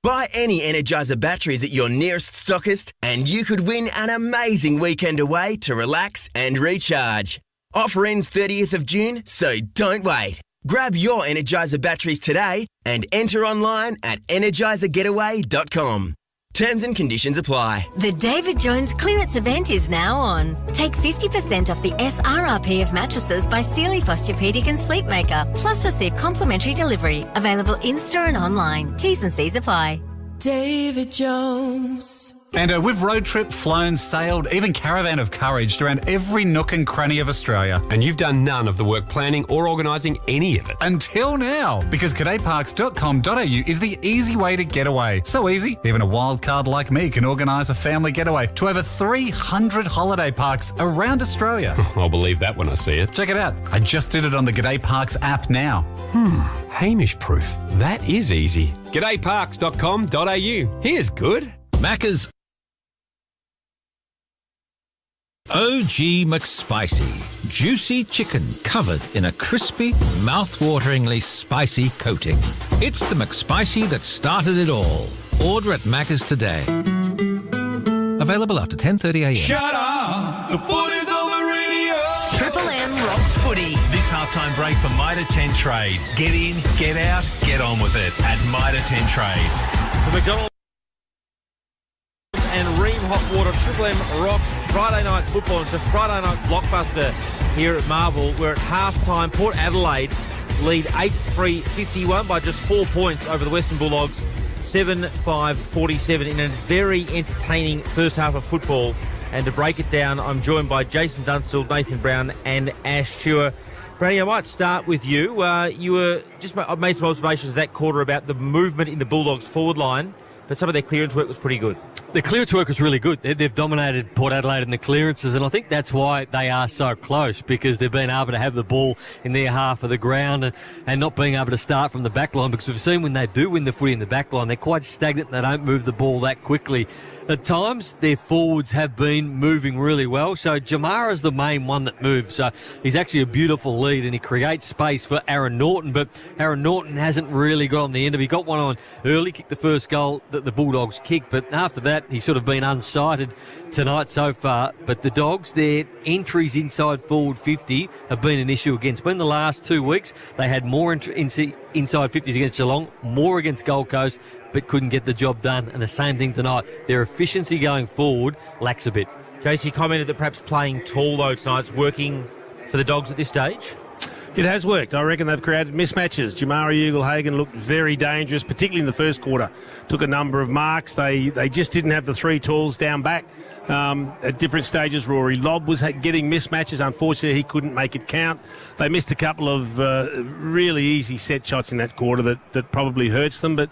S7: Buy any Energizer batteries at your nearest stockist and you could win an amazing weekend away to relax and recharge. Offer ends 30th of June, so don't wait. Grab your Energizer batteries today and enter online at energizergetaway.com. Terms and conditions apply.
S28: The David Jones clearance event is now on. Take 50% off the SRRP of mattresses by Sealy Posturepedic and Sleepmaker, plus receive complimentary delivery. Available in-store and online. T's and C's apply.
S14: David Jones.
S15: And we've road tripped, flown, sailed, even caravan of courage around every nook and cranny of Australia.
S16: And you've done none of the work planning or organising any of it.
S15: Until now, because cadetparks.com.au is the easy way to get away. So easy, even a wild card like me can organise a family getaway to over 300 holiday parks around Australia.
S16: I'll believe that when I see it.
S15: Check it out. I just did it on the G'day Parks app now.
S16: Hamish proof. That is easy. Gadayparks.com.au. Here's good.
S17: Macca's OG McSpicy. Juicy chicken covered in a crispy, mouth-wateringly spicy coating. It's the McSpicy that started it all. Order at Macca's today. Available after 10:30am.
S18: Shut up! The footy's on the radio!
S1: Triple M rocks footy. This halftime break for Mitre 10 Trade. Get in, get out, get on with it at Mitre 10 Trade.
S9: The McDonald's and Ream Hot Water Triple M rocks Friday night football. It's a Friday night blockbuster here at Marvel. We're at half-time. Port Adelaide lead 8-3-51 by just 4 points over the Western Bulldogs, 7-5-47 in a very entertaining first half of football. And to break it down, I'm joined by Jason Dunstall, Nathan Brown and Ash Chua. Brady, I might start with you. You were just made some observations that quarter about the movement in the Bulldogs forward line, but some of their clearance work was pretty good.
S6: The clearance work was really good. They've dominated Port Adelaide in the clearances, and I think that's why they are so close, because they've been able to have the ball in their half of the ground and not being able to start from the back line, because we've seen when they do win the footy in the back line, they're quite stagnant and they don't move the ball that quickly. At times, their forwards have been moving really well. So Jamara's the main one that moves. So he's actually a beautiful lead and he creates space for Aaron Norton. But Aaron Norton hasn't really got on the end of it. He got one on early, kicked the first goal that the Bulldogs kicked. But after that, he's sort of been unsighted tonight so far. But the Dogs, their entries inside forward 50 have been an issue against. But in the last 2 weeks, they had more inside 50s against Geelong, more against Gold Coast, but couldn't get the job done. And the same thing tonight. Their efficiency going forward lacks a bit.
S9: JC commented that perhaps playing tall, though, tonight's working for the Dogs at this stage.
S5: It has worked. I reckon they've created mismatches. Jamari Ugle-Hagan looked very dangerous, particularly in the first quarter. Took a number of marks. They just didn't have the three talls down back. At different stages, Rory Lobb was getting mismatches. Unfortunately, he couldn't make it count. They missed a couple of really easy set shots in that quarter that probably hurts them. But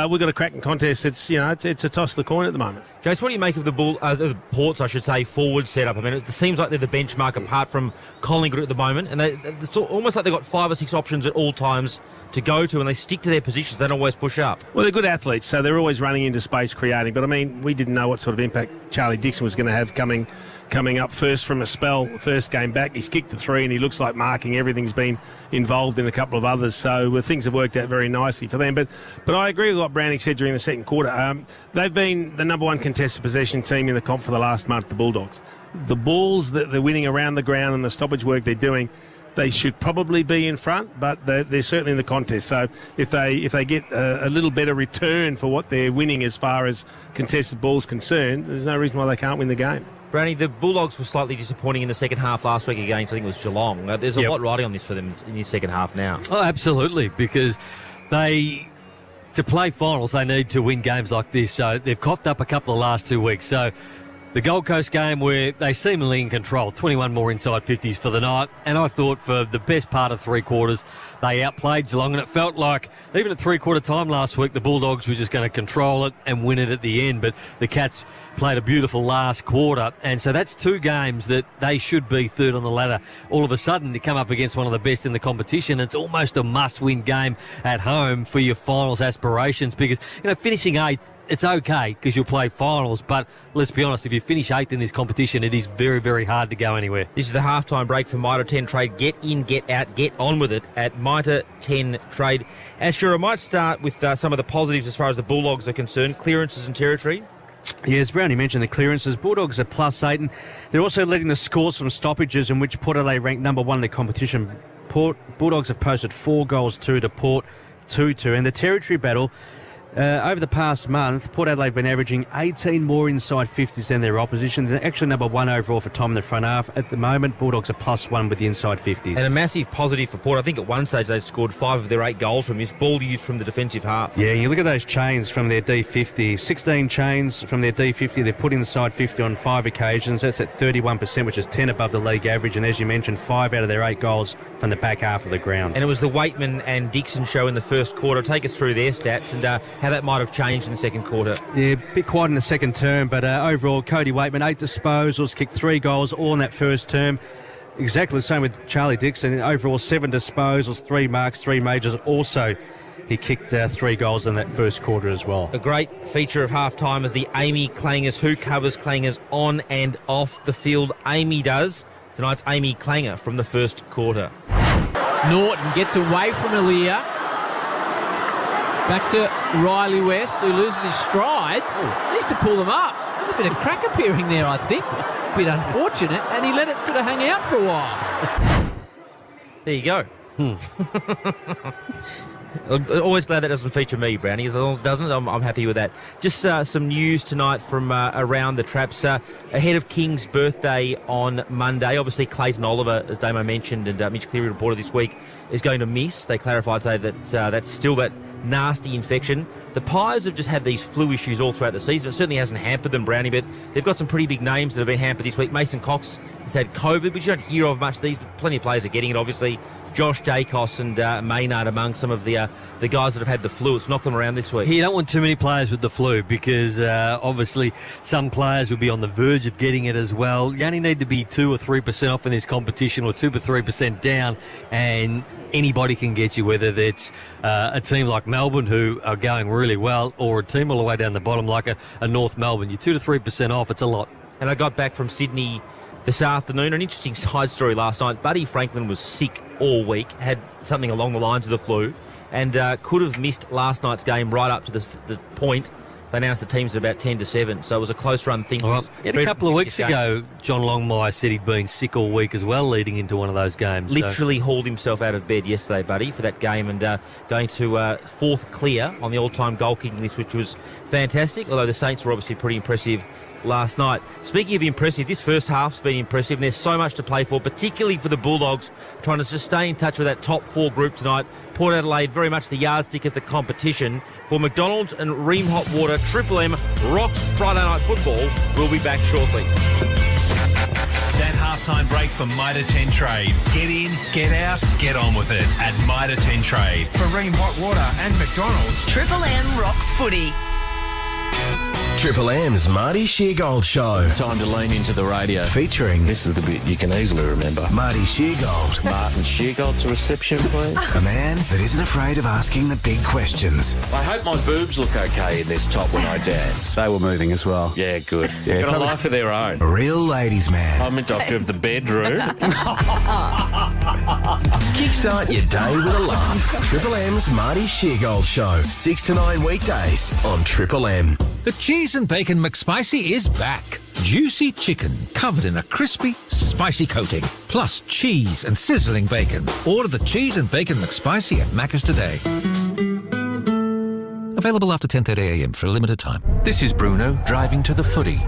S5: we've got a cracking contest. It's a toss of the coin at the moment.
S9: Jace, what do you make of the Ports, I should say, forward setup? I mean, it seems like they're the benchmark apart from Collingwood at the moment, and it's almost like they've got 5 or 6 options at all times to go to, and they stick to their positions. They don't always push up.
S5: Well, they're good athletes, so they're always running into space, creating. But, I mean, we didn't know what sort of impact Charlie Dixon was going to have coming up first from a spell, first game back. He's kicked the 3 and he looks like marking. Everything's been involved in a couple of others, so things have worked out very nicely for them. But I agree with what Browning said during the second quarter. They've been the number one contested possession team in the comp for the last month, the Bulldogs. The balls that they're winning around the ground and the stoppage work they're doing, they should probably be in front, but they're certainly in the contest. So if they get a little better return for what they're winning as far as contested balls concerned, there's no reason why they can't win the game.
S9: Brownie, the Bulldogs were slightly disappointing in the second half last week against, I think it was Geelong. There's a lot riding on this for them in the second half now.
S6: Oh, absolutely, because to play finals, they need to win games like this. So they've coughed up a couple of last 2 weeks. So The Gold Coast game where they seemingly in control, 21 more inside 50s for the night, and I thought for the best part of three quarters they outplayed Geelong, and it felt like even at three-quarter time last week the Bulldogs were just going to control it and win it at the end, but the Cats played a beautiful last quarter, and so that's two games that they should be third on the ladder. All of a sudden you come up against one of the best in the competition. It's almost a must-win game at home for your finals aspirations because, finishing eighth, it's okay because you'll play finals, but let's be honest, if you finish eighth in this competition, it is very, very hard to go anywhere.
S9: This is the halftime break for Mitre 10 Trade. Get in, get out, get on with it at Mitre 10 Trade. Asher, I might start with some of the positives as far as the Bulldogs are concerned. Clearances and territory.
S8: Yeah, as Brownie mentioned, the clearances. Bulldogs are +8, and they're also leading the scores from stoppages, in which Port Adelaide ranked number 1 in the competition. Bulldogs have posted 4 goals, 2 to Port, 2-2. And the territory battle, over the past month, Port Adelaide have been averaging 18 more inside 50s than their opposition. They're actually number 1 overall for time in the front half. At the moment, Bulldogs are +1 with the inside 50s.
S9: And a massive positive for Port. I think at one stage they scored 5 of their 8 goals from this ball used from the defensive half.
S8: Yeah, and you look at those chains from their D50. 16 chains from their D50. They've put inside 50 on 5 occasions. That's at 31%, which is 10 above the league average. And as you mentioned, 5 out of their 8 goals from the back half of the ground.
S9: And it was the Waitman and Dixon show in the first quarter. Take us through their stats and how that might have changed in the second quarter.
S8: Yeah, a bit quiet in the second term, but overall, Cody Waitman, 8 disposals, kicked 3 goals, all in that first term. Exactly the same with Charlie Dixon. Overall, 7 disposals, 3 marks, 3 majors. Also, he kicked 3 goals in that first quarter as well.
S9: A great feature of half-time is the Amy Clangers. Who covers Clangers on and off the field? Amy does. Tonight's Amy Clanger from the first quarter.
S4: Norton gets away from Aaliyah. Back to Riley West, who loses his strides. Needs to pull them up. There's a bit of crack appearing there, I think. A bit unfortunate, and he let it sort of hang out for a while.
S9: There you go. I'm always glad that doesn't feature me, Brownie. As long as it doesn't, I'm happy with that. Just some news tonight from around the traps. Ahead of King's birthday on Monday, obviously Clayton Oliver, as Damo mentioned, and Mitch Cleary reported this week, is going to miss. They clarified today that that's still that nasty infection. The Pies have just had these flu issues all throughout the season. It certainly hasn't hampered them, Brownie, but they've got some pretty big names that have been hampered this week. Mason Cox has had COVID, but you don't hear of much of these. Plenty of players are getting it, obviously. Josh Dacos and Maynard among some of the guys that have had the flu. It's knocked them around this week.
S6: You don't want too many players with the flu because obviously some players will be on the verge of getting it as well. You only need to be 2 or 3% off in this competition, or 2 or 3% down, and anybody can get you, whether it's a team like Melbourne who are going really well, or a team all the way down the bottom like a North Melbourne. You're 2 to 3% off. It's a lot.
S9: And I got back from Sydney this afternoon. An interesting side story last night. Buddy Franklin was sick all week, had something along the lines of the flu, and could have missed last night's game right up to the point. They announced the teams at about 10-7, so it was a close run thing.
S6: Well, a couple of weeks ago, John Longmire said he'd been sick all week as well, leading into one of those games.
S9: Literally hauled himself out of bed yesterday, Buddy, for that game, and going to fourth clear on the all-time goal-kicking list, which was fantastic, although the Saints were obviously pretty impressive last night. Speaking of impressive, this first half's been impressive, and there's so much to play for, particularly for the Bulldogs, trying to just stay in touch with that top 4 group tonight. Port Adelaide, very much the yardstick of the competition. For McDonald's and Ream Hot Water, Triple M rocks Friday Night Football. We'll be back shortly.
S1: That halftime break for Mitre 10 Trade. Get in, get out, get on with it at Mitre 10 Trade.
S19: For Ream Hot Water and McDonald's,
S2: Triple M rocks footy.
S13: Triple M's Marty Sheargold Show.
S3: Time to lean into the radio.
S13: Featuring...
S3: This is the bit you can easily remember.
S13: Marty Sheargold.
S3: Martin Sheargold to reception, please.
S13: A man that isn't afraid of asking the big questions.
S3: I hope my boobs look okay in this top when I dance.
S21: They were moving as well.
S3: Yeah, good. Yeah, got a life of their own.
S13: A real ladies' man.
S3: I'm a doctor of the bedroom.
S13: Kickstart your day with a laugh. Triple M's Marty Sheargold Show. 6 to 9 weekdays on Triple M.
S17: The Cheese and Bacon McSpicy is back. Juicy chicken covered in a crispy, spicy coating, plus cheese and sizzling bacon. Order the Cheese and Bacon McSpicy at Macca's today. Available after 10:30am for a limited time.
S11: This is Bruno driving to the footy.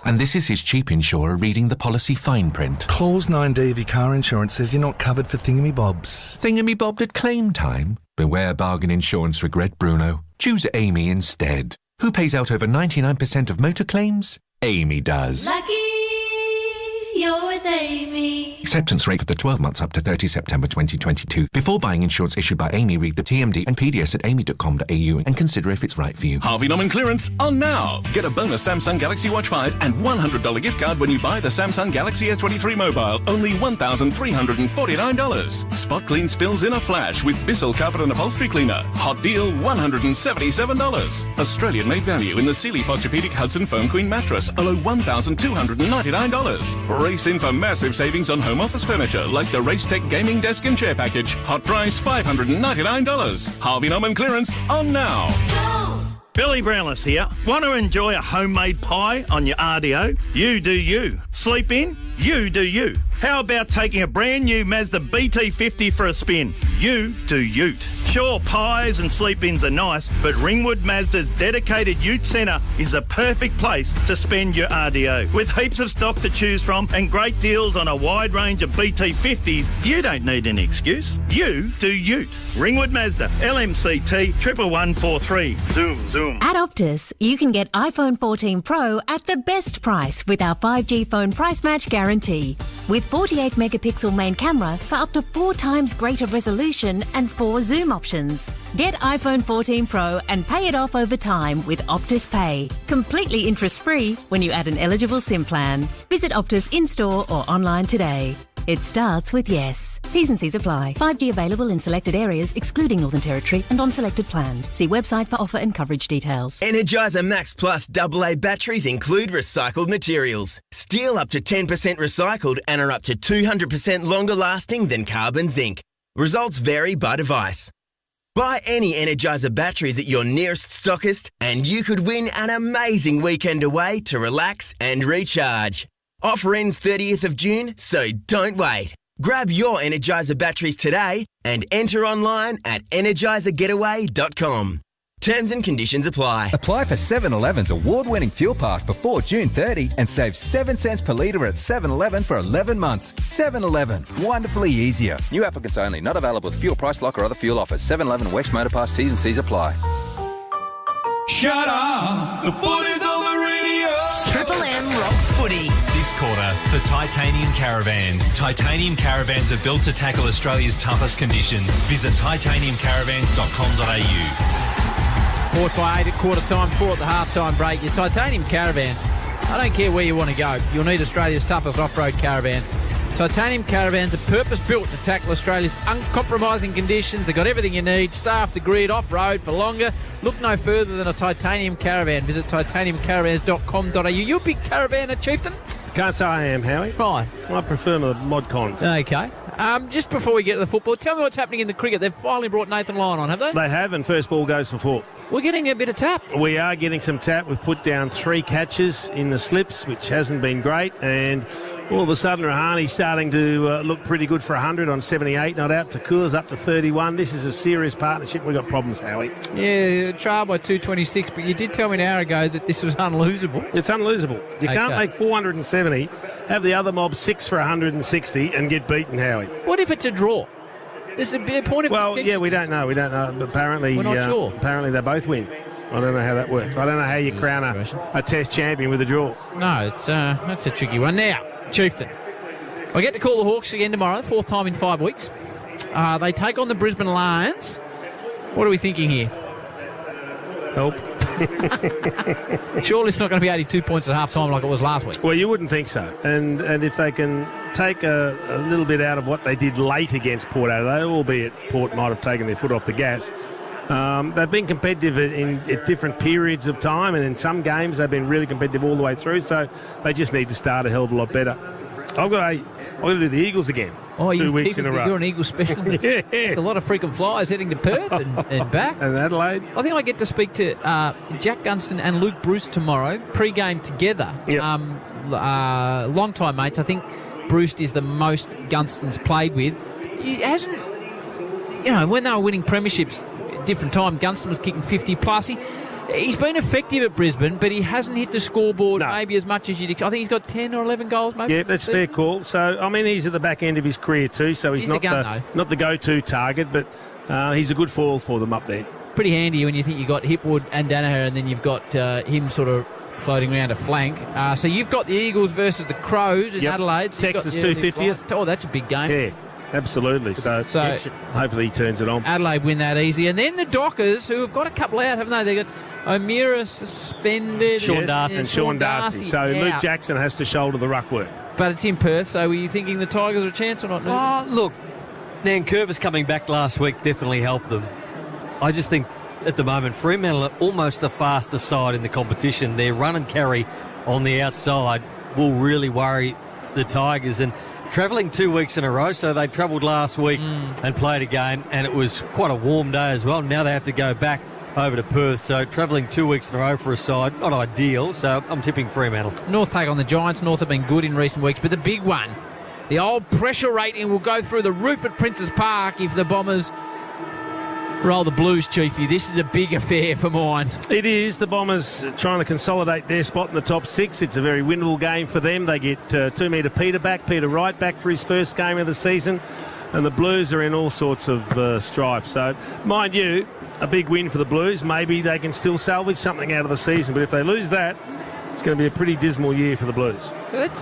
S11: And this is his cheap insurer reading the policy fine print.
S12: Clause 9D of your car insurance says you're not covered for thingamybobs.
S11: Thingamy-bobbed at claim time? Beware bargain insurance regret, Bruno. Choose Amy instead. Who pays out over 99% of motor claims? Amy does.
S14: Lucky you're with Amy.
S11: Acceptance rate for the 12 months up to 30 September 2022. Before buying insurance issued by Amy, read the TMD and PDS at amy.com.au and consider if it's right for you.
S10: Harvey Norman clearance on now. Get a bonus Samsung Galaxy Watch 5 and $100 gift card when you buy the Samsung Galaxy S23 mobile. Only $1,349. Spot clean spills in a flash with Bissell Carpet and Upholstery Cleaner. Hot deal, $177. Australian made value in the Sealy Posturepedic Hudson Foam Queen mattress. A low $1,299. Race in for massive savings on home office furniture like the Racetech gaming desk and chair package. Hot price $599. Harvey Norman clearance on now.
S20: Billy Brownless here. Want to enjoy a homemade pie on your RDO? You do you. Sleep in? You do you. How about taking a brand new Mazda BT50 for a spin? You do ute. Sure, pies and sleep-ins are nice, but Ringwood Mazda's dedicated ute centre is a perfect place to spend your RDO. With heaps of stock to choose from and great deals on a wide range of BT50s, you don't need an excuse. You do ute. Ringwood Mazda, LMCT 11143. Zoom, zoom.
S2: At Optus, you can get iPhone 14 Pro at the best price with our 5G phone price match guarantee. With 48 megapixel main camera for up to 4 times greater resolution and 4 zoom options. Get iPhone 14 Pro and pay it off over time with Optus Pay. Completely interest-free when you add an eligible SIM plan. Visit Optus in-store or online today. It starts with yes. T's and C's apply. 5G available in selected areas, excluding Northern Territory, and on selected plans. See website for offer and coverage details.
S7: Energizer Max Plus AA batteries include recycled materials. Steel up to 10% recycled and are up to 200% longer lasting than carbon zinc. Results vary by device. Buy any Energizer batteries at your nearest stockist and you could win an amazing weekend away to relax and recharge. Offer ends 30th of June, so don't wait. Grab your Energizer batteries today and enter online at energizergetaway.com. Terms and conditions apply.
S22: Apply for 7-Eleven's award-winning fuel pass before June 30 and save 7 cents per litre at 7-Eleven for 11 months. 7-Eleven, wonderfully easier. New applicants only, not available with fuel price lock or other fuel offers. 7-Eleven Wex Motor Pass, T's and C's apply.
S18: Shut up! The footy's on the radio!
S1: Triple M rocks footy. This quarter for Titanium Caravans. Titanium Caravans are built to tackle Australia's toughest conditions. Visit titaniumcaravans.com.au.
S4: Port by 8 at quarter time, 4 at the half-time break. Your Titanium Caravan, I don't care where you want to go, you'll need Australia's toughest off-road caravan. Titanium Caravans are purpose-built to tackle Australia's uncompromising conditions. They've got everything you need, stay off the grid, off-road for longer. Look no further than a Titanium Caravan. Visit titaniumcaravans.com.au. You a big caravaner, Chieftain?
S5: Can't say I am, Howie.
S4: Right.
S5: I prefer the mod cons.
S4: Okay. Just before we get to the football, tell me what's happening in the cricket. They've finally brought Nathan Lyon on, have they?
S5: They have, and first ball goes for 4.
S4: We're getting a bit of tap.
S5: We are getting some tap. We've put down 3 catches in the slips, which hasn't been great, and all of a sudden Rahani's starting to look pretty good for 100 on 78, not out. Takur's up to 31. This is a serious partnership. We've got problems, Howie.
S4: Yeah, trial by 226, but you did tell me an hour ago that this was unlosable.
S5: It's unlosable. You can't make 470, have the other mob 6 for 160 and get beaten, Howie.
S4: What if it's a draw? This is a point of
S5: Well,
S4: contention.
S5: yeah, we don't know. But apparently,
S4: we're not sure.
S5: Apparently they both win. I don't know how that works. I don't know how you crown a Test champion with a draw.
S4: No, it's that's a tricky one. Now, Chieftain, I get to call the Hawks again tomorrow, 4th time in 5 weeks. They take on the Brisbane Lions. What are we thinking here?
S5: Help.
S4: Surely it's not going to be 82 points at half-time like it was last week.
S5: Well, you wouldn't think so. And if they can take a little bit out of what they did late against Port Adelaide, albeit Port might have taken their foot off the gas, they've been competitive at different periods of time, and in some games they've been really competitive all the way through, so they just need to start a hell of a lot better. I've got to do the Eagles again.
S4: Oh,
S5: 2 weeks in a row.
S4: You're an Eagles specialist.
S5: Yeah.
S4: There's a lot of frequent flyers heading to Perth and back.
S5: And Adelaide.
S4: I think I get to speak to Jack Gunston and Luke Bruce tomorrow, pre-game together.
S5: Yep.
S4: Long-time mates. I think Bruce is the most Gunston's played with. He hasn't, when they were winning premierships, different time, Gunston was kicking 50+. He's been effective at Brisbane, but he hasn't hit the scoreboard maybe as much as you'd expect. I think he's got 10 or 11 goals, maybe.
S5: Yeah, that's a fair call. So, I mean, he's at the back end of his career too, so he's not the go-to target, but he's a good foil for them up there.
S4: pretty handy when you think you've got Hipwood and Danaher, and then you've got him sort of floating around a flank. So you've got the Eagles versus the Crows in Adelaide. So
S5: Texas 250th.
S4: Oh, that's a big game.
S5: Yeah, absolutely. So hopefully he turns it on.
S4: Adelaide win that easy. And then the Dockers, who have got a couple out, haven't they? They've got O'Meara suspended.
S5: Sean Darcy. So
S4: out.
S5: Luke Jackson has to shoulder the ruck work.
S4: But it's in Perth, so were you thinking the Tigers are a chance or not?
S6: Oh, look, Nankervis coming back last week definitely helped them. I just think at the moment Fremantle are almost the fastest side in the competition. Their run and carry on the outside will really worry the Tigers. And travelling 2 weeks in a row, so they travelled last week and played a game, and it was quite a warm day as well. Now they have to go back over to Perth, so travelling 2 weeks in a row for a side, not ideal, so I'm tipping Fremantle.
S4: North take on the Giants. North have been good in recent weeks, but the big one, the old pressure rating will go through the roof at Princes Park if the Bombers roll the Blues, Chiefy. This is a big affair for mine.
S5: It is. The Bombers trying to consolidate their spot in the top six. It's a very winnable game for them. They get 2 metre Peter Wright back for his first game of the season, and the Blues are in all sorts of strife. So, mind you, a big win for the Blues. Maybe they can still salvage something out of the season, but if they lose that, it's going to be a pretty dismal year for the Blues.
S4: So that's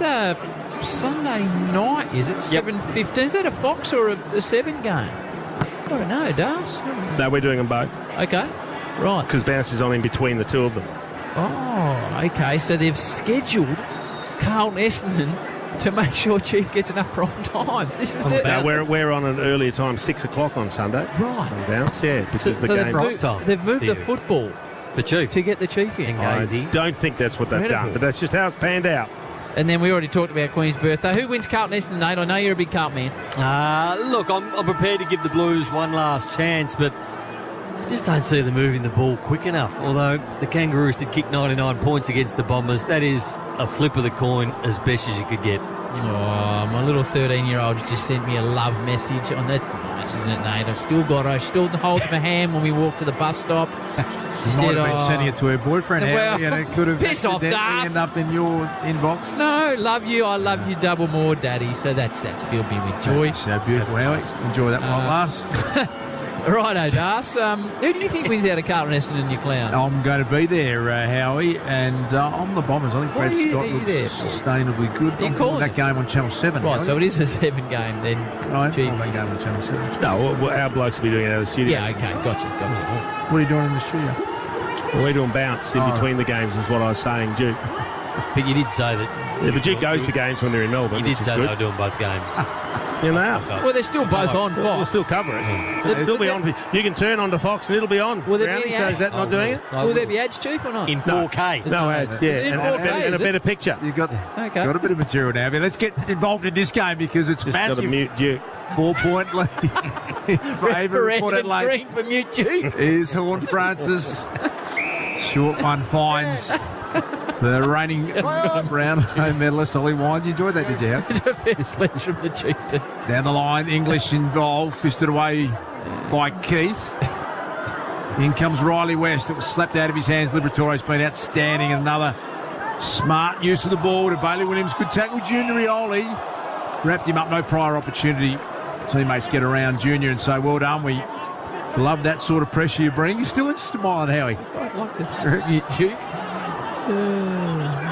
S4: Sunday night, is it? 7:15. Is that a Fox or a 7 game? I don't know, Das.
S5: No, we're doing them both.
S4: Okay, right.
S5: Because Bounce is on in between the two of them.
S4: Oh, okay. So they've scheduled Carlton Essendon to make sure Chief gets enough prime time. This is
S5: we're on an earlier time, 6 o'clock on Sunday.
S4: Right.
S5: On Bounce, yeah, because the game.
S4: They've moved the football
S6: for Chief
S4: to get the Chief in.
S5: I don't think that's what they've done, but that's just how it's panned out.
S4: And then we already talked about Queen's birthday. Who wins Carlton Essendon, Nate? I know you're a big Carlton man.
S6: Look, I'm prepared to give the Blues one last chance, but I just don't see them moving the ball quick enough. Although the Kangaroos did kick 99 points against the Bombers, that is a flip of the coin as best as you could get.
S4: Oh, my little 13-year-old just sent me a love message. Oh, that's nice, isn't it, Nate? I've still got her. I still hold her hand when we walk to the bus stop.
S15: She might have been sending it to her boyfriend.
S4: Well,
S15: and it could have
S4: piss off,
S15: end up in your inbox.
S4: No, love you. I love you double more, Daddy. So that's filled me with joy.
S15: So beautiful, Howie. Nice. Enjoy that while it lasts.
S4: Righto, Das. Who do you think wins out of Carlton Essendon, you clown?
S15: I'm going to be there, Howie, and I'm the Bombers. I think Brad Scott looks sustainably good. I'm calling that game on Channel 7.
S4: Right, so it is a 7 game then.
S15: Right, that game on Channel 7.
S5: No, our blokes will be doing it out of the studio.
S4: Yeah, okay, gotcha.
S15: What are you doing in the studio?
S5: Well, we're doing Bounce in between the games is what I was saying, Duke.
S6: But you did say that...
S5: Yeah, but Duke goes to games when they're in Melbourne.
S6: You did say they were doing both games.
S5: Yeah, they are.
S4: Well, they're still both on Fox.
S5: We'll still cover it. It'll still be on. You can turn on to Fox and it'll be on.
S4: Will there be
S5: so is that not doing it?
S4: Will there be ads, Chief, or not?
S6: In 4K.
S5: No ads, yeah. And a better picture.
S15: You've got a bit of material now. But let's get involved in this game because it's massive.
S5: Got to mute Duke.
S15: 4-point lead in favour of Port Adelaide.
S4: For mute Duke.
S15: Is Horn Francis. Short one finds the reigning Brownlow medalist Ollie Wines. You enjoyed that, did you?
S4: It's a fair sledge from the Chieftain.
S15: Down the line, English involved, fisted away by Keith. In comes Riley West. It was slapped out of his hands. Liberatore's been outstanding. Another smart use of the ball to Bailey Williams. Good tackle, Junior Rioli. Wrapped him up, no prior opportunity. Teammates get around Junior and say, well done. We love that sort of pressure you bring. You're still smiling, Howie.
S4: I'd like to Duke.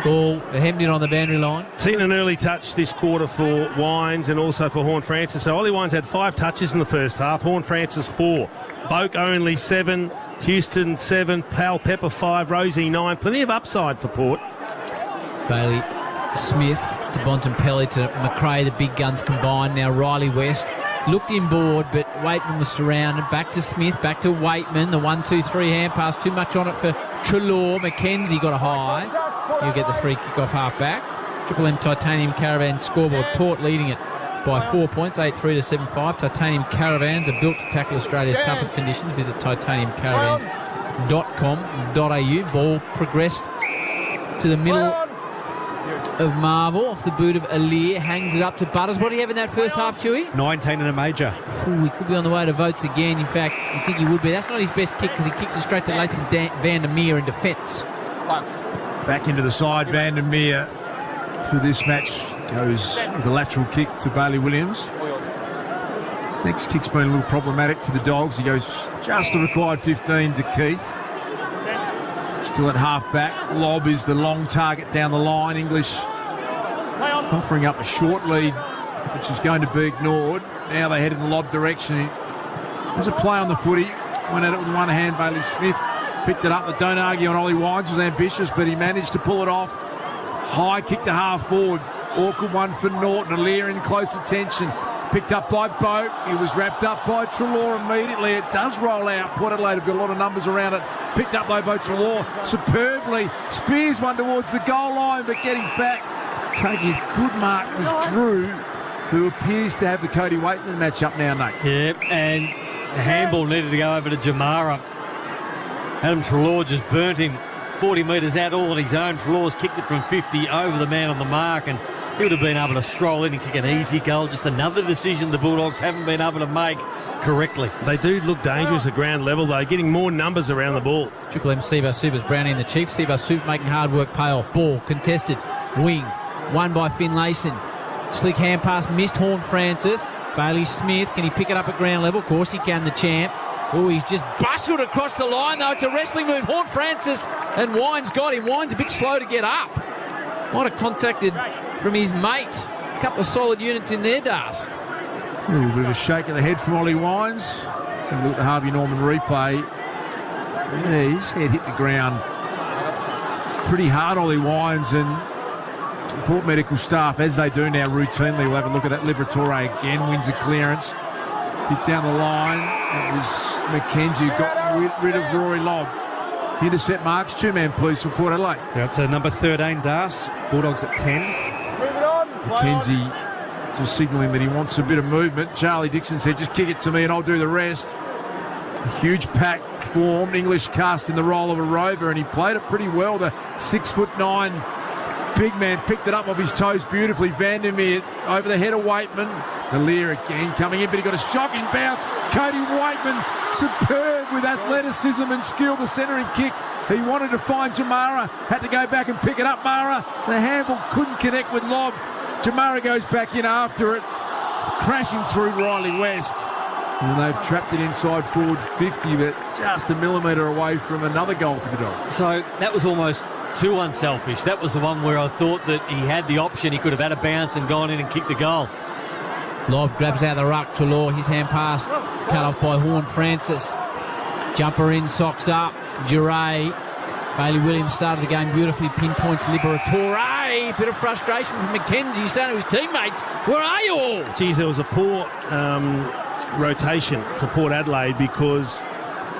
S4: Ball hemmed in on the boundary line.
S5: Seen an early touch this quarter for Wines and also for Horn Francis. So Ollie Wines had 5 touches in the first half. Horn Francis 4. Boak only 7. Houston 7. Pal Pepper 5. Rosie 9. Plenty of upside for Port.
S4: Bailey Smith to Bontempelli to McRae. The big guns combined. Now Riley West looked inboard, but Waitman was surrounded. Back to Smith, back to Waitman. The 1-2-3 hand pass, too much on it for Treloar. McKenzie got a high. He'll get the free kick off half back. Triple M Titanium Caravan scoreboard. Port leading it by 4 points, 8-3 to 7-5. Titanium Caravans are built to tackle Australia's toughest conditions. Visit titaniumcaravans.com.au. Ball progressed to the middle of Marvel, off the boot of Alir, hangs it up to Butters. What do you have in that first half, Chewy?
S8: 19 and a major.
S4: He could be on the way to votes again. In fact, I think he would be. That's not his best kick because he kicks it straight to Leighton Van der Meer in defence.
S15: Back into the side, Van der Meer for this match goes with a lateral kick to Bailey Williams. Next kick's been a little problematic for the Dogs. He goes just the required 15 to Keith. Still at half-back. Lob is the long target down the line. English offering up a short lead, which is going to be ignored. Now they head in the Lob direction. There's a play on the footy. Went at it with one hand. Bailey Smith picked it up. But don't argue on Ollie Wines. Was ambitious, but he managed to pull it off. High kick to half forward. Awkward one for Norton. Alear in close attention. Picked up by Boat. He was wrapped up by Treloar immediately. It does roll out. Port Adelaide have got a lot of numbers around it. Picked up though by Treloar superbly. Spears one towards the goal line, but getting back, taking a good mark was Drew, who appears to have the Cody Waitman match up now, Nate.
S6: Yeah, and the handball needed to go over to Jamara. Adam Treloar just burnt him 40 metres out all on his own. Treloar's kicked it from 50 over the man on the mark, and he would have been able to stroll in and kick an easy goal. Just another decision the Bulldogs haven't been able to make correctly.
S5: They do look dangerous at ground level, though, getting more numbers around the ball.
S4: Triple M Seabass Supers Brownie and the Chief. Seabass Super making hard work pay off. Ball contested. Wing. Won by Finlayson. Slick hand pass missed Horn Francis. Bailey Smith. Can he pick it up at ground level? Of course he can, the champ. Oh, he's just bustled across the line, though. It's a wrestling move. Horn Francis and Wines got him. Wines a bit slow to get up. Might have contacted from his mate. A couple of solid units in there, Das.
S15: A little bit of a shake of the head from Ollie Wines. And look at the Harvey Norman replay. Yeah, his head hit the ground pretty hard, Ollie Wines, and Port medical staff, as they do now routinely, will have a look at that. Liberatore again wins a clearance. Kick down the line. It was McKenzie who got rid of Rory Lobb. Intercept marks, two-man police for Port Adelaide.
S8: Yeah, up to number 13, Das. Bulldogs at 10.
S15: McKenzie just signalling that he wants a bit of movement. Charlie Dixon said, just kick it to me and I'll do the rest. A huge pack formed. English cast in the role of a rover, and he played it pretty well. The 6'9" big man picked it up off his toes beautifully. Vandermeer over the head of Waitman. Alear again coming in, but he got a shocking bounce. Cody Waitman, superb with athleticism and skill. The centering kick. He wanted to find Jamara, had to go back and pick it up. Mara, the handball couldn't connect with Lobb. Jamara goes back in after it, crashing through Riley West. And they've trapped it inside forward 50, but just a millimetre away from another goal for the Dogs.
S6: So that was almost too unselfish. That was the one where I thought that he had the option. He could have had a bounce and gone in and kicked the goal.
S4: Lobb grabs out the ruck. Treloar, his hand pass is cut off by Horn Francis. Jumper in, socks up. Duray. Bailey Williams started the game beautifully. Pinpoints Liberatore. Bit of frustration from McKenzie saying to his teammates, where are you all?
S5: Geez, there was a poor rotation for Port Adelaide because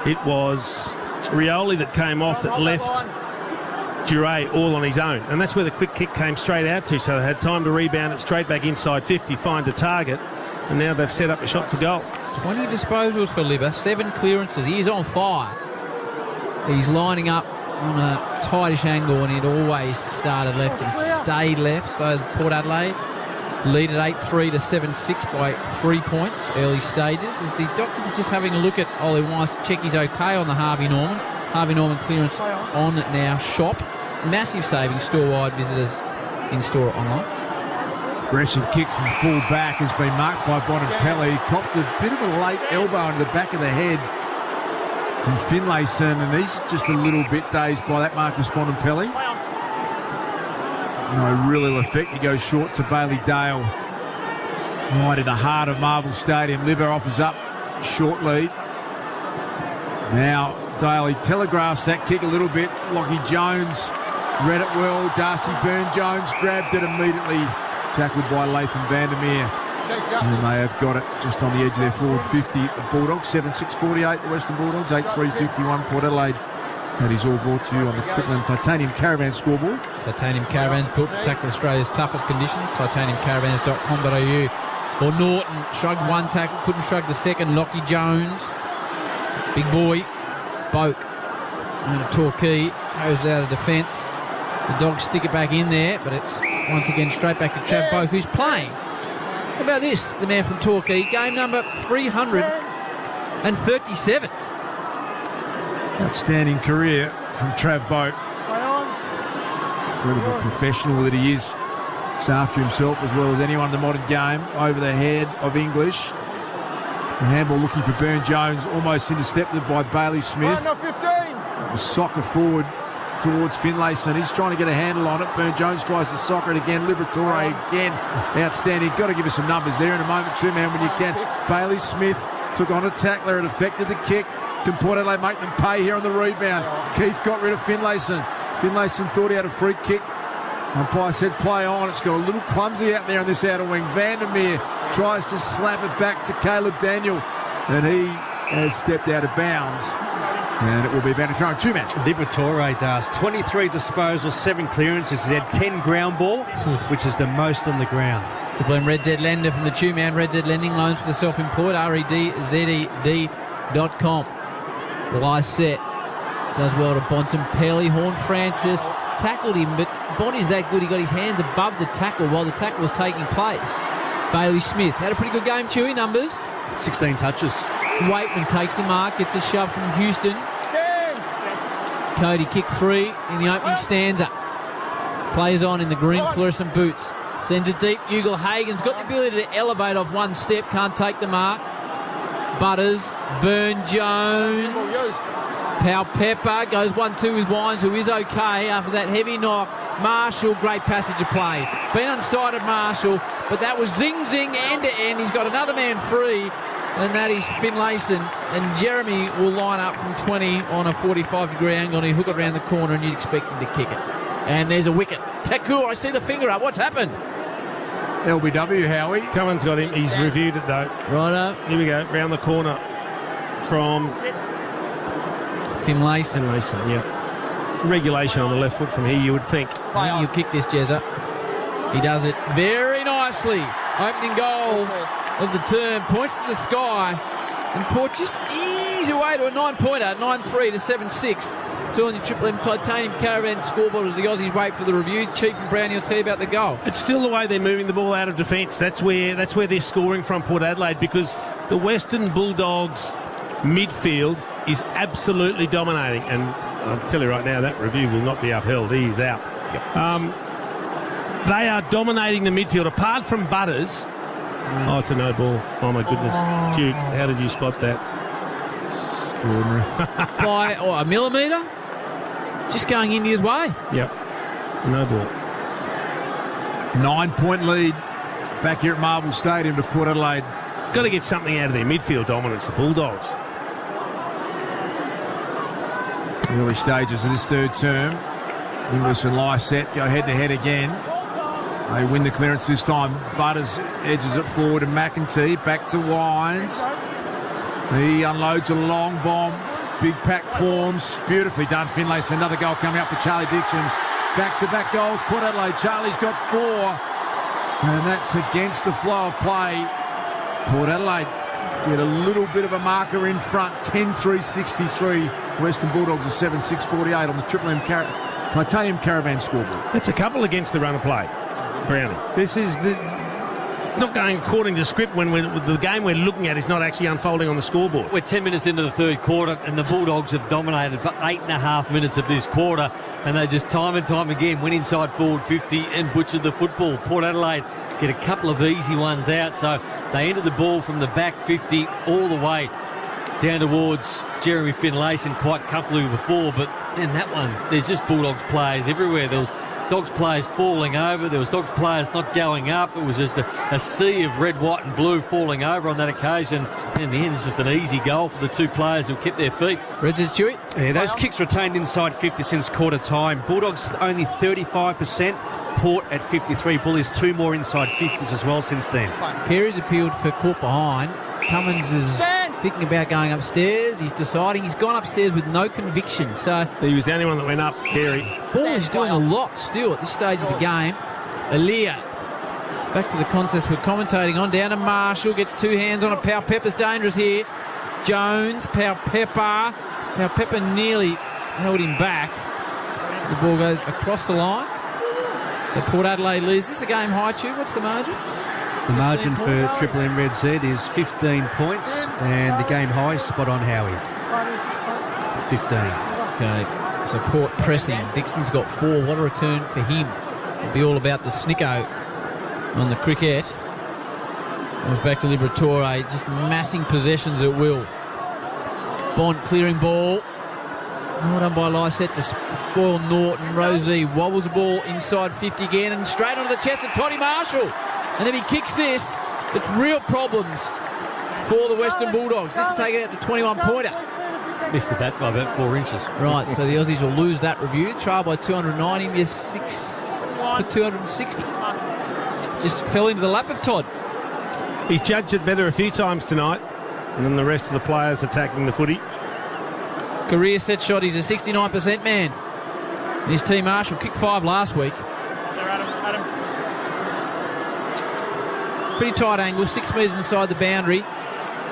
S5: it was Rioli that came off that left Duray all on his own, and that's where the quick kick came straight out to, so they had time to rebound it straight back inside 50, find a target, and now they've set up a shot for goal.
S4: 20 disposals for Libba, 7 clearances. He's on fire. He's lining up on a tightish angle, and he'd always started left and stayed left, so Port Adelaide lead at 8-3 to 7-6 by 3 points early stages, as the doctors are just having a look at Ollie Wines to check he's okay on the Harvey Norman. Harvey Norman clearance on now. Shop. Massive savings. Store-wide visitors in-store online.
S15: Aggressive kick from full back has been marked by Bonampelli. He copped a bit of a late elbow into the back of the head from Finlayson, and he's just a little bit dazed by that, Marcus Bonampelli. No real effect. He goes short to Bailey Dale. Right in the heart of Marvel Stadium. Libba offers up. Short lead. Now Dale, he telegraphs that kick a little bit. Lockie Jones read it well. Darcy Byrne-Jones grabbed it immediately. Tackled by Latham Vandermeer. And they have got it just on the edge of their forward 50. The Bulldogs, 7-6-48. The Western Bulldogs, 8-3-51. Port Adelaide. That is all brought to you on the Triple M Titanium Caravan scoreboard.
S4: Titanium Caravans built to tackle Australia's toughest conditions. titaniumcaravans.com.au. Well, Norton shrugged one tackle, couldn't shrug the second. Lockie Jones, big boy, Boak, and a Torquay goes out of defence. The Dogs stick it back in there, but it's once again straight back to Trav Boak, who's playing. How about this, the man from Torquay, game number 337.
S15: Outstanding career from Trav Boak. Incredible professional that he is. Looks after himself as well as anyone in the modern game. Over the head of English. The handball looking for Burn Jones, almost intercepted by Bailey Smith.
S9: 15.
S15: The soccer forward towards Finlayson. He's trying to get a handle on it. Burn Jones tries to soccer it again. Liberatore again. Outstanding. Got to give us some numbers there in a moment, true man, when you can. Bailey Smith took on a tackler. It affected the kick. Can Port Adelaide make them pay here on the rebound? Keith got rid of Finlayson. Finlayson thought he had a free kick. Umpire said play on. It's got a little clumsy out there on this outer wing. Vandermeer tries to slap it back to Caleb Daniel, and he has stepped out of bounds. And it will be about to throw in 2 minutes.
S8: Liberatore does 23 disposals, 7 clearances. He had 10 ground ball, which is the most on the ground.
S4: Triple M Red Z Lender from the Two-Man Red Z Lending Loans for the Self-Employed, REDZED.com. Lysette does well to Bontempelli. Horn Francis tackled him, but Bonnie's that good. He got his hands above the tackle while the tackle was taking place. Bailey Smith had a pretty good game, Chewy. Numbers
S8: 16 touches.
S4: Waitman takes the mark, gets a shove from Houston. Cody kick 3 in the opening stanza. Plays on in the green fluorescent boots. Sends it deep. Ugle Hagen's got the ability to elevate off one step. Can't take the mark. Butters. Burn Jones. Pau Pepper goes 1-2 with Wines, who is okay after that heavy knock. Marshall, great passage of play. Been unsighted, Marshall, but that was zing end to end. He's got another man free, and that is Finlayson. And Jeremy will line up from 20 on a 45-degree angle, and he'll hook it around the corner, and you'd expect him to kick it. And there's a wicket. Takur, I see the finger up. What's happened?
S15: LBW, Howie.
S5: Cummins got him. He's reviewed it, though.
S4: Righto.
S5: Here we go. Round the corner from
S4: Finlayson.
S5: Yeah. Regulation on the left foot from here, you would think.
S4: You'll kick this, Jezza. He does it very nicely. Opening goal of the term. Points to the sky. And Port just ease away to a 9-pointer. 9-3 to 7-6. Two on the Triple M Titanium Caravan scoreboard as the Aussies wait for the review. Chief and Brownie will tell you about the goal.
S5: It's still the way they're moving the ball out of defence. That's where they're scoring from, Port Adelaide, because the Western Bulldogs midfield is absolutely dominating. And I'll tell you right now, that review will not be upheld. He is out.
S4: Yep.
S5: They are dominating the midfield, apart from Butters. Oh, it's a no ball. Oh, my goodness. Duke, how did you spot that? Extraordinary.
S4: By a millimetre? Just going India's way.
S5: Yep. No ball.
S15: 9-point lead back here at Marvel Stadium to Port Adelaide.
S5: Got to get something out of their midfield dominance, the Bulldogs.
S15: Early stages of this third term. Inglis and Lysette go head-to-head again. They win the clearance this time. Butters edges it forward to McEntee. Back to Wines. He unloads a long bomb. Big pack forms. Beautifully done, Finlayson. Another goal coming up for Charlie Dixon. Back-to-back goals. Port Adelaide. Charlie's got 4. And that's against the flow of play. Port Adelaide get a little bit of a marker in front. 10-3-63. Western Bulldogs are 7-6-48 on the Triple M Titanium Caravan scoreboard.
S5: That's a couple against the run of play, Brownie. This is it's not going according to script when the game we're looking at is not actually unfolding on the scoreboard.
S6: We're 10 minutes into the third quarter, and the Bulldogs have dominated for 8.5 minutes of this quarter, and they just time and time again went inside forward 50 and butchered the football. Port Adelaide get a couple of easy ones out, so they entered the ball from the back 50 all the way down towards Jeremy Finlayson, quite comfortably before, but in that one, there's just Bulldogs players everywhere. There was Dogs players falling over. There was Dogs players not going up. It was just a sea of red, white and blue falling over on that occasion. And in the end, it's just an easy goal for the two players who kept their feet.
S4: Richard Stewart?
S8: Yeah, those kicks retained inside 50 since quarter time. Bulldogs only 35%. Port at 53. Bullies 2 more inside 50s as well since then.
S4: Perry's appealed for caught behind. Cummins is thinking about going upstairs. He's deciding. He's gone upstairs with no conviction. So
S5: he was the only one that went up, Perry.
S4: Ball is doing a lot still at this stage of the game. Aaliyah back to the contest we're commentating on. Down to Marshall. Gets 2 hands on it. Pau Pepper's dangerous here. Jones. Pau Pepper. Pau Pepper nearly held him back. The ball goes across the line. So Port Adelaide leads. Is this a game high, Tube? What's the margin?
S8: The margin for Triple M Red Z is 15 points, and the game high is spot on Howie. 15.
S4: Okay, so Port pressing. Dixon's got 4. What a return for him. It'll be all about the snicko on the cricket. Goes back to Liberatore, just massing possessions at will. Bond clearing ball. Well done by Lysette to spoil Norton. Rosie wobbles the ball inside 50 again and straight onto the chest of Toddy Marshall. And if he kicks this, it's real problems for the Western Bulldogs. This is taken out to 21-pointer.
S6: Missed the bat by about 4 inches.
S4: Right, so the Aussies will lose that review. Trail by 290, missed 6 for 260. Just fell into the lap of Todd.
S5: He's judged it better a few times tonight, and then the rest of the players attacking the footy.
S4: Career set shot, he's a 69% man. And his team Marshall kicked 5 last week. Pretty tight angle, 6 metres inside the boundary.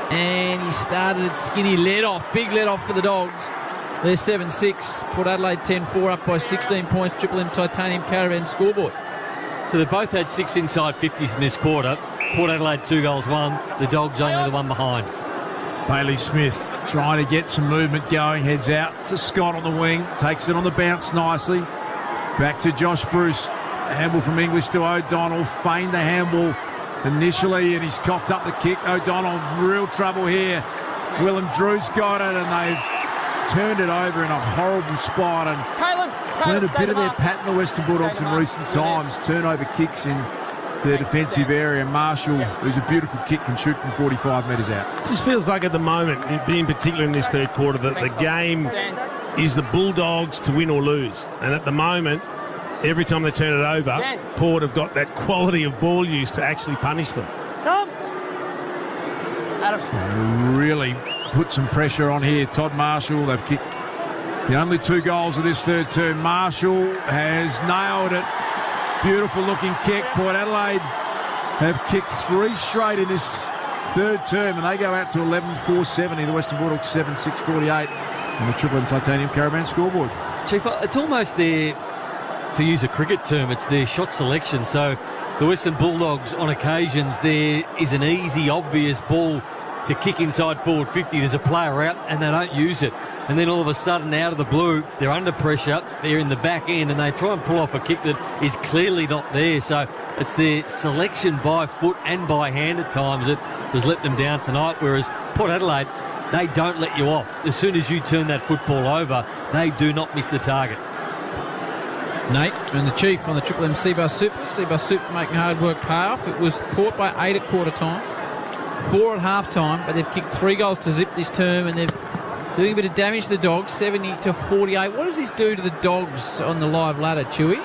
S4: And he started at skinny, led off, big let off for the Dogs. They're 7-6. Port Adelaide 10-4, up by 16 points. Triple M Titanium Caravan scoreboard.
S6: So they both had 6 inside 50s in this quarter. Port Adelaide 2 goals, 1. The Dogs only the one behind.
S15: Bailey Smith trying to get some movement going. Heads out to Scott on the wing. Takes it on the bounce nicely. Back to Josh Bruce. Handball from English to O'Donnell. Feigned the handball initially, and he's coughed up the kick. O'Donnell, real trouble here. Willem Drew's got it, and they've turned it over in a horrible spot. And learned a bit of their pattern, the Western Bulldogs, in recent times. Turnover kicks in their defensive area. Marshall, who's a beautiful kick, can shoot from 45 metres out.
S5: Just feels like at the moment, in particular in this third quarter, that the game is the Bulldogs to win or lose. And at the moment, every time they turn it over, Port have got that quality of ball use to actually punish them.
S15: Really put some pressure on here. Todd Marshall, they've kicked the only 2 goals of this third term. Marshall has nailed it. Beautiful looking kick. Port Adelaide have kicked 3 straight in this third term, and they go out to 11-4-70. The Western Bulldogs 7-6-48 on the Triple M Titanium Caravan scoreboard.
S6: Chief, it's almost their, to use a cricket term, it's their shot selection. So the Western Bulldogs, on occasions, there is an easy, obvious ball to kick inside forward 50. There's a player out and they don't use it. And then all of a sudden, out of the blue, they're under pressure, they're in the back end, and they try and pull off a kick that is clearly not there. So it's their selection by foot and by hand at times that has let them down tonight, whereas Port Adelaide, they don't let you off. As soon as you turn that football over, they do not miss the target.
S4: Nate and the Chief on the Triple M Seabus Super. Seabus Super making hard work pay off. It was Port by 8 at quarter time, 4 at half time, but they've kicked 3 goals to zip this term, and they're doing a bit of damage to the Dogs, 70-48. What does this do to the Dogs on the live ladder, Chewy?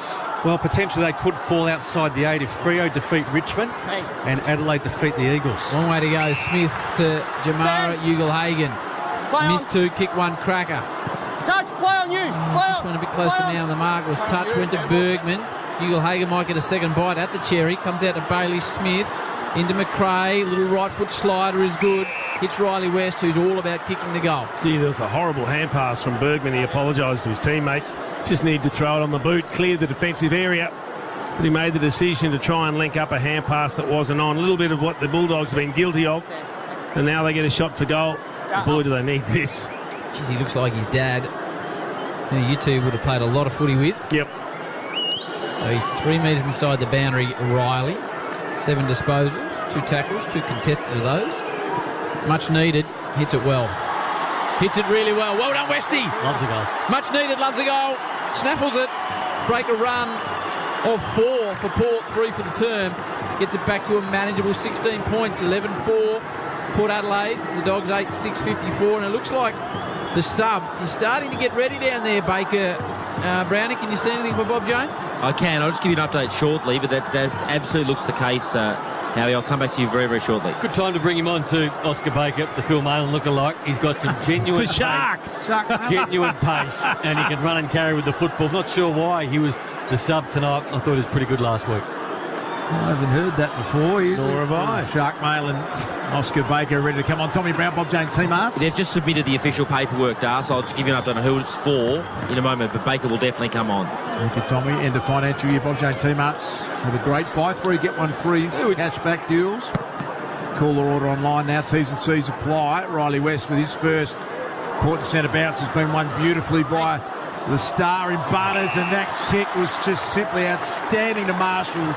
S8: Well, potentially they could fall outside the 8 if Freo defeat Richmond and Adelaide defeat the Eagles.
S4: Long way to go. Smith to Jamara Ugle-Hagan. Missed 2, kick 1, cracker.
S9: Touch, play on you.
S4: Just went a bit close to down the mark. It was touch, went to Bergman. Ugle-Hagan might get a second bite at the cherry. Comes out to Bailey Smith. Into McRae, little right foot slider is good. Hits Riley West, who's all about kicking the goal.
S5: Gee, there was a horrible hand pass from Bergman. He apologised to his teammates. Just needed to throw it on the boot, clear the defensive area. But he made the decision to try and link up a hand pass that wasn't on. A little bit of what the Bulldogs have been guilty of. And now they get a shot for goal. Boy, do they need this.
S4: Jeez, he looks like his dad. You two would have played a lot of footy with.
S5: Yep.
S4: So he's 3 metres inside the boundary, Riley. 7 disposals, 2 tackles, 2 contested of those. Much needed, hits it well. Hits it really well. Well done, Westy.
S6: Loves a goal.
S4: Much needed, loves a goal. Snaffles it. Break a run of 4 for Port, 3 for the term. Gets it back to a manageable 16 points, 11-4. Port Adelaide, the Dogs 8-6-54. And it looks like the sub is starting to get ready down there, Baker. Brownie, can you see anything for Bob James?
S16: I can. I'll just give you an update shortly, but that absolutely looks the case, Howie. I'll come back to you very, very shortly.
S6: Good time to bring him on to Oscar Baker, the Phil Malin lookalike. He's got some genuine genuine pace, and he can run and carry with the football. Not sure why he was the sub tonight. I thought he was pretty good last week.
S15: I haven't heard that before.
S5: Nor have I.
S15: Shark Mail and Oscar Baker ready to come on. Tommy Brown, Bob James, Team Arts.
S16: They've just submitted the official paperwork to us. I'll just give you an update on who it's for in a moment, but Baker will definitely come on.
S15: Thank you, Tommy. End of financial year, Bob James, Team Arts. Have a great buy 3, get 1 free. Cashback deals. Call or order online now. T's and C's apply. Riley West with his first Port centre bounce has been won beautifully by the star in Butters, and that kick was just simply outstanding to Marshall.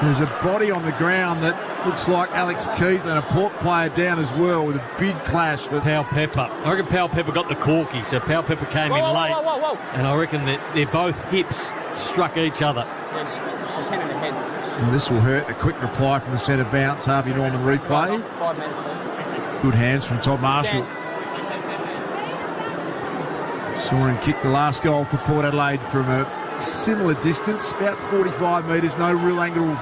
S15: There's a body on the ground that looks like Alex Keith and a Port player down as well with a big clash. But
S6: Powell Pepper. I reckon Powell Pepper got the corky, so Powell Pepper came in late. And I reckon that their both hips struck each other.
S15: Well, this will hurt. The quick reply from the centre bounce. Harvey Norman replay. Good hands from Todd Marshall. Saw him kick the last goal for Port Adelaide from a similar distance, about 45 metres. No real angle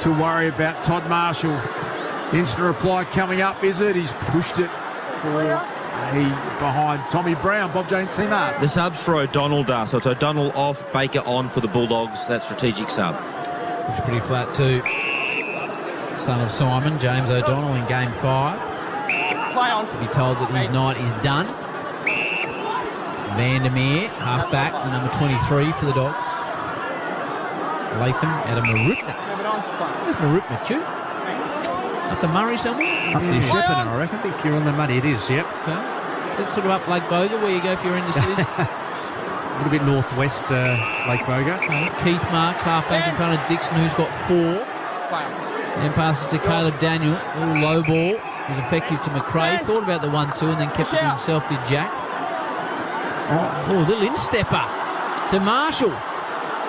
S15: to worry about. Todd Marshall. Instant reply coming up, is it? He's pushed it for behind Tommy Brown. Bob James team up.
S16: The subs for O'Donnell, so it's O'Donnell off, Baker on for the Bulldogs. That strategic sub.
S4: Looks pretty flat too. Son of Simon, James O'Donnell in game 5. To be told that his night is done. Vandermeer, half-back, the number 23 for the Dogs. Latham out of Marupna. Where's Marupna, Chew? Up the Murray somewhere?
S8: Up near Shepparton, I reckon. I think you're on the money, it is, yep.
S4: Okay. That's sort of up Lake Boga, where you go if you're in the season.
S8: A little bit northwest Lake Boga.
S4: Okay. Keith Marks, half-back in front of Dixon, who's got 4. Then passes to Caleb Daniel. A little low ball. Was effective to McRae. Thought about the 1-2 and then kept it to himself, did Jack. Oh, little instepper to Marshall.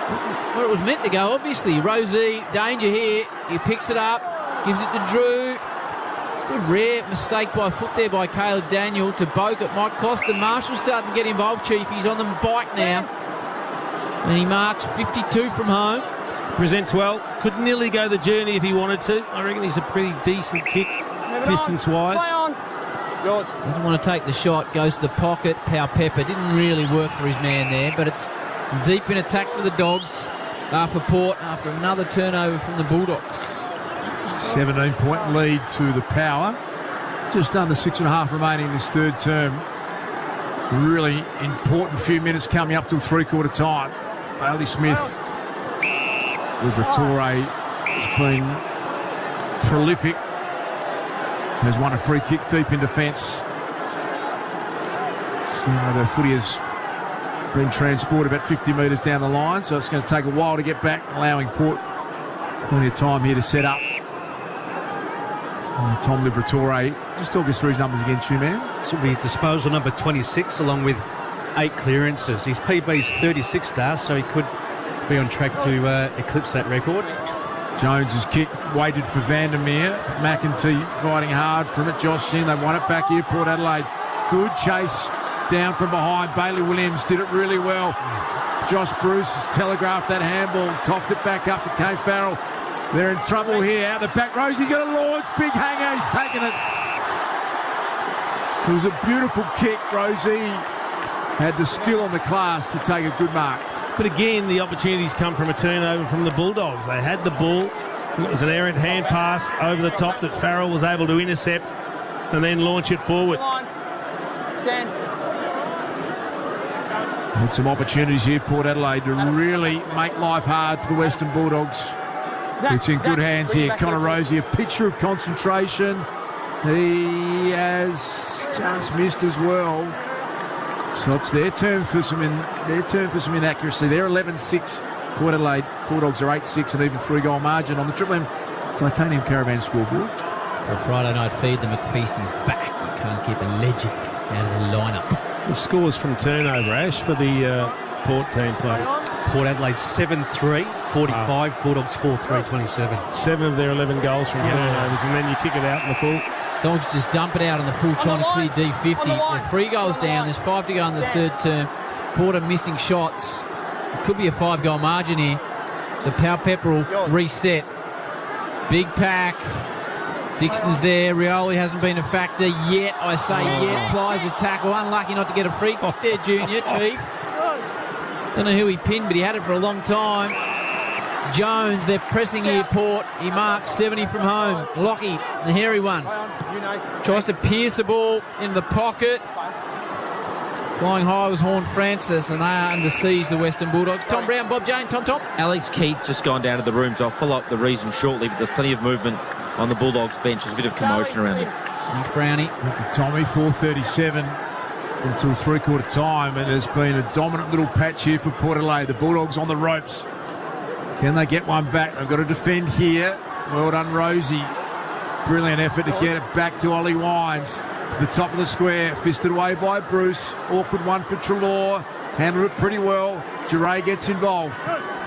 S4: Wasn't where it was meant to go, obviously. Rosie, danger here. He picks it up, gives it to Drew. Just a rare mistake by foot there by Caleb Daniel to Boak. It might cost the Marshall starting to get involved, Chief. He's on the bike now. And he marks 52 from home.
S5: Presents well. Could nearly go the journey if he wanted to. I reckon he's a pretty decent kick distance-wise.
S4: Doesn't want to take the shot. Goes to the pocket. Powell Pepper didn't really work for his man there, but it's deep in attack for the Dogs. For Port after another turnover from the Bulldogs.
S15: 17-point lead to the Power. Just under 6.5 remaining in this third term. Really important few minutes coming up till three-quarter time. Bailey Smith, Liberatore has been prolific. Has won a free kick deep in defence. So the footy has been transported about 50 metres down the line, so it's going to take a while to get back, allowing Port plenty of time here to set up. Tom Liberatore, just talk us through his numbers again, Two-Man.
S8: This will be disposal number 26, along with 8 clearances. His PB's 36 stars, so he could be on track to eclipse that record.
S15: Jones's kick waited for Vandermeer. McEntee fighting hard from it. Josh Singh, they won it back here, Port Adelaide. Good chase down from behind. Bailey Williams did it really well. Josh Bruce has telegraphed that handball, coughed it back up to Kane Farrell. They're in trouble here. Out the back rows, he's going to launch. Big hanger, he's taken it. It was a beautiful kick. Rosie had the skill and the class to take a good mark.
S5: But again, the opportunities come from a turnover from the Bulldogs. They had the ball. It was an errant hand pass over the top that Farrell was able to intercept and then launch it forward.
S9: Stand.
S15: Had some opportunities here, Port Adelaide, to really make life hard for the Western Bulldogs. It's in good hands here. Connor Rosie, a picture of concentration. He has just missed as well. So it's their turn for some inaccuracy. They're 11-6. Port Adelaide Bulldogs are 8-6, and even 3-goal margin on the Triple M Titanium Caravan scoreboard.
S4: For a Friday night feed, the McFeast is back. You can't keep a legend out of the lineup.
S5: The scores from turnover, Ash, for the Port team players.
S8: Port Adelaide 7-3, 45. Bulldogs 4-3, 27.
S5: 7 of their 11 goals from turnovers, and then you kick it out in the full.
S4: Dogs just dump it out in the full, trying to clear D50. They're 3 goals down. There's 5 to go in the third term. Port are missing shots. It could be a 5-goal margin here. So Powell Pepper will reset. Big pack. Dixon's there. Rioli hasn't been a factor yet. I say yet. Plies a tackle. Unlucky not to get a free kick there, Junior, Chief. Don't know who he pinned, but he had it for a long time. Jones, they're pressing here, Port. He marks 70 from home. Lockie, the hairy one. Tries to pierce the ball into the pocket. Flying high was Horn Francis, and they are under siege, the Western Bulldogs. Tom Brown, Bob Jane, Tom.
S16: Alex Keith just gone down to the room, so I'll follow up the reason shortly, but there's plenty of movement on the Bulldogs bench. There's a bit of commotion around it.
S4: Thanks, Brownie.
S15: Thank you, Tommy. 4:37 until three-quarter time, and there's been a dominant little patch here for Port Adelaide. The Bulldogs on the ropes. Can they get one back? They've got to defend here. Well done, Rosie. Brilliant effort to get it back to Ollie Wines. To the top of the square. Fisted away by Bruce. Awkward one for Treloar. Handled it pretty well. Duray gets involved.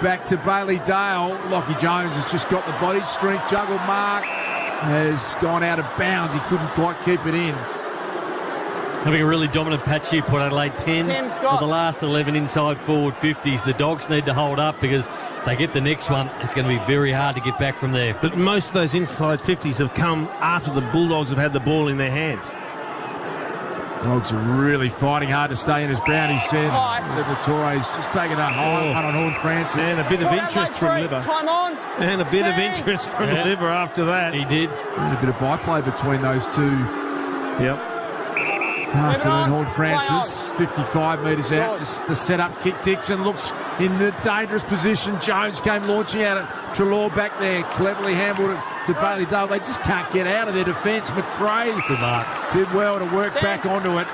S15: Back to Bailey Dale. Lockie Jones has just got the body strength. Juggled mark. Has gone out of bounds. He couldn't quite keep it in.
S6: Having a really dominant patch here, Port Adelaide 10 of the last 11 inside forward 50s. The Dogs need to hold up because they get the next one. It's going to be very hard to get back from there.
S5: But most of those inside 50s have come after the Bulldogs have had the ball in their hands.
S15: Dogs are really fighting hard to stay in, as Brownie said. Liberatore's just taking a hard one on Horn Francis.
S5: And a bit of interest from Libber. And a bit of interest from Libber after that.
S6: He did.
S15: And a bit of byplay between those two.
S5: Yep.
S15: Afternoon, Horn Francis, 55 metres out. Just the setup kick. Dixon looks in a dangerous position. Jones came launching at it. Treloar back there, cleverly handled it to Bailey Dale. They just can't get out of their defence. McRae did well to work back onto it.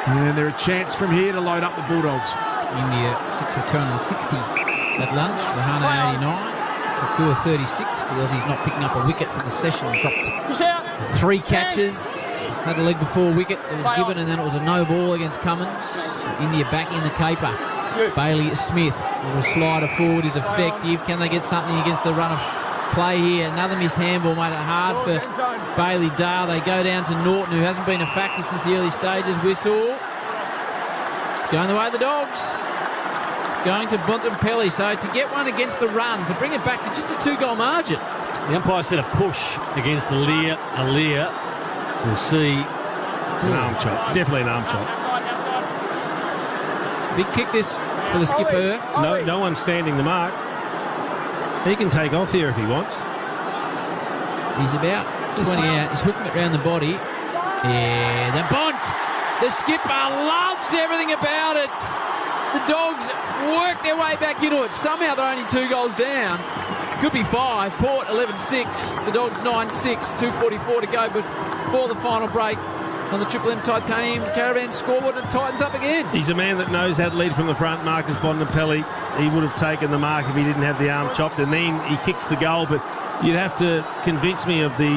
S15: And they're a chance from here to load up the Bulldogs.
S4: India 6 for 260 at lunch. Rahane 89. Takur 36. The Aussies not picking up a wicket for the session. Dropped 3 catches. Had a leg before wicket. It was given, and then it was a no ball against Cummins. So India back in the caper. Bailey Smith, a little slider forward is effective. Can they get something against the run of play here? Another missed handball made it hard for Bailey Dale. They go down to Norton, who hasn't been a factor since the early stages. Whistle. It's going the way of the Dogs. Going to Bontempelli. So to get one against the run, to bring it back to just a 2-goal margin.
S6: The umpire said a push against the Lear. We'll see.
S5: It's an arm chop. Definitely an arm chop.
S4: Big kick this for the skipper.
S5: No one standing the mark. He can take off here if he wants.
S4: He's about 20 out. He's hooking it round the body. Yeah, the bunt. The skipper loves everything about it. The Dogs work their way back into it. Somehow they're only 2 goals down. Could be 5. Port 11-6. The Dogs 9-6. 2:44 to go before the final break on the Triple M Titanium Caravan scoreboard, and tightens up again.
S5: He's a man that knows how to lead from the front. Marcus Bontempelli. He would have taken the mark if he didn't have the arm chopped, and then he kicks the goal. But you'd have to convince me of the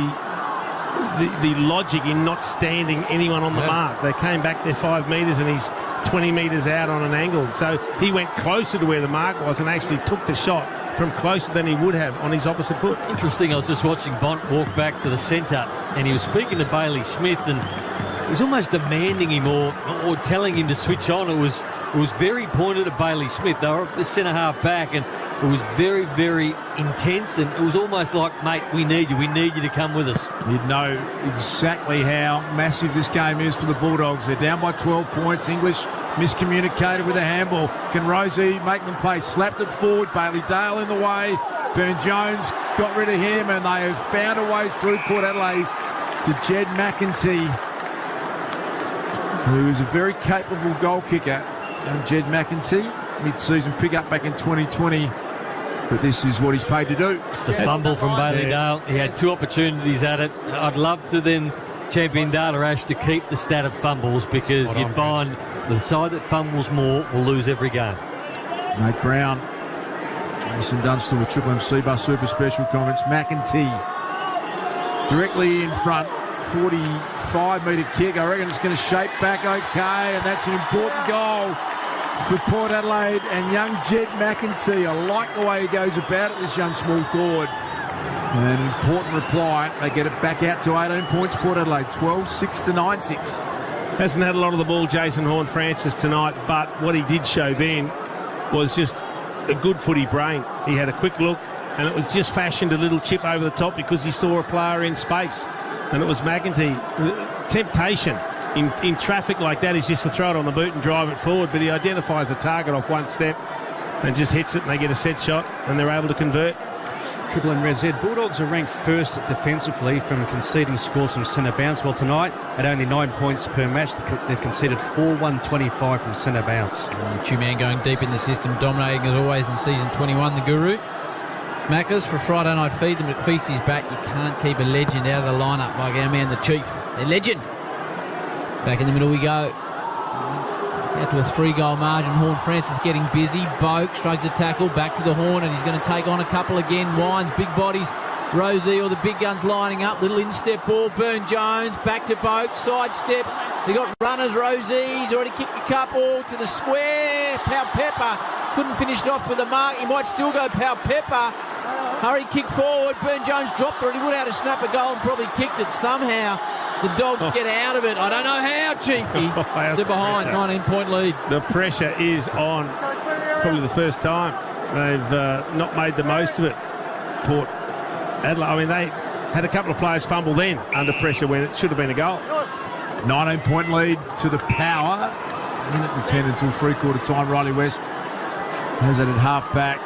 S5: logic in not standing anyone on the mark. They came back there 5 metres, and he's 20 metres out on an angle. So he went closer to where the mark was and actually took the shot from closer than he would have on his opposite foot.
S6: Interesting, I was just watching Bont walk back to the centre, and he was speaking to Bailey Smith, and he was almost demanding him or telling him to switch on. It was very pointed at Bailey Smith. They were the centre half back, and it was very, very intense, and it was almost like, mate, we need you to come with us.
S15: You'd know exactly how massive this game is for the Bulldogs. They're down by 12 points. English miscommunicated with a handball. Can Rosie make them play? Slapped it forward. Bailey Dale in the way. Burne-Jones got rid of him, and they have found a way through Port Adelaide to Jed McEntee, who is a very capable goal kicker. And Jed McEntee, mid-season pick-up back in 2020. But this is what he's paid to do.
S6: It's the fumble from Bailey Dale. He had 2 opportunities at it. I'd love to then champion Data Ash to keep the stat of fumbles, because you'd find the side that fumbles more will lose every game.
S15: Nate Brown, Jason Dunstall with Triple M C-Bus Super Special comments. McEntee directly in front. 45-metre kick. I reckon it's going to shape back okay, and that's an important goal for Port Adelaide and young Jed McEntee. I like the way he goes about it, this young small forward. And an important reply. They get it back out to 18 points. Port Adelaide 12-6 to 9-6.
S5: Hasn't had a lot of the ball, Jason Horne-Francis, tonight, but what he did show then was just a good footy brain. He had a quick look, and it was just fashioned a little chip over the top because he saw a player in space. And it was McEntee. Temptation in traffic like that is just to throw it on the boot and drive it forward, but he identifies a target off one step and just hits it, and they get a set shot, and they're able to convert.
S8: Triple M Red Z. Bulldogs are ranked first defensively from conceding scores from centre bounce. Well, tonight, at only 9 points per match, they've conceded 4-1-25 from centre bounce.
S4: Two-man going deep in the system, dominating as always in season 21, the Guru. Maccas for Friday night feed them at Feast is back. You can't keep a legend out of the lineup like our man the Chief. A legend. Back in the middle we go. Out to a 3-goal margin. Horn Francis getting busy. Boak shrugs a tackle. Back to the Horn, and he's going to take on a couple again. Wines, big bodies. Rosie or the big guns lining up. Little instep ball. Burn-Jones. Back to Boak. Side steps. They got runners. Rosie's already kicked a couple to the square. Pau Pepper couldn't finish it off with a mark. He might still go Pau Pepper. Hurry kick forward. Burn-Jones dropped it. He would have had to snap a goal and probably kicked it somehow. The Dogs get out of it. I don't know how, Chiefy. They're behind. 19-point lead.
S5: The pressure is on. It's probably the first time they've not made the most of it. Port Adelaide, I mean, they had a couple of players fumble then under pressure when it should have been a goal.
S15: 19-point lead to the Power. Minute and 10 until three-quarter time. Riley West has it at half-back.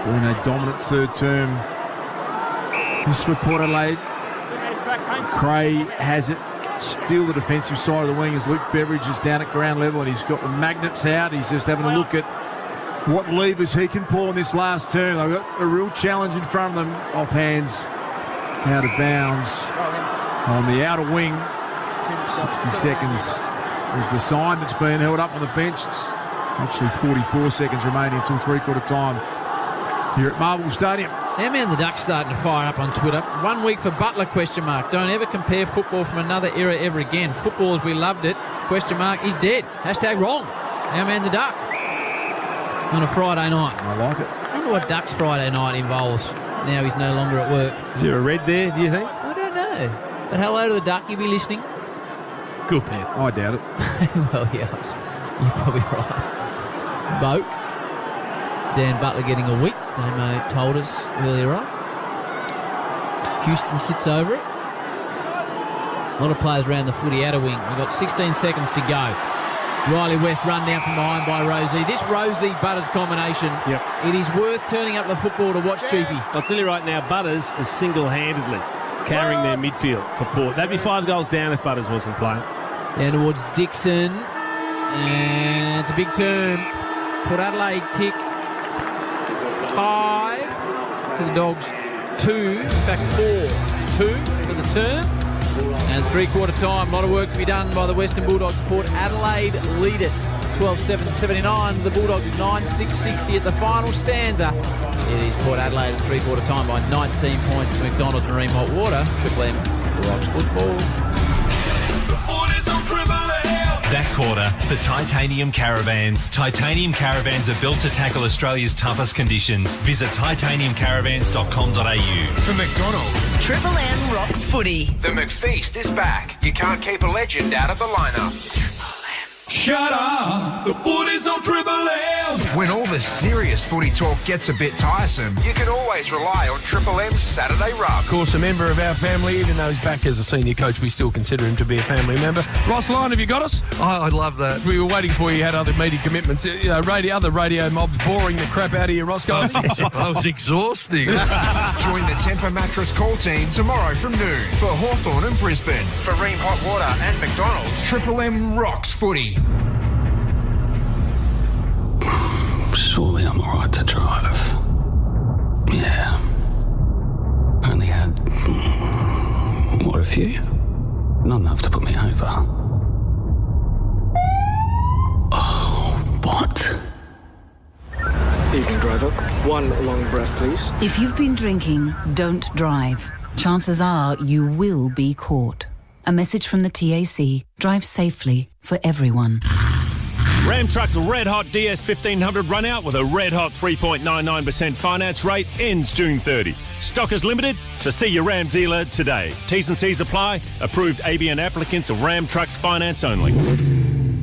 S15: In a dominant third term. This for Port Adelaide. Cray has it. Still the defensive side of the wing as Luke Beveridge is down at ground level, and he's got the magnets out. He's just having a look at what levers he can pull in this last term. They've got a real challenge in front of them. Off hands, out of bounds on the outer wing. 60 seconds is the sign that's being held up on the bench. It's actually 44 seconds remaining until three-quarter time here at Marvel Stadium.
S4: Our man the Duck's starting to fire up on Twitter. 1 week for Butler, ? Don't ever compare football from another era ever again. Football as we loved it, ? He's dead. # wrong. Our man the Duck. On a Friday night.
S15: I like it.
S4: I wonder what Duck's Friday night involves. Now he's no longer at work.
S5: Is there a red there, do you think?
S4: I don't know. But hello to the Duck. You'll be listening.
S5: Good man.
S15: I doubt it.
S4: Well, yeah. You're probably right. Boak. Dan Butler getting a week, Damo told us earlier on. Houston sits over it. A lot of players around the footy outer wing. We've got 16 seconds to go. Riley West run down from behind by Rosie. This Rosie-Butters combination, it is worth turning up the football to watch, Chiefy.
S5: I'll tell you right now, Butters is single-handedly carrying their midfield for Port. They'd be 5 goals down if Butters wasn't playing.
S4: Down towards Dixon. And it's a big turn. Port Adelaide kick. 5 to the Dogs, 2, in fact 4 to 2 for the term. And three-quarter time, a lot of work to be done by the Western Bulldogs. Port Adelaide lead it 12-7-79. The Bulldogs 9-6-60 at the final stanza. It is Port Adelaide at three-quarter time by 19 points. McDonald's Marine Hot Water, Triple M Rocks Football.
S1: That quarter for Titanium Caravans. Titanium Caravans are built to tackle Australia's toughest conditions. Visit titaniumcaravans.com.au.
S19: For McDonald's,
S2: Triple M rocks footy.
S19: the McFeast is back. You can't keep a legend out of the lineup.
S18: Shut up! The footy's on Triple M!
S19: When all the serious footy talk gets a bit tiresome, you can always rely on Triple M's Saturday Rub.
S21: Of course, a member of our family, even though he's back as a senior coach, we still consider him to be a family member. Ross Lyon, have you got us?
S23: Oh, I'd love that.
S21: We were waiting for you, had other media commitments. You know, other radio mobs boring the crap out of you, Roscoe.
S23: I was exhausting.
S19: Join the Temper Mattress call team tomorrow from noon for Hawthorn and Brisbane. For Ream Hot Water and McDonald's, Triple M rocks footy.
S24: Surely I'm all right to drive. Yeah. Only had, what, a few? Not enough to put me over. Oh, what?
S25: Evening, driver. One long breath, please.
S26: If you've been drinking, don't drive. Chances are you will be caught. A message from the TAC. Drive safely for everyone.
S27: Ram Truck's Red Hot DS 1500 run out with a red hot 3.99% finance rate ends June 30. Stock is limited, so see your Ram dealer today. T's and C's apply. Approved ABN applicants of Ram Trucks finance only.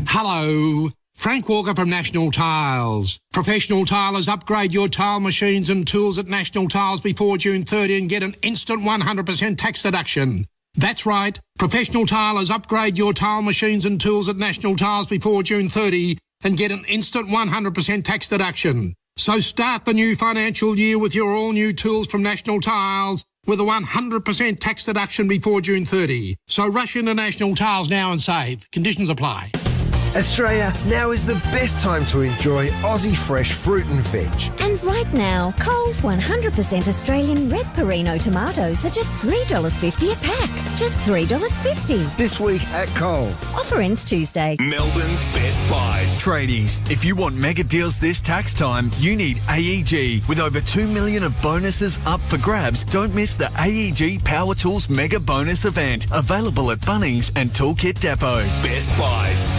S28: Hello. Frank Walker from National Tiles. Professional tilers, upgrade your tile machines and tools at National Tiles before June 30 and get an instant 100% tax deduction. That's right. Professional tilers, upgrade your tile machines and tools at National Tiles before June 30 and get an instant 100% tax deduction. So start the new financial year with your all-new tools from National Tiles with a 100% tax deduction before June 30. So rush into National Tiles now and save. Conditions apply.
S3: Australia, now is the best time to enjoy Aussie fresh fruit and veg.
S10: And right now, Coles 100% Australian red Perino tomatoes are just $3.50 a pack. Just $3.50.
S3: This week at Coles.
S10: Offer ends Tuesday.
S11: Melbourne's Best Buys. Tradies, if you want mega deals this tax time, you need AEG. With over $2 million of bonuses up for grabs, don't miss the AEG Power Tools Mega Bonus event. Available at Bunnings and Toolkit Depot. Best Buys.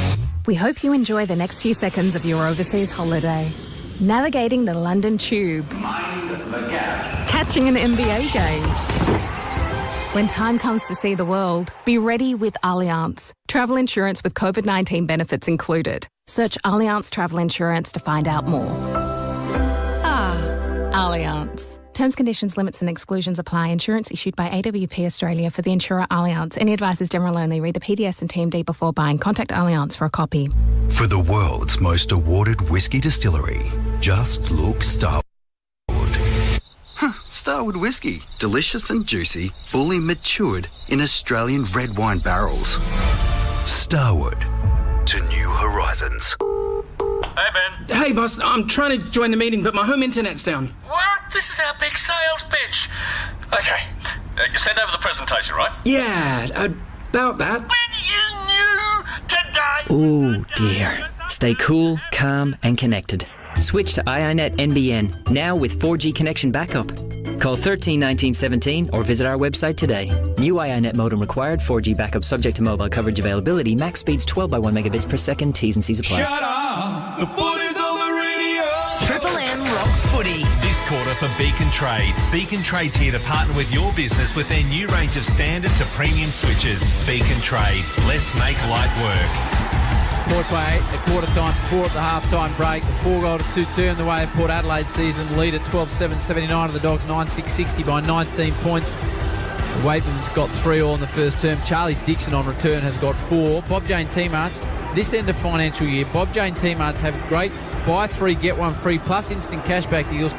S12: We hope you enjoy the next few seconds of your overseas holiday. Navigating the London Tube.
S13: Mind the gap.
S12: Catching an NBA game. When time comes to see the world, be ready with Allianz. Travel insurance with COVID-19 benefits included. Search Allianz Travel Insurance to find out more. Allianz. Terms, conditions, limits and exclusions apply. Insurance issued by AWP Australia for the insurer Allianz. Any advice is general only. Read the PDS and TMD before buying. Contact Allianz for a copy.
S14: For the world's most awarded whiskey distillery, just look Starwood. Starwood whiskey. Delicious and juicy, fully matured in Australian red wine barrels. Starwood. To new horizons.
S17: Hey, Ben.
S20: Hey, boss. I'm trying to join the meeting, but my home internet's down.
S17: What? This is our big sales pitch. Okay. You sent over the presentation, right?
S20: Yeah, about that.
S17: When you knew today...
S29: Oh, dear. Stay cool, calm and connected. Switch to iiNet NBN, now with 4G connection backup. Call 13 19 17 or visit our website today. New iiNet modem required, 4G backup subject to mobile coverage availability, max speeds 12 by 1 megabits per second, T's and C's apply.
S18: Shut up! The foot is on the radio!
S1: Triple M rocks footy. This quarter for Beacon Trade. Beacon Trade's here to partner with your business with their new range of standard to premium switches. Beacon Trade. Let's make light work.
S4: Port by 8 at quarter time, 4 at the half-time break. The 4-goal to 2-2 in the way of Port Adelaide season. Lead at 12-7-79 of the Dogs, 9-6-60 by 19 points. Waitman's got 3-all in the first term. Charlie Dixon on return has got 4. Bob Jane T-Marts, this end of financial year, Bob Jane T-Marts have great buy 3, get 1 free plus instant cashback deals.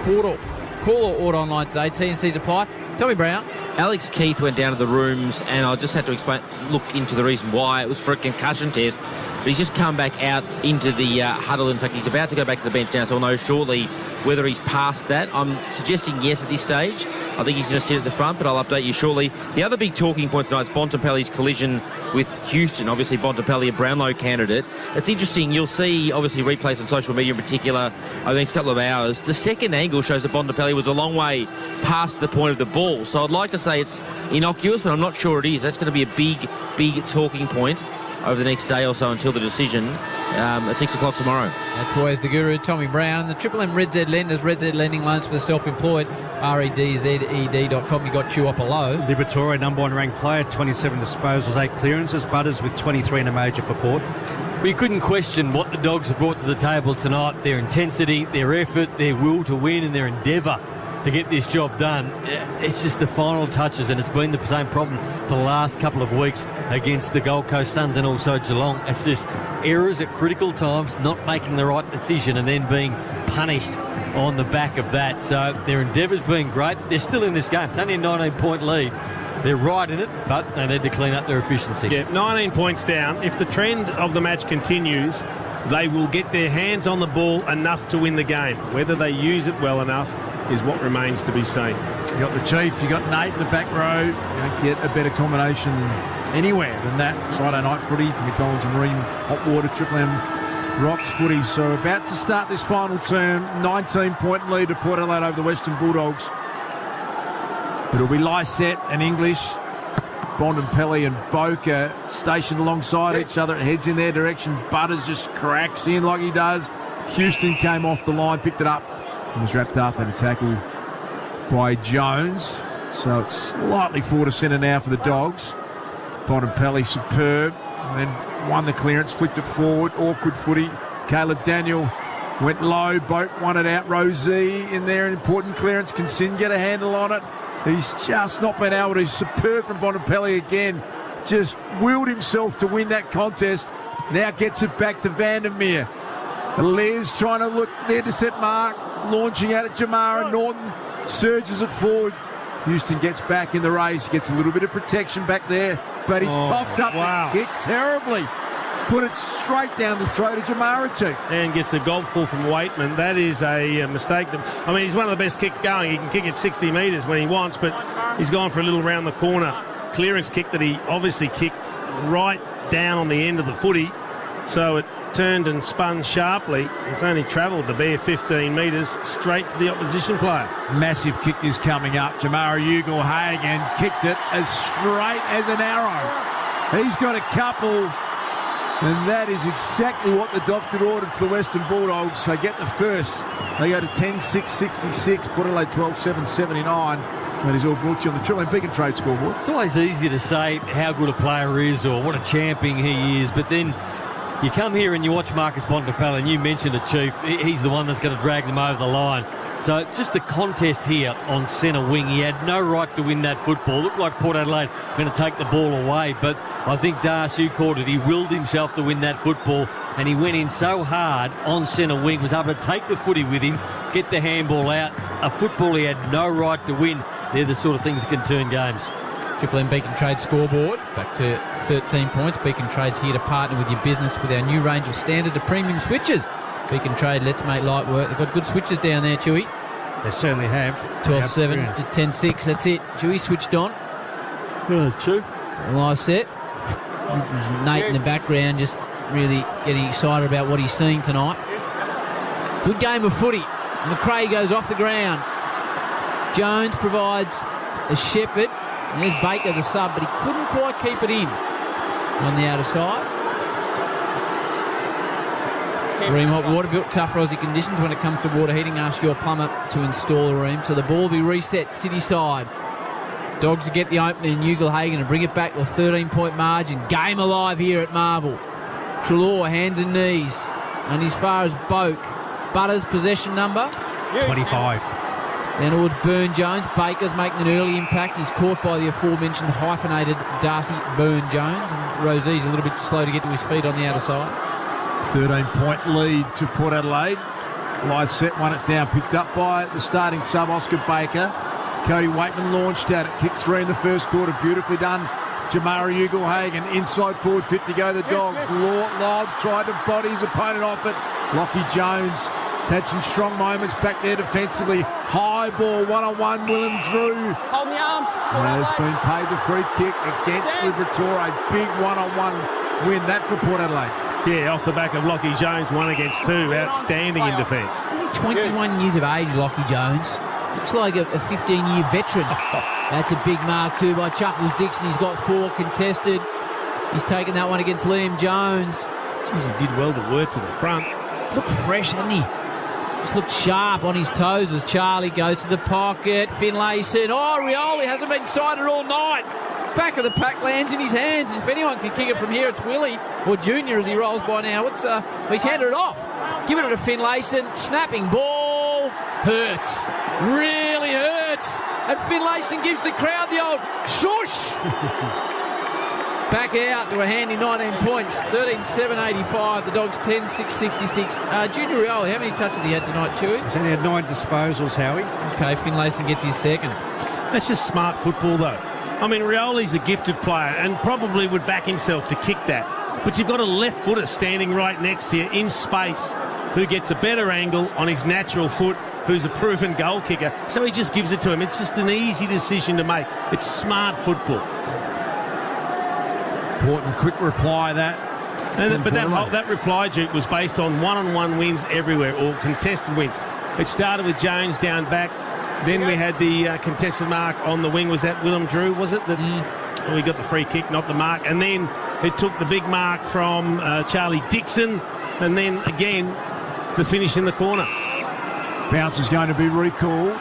S4: Call or order online today. T&Cs apply. Tommy Brown.
S16: Alex Keith went down to the rooms and I just had to look into the reason why. It was for a concussion test. But he's just come back out into the huddle. In fact, he's about to go back to the bench now, so we'll know shortly whether he's past that. I'm suggesting yes at this stage. I think he's going to sit at the front, but I'll update you shortly. The other big talking point tonight is Bontempelli's collision with Houston. Obviously, Bontempelli, a Brownlow candidate. It's interesting. You'll see, obviously, replays on social media in particular over the next couple of hours. The second angle shows that Bontempelli was a long way past the point of the ball. So I'd like to say it's innocuous, but I'm not sure it is. That's going to be a big talking point over the next day or so until the decision at 6 o'clock tomorrow.
S4: That's Roy's the Guru, Tommy Brown. The Triple M Red Z Lenders, Red Z Lending Loans for the Self-Employed, REDZED.com. You got Tuopolo.
S8: Liberatoria, number 1 ranked player, 27 disposals, 8 clearances. Butters with 23 in a major for Port.
S6: We couldn't question what the Dogs have brought to the table tonight, their intensity, their effort, their will to win and their endeavour to get this job done. It's just the final touches, and it's been the same problem for the last couple of weeks against the Gold Coast Suns and also Geelong. It's just errors at critical times, not making the right decision and then being punished on the back of that. So their endeavour's been great. They're still in this game. It's only a 19-point lead. They're right in it, but they need to clean up their efficiency.
S5: Yeah, 19 points down. If the trend of the match continues, they will get their hands on the ball enough to win the game. Whether they use it well enough is what remains to be seen.
S15: You got the Chief, you got Nate in the back row. You don't get a better combination anywhere than that. Friday night footy for McDonald's and Marine Hot Water, Triple M Rocks footy. So about to start this final term, 19-point lead to Port Adelaide over the Western Bulldogs. It'll be Lysette and English. Bontempelli and Boca stationed alongside each other. It heads in their direction. Butters just cracks in like he does. Houston came off the line, picked it up, and was wrapped up in a tackle by Jones. So it's slightly forward to centre now for the Dogs. Bontempelli superb, and then won the clearance, flicked it forward, awkward footy. Caleb Daniel went low, Boat won it out. Rosie in there, an important clearance. Can Sin get a handle on it? He's just not been able to. Superb from Bontempelli again. Just willed himself to win that contest. Now gets it back to Vandermeer. Les trying to look there to set mark. Launching out at Jamara. Norton surges it forward. Houston gets back in the race. Gets a little bit of protection back there. But he's coughed up the kick terribly. put it straight down the throat of Jamara Chief.
S5: And gets a gobful from Waitman. That is a mistake. I mean, he's one of the best kicks going. He can kick it 60 metres when he wants, but he's gone for a little round the corner clearance kick that he obviously kicked right down on the end of the footy. So it turned and spun sharply. It's only travelled the bare 15 metres straight to the opposition player.
S15: Massive kick is coming up. Jamara Ugle-Hagan kicked it as straight as an arrow. He's got a couple, and that is exactly what the doctor ordered for the Western Bulldogs. They get the first. They go to 10-6-66, Port Adelaide 12-7-79. That is all brought to you on the Triple M Beacon Trade scoreboard.
S6: It's always easier to say how good a player is or what a champion he is, but then you come here and you watch Marcus Bontempelli, and you mentioned it, Chief. He's the one that's going to drag them over the line. So just the contest here on centre wing, he had no right to win that football. Looked like Port Adelaide were going to take the ball away, but I think Darcy caught it. He willed himself to win that football, and he went in so hard on centre wing, was able to take the footy with him, get the handball out, a football he had no right to win. They're the sort of things that can turn games.
S4: Triple M Beacon Trade scoreboard, back to 13 points. Beacon Trade's here to partner with your business with our new range of standard to premium switches. Beacon Trade, let's make light work. They've got good switches down there, Chewy.
S8: They certainly have.
S4: 12-7 to 10-6, that's it. Chewy switched on.
S6: Oh, true.
S4: Live set. Nate in the background just really getting excited about what he's seeing tonight. Good game of footy. McRae goes off the ground. Jones provides a shepherd. And there's Baker, the sub, but he couldn't quite keep it in on the outer side. Ream Hot Water, built tough for Aussie conditions when it comes to water heating. Ask your plumber to install a ream. So the ball will be reset city side. Dogs to get the opening in Ugle-Hagan and bring it back with a 13-point margin. Game alive here at Marvel. Treloar, hands and knees. And as far as Boak. Butters, possession number?
S8: 25.
S4: Then towards Burn-Jones. Baker's making an early impact. He's caught by the aforementioned hyphenated Darcy Burn-Jones. And Rosie's a little bit slow to get to his feet on the outer side.
S15: 13-point lead to Port Adelaide. Lysette won it down, picked up by the starting sub, Oscar Baker. Cody Waitman launched at it, kicked 3 in the first quarter. Beautifully done. Jamara Ugle-Hagan, inside forward, 50 go the Dogs. Lobb tried to body his opponent off it. Lockie Jones has had some strong moments back there defensively. High ball, one-on-one, Willem Drew.
S2: Hold me arm.
S15: Has been paid the free kick against Liberatore. Big one-on-one win, that for Port Adelaide.
S5: Yeah, off the back of Lockie Jones, 1 against 2. Outstanding in defence.
S4: Only 21 years of age, Lockie Jones. Looks like a 15-year veteran. That's a big mark too by Chuckles Dixon. He's got 4 contested. He's taken that one against Liam Jones.
S5: Jeez, he did well to work to the front.
S4: Looked fresh, hasn't he? Just looked sharp on his toes as Charlie goes to the pocket. Finlayson. Oh, Rioli hasn't been sighted all night. Back of the pack lands in his hands. If anyone can kick it from here, it's Willie, or Junior as he rolls by now. He's handed it off. Giving it to Finlayson. Snapping ball. Hurts. Really hurts. And Finlayson gives the crowd the old shush. Back out to a handy 19 points. 13-7-85. The Dogs 10-6-66. Junior Rioli, how many touches he had tonight, Chewy?
S8: He's only had 9 disposals, Howie.
S4: Okay, Finlayson gets his second.
S5: That's just smart football, though. I mean, Rioli's a gifted player and probably would back himself to kick that. But you've got a left footer standing right next to you in space who gets a better angle on his natural foot, who's a proven goal kicker. So he just gives it to him. It's just an easy decision to make. It's smart football.
S15: Important quick reply that.
S5: But that reply, Duke, was based on one-on-one wins everywhere, or contested wins. It started with Jones down back. Then we had the contested mark on the wing. Was that Willem Drew, was it? We got the free kick, not the mark. And then it took the big mark from Charlie Dixon. And then, again, the finish in the corner.
S15: Bounce is going to be recalled.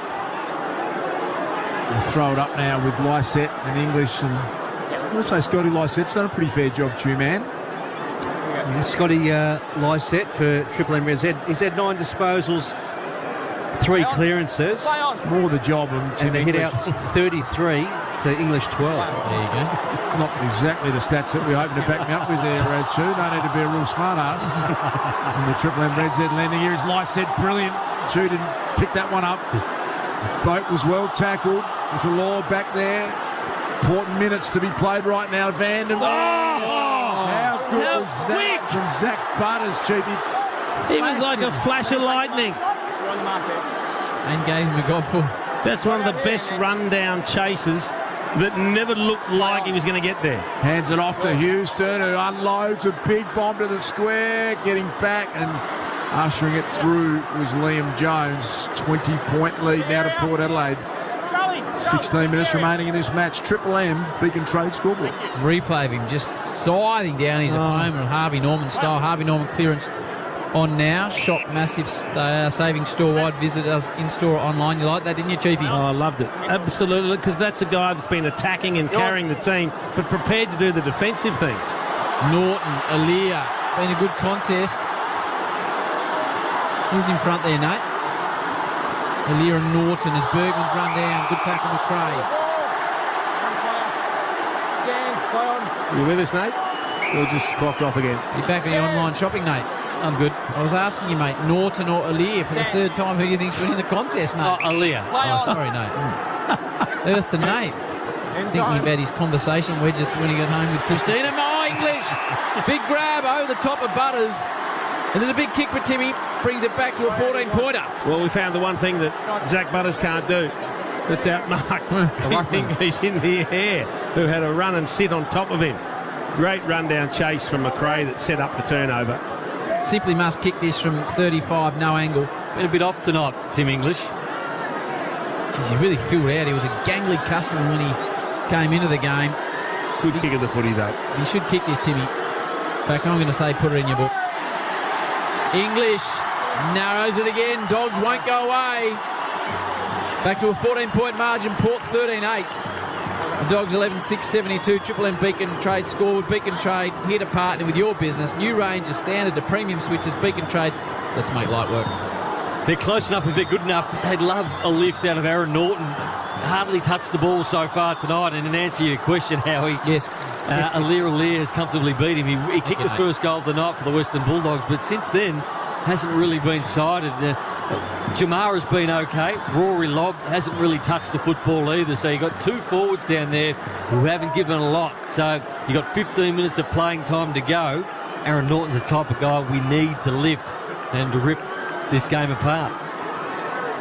S15: They'll throw it up now with Lysette and English. And I'm going to say Scotty Lysette's done a pretty fair job, too, man.
S8: Yeah, Scotty Lysette for Triple M Res. He's had 9 disposals, 3 clearances.
S15: More the job of Tim
S8: and they hit out 33 to English 12.
S4: There you go.
S15: Not exactly the stats that we hoping to back me up with there, Chu. No need to be a real smart ass. And the Triple M Red Z landing here is Lysette, brilliant. Chu didn't pick that one up. Boat was well tackled. There's a law back there. Important minutes to be played right now. How good
S5: How
S15: was that
S5: quick!
S15: from Zach Butters, Chiefy?
S5: It was like a flash of lightning.
S4: And gave him a godful.
S5: That's one of the best rundown chases that never looked like he was going to get there.
S15: Hands it off to Houston, who unloads a big bomb to the square, getting back and ushering it through was Liam Jones. 20-point lead now to Port Adelaide. 16 minutes remaining in this match. Triple M, Beacon Trade scoreboard.
S4: Replay of him just scything down his opponent, Harvey Norman style. Harvey Norman clearance on now. Shop massive savings store-wide. Visit us in-store or online. You like that, didn't you, Chiefy?
S5: Oh, I loved it. Absolutely, because that's a guy that's been attacking and carrying the team, but prepared to do the defensive things.
S4: Norton, Aaliyah, been a good contest. Who's in front there, Nate? Aaliyah and Norton as Bergman's run down. Good tackle, McRae.
S5: You with us, Nate? Or just clocked off again?
S4: You're back on your online shopping, Nate.
S6: I'm good.
S4: I was asking you, mate, Norton or Aaliyah for the third time. Who do you think's winning the contest, Nate?
S6: Oh, Aaliyah.
S4: Oh, sorry, Nate. Earth to Nate. Thinking about his conversation. We're just winning at home with Christina. My English! Big grab over the top of Butters. And there's a big kick for Timmy. Brings it back to a 14-pointer.
S5: Well, we found the one thing that Zach Butters can't do. That's outmark Tim English in the air, who had a run and sit on top of him. Great rundown chase from McRae that set up the turnover.
S4: Simply must kick this from 35, no angle.
S6: Been a bit off tonight, Tim English.
S4: Jeez, he really filled out. He was a gangly customer when he came into the game.
S5: Good kick of the footy, though.
S4: You should kick this, Timmy. In fact, I'm going to say put it in your book. English narrows it again. Dogs won't go away. Back to a 14-point margin. Port 13-8. The Dogs 11-6-72. Triple M Beacon Trade scoreboard. Beacon Trade here to partner with your business. New range of standard to premium switches. Beacon Trade. Let's make light work.
S6: They're close enough if they're good enough. They'd love a lift out of Aaron Norton. Hardly touched the ball so far tonight. And in answer to your question, Howie,
S4: yes,
S6: Aaliyah has comfortably beat him. He kicked the first goal of the night for the Western Bulldogs, but since then hasn't really been sighted. Jamara's been okay. Rory Lobb hasn't really touched the football either. So you've got two forwards down there who haven't given a lot. So you've got 15 minutes of playing time to go. Aaron Norton's the type of guy we need to lift and to rip this game apart.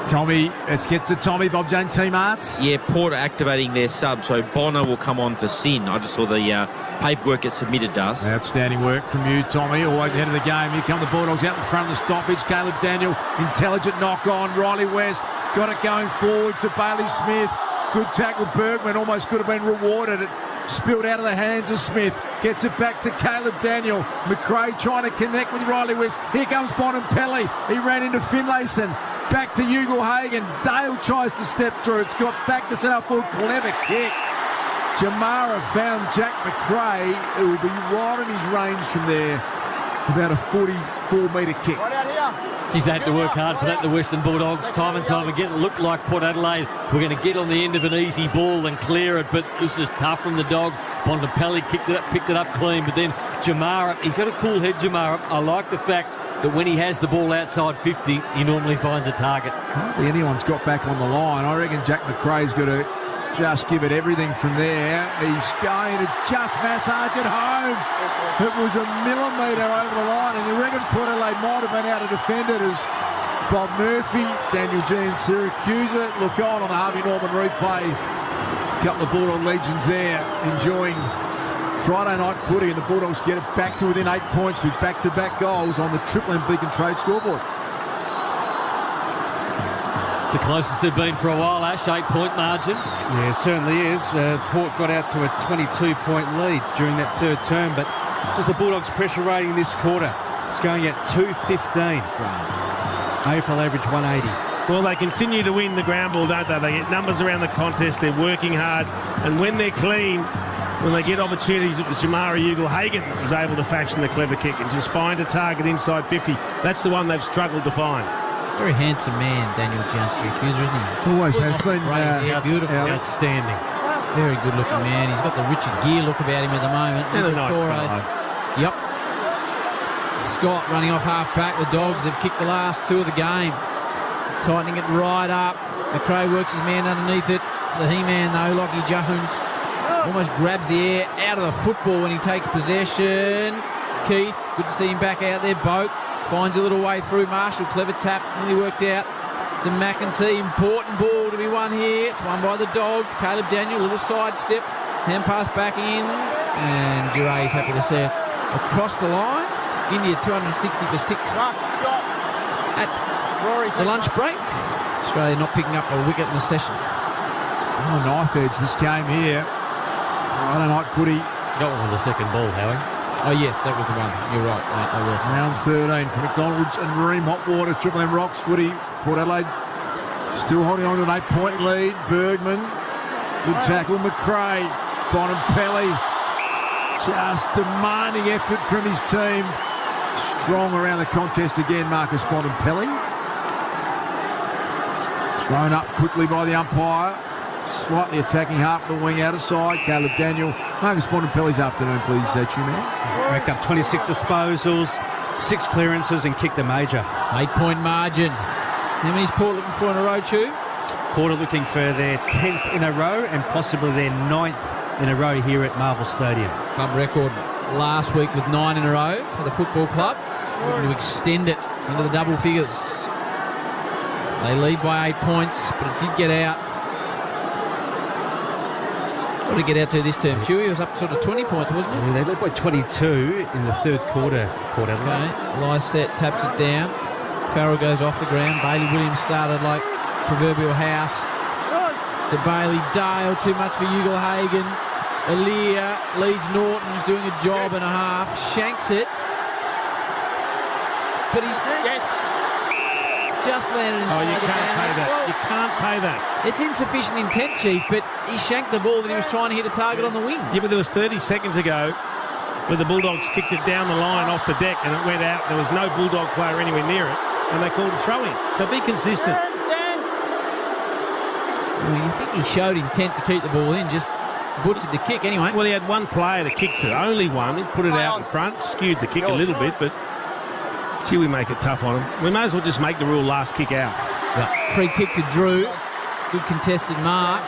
S15: Tommy, let's get to Tommy. Bob Jane, Team Arts.
S16: Yeah, Port are activating their sub, so Bonner will come on for Sin. I just saw the paperwork get submitted to us.
S15: Outstanding work from you, Tommy. Always ahead of the game. Here come the Bulldogs out in front of the stoppage. Caleb Daniel, intelligent knock on. Riley West got it going forward to Bailey Smith. Good tackle. Bergman almost could have been rewarded. It spilled out of the hands of Smith. Gets it back to Caleb Daniel. McRae trying to connect with Riley West. Here comes Bonampelli. He ran into Finlayson. Back to Ugle-Hagan. Dale tries to step through. It's got back to set up for a clever kick. Jamara found Jack McRae, who will be right in his range from there. About a 44-metre kick.
S6: Geez, they had to work hard for that, the Western Bulldogs. Time and time again, it looked like Port Adelaide were going to get on the end of an easy ball and clear it, but it was just tough from the Dogs. Bonampelli picked it up clean, but then Jamara, he's got a cool head, Jamara. I like the fact that when he has the ball outside 50, he normally finds a target.
S15: Hardly anyone's got back on the line. I reckon Jack McRae's got to just give it everything from there. He's going to just massage it home. It was a millimetre over the line, and you reckon Port Adelaide might have been able to defend it as Bob Murphy, Daniel G and Syracuse look on the Harvey Norman replay. A couple of Bulldog legends there enjoying Friday night footy, and the Bulldogs get it back to within 8 points with back-to-back goals on the Triple M Beacon Trade scoreboard.
S6: It's the closest they've been for a while, Ash, 8-point margin.
S8: Yeah, it certainly is. Port got out to a 22-point lead during that third term, but just the Bulldogs' pressure rating this quarter. It's going at 215. AFL average 180.
S5: Well, they continue to win the ground ball, don't they? They get numbers around the contest. They're working hard. And when they're clean, when they get opportunities, it was Jamara Ugle-Hagan that was able to fashion the clever kick and just find a target inside 50. That's the one they've struggled to find.
S4: Very handsome man, Daniel Jones, Syracuse, isn't he?
S15: Always has been.
S4: Beautiful.
S6: Outstanding.
S4: Very good-looking man. He's got the Richard Gere look about him at the moment.
S5: And a nice guy.
S4: Yep. Scott running off half-back. The Dogs have kicked the last two of the game. Tightening it right up. McRae works his man underneath it. The He-Man, though, Lockie Jones, almost grabs the air out of the football when he takes possession. Keith. Good to see him back out there. Boak finds a little way through. Marshall, clever tap, nearly worked out. To McEntee, important ball to be won here. It's won by the Dogs. Caleb Daniel, little side step. Hand pass back in. And Giray's happy to see it across the line. India 260 for 6 at the lunch break. Australia not picking up a wicket in the session.
S15: On the knife edge, this game here. Friday night footy.
S6: Got one with the second ball, Howie.
S4: Oh, yes, that was the one. You're right, mate. They were.
S15: Round 13 for McDonald's and Ream Hotwater. Triple M Rocks footy. Port Adelaide still holding on to an 8-point lead. Bergman. Good tackle. McRae. Bontempelli. Just demanding effort from his team. Strong around the contest again, Marcus Bontempelli. Thrown up quickly by the umpire. Slightly attacking half of the wing out of side. Caleb Daniel. Marcus Bontempelli's afternoon, please, you man.
S8: Racked up 26 disposals, 6 clearances and kicked a major.
S4: 8-point margin. How many's Port looking for in a row, Chew?
S8: Port are looking for their 10th in a row and possibly their 9th in a row here at Marvel Stadium.
S4: Club record last week with 9 in a row for the football club. Looking to extend it into the double figures. They lead by 8 points, but it did get out. What did it get out to this term, Chewy? It was up sort of 20 points, wasn't it?
S8: Yeah, they led by 22 in the third quarter, Port Adelaide.
S4: Okay. Lysette taps it down. Farrell goes off the ground. Bailey Williams started like proverbial house. To Bailey Dale, too much for Ugle-Hagan. Aaliyah leads Norton, who's doing a job and a half. Shanks it. But he's just landed inside
S5: you can't pay that.
S4: Well,
S5: you can't pay that.
S4: It's insufficient intent, Chief, but he shanked the ball that he was trying to hit a target on the wing.
S5: Yeah, but there was 30 seconds ago where the Bulldogs kicked it down the line off the deck and it went out. There was no Bulldog player anywhere near it, and they called a throw-in. So be consistent.
S4: Well, you think he showed intent to keep the ball in, just butchered the kick anyway.
S5: Well, he had one player to kick to, only one. He put it out in front, skewed the kick a little bit, but gee, we make it tough on him. We may as well just make the rule last kick out.
S4: Yeah. Free kick to Drew. Good contested mark.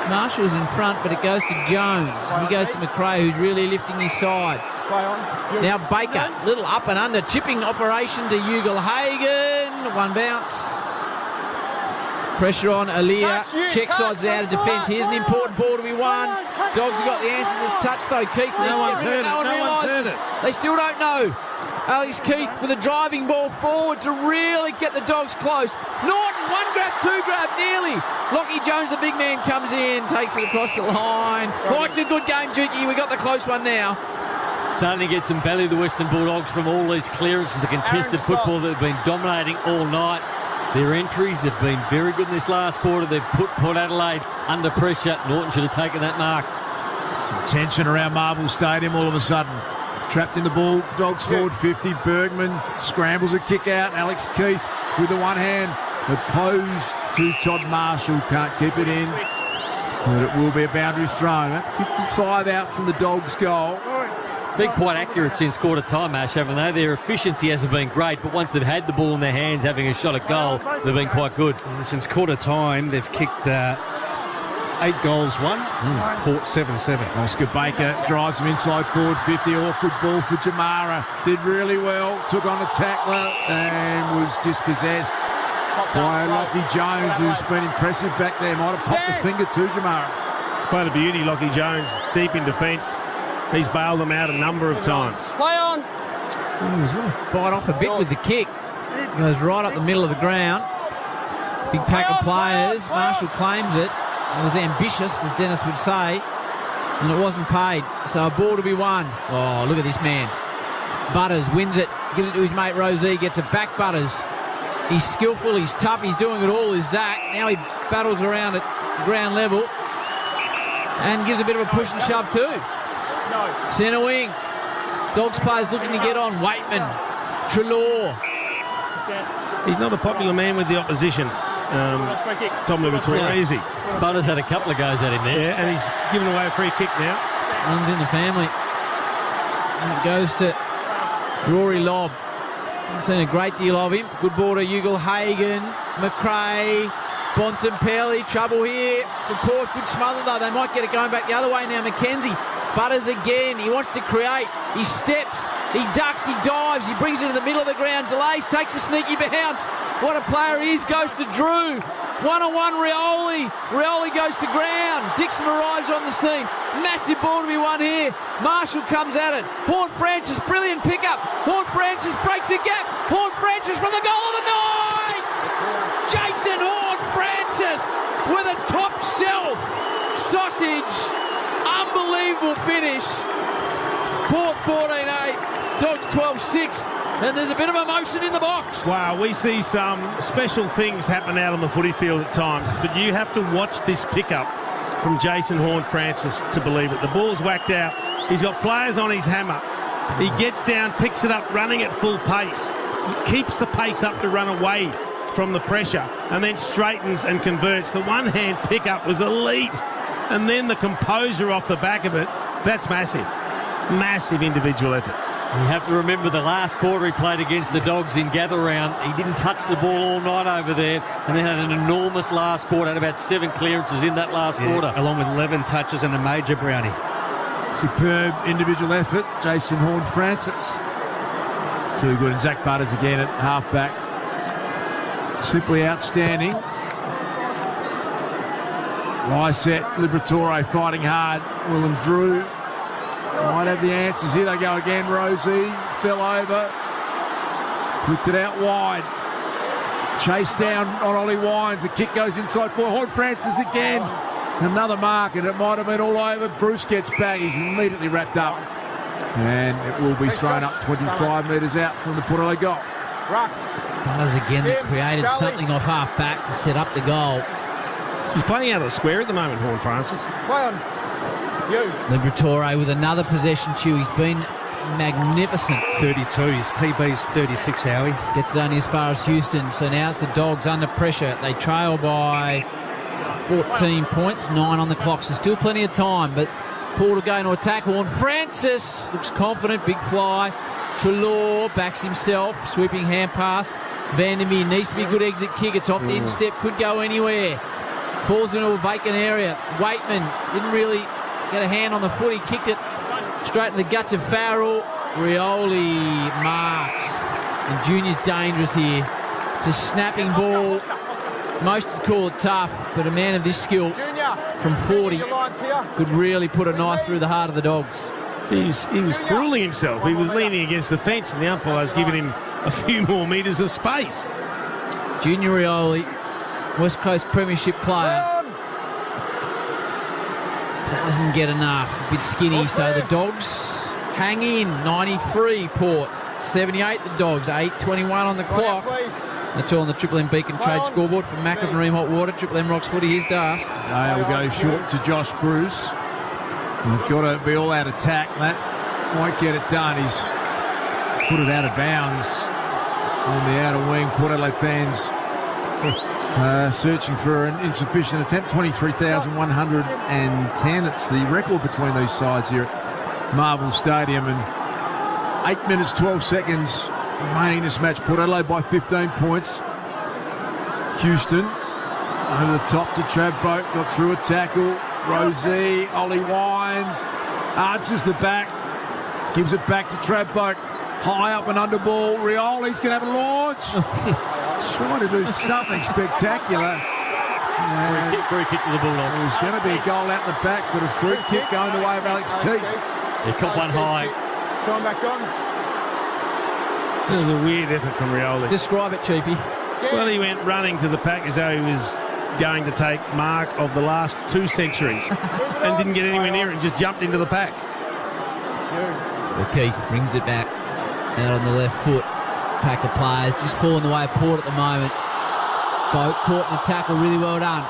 S4: Marshall's in front, but it goes to Jones. He goes to McRae, who's really lifting his side. Now Baker, little up and under, chipping operation to Ugle-Hagan. One bounce. Pressure on Aaliyah. Check side's out of defence. Here's an important ball to be won. Dogs have got the answers. It's touched though. Keith,
S5: no one's heard it.
S4: They still don't know. Alex Keith with a driving ball forward to really get the Dogs close. Norton, 1 grab, 2 grab, nearly. Lockie Jones, the big man, comes in, takes it across the line. Oh, it's a good game, Juki. We got the close one now.
S6: Starting to get some value, the Western Bulldogs, from all these clearances, the contested football that have been dominating all night. Their entries have been very good in this last quarter. They've put Port Adelaide under pressure. Norton should have taken that mark.
S15: Some tension around Marvel Stadium all of a sudden. Trapped in the ball, Dogs forward 50. Bergman scrambles a kick out. Alex Keith with the one hand. Opposed to Todd Marshall. Can't keep it in. But it will be a boundaries thrown. At 55 out from the Dogs' goal.
S6: It's been quite accurate since quarter time, Ash, haven't they? Their efficiency hasn't been great, but once they've had the ball in their hands, having a shot at goal, they've been quite good.
S8: And since quarter time, they've kicked 8 goals, 1. Port 7-7.
S15: Oscar Baker drives him inside forward 50. Awkward ball for Jamara. Did really well. Took on a tackler and was dispossessed by Lockie Jones, who's been impressive back there. Might have popped the finger to Jamara.
S5: It's quite a beauty, Lockie Jones, deep in defence. He's bailed them out a number of times.
S4: Play on. He's going to bite off a bit with the kick. Goes right up the middle of the ground. Big pack of players. Marshall claims it. It was ambitious, as Dennis would say, and it wasn't paid. So a ball to be won. Oh, look at this man. Butters wins it, gives it to his mate Rosé, gets it back. Butters. He's skillful, he's tough, he's doing it all, is Zach. Now he battles around at ground level and gives a bit of a push and shove too. Centre wing. Dogs players looking to get on. Waitman. Treloar.
S5: He's not a popular man with the opposition. Tom Liberatore, is he?
S6: Butters had a couple of goes at him there.
S5: Yeah, and he's given away a free kick now.
S4: Runs in the family. And it goes to Rory Lobb. I've seen a great deal of him. Good ball to Ugle-Hagan. McRae. Bontempelli. Trouble here for Port. Good smother though. They might get it going back the other way now. McKenzie Butters again. He wants to create. He steps. He ducks. He dives. He brings it to the middle of the ground. Delays. Takes a sneaky bounce. What a player he is. Goes to Drew. One-on-one Rioli. Rioli goes to ground. Dixon arrives on the scene. Massive ball to be won here. Marshall comes at it. Horne-Francis. Brilliant pickup. Horne-Francis breaks a gap. Horne-Francis for the goal of the night. Jason Horne-Francis with a top shelf sausage. Unbelievable finish. Port 14-8, Dogs 12-6, and there's a bit of emotion in the box.
S5: Wow, we see some special things happen out on the footy field at times, but you have to watch this pickup from Jason Horne-Francis to believe it. The ball's whacked out. He's got players on his hammer. He gets down, picks it up, running at full pace. He keeps the pace up to run away from the pressure, and then straightens and converts. The one-hand pickup was elite. And then the composure off the back of it, that's massive. Massive individual effort.
S6: You have to remember the last quarter he played against the Dogs in gather round. He didn't touch the ball all night over there, and then had an enormous last quarter, had about 7 clearances in that last quarter.
S8: Along with 11 touches and a major brownie.
S15: Superb individual effort, Jason Horne-Francis. Too good. And Zach Butters again at halfback. Simply outstanding. Lyset, Liberatore fighting hard. Willem Drew might have the answers. Here they go again. Rosie fell over. Flicked it out wide. Chased down on Ollie Wines. The kick goes inside for Horne-Francis again. Another mark, and it might have been all over. Bruce gets back. He's immediately wrapped up. And it will be thrown up 25 metres out from the Port Adelaide goal.
S4: Butters again that created something off half back to set up the goal.
S5: He's playing out of the square at the moment, Horne-Francis.
S2: Play on. You.
S4: Liberatore with another possession, Chew. He's been magnificent.
S8: 32. His PB's 36, Howie.
S4: Gets it only as far as Houston. So now it's the Dogs under pressure. They trail by 14 points, 9 on the clock. So still plenty of time, but Port are going to attack. Horne-Francis looks confident. Big fly. Treloar backs himself. Sweeping hand pass. Vandermeer needs to be a good exit kick. It's off the instep. Could go anywhere. Falls into a vacant area. Waitman didn't really get a hand on the foot. He kicked it straight in the guts of Farrell. Rioli marks. And Junior's dangerous here. It's a snapping ball. Most would call it tough, but a man of this skill from 40 could really put a knife through the heart of the Dogs.
S5: He was cruelling himself. He was leaning against the fence, and the umpire's giving him a few more metres of space.
S4: Junior Rioli, West Coast Premiership player, doesn't get enough. A bit skinny, so the Dogs hang in. 93 Port, 78 the Dogs, 8:21 on the clock. That's all on the Triple M Beacon Trade scoreboard from Macca's Marine Hot Water. Triple M Rocks Footy, here's Darth.
S15: They will go short to Josh Bruce. We've got to be all out attack. That won't get it done. He's put it out of bounds on the outer wing. Port Adelaide fans searching for an insufficient attempt. 23,110. It's the record between these sides here at Marvel Stadium. And 8 minutes, 12 seconds remaining in this match. Port Adelaide by 15 points. Houston over the top to Trav Boak. Got through a tackle. Rosie, Ollie Wines, arches the back, gives it back to Trav Boak. High up and under ball. Rioli's going to have a launch. Trying to do something spectacular.
S6: Free kick to the Bulldogs.
S15: There's going to be a goal out the back, but a free kick going the way of Alex Keith.
S6: He caught one high.
S2: Try him back on.
S5: This is a weird effort from Rioli.
S4: Describe it, Chiefy.
S5: Well, he went running to the pack as though he was going to take mark of the last 2 centuries and didn't get anywhere near it and just jumped into the pack.
S4: Well, Keith brings it back out on the left foot. Pack of players just falling the way of Port at the moment. Boat caught in the tackle, really well done.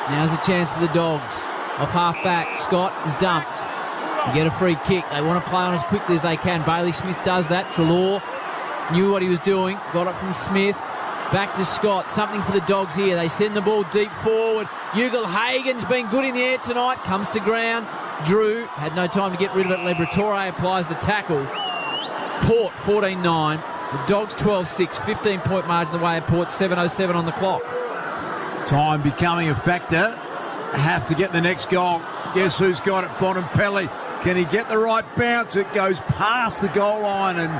S4: Now's a chance for the Dogs. Off half back, Scott is dumped. You get a free kick. They want to play on as quickly as they can. Bailey Smith does that. Treloar knew what he was doing. Got it from Smith. Back to Scott. Something for the Dogs here. They send the ball deep forward. Ugle-Hagen's been good in the air tonight. Comes to ground. Drew had no time to get rid of it. Liberatore applies the tackle. Port 14-9. The Dogs 12-6. 15-point margin the way of Port. 7:07 on the clock.
S15: Time becoming a factor. Have to get the next goal. Guess who's got it? Bontempelli Can he get the right bounce? It goes past the goal line and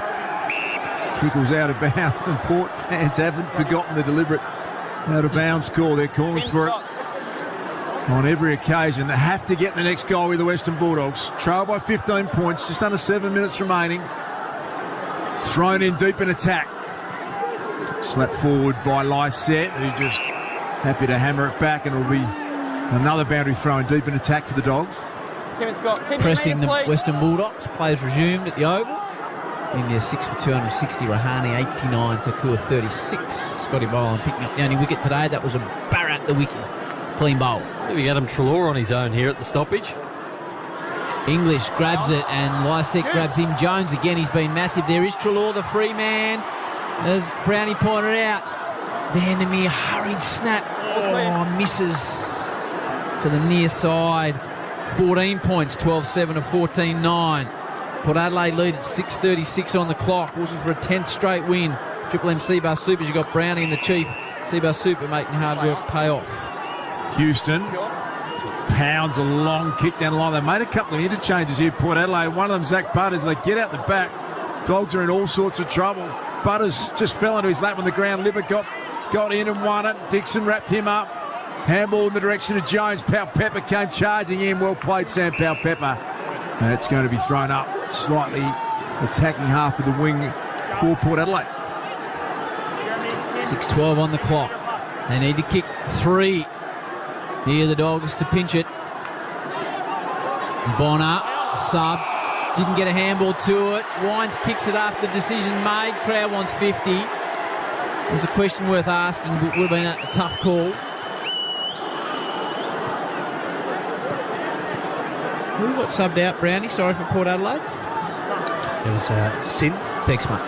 S15: trickles out of bounds. And Port fans haven't forgotten the deliberate out-of-bounds call. They're calling for it on every occasion. They have to get the next goal with the Western Bulldogs. Trail by 15 points, just under 7 minutes remaining. Thrown in deep in attack. Slapped forward by Lysette, who just happy to hammer it back, and it'll be another boundary thrown deep in attack for the Dogs.
S4: Pressing the Western Bulldogs. Players resumed at the Oval. India 6 for 260. Rahane 89. Takua 36. Scotty Boland picking up the only wicket today. That was a Barrett the wicket. Clean bowl.
S6: We Adam Treloar on his own here at the stoppage.
S4: English grabs it and Lysette grabs him. Jones again, he's been massive. There is Treloar, the free man. As Brownie pointed out, Vandermeer hurried snap. Oh, misses to the near side. 14 points, 12-7 to 14-9. Port Adelaide lead at 6:36 on the clock, looking for a 10th straight win. Triple M Seabar Supers, you've got Brownie and the Chief. Seabar Super making hard work pay off.
S15: Houston pounds a long kick down the line. They made a couple of interchanges here, Port Adelaide. One of them, Zach Butters. They get out the back. Dogs are in all sorts of trouble. Butters just fell into his lap on the ground. Libber got in and won it. Dixon wrapped him up. Handball in the direction of Jones. Powell-Pepper came charging in. Well played, Sam Powell-Pepper. It's going to be thrown up slightly attacking half of the wing for Port Adelaide.
S4: 6:12 on the clock. They need to kick 3. Here the Dogs to pinch it. Bonner, sub. Didn't get a handball to it. Wines kicks it after the decision made. Crowd wants 50. There's a question worth asking, but would have been a tough call. Who got subbed out, Brownie? Sorry for Port Adelaide.
S8: It was Sin.
S4: Thanks, mate.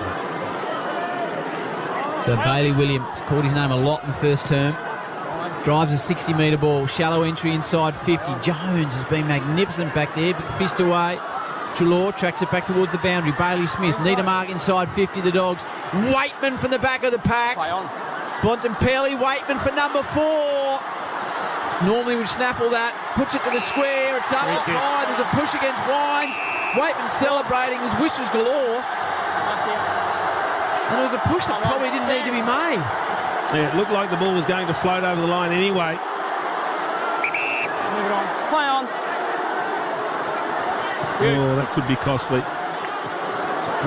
S4: So Bailey Williams called his name a lot in the first term. Drives a 60-metre ball. Shallow entry inside 50. Jones has been magnificent back there. Big fist away. Treloar tracks it back towards the boundary. Bailey Smith. Need a mark inside 50, the Dogs. Waitman from the back of the pack. Bontempelli. Waitman for number 4. Normally would snaffle that. Puts it to the square. It's up. It's high. There's a push against Wines. Waitman celebrating. His whistles galore. And there was a push that probably didn't need to be made.
S5: Yeah, it looked like the ball was going to float over the line anyway.
S2: Move it on. Play on.
S5: Oh, that could be costly.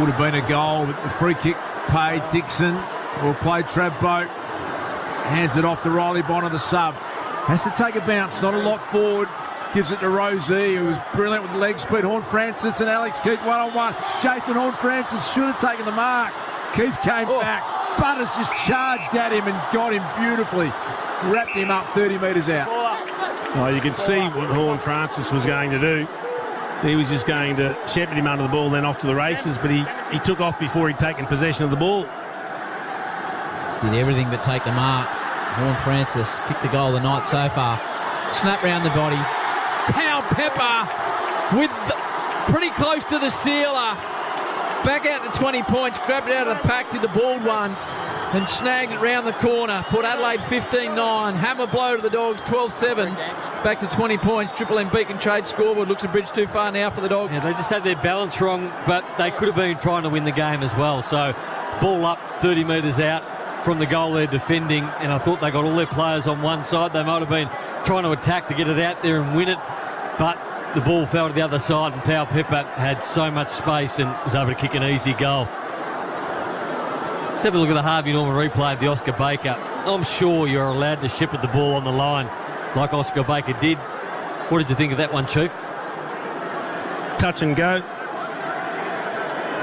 S15: Would have been a goal, but the free kick paid. Dixon will play Trav Boat. Hands it off to Riley Bonner, the sub. Has to take a bounce, not a lot forward. Gives it to Rosie, who was brilliant with the leg speed. Horne-Francis and Alex Keith one-on-one. Jason Horne-Francis should have taken the mark. Keith came back. Butters just charged at him and got him beautifully. Wrapped him up 30 metres out.
S5: Oh, you could see what Horne-Francis was going to do. He was just going to shepherd him under the ball, then off to the races, but he took off before he'd taken possession of the ball.
S4: Did everything but take the mark. Horne-Francis kicked the goal of the night so far. Snap round the body. Powell-Pepper pretty close to the sealer. Back out to 20 points. Grabbed it out of the pack to the bald one and snagged it round the corner. Port Adelaide 15-9. Hammer blow to the Dogs 12-7. Back to 20 points. Triple M Beacon Trade scoreboard. Looks a bridge too far now for the Dogs.
S6: Yeah, they just had their balance wrong, but they could have been trying to win the game as well. So ball up 30 metres out from the goal they're defending, and I thought they got all their players on one side. They might have been trying to attack to get it out there and win it, but the ball fell to the other side, and Powell-Pepper had so much space and was able to kick an easy goal. Let's have a look at the Harvey Norman replay of the Oscar Baker. I'm sure you're allowed to shepherd the ball on the line like Oscar Baker did. What did you think of that one, Chief?
S5: Touch and go.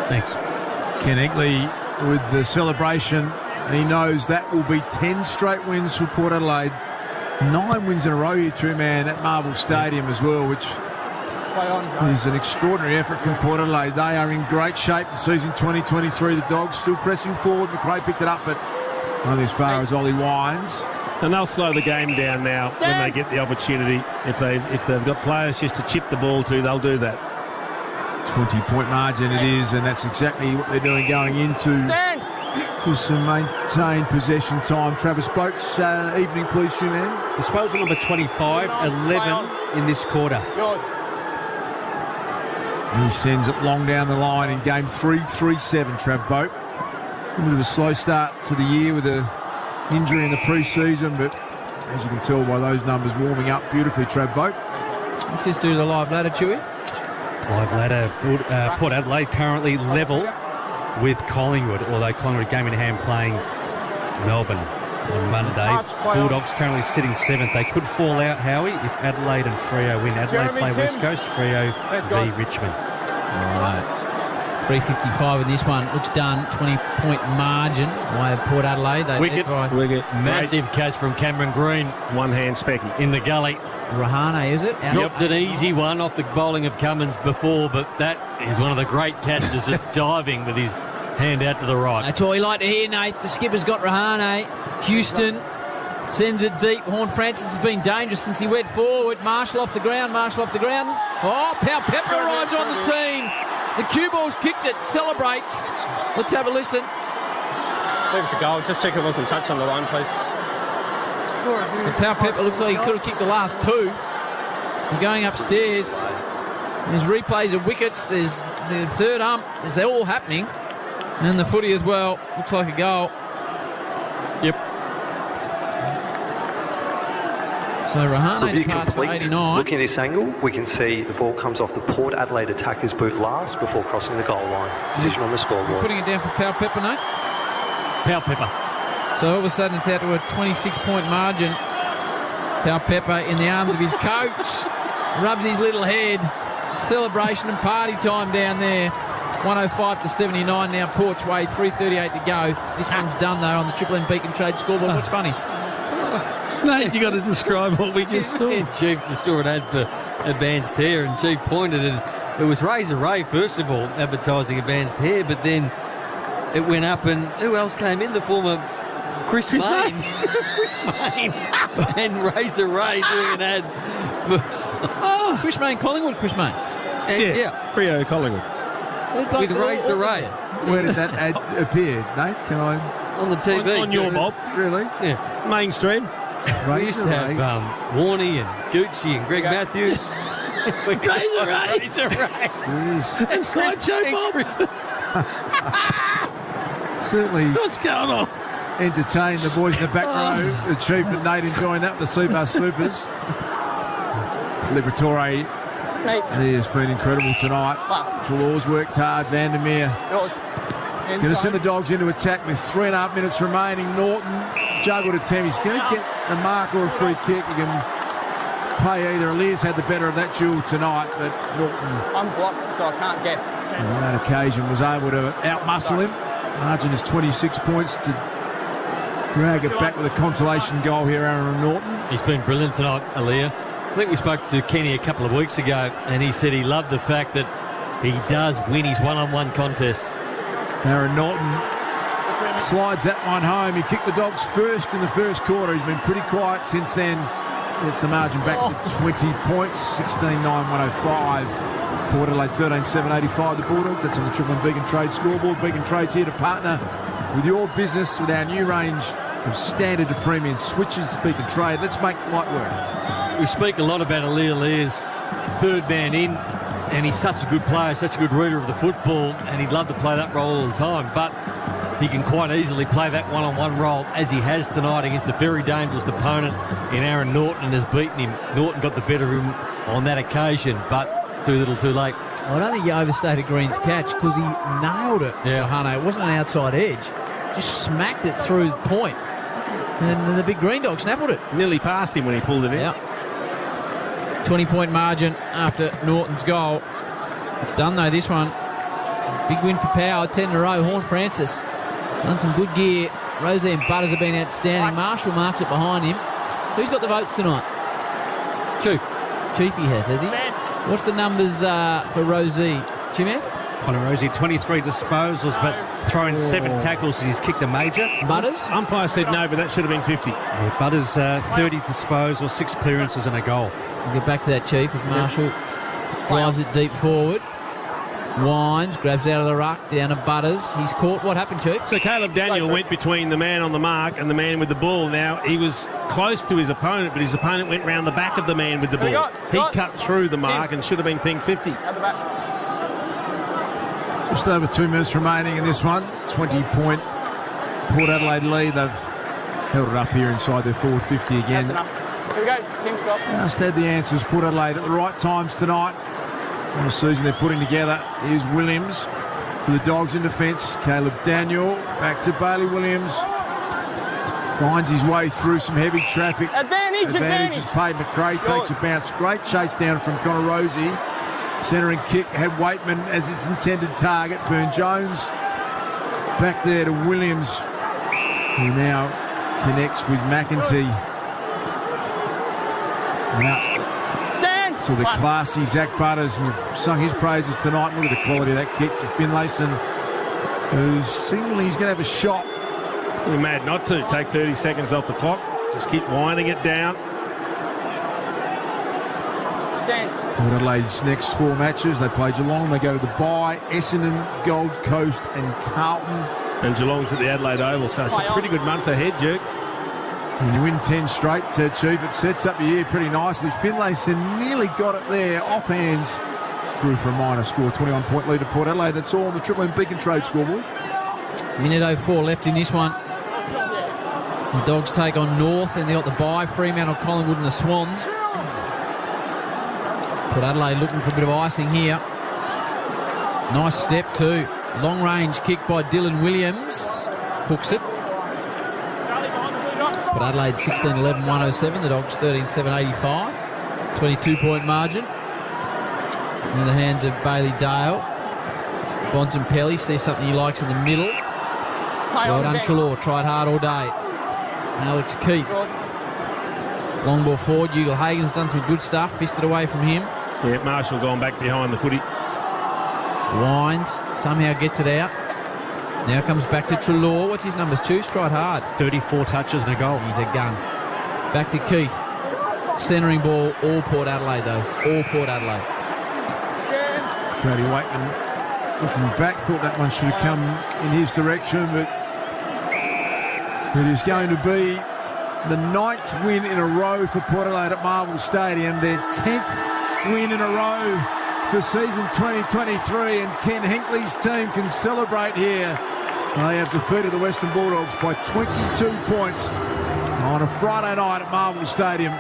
S6: Thanks.
S15: Ken Egley with the celebration. He knows that will be 10 straight wins for Port Adelaide. 9 wins in a row here, two-man at Marvel Stadium as well, which is an extraordinary effort from Port Adelaide. They are in great shape in season 2023. The Dogs still pressing forward. McRae picked it up, but only as far as Ollie Wines.
S5: And they'll slow the game down now when they get the opportunity. If they've got players just to chip the ball to, they'll do that.
S15: 20-point margin it is, and that's exactly what they're doing going into to some maintained possession time. Travis Boats, evening please, man.
S8: Disposal number 25, 11 in this quarter.
S2: Yours.
S15: He sends it long down the line in game 3-3-7, Trav Boat. A bit of a slow start to the year with an injury in the pre-season, but as you can tell by those numbers warming up beautifully, Trav Boat.
S4: What's this do to the live ladder, Chewy?
S8: Live ladder, Port Adelaide currently level with Collingwood, although Collingwood game in hand playing Melbourne on Monday. Bulldogs currently sitting 7th. They could fall out, Howie, if Adelaide and Freo win. Adelaide play West Coast, Freo v Richmond.
S4: All right. 3:55 in this one. Looks done. 20-point margin by Port Adelaide. They
S6: Wicket. Massive catch from Cameron Green.
S5: One hand Specky.
S6: In the gully.
S4: Rahane, is it?
S6: Dropped an easy one off the bowling of Cummins before, but that is one of the great catches, just diving with his hand out to the right.
S4: That's all you like to hear, Nath. The skipper's got Rahane. Houston sends it deep. Horne-Francis has been dangerous since he went forward. Marshall off the ground. Oh, Pau Pepper arrives on the scene. The cue ball's kicked it. Celebrates. Let's have a listen.
S7: Leave it to goal. Just check it wasn't touched on the line, please.
S4: So Pau Pepper looks like he could have kicked the last two. And going upstairs. There's replays of wickets. There's the third ump. They're all happening. And the footy as well. Looks like a goal.
S6: Yep.
S4: So Rahane to pass for 89.
S9: Looking at this angle, we can see the ball comes off the Port Adelaide attacker's boot last before crossing the goal line. Decision on the scoreboard.
S4: Putting it down for Pau Pepper, Nate?
S6: Pau Pepper.
S4: So all of a sudden it's out to a 26-point margin. Pau Pepper in the arms of his coach. Rubs his little head. Celebration and party time down there. 105-79 now, Port's way, 3:38 to go. This one's done, though, on the Triple M Beacon Trade scoreboard. What's funny?
S6: Mate, you got to describe what we just saw. Chief just saw an ad for Advanced Hair, and Chief pointed, and it was Razor Ray, first of all, advertising Advanced Hair, but then it went up, and who else came in? The former Chris Mayne. Chris Mayne. And Razor Ray doing an ad for...
S4: Chris Mayne, Collingwood, Chris Mayne.
S6: Yeah.
S5: Freo Collingwood.
S6: With Razor Ray.
S15: Where did that ad appear, Nate? Can I...
S6: On the TV.
S5: On your mob.
S15: Really?
S6: Yeah.
S5: Mainstream.
S6: We used to have Warney and Gucci and Greg Matthews.
S4: Razor Ray.
S6: And Sideshow Bob.
S15: Certainly.
S5: What's going on?
S15: Entertain the boys in the back row. The Chief and Nate enjoying that. The Seabus Swoopers. Liberatore. He has been incredible tonight. Trelaw's worked hard. Vandermeer going to send the Dogs into attack with 3.5 minutes remaining. Norton juggled attempt. He's going to get a mark or a free kick. He can pay either. Elias had the better of that duel tonight, but Norton,
S7: I'm blocked, so I can't guess.
S15: on that occasion, was able to outmuscle him. Margin is 26 points to drag it back with a consolation goal here, Aaron Norton.
S6: He's been brilliant tonight, Aaliyah. I think we spoke to Kenny a couple of weeks ago, and he said he loved the fact that he does win his one-on-one contests.
S15: Aaron Norton slides that one home. He kicked the Dogs first in the first quarter. He's been pretty quiet since then. Gets the margin back to 20 points, 16-9-105. Port Adelaide 13-7-85, the Bulldogs. That's on the Triple M Beacon Trade scoreboard. Beacon Trade's here to partner with your business with our new range of standard to premium switches. Beacon Trade. Let's make light work.
S6: We speak a lot about Aaliyah's third man in, and he's such a good player, such a good reader of the football, and he'd love to play that role all the time, but he can quite easily play that one-on-one role as he has tonight against a very dangerous opponent in Aaron Norton, and has beaten him. Norton got the better of him on that occasion, but too little too late.
S4: I don't think you overstated Green's catch because he nailed it.
S6: Yeah.
S4: Rahane. It wasn't an outside edge. Just smacked it through the point. And then the big Green Dog snaffled it.
S5: Nearly passed him when he pulled it in.
S4: Yeah. 20-point margin after Norton's goal. It's done, though, this one. Big win for Power, 10 in a row. Horne-Francis done some good gear. Rosie and Butters have been outstanding. Marshall marks it behind him. Who's got the votes tonight?
S6: Chief.
S4: Chiefy has he? What's the numbers for Rosie? Jimmy?
S8: Connor Rosie, 23 disposals, but throwing 7 tackles, and he's kicked a major.
S4: Butters?
S5: Umpire said no, but that should have been 50.
S8: Yeah, Butters, 30 disposals, 6 clearances and a goal.
S4: We'll get back to that, Chief, as Marshall drives it deep forward. Wines, grabs out of the ruck, down to Butters. He's caught. What happened, Chief?
S5: So Caleb Daniel went between the man on the mark and the man with the ball. Now, he was close to his opponent, but his opponent went round the back of the man with the ball. He cut through the mark and should have been pinged 50.
S15: Just over 2 minutes remaining in this one. 20-point Port Adelaide lead. They've held it up here inside their forward 50 again.
S7: That's enough. Here we go. Team stop.
S15: Just had the answers. Port Adelaide at the right times tonight. What a season they're putting together. Here's Williams for the Dogs in defence. Caleb Daniel back to Bailey Williams. Finds his way through some heavy traffic. Advantage is paid. McRae takes a bounce. Great chase down from Connor Rosie. Centering kick had Waitman as its intended target. Burn-Jones back there to Williams, who now connects with McEntee. Now to the classy Zach Butters. We've sung his praises tonight. Look at the quality of that kick to Finlayson, who's signaling he's going to have a shot.
S5: You're mad not to. Take 30 seconds off the clock. Just keep winding it down.
S7: Stand.
S15: Port Adelaide's next 4 matches, they play Geelong, they go to the bye, Essendon, Gold Coast and Carlton.
S5: And Geelong's at the Adelaide Oval, so it's a pretty good month ahead, Duke.
S15: When you win 10 straight, Chief, it sets up your year pretty nicely. Finlayson nearly got it there, off hands, through for a minor score. 21-point lead to Port Adelaide. That's all on the Triple M Beacon Trade scoreboard.
S4: Minute 04 left in this one. The Dogs take on North, and they got the bye. Fremantle, Collingwood and the Swans. Port Adelaide looking for a bit of icing here. Nice step too. Long range kick by Dylan Williams. Hooks it. Port Adelaide 16-11, 107. The Dogs 13-7, 85. 22-point margin. In the hands of Bailey Dale. Bontempelli sees something he likes in the middle. Well done, Treloar. Tried hard all day. Alex Keith. Long ball forward. Ugle Hagen's done some good stuff. Fisted away from him.
S5: Yeah, Marshall gone back behind the footy.
S4: Wines. Somehow gets it out. Now comes back to Treloar. What's his numbers? 2. Tried hard.
S8: 34 touches and a goal.
S4: He's a gun. Back to Keith. Centering ball. All Port Adelaide, though. All Port Adelaide.
S15: Cody Waitman looking back, thought that one should have come in his direction, but it is going to be the 9th win in a row for Port Adelaide at Marvel Stadium, their 10th win in a row for season 2023, and Ken Hinkley's team can celebrate here. They have defeated the Western Bulldogs by 22 points on a Friday night at Marvel Stadium.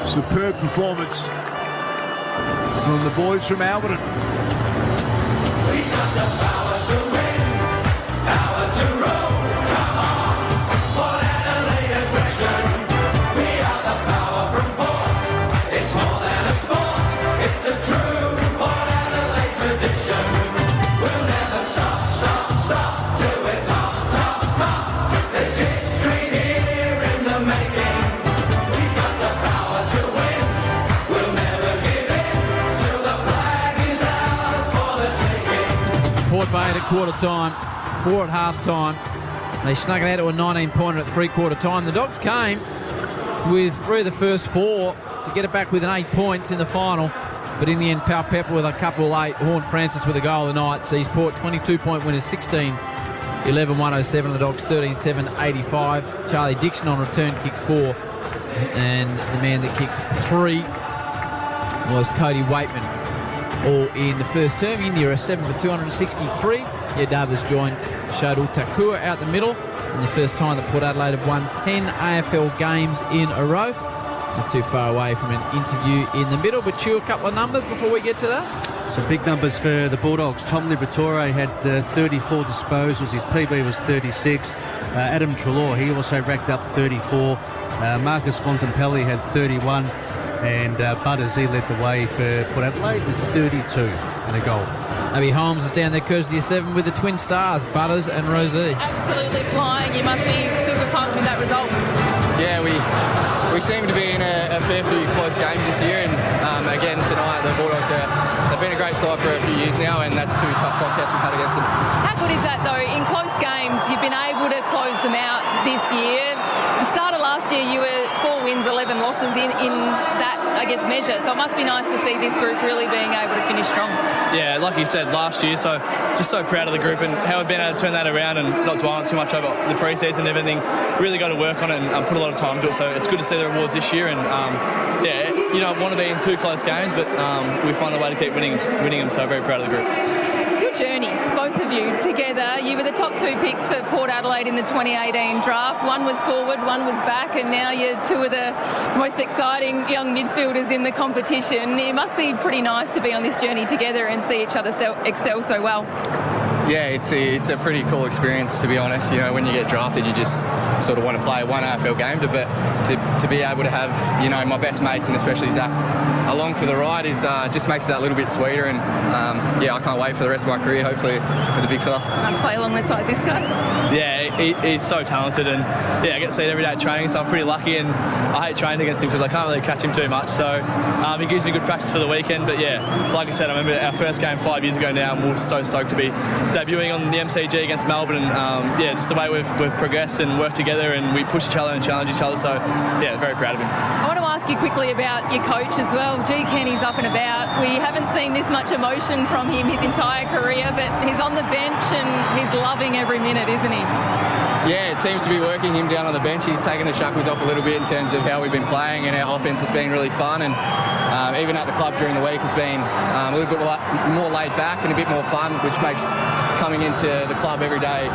S15: Superb performance from the boys from Alberton.
S18: We got the power to win, power to roll, come on. Port Adelaide aggression, we are the power from Port. It's more than a sport, it's a true Port Adelaide tradition. We'll never stop, stop, stop, till we're top, top, top. There's history here in the making. We got the power to win, we'll never give in, till the flag is ours for the taking.
S4: Port Bay at quarter time, 4 at half time. They snuck it out to a 19-pointer at 3/4 time. The Dogs came with 3 of the first 4 to get it back within 8 points in the final. But in the end, Pal Pepper with a couple late. Horn Francis with a goal of the night sees Port 22-point winners 16-11, 107. The Dogs 13-7, 85. Charlie Dixon on return kicked 4. And the man that kicked 3 was Cody Waitman. All in the first term. India are 7 for 263. Davis joined Shadul Takua out the middle. And the first time that Port Adelaide have won 10 AFL games in a row. Not too far away from an interview in the middle, but chew a couple of numbers before we get to that.
S8: Some big numbers for the Bulldogs. Tom Liberatore had 34 disposals. His PB was 36. Adam Treloar, he also racked up 34. Marcus Bontempelli had 31. And Butters, he led the way for Port Adelaide with 32 and a goal.
S4: Abby Holmes is down there courtesy of 7 with the twin stars, Butters and Rosie.
S19: Absolutely flying. You must be super pumped with that result.
S21: Yeah, we seem to be in a fair few close games this year, and again tonight the Bulldogs they've been a great side for a few years now, and that's 2 tough contests we've had against them.
S19: How good is that though? In close games, you've been able to close them out this year. The start of last year, you were 4 wins, 11 losses in that, I guess, measure. So it must be nice to see this group really being able to finish strong.
S22: Yeah, like you said, last year, so just so proud of the group and how we've been able to turn that around and not dwell on too much over the pre-season and everything. Really got to work on it and put a lot of time into it. So it's good to see the rewards this year. And yeah, you don't want to be in 2 close games, but we find a way to keep winning them. So very proud of the group.
S19: your journey, both of you together. You were the top 2 picks for Port Adelaide in the 2018 draft. One was forward, one was back, and now you're 2 of the most exciting young midfielders in the competition. It must be pretty nice to be on this journey together and see each other excel so well.
S21: Yeah, it's a pretty cool experience, to be honest. You know, when you get drafted, you just sort of want to play one AFL game, but to be able to have, you know, my best mates and especially Zach along for the ride is just makes it that little bit sweeter. And yeah, I can't wait for the rest of my career, hopefully with the big fella.
S19: Nice to play alongside this guy.
S22: Yeah, he's so talented, and yeah, I get to see it every day at training, so I'm pretty lucky, and I hate training against him because I can't really catch him too much. So he gives me good practice for the weekend. But yeah, like I said, I remember our first game 5 years ago now, and we were so stoked to be debuting on the MCG against Melbourne. And yeah, just the way we've progressed and worked together, and we push each other and challenge each other. So yeah, very proud of him.
S19: I want to ask you quickly about your coach as well. G. Kenny's up and about. We haven't seen this much emotion from him his entire career, but he's on the bench and he's loving every minute, isn't he?
S21: Yeah, it seems to be working him down on the bench. He's taken the shackles off a little bit in terms of how we've been playing, and our offence has been really fun. And even at the club during the week, it's been a little bit more laid back and a bit more fun, which makes coming into the club every day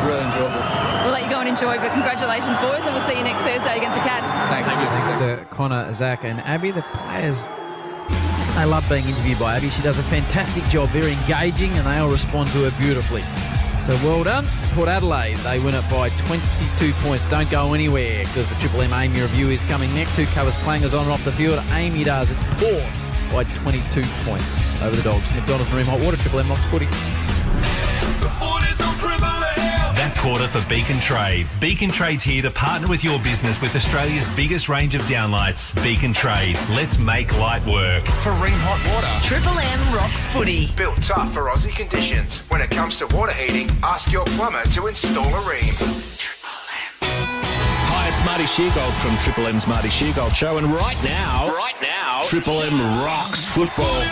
S21: really enjoyable.
S19: We'll let you go and enjoy, but congratulations, boys, and we'll see you next Thursday against the Cats.
S21: Thanks.
S4: To Connor, Zach, and Abby, the players. They love being interviewed by Abby. She does a fantastic job, very engaging, and they all respond to her beautifully. So well done, Port Adelaide. They win it by 22 points. Don't go anywhere because the Triple M Amy review is coming next. Who covers clangers on and off the field? Amy does. It's Port by 22 points over the Dogs. McDonald's Marine Hot Water, Triple M Locks Footy.
S1: That quarter for Beacon Trade. Beacon Trade's here to partner with your business with Australia's biggest range of downlights. Beacon Trade. Let's make light work.
S3: For Ream Hot Water.
S10: Triple M rocks footy.
S3: Built tough for Aussie conditions. When it comes to water heating, ask your plumber to install a Ream.
S11: Hi, it's Marty Sheargold from Triple M's Marty Sheargold Show, and right now, Triple M rocks football.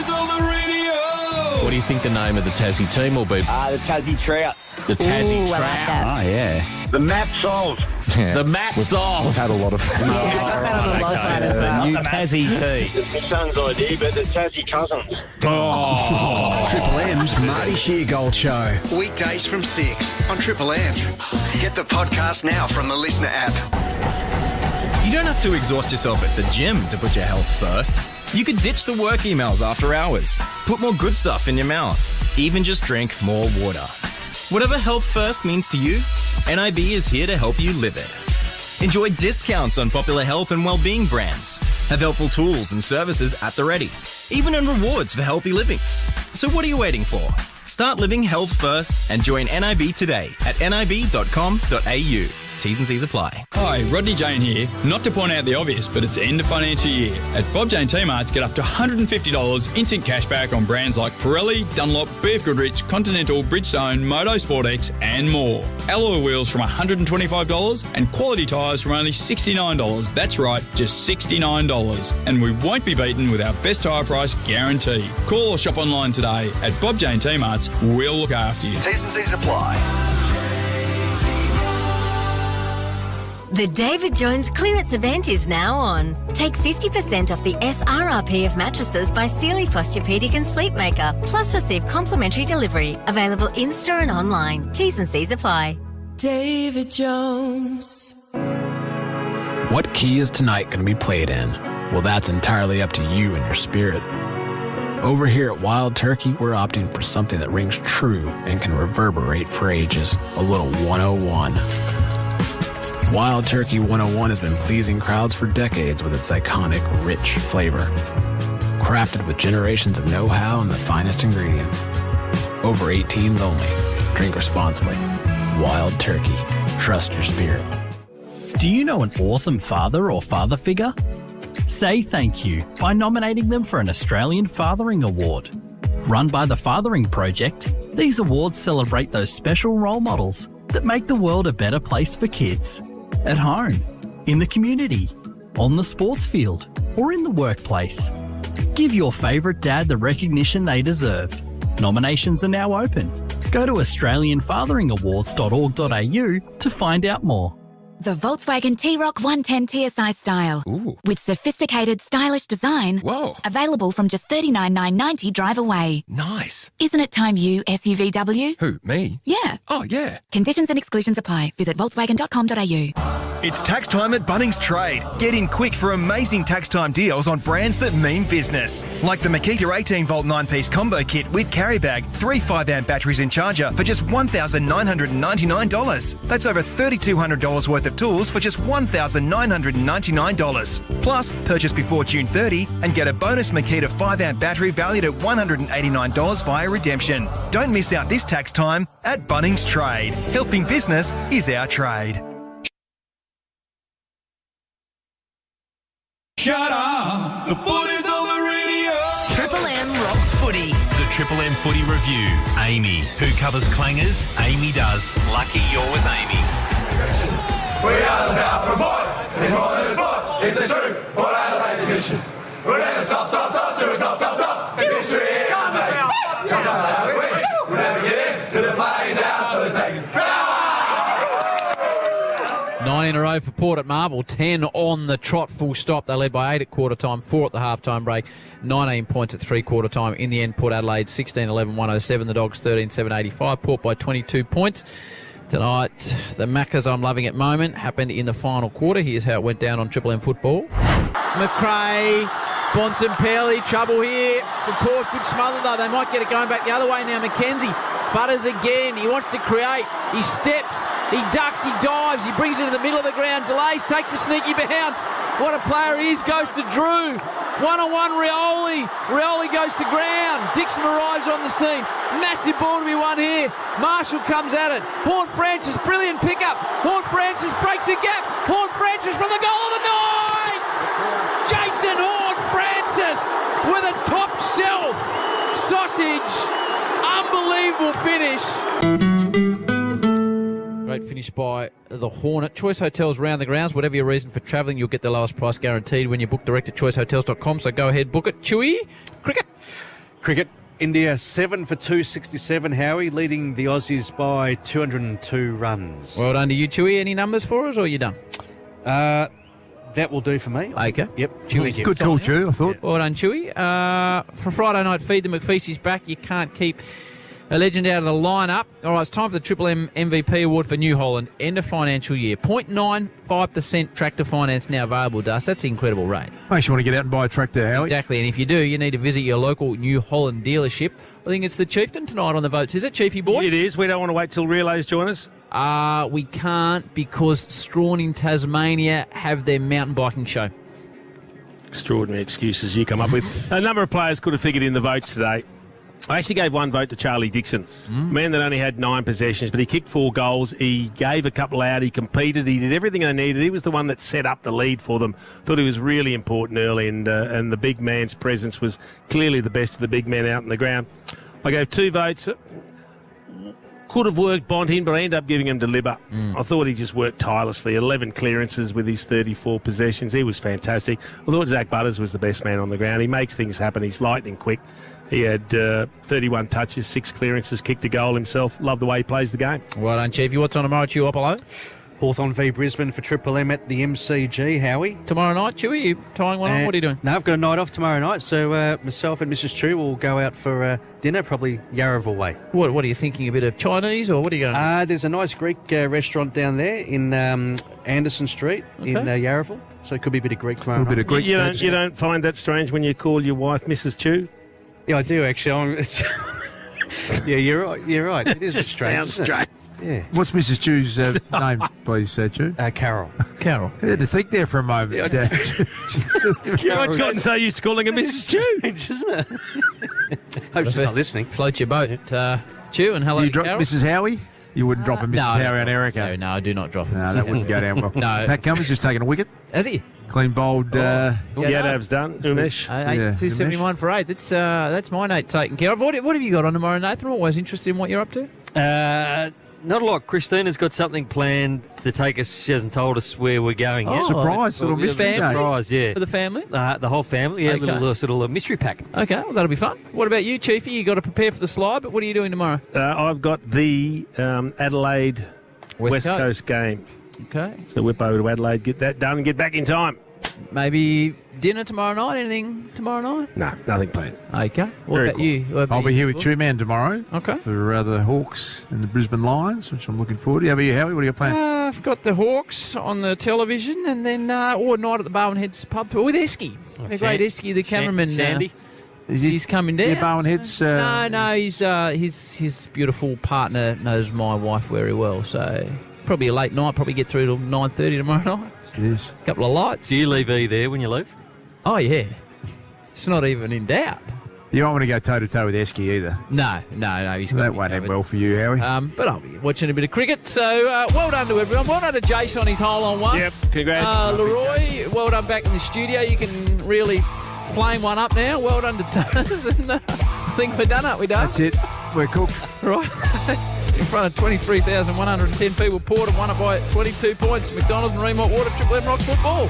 S11: What do you think the name of the Tassie team will be?
S23: The Tassie Trout.
S11: The Tassie Trout.
S23: Like that.
S11: Oh, yeah.
S23: The Matt Solve.
S11: Yeah. The Matt Solve.
S23: We've had a lot of
S11: fun.
S23: Yeah, I got that on the log line as well.
S11: The new Tassie team.
S23: It's my son's idea, but the Tassie Cousins.
S11: Oh.
S14: Triple M's Marty Sheargold Show. Weekdays from 6 on Triple M. Get the podcast now from the Listener app.
S24: You don't have to exhaust yourself at the gym to put your health first. You could ditch the work emails after hours. Put more good stuff in your mouth. Even just drink more water. Whatever health first means to you, NIB is here to help you live it. Enjoy discounts on popular health and wellbeing brands. Have helpful tools and services at the ready. Even earn rewards for healthy living. So what are you waiting for? Start living health first and join NIB today at nib.com.au. T's and C's apply.
S25: Hi, Rodney Jane here. Not to point out the obvious, but it's end of financial year. At Bob Jane T-Marts, get up to $150 instant cashback on brands like Pirelli, Dunlop, BF Goodrich, Continental, Bridgestone, Moto Sport X and more. Alloy wheels from $125 and quality tyres from only $69. That's right, just $69. And we won't be beaten with our best tyre price guarantee. Call or shop online today at Bob Jane T-Marts. We'll look after you.
S14: T's and C's apply.
S26: The David Jones clearance event is now on. Take 50% off the SRRP of mattresses by Sealy Posturepedic and Sleepmaker, plus receive complimentary delivery. Available in-store and online. T's and C's apply.
S18: David Jones.
S27: What key is tonight going to be played in? Well, that's entirely up to you and your spirit. Over here at Wild Turkey, we're opting for something that rings true and can reverberate for ages. A little 101. Wild Turkey 101 has been pleasing crowds for decades with its iconic, rich flavor. Crafted with generations of know-how and the finest ingredients. Over 18s only. Drink responsibly. Wild Turkey. Trust your spirit.
S29: Do you know an awesome father or father figure? Say thank you by nominating them for an Australian Fathering Award. Run by the Fathering Project, these awards celebrate those special role models that make the world a better place for kids. At home, in the community, on the sports field, or in the workplace. Give your favourite dad the recognition they deserve. Nominations are now open. Go to AustralianFatheringawards.org.au to find out more.
S2: The Volkswagen T-Roc 110 TSI style.
S9: Ooh.
S2: With sophisticated, stylish design.
S9: Whoa.
S2: Available from just $39,990 drive away.
S9: Nice.
S2: Isn't it time you SUVW?
S9: Who, me?
S2: Yeah.
S9: Oh, yeah.
S2: Conditions and exclusions apply. Visit volkswagen.com.au.
S24: It's tax time at Bunnings Trade. Get in quick for amazing tax time deals on brands that mean business. Like the Makita 18-volt 9-piece combo kit with carry bag, 3 5-amp batteries in charger for just $1,999. That's over $3,200 worth of tools for just $1,999. Plus, purchase before June 30 and get a bonus Makita 5-amp battery valued at $189 via redemption. Don't miss out this tax time at Bunnings Trade. Helping business is our trade.
S18: Shut up! The foot is on the radio!
S1: Triple M rocks footy. The Triple M footy review. Amy. Who covers clangers? Amy does. Lucky you're with Amy.
S18: We are the power from Port. It's more than a sport. It's the truth. Port Adelaide edition. We'll never stop to a top. It's history here. Come on, we'll never get in to the flag's house for the taking.
S4: 9 in a row for Port at Marvel, 10 on the trot, full stop. They led by 8 at quarter time, 4 at the half-time break, 19 points at three-quarter time. In the end, Port Adelaide 16-11-107, the Dogs 13-7-85, Port by 22 points. Tonight, the Maccas I'm loving at moment happened in the final quarter. Here's how it went down on Triple M football. McRae, Bontempelli, trouble here for Port. Good smother though. They might get it going back the other way now. McKenzie butters again. He wants to create. He steps. He ducks. He dives. He brings it to the middle of the ground. Delays. Takes a sneaky bounce. What a player he is. Goes to Drew. One-on-one Rioli. Rioli goes to ground. Dixon arrives on the scene. Massive ball to be won here. Marshall comes at it. Horn Francis. Brilliant pickup. Horn Francis breaks a gap. Horn Francis from the goal of the night. Jason Horn Francis with a top shelf sausage. Unbelievable finish. Great finish by the Hornet. Choice Hotels round the grounds. Whatever your reason for travelling, you'll get the lowest price guaranteed when you book direct at choicehotels.com. So go ahead, book it. Chewy, cricket.
S8: India 7 for 267. Howie leading the Aussies by 202 runs.
S4: Well done to you, Chewy. Any numbers for us, or are you done?
S8: That will do for me.
S4: Okay.
S8: Yep.
S4: Chewy.
S15: Good call, Chew, I thought.
S4: Well done, Chewy. For Friday night feed, the McPheesy's back. You can't keep a legend out of the lineup. All right, it's time for the Triple M MVP award for New Holland. End of financial year. 0.95% tractor finance now available, Dust. That's an incredible rate.
S15: Makes you want to get out and buy a tractor, Howie.
S4: Exactly, and if you do, you need to visit your local New Holland dealership. I think it's the Chieftain tonight on the votes, is it, Chiefy boy?
S5: It is. We don't want to wait till Relays join us.
S4: We can't because Strawn in Tasmania have their mountain biking show.
S5: Extraordinary excuses you come up with. A number of players could have figured in the votes today. I actually gave one vote to Charlie Dixon, man that only had 9 possessions, but he kicked 4 goals. He gave a couple out. He competed. He did everything they needed. He was the one that set up the lead for them. Thought he was really important early, and the big man's presence was clearly the best of the big men out in the ground. I gave 2 votes. Could have worked Bont in, but I ended up giving him to Libba. I thought he just worked tirelessly. 11 clearances with his 34 possessions. He was fantastic. I thought Zach Butters was the best man on the ground. He makes things happen. He's lightning quick. He had 31 touches, 6 clearances, kicked a goal himself. Love the way he plays the game.
S4: Well done, Chiefy. What's on tomorrow, Chew Apollo?
S8: Hawthorn v Brisbane for Triple M at the MCG, Howie.
S4: Tomorrow night, Chewy, you tying one on? What are you doing?
S8: No, I've got a night off tomorrow night, so myself and Mrs. Chew will go out for dinner, probably Yarraville way.
S4: What are you thinking, a bit of Chinese, or what are you going?
S8: There's a nice Greek restaurant down there in Anderson Street in Yarraville, so it could be a bit of Greek tomorrow night.
S15: Bit of Greek.
S5: You don't find that strange when you call your wife Mrs. Chew?
S8: Yeah, I do, actually. Yeah, you're right. It is a bit strange.
S5: Sounds strange.
S8: Yeah.
S15: What's Mrs. Chew's name, please, Chew?
S8: Carol.
S4: Carol.
S15: I had to think there for a moment.
S5: Yeah, I've gotten so used to calling her Mrs. Chew,
S8: isn't it? Hope she's not listening.
S4: Float your boat, Chew, and hello
S15: You
S4: to
S15: drop
S4: Carol.
S15: Mrs. Howie? You wouldn't drop a Mrs. Howie on Erica?
S4: No, I do not drop her.
S15: No, that wouldn't go down well.
S4: No.
S15: Pat Cummins just taking a wicket.
S4: Has he?
S15: Clean bowled.
S5: Yadav's done. Umesh.
S4: 271 for 8. That's mine 8 taken care of. What have you got on tomorrow, Nathan? I'm always interested in what you're up to.
S6: Not a lot. Christina's got something planned to take us. She hasn't told us where we're going yet.
S15: Surprise, little mystery day.
S6: Surprise, yeah.
S4: For the family?
S6: The whole family, yeah.
S4: Okay.
S6: Little mystery pack.
S4: Okay, well, that'll be fun. What about you, Chiefy? You got to prepare for the slide, but what are you doing tomorrow?
S5: I've got the Adelaide West Coast game.
S4: Okay.
S5: So whip over to Adelaide, get that done, and get back in time.
S4: Maybe dinner tomorrow night? Anything tomorrow night?
S5: No, nothing planned.
S4: Okay. What
S5: Very
S4: about
S5: cool.
S4: you? What about
S15: I'll be
S4: you,
S15: here with
S4: Paul?
S15: True Man tomorrow.
S4: Okay.
S15: For the Hawks and the Brisbane Lions, which I'm looking forward to. How about you, Howie? What are you planning?
S4: I've got the Hawks on the television, and then or night at the Barwon Heads pub with Esky. The great Esky, the cameraman.
S6: Shandy.
S4: He's coming down.
S15: Yeah, Barwon Heads.
S4: No, he's his beautiful partner knows my wife very well, so probably a late night. Probably get through till 9:30 tomorrow night.
S15: Jeez.
S4: Couple of lights.
S6: Do you leave E there when you leave?
S4: Oh yeah, it's not even in doubt.
S15: You don't want to go toe-to-toe with Esky either.
S4: No, he's got
S15: That won't end well for you, Howie.
S4: But I'll be watching a bit of cricket, so well done to everyone. Well done to Jace on his hole-on-one.
S5: Yep, congrats.
S4: Leroy, well done back in the studio. You can really flame one up now. Well done to Taz. And I think we're done, aren't we, Dave?
S15: That's it. We're cooked.
S4: Right. In front of 23,110 people. Port have won it by 22 points. McDonald's and Remont Water, Triple M Rocks Football.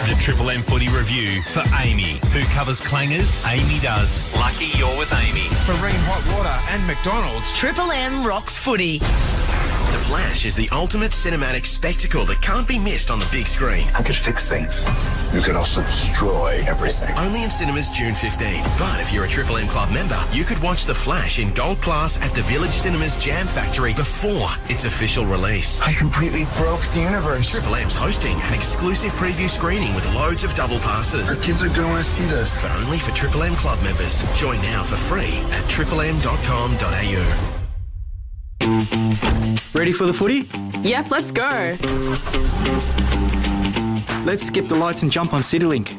S1: The Triple M Footy Review for Amy. Who covers clangers? Amy does. Lucky you're with Amy.
S3: Marine Hot Water and McDonald's.
S7: Triple M Rocks Footy.
S9: The Flash is the ultimate cinematic spectacle that can't be missed on the big screen.
S23: I could fix things. You could also destroy everything.
S9: Only in cinemas June 15. But if you're a Triple M Club member, you could watch The Flash in gold class at the Village Cinemas Jam Factory before its official release.
S23: I completely broke the universe.
S9: Triple M's hosting an exclusive preview screening with loads of double passes.
S23: Our kids are going to want to see this.
S9: But only for Triple M Club members. Join now for free at triplem.com.au.
S10: Ready for the footy?
S7: Yep, let's go.
S10: Let's skip the lights and jump on CityLink.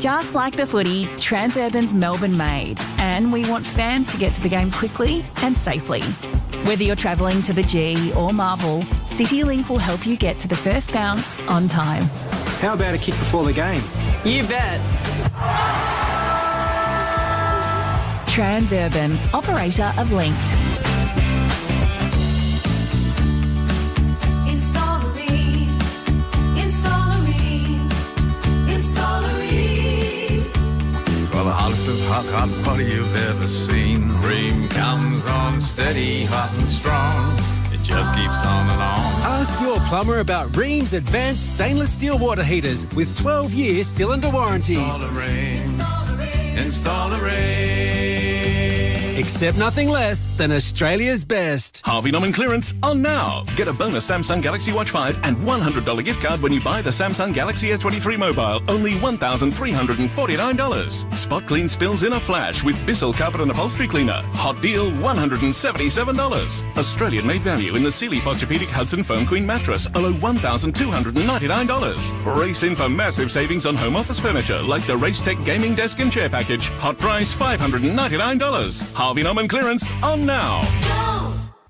S12: Just like the footy, Transurban's Melbourne made, and we want fans to get to the game quickly and safely. Whether you're travelling to the G or Marvel, CityLink will help you get to the first bounce on time.
S10: How about a kick before the game?
S7: You bet.
S12: Transurban, operator of Linked.
S13: For the hottest of hot party you've ever seen. Ream comes on steady, hot and strong. It just keeps on and on.
S16: Ask your plumber about Ream's advanced stainless steel water heaters with 12-year cylinder warranties.
S13: Install a Ream. Install a Ream.
S16: Accept nothing less than Australia's best.
S17: Harvey Norman clearance on now. Get a bonus Samsung Galaxy Watch 5 and $100 gift card when you buy the Samsung Galaxy S23 mobile. Only $1,349. Spot clean spills in a flash with Bissell Carpet and Upholstery Cleaner. Hot deal, $177. Australian made value in the Sealy Posturepedic Hudson Foam Queen mattress. A low $1,299. Race in for massive savings on home office furniture like the Racetech gaming desk and chair package. Hot price $599. Harvey Norman clearance on now.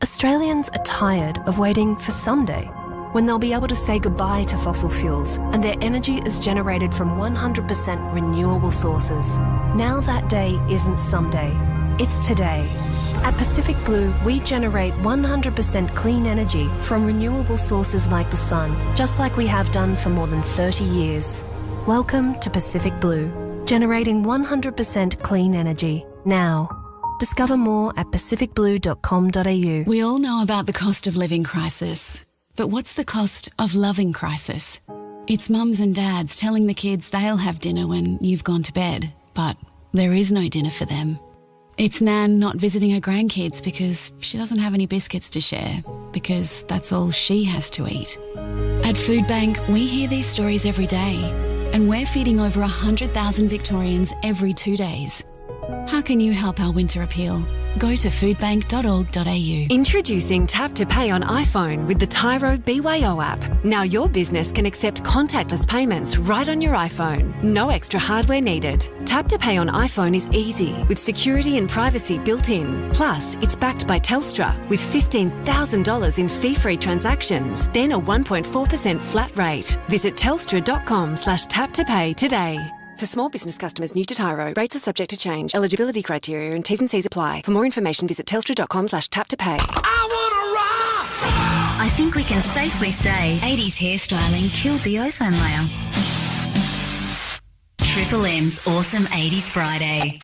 S20: Australians are tired of waiting for someday when they'll be able to say goodbye to fossil fuels and their energy is generated from 100% renewable sources. Now that day isn't someday, it's today. At Pacific Blue, we generate 100% clean energy from renewable sources like the sun, just like we have done for more than 30 years. Welcome to Pacific Blue, generating 100% clean energy now. Discover more at pacificblue.com.au.
S2: We all know about the cost of living crisis, but what's the cost of loving crisis? It's mums and dads telling the kids they'll have dinner when you've gone to bed, but there is no dinner for them. It's Nan not visiting her grandkids because she doesn't have any biscuits to share, because that's all she has to eat. At Food Bank, we hear these stories every day, and we're feeding over 100,000 Victorians every 2 days. How can you help our winter appeal? Go to foodbank.org.au.
S26: Introducing Tap to Pay on iPhone with the Tyro BYO app. Now your business can accept contactless payments right on your iPhone. No extra hardware needed. Tap to Pay on iPhone is easy with security and privacy built in. Plus, it's backed by Telstra with $15,000 in fee-free transactions, then a 1.4% flat rate. Visit telstra.com/tap-to-pay today. For small business customers new to Tyro, rates are subject to change. Eligibility criteria and T's and C's apply. For more information, visit telstra.com/tap-to-pay.
S28: I think we can safely say 80s hairstyling killed the ozone layer. Triple M's Awesome 80s Friday.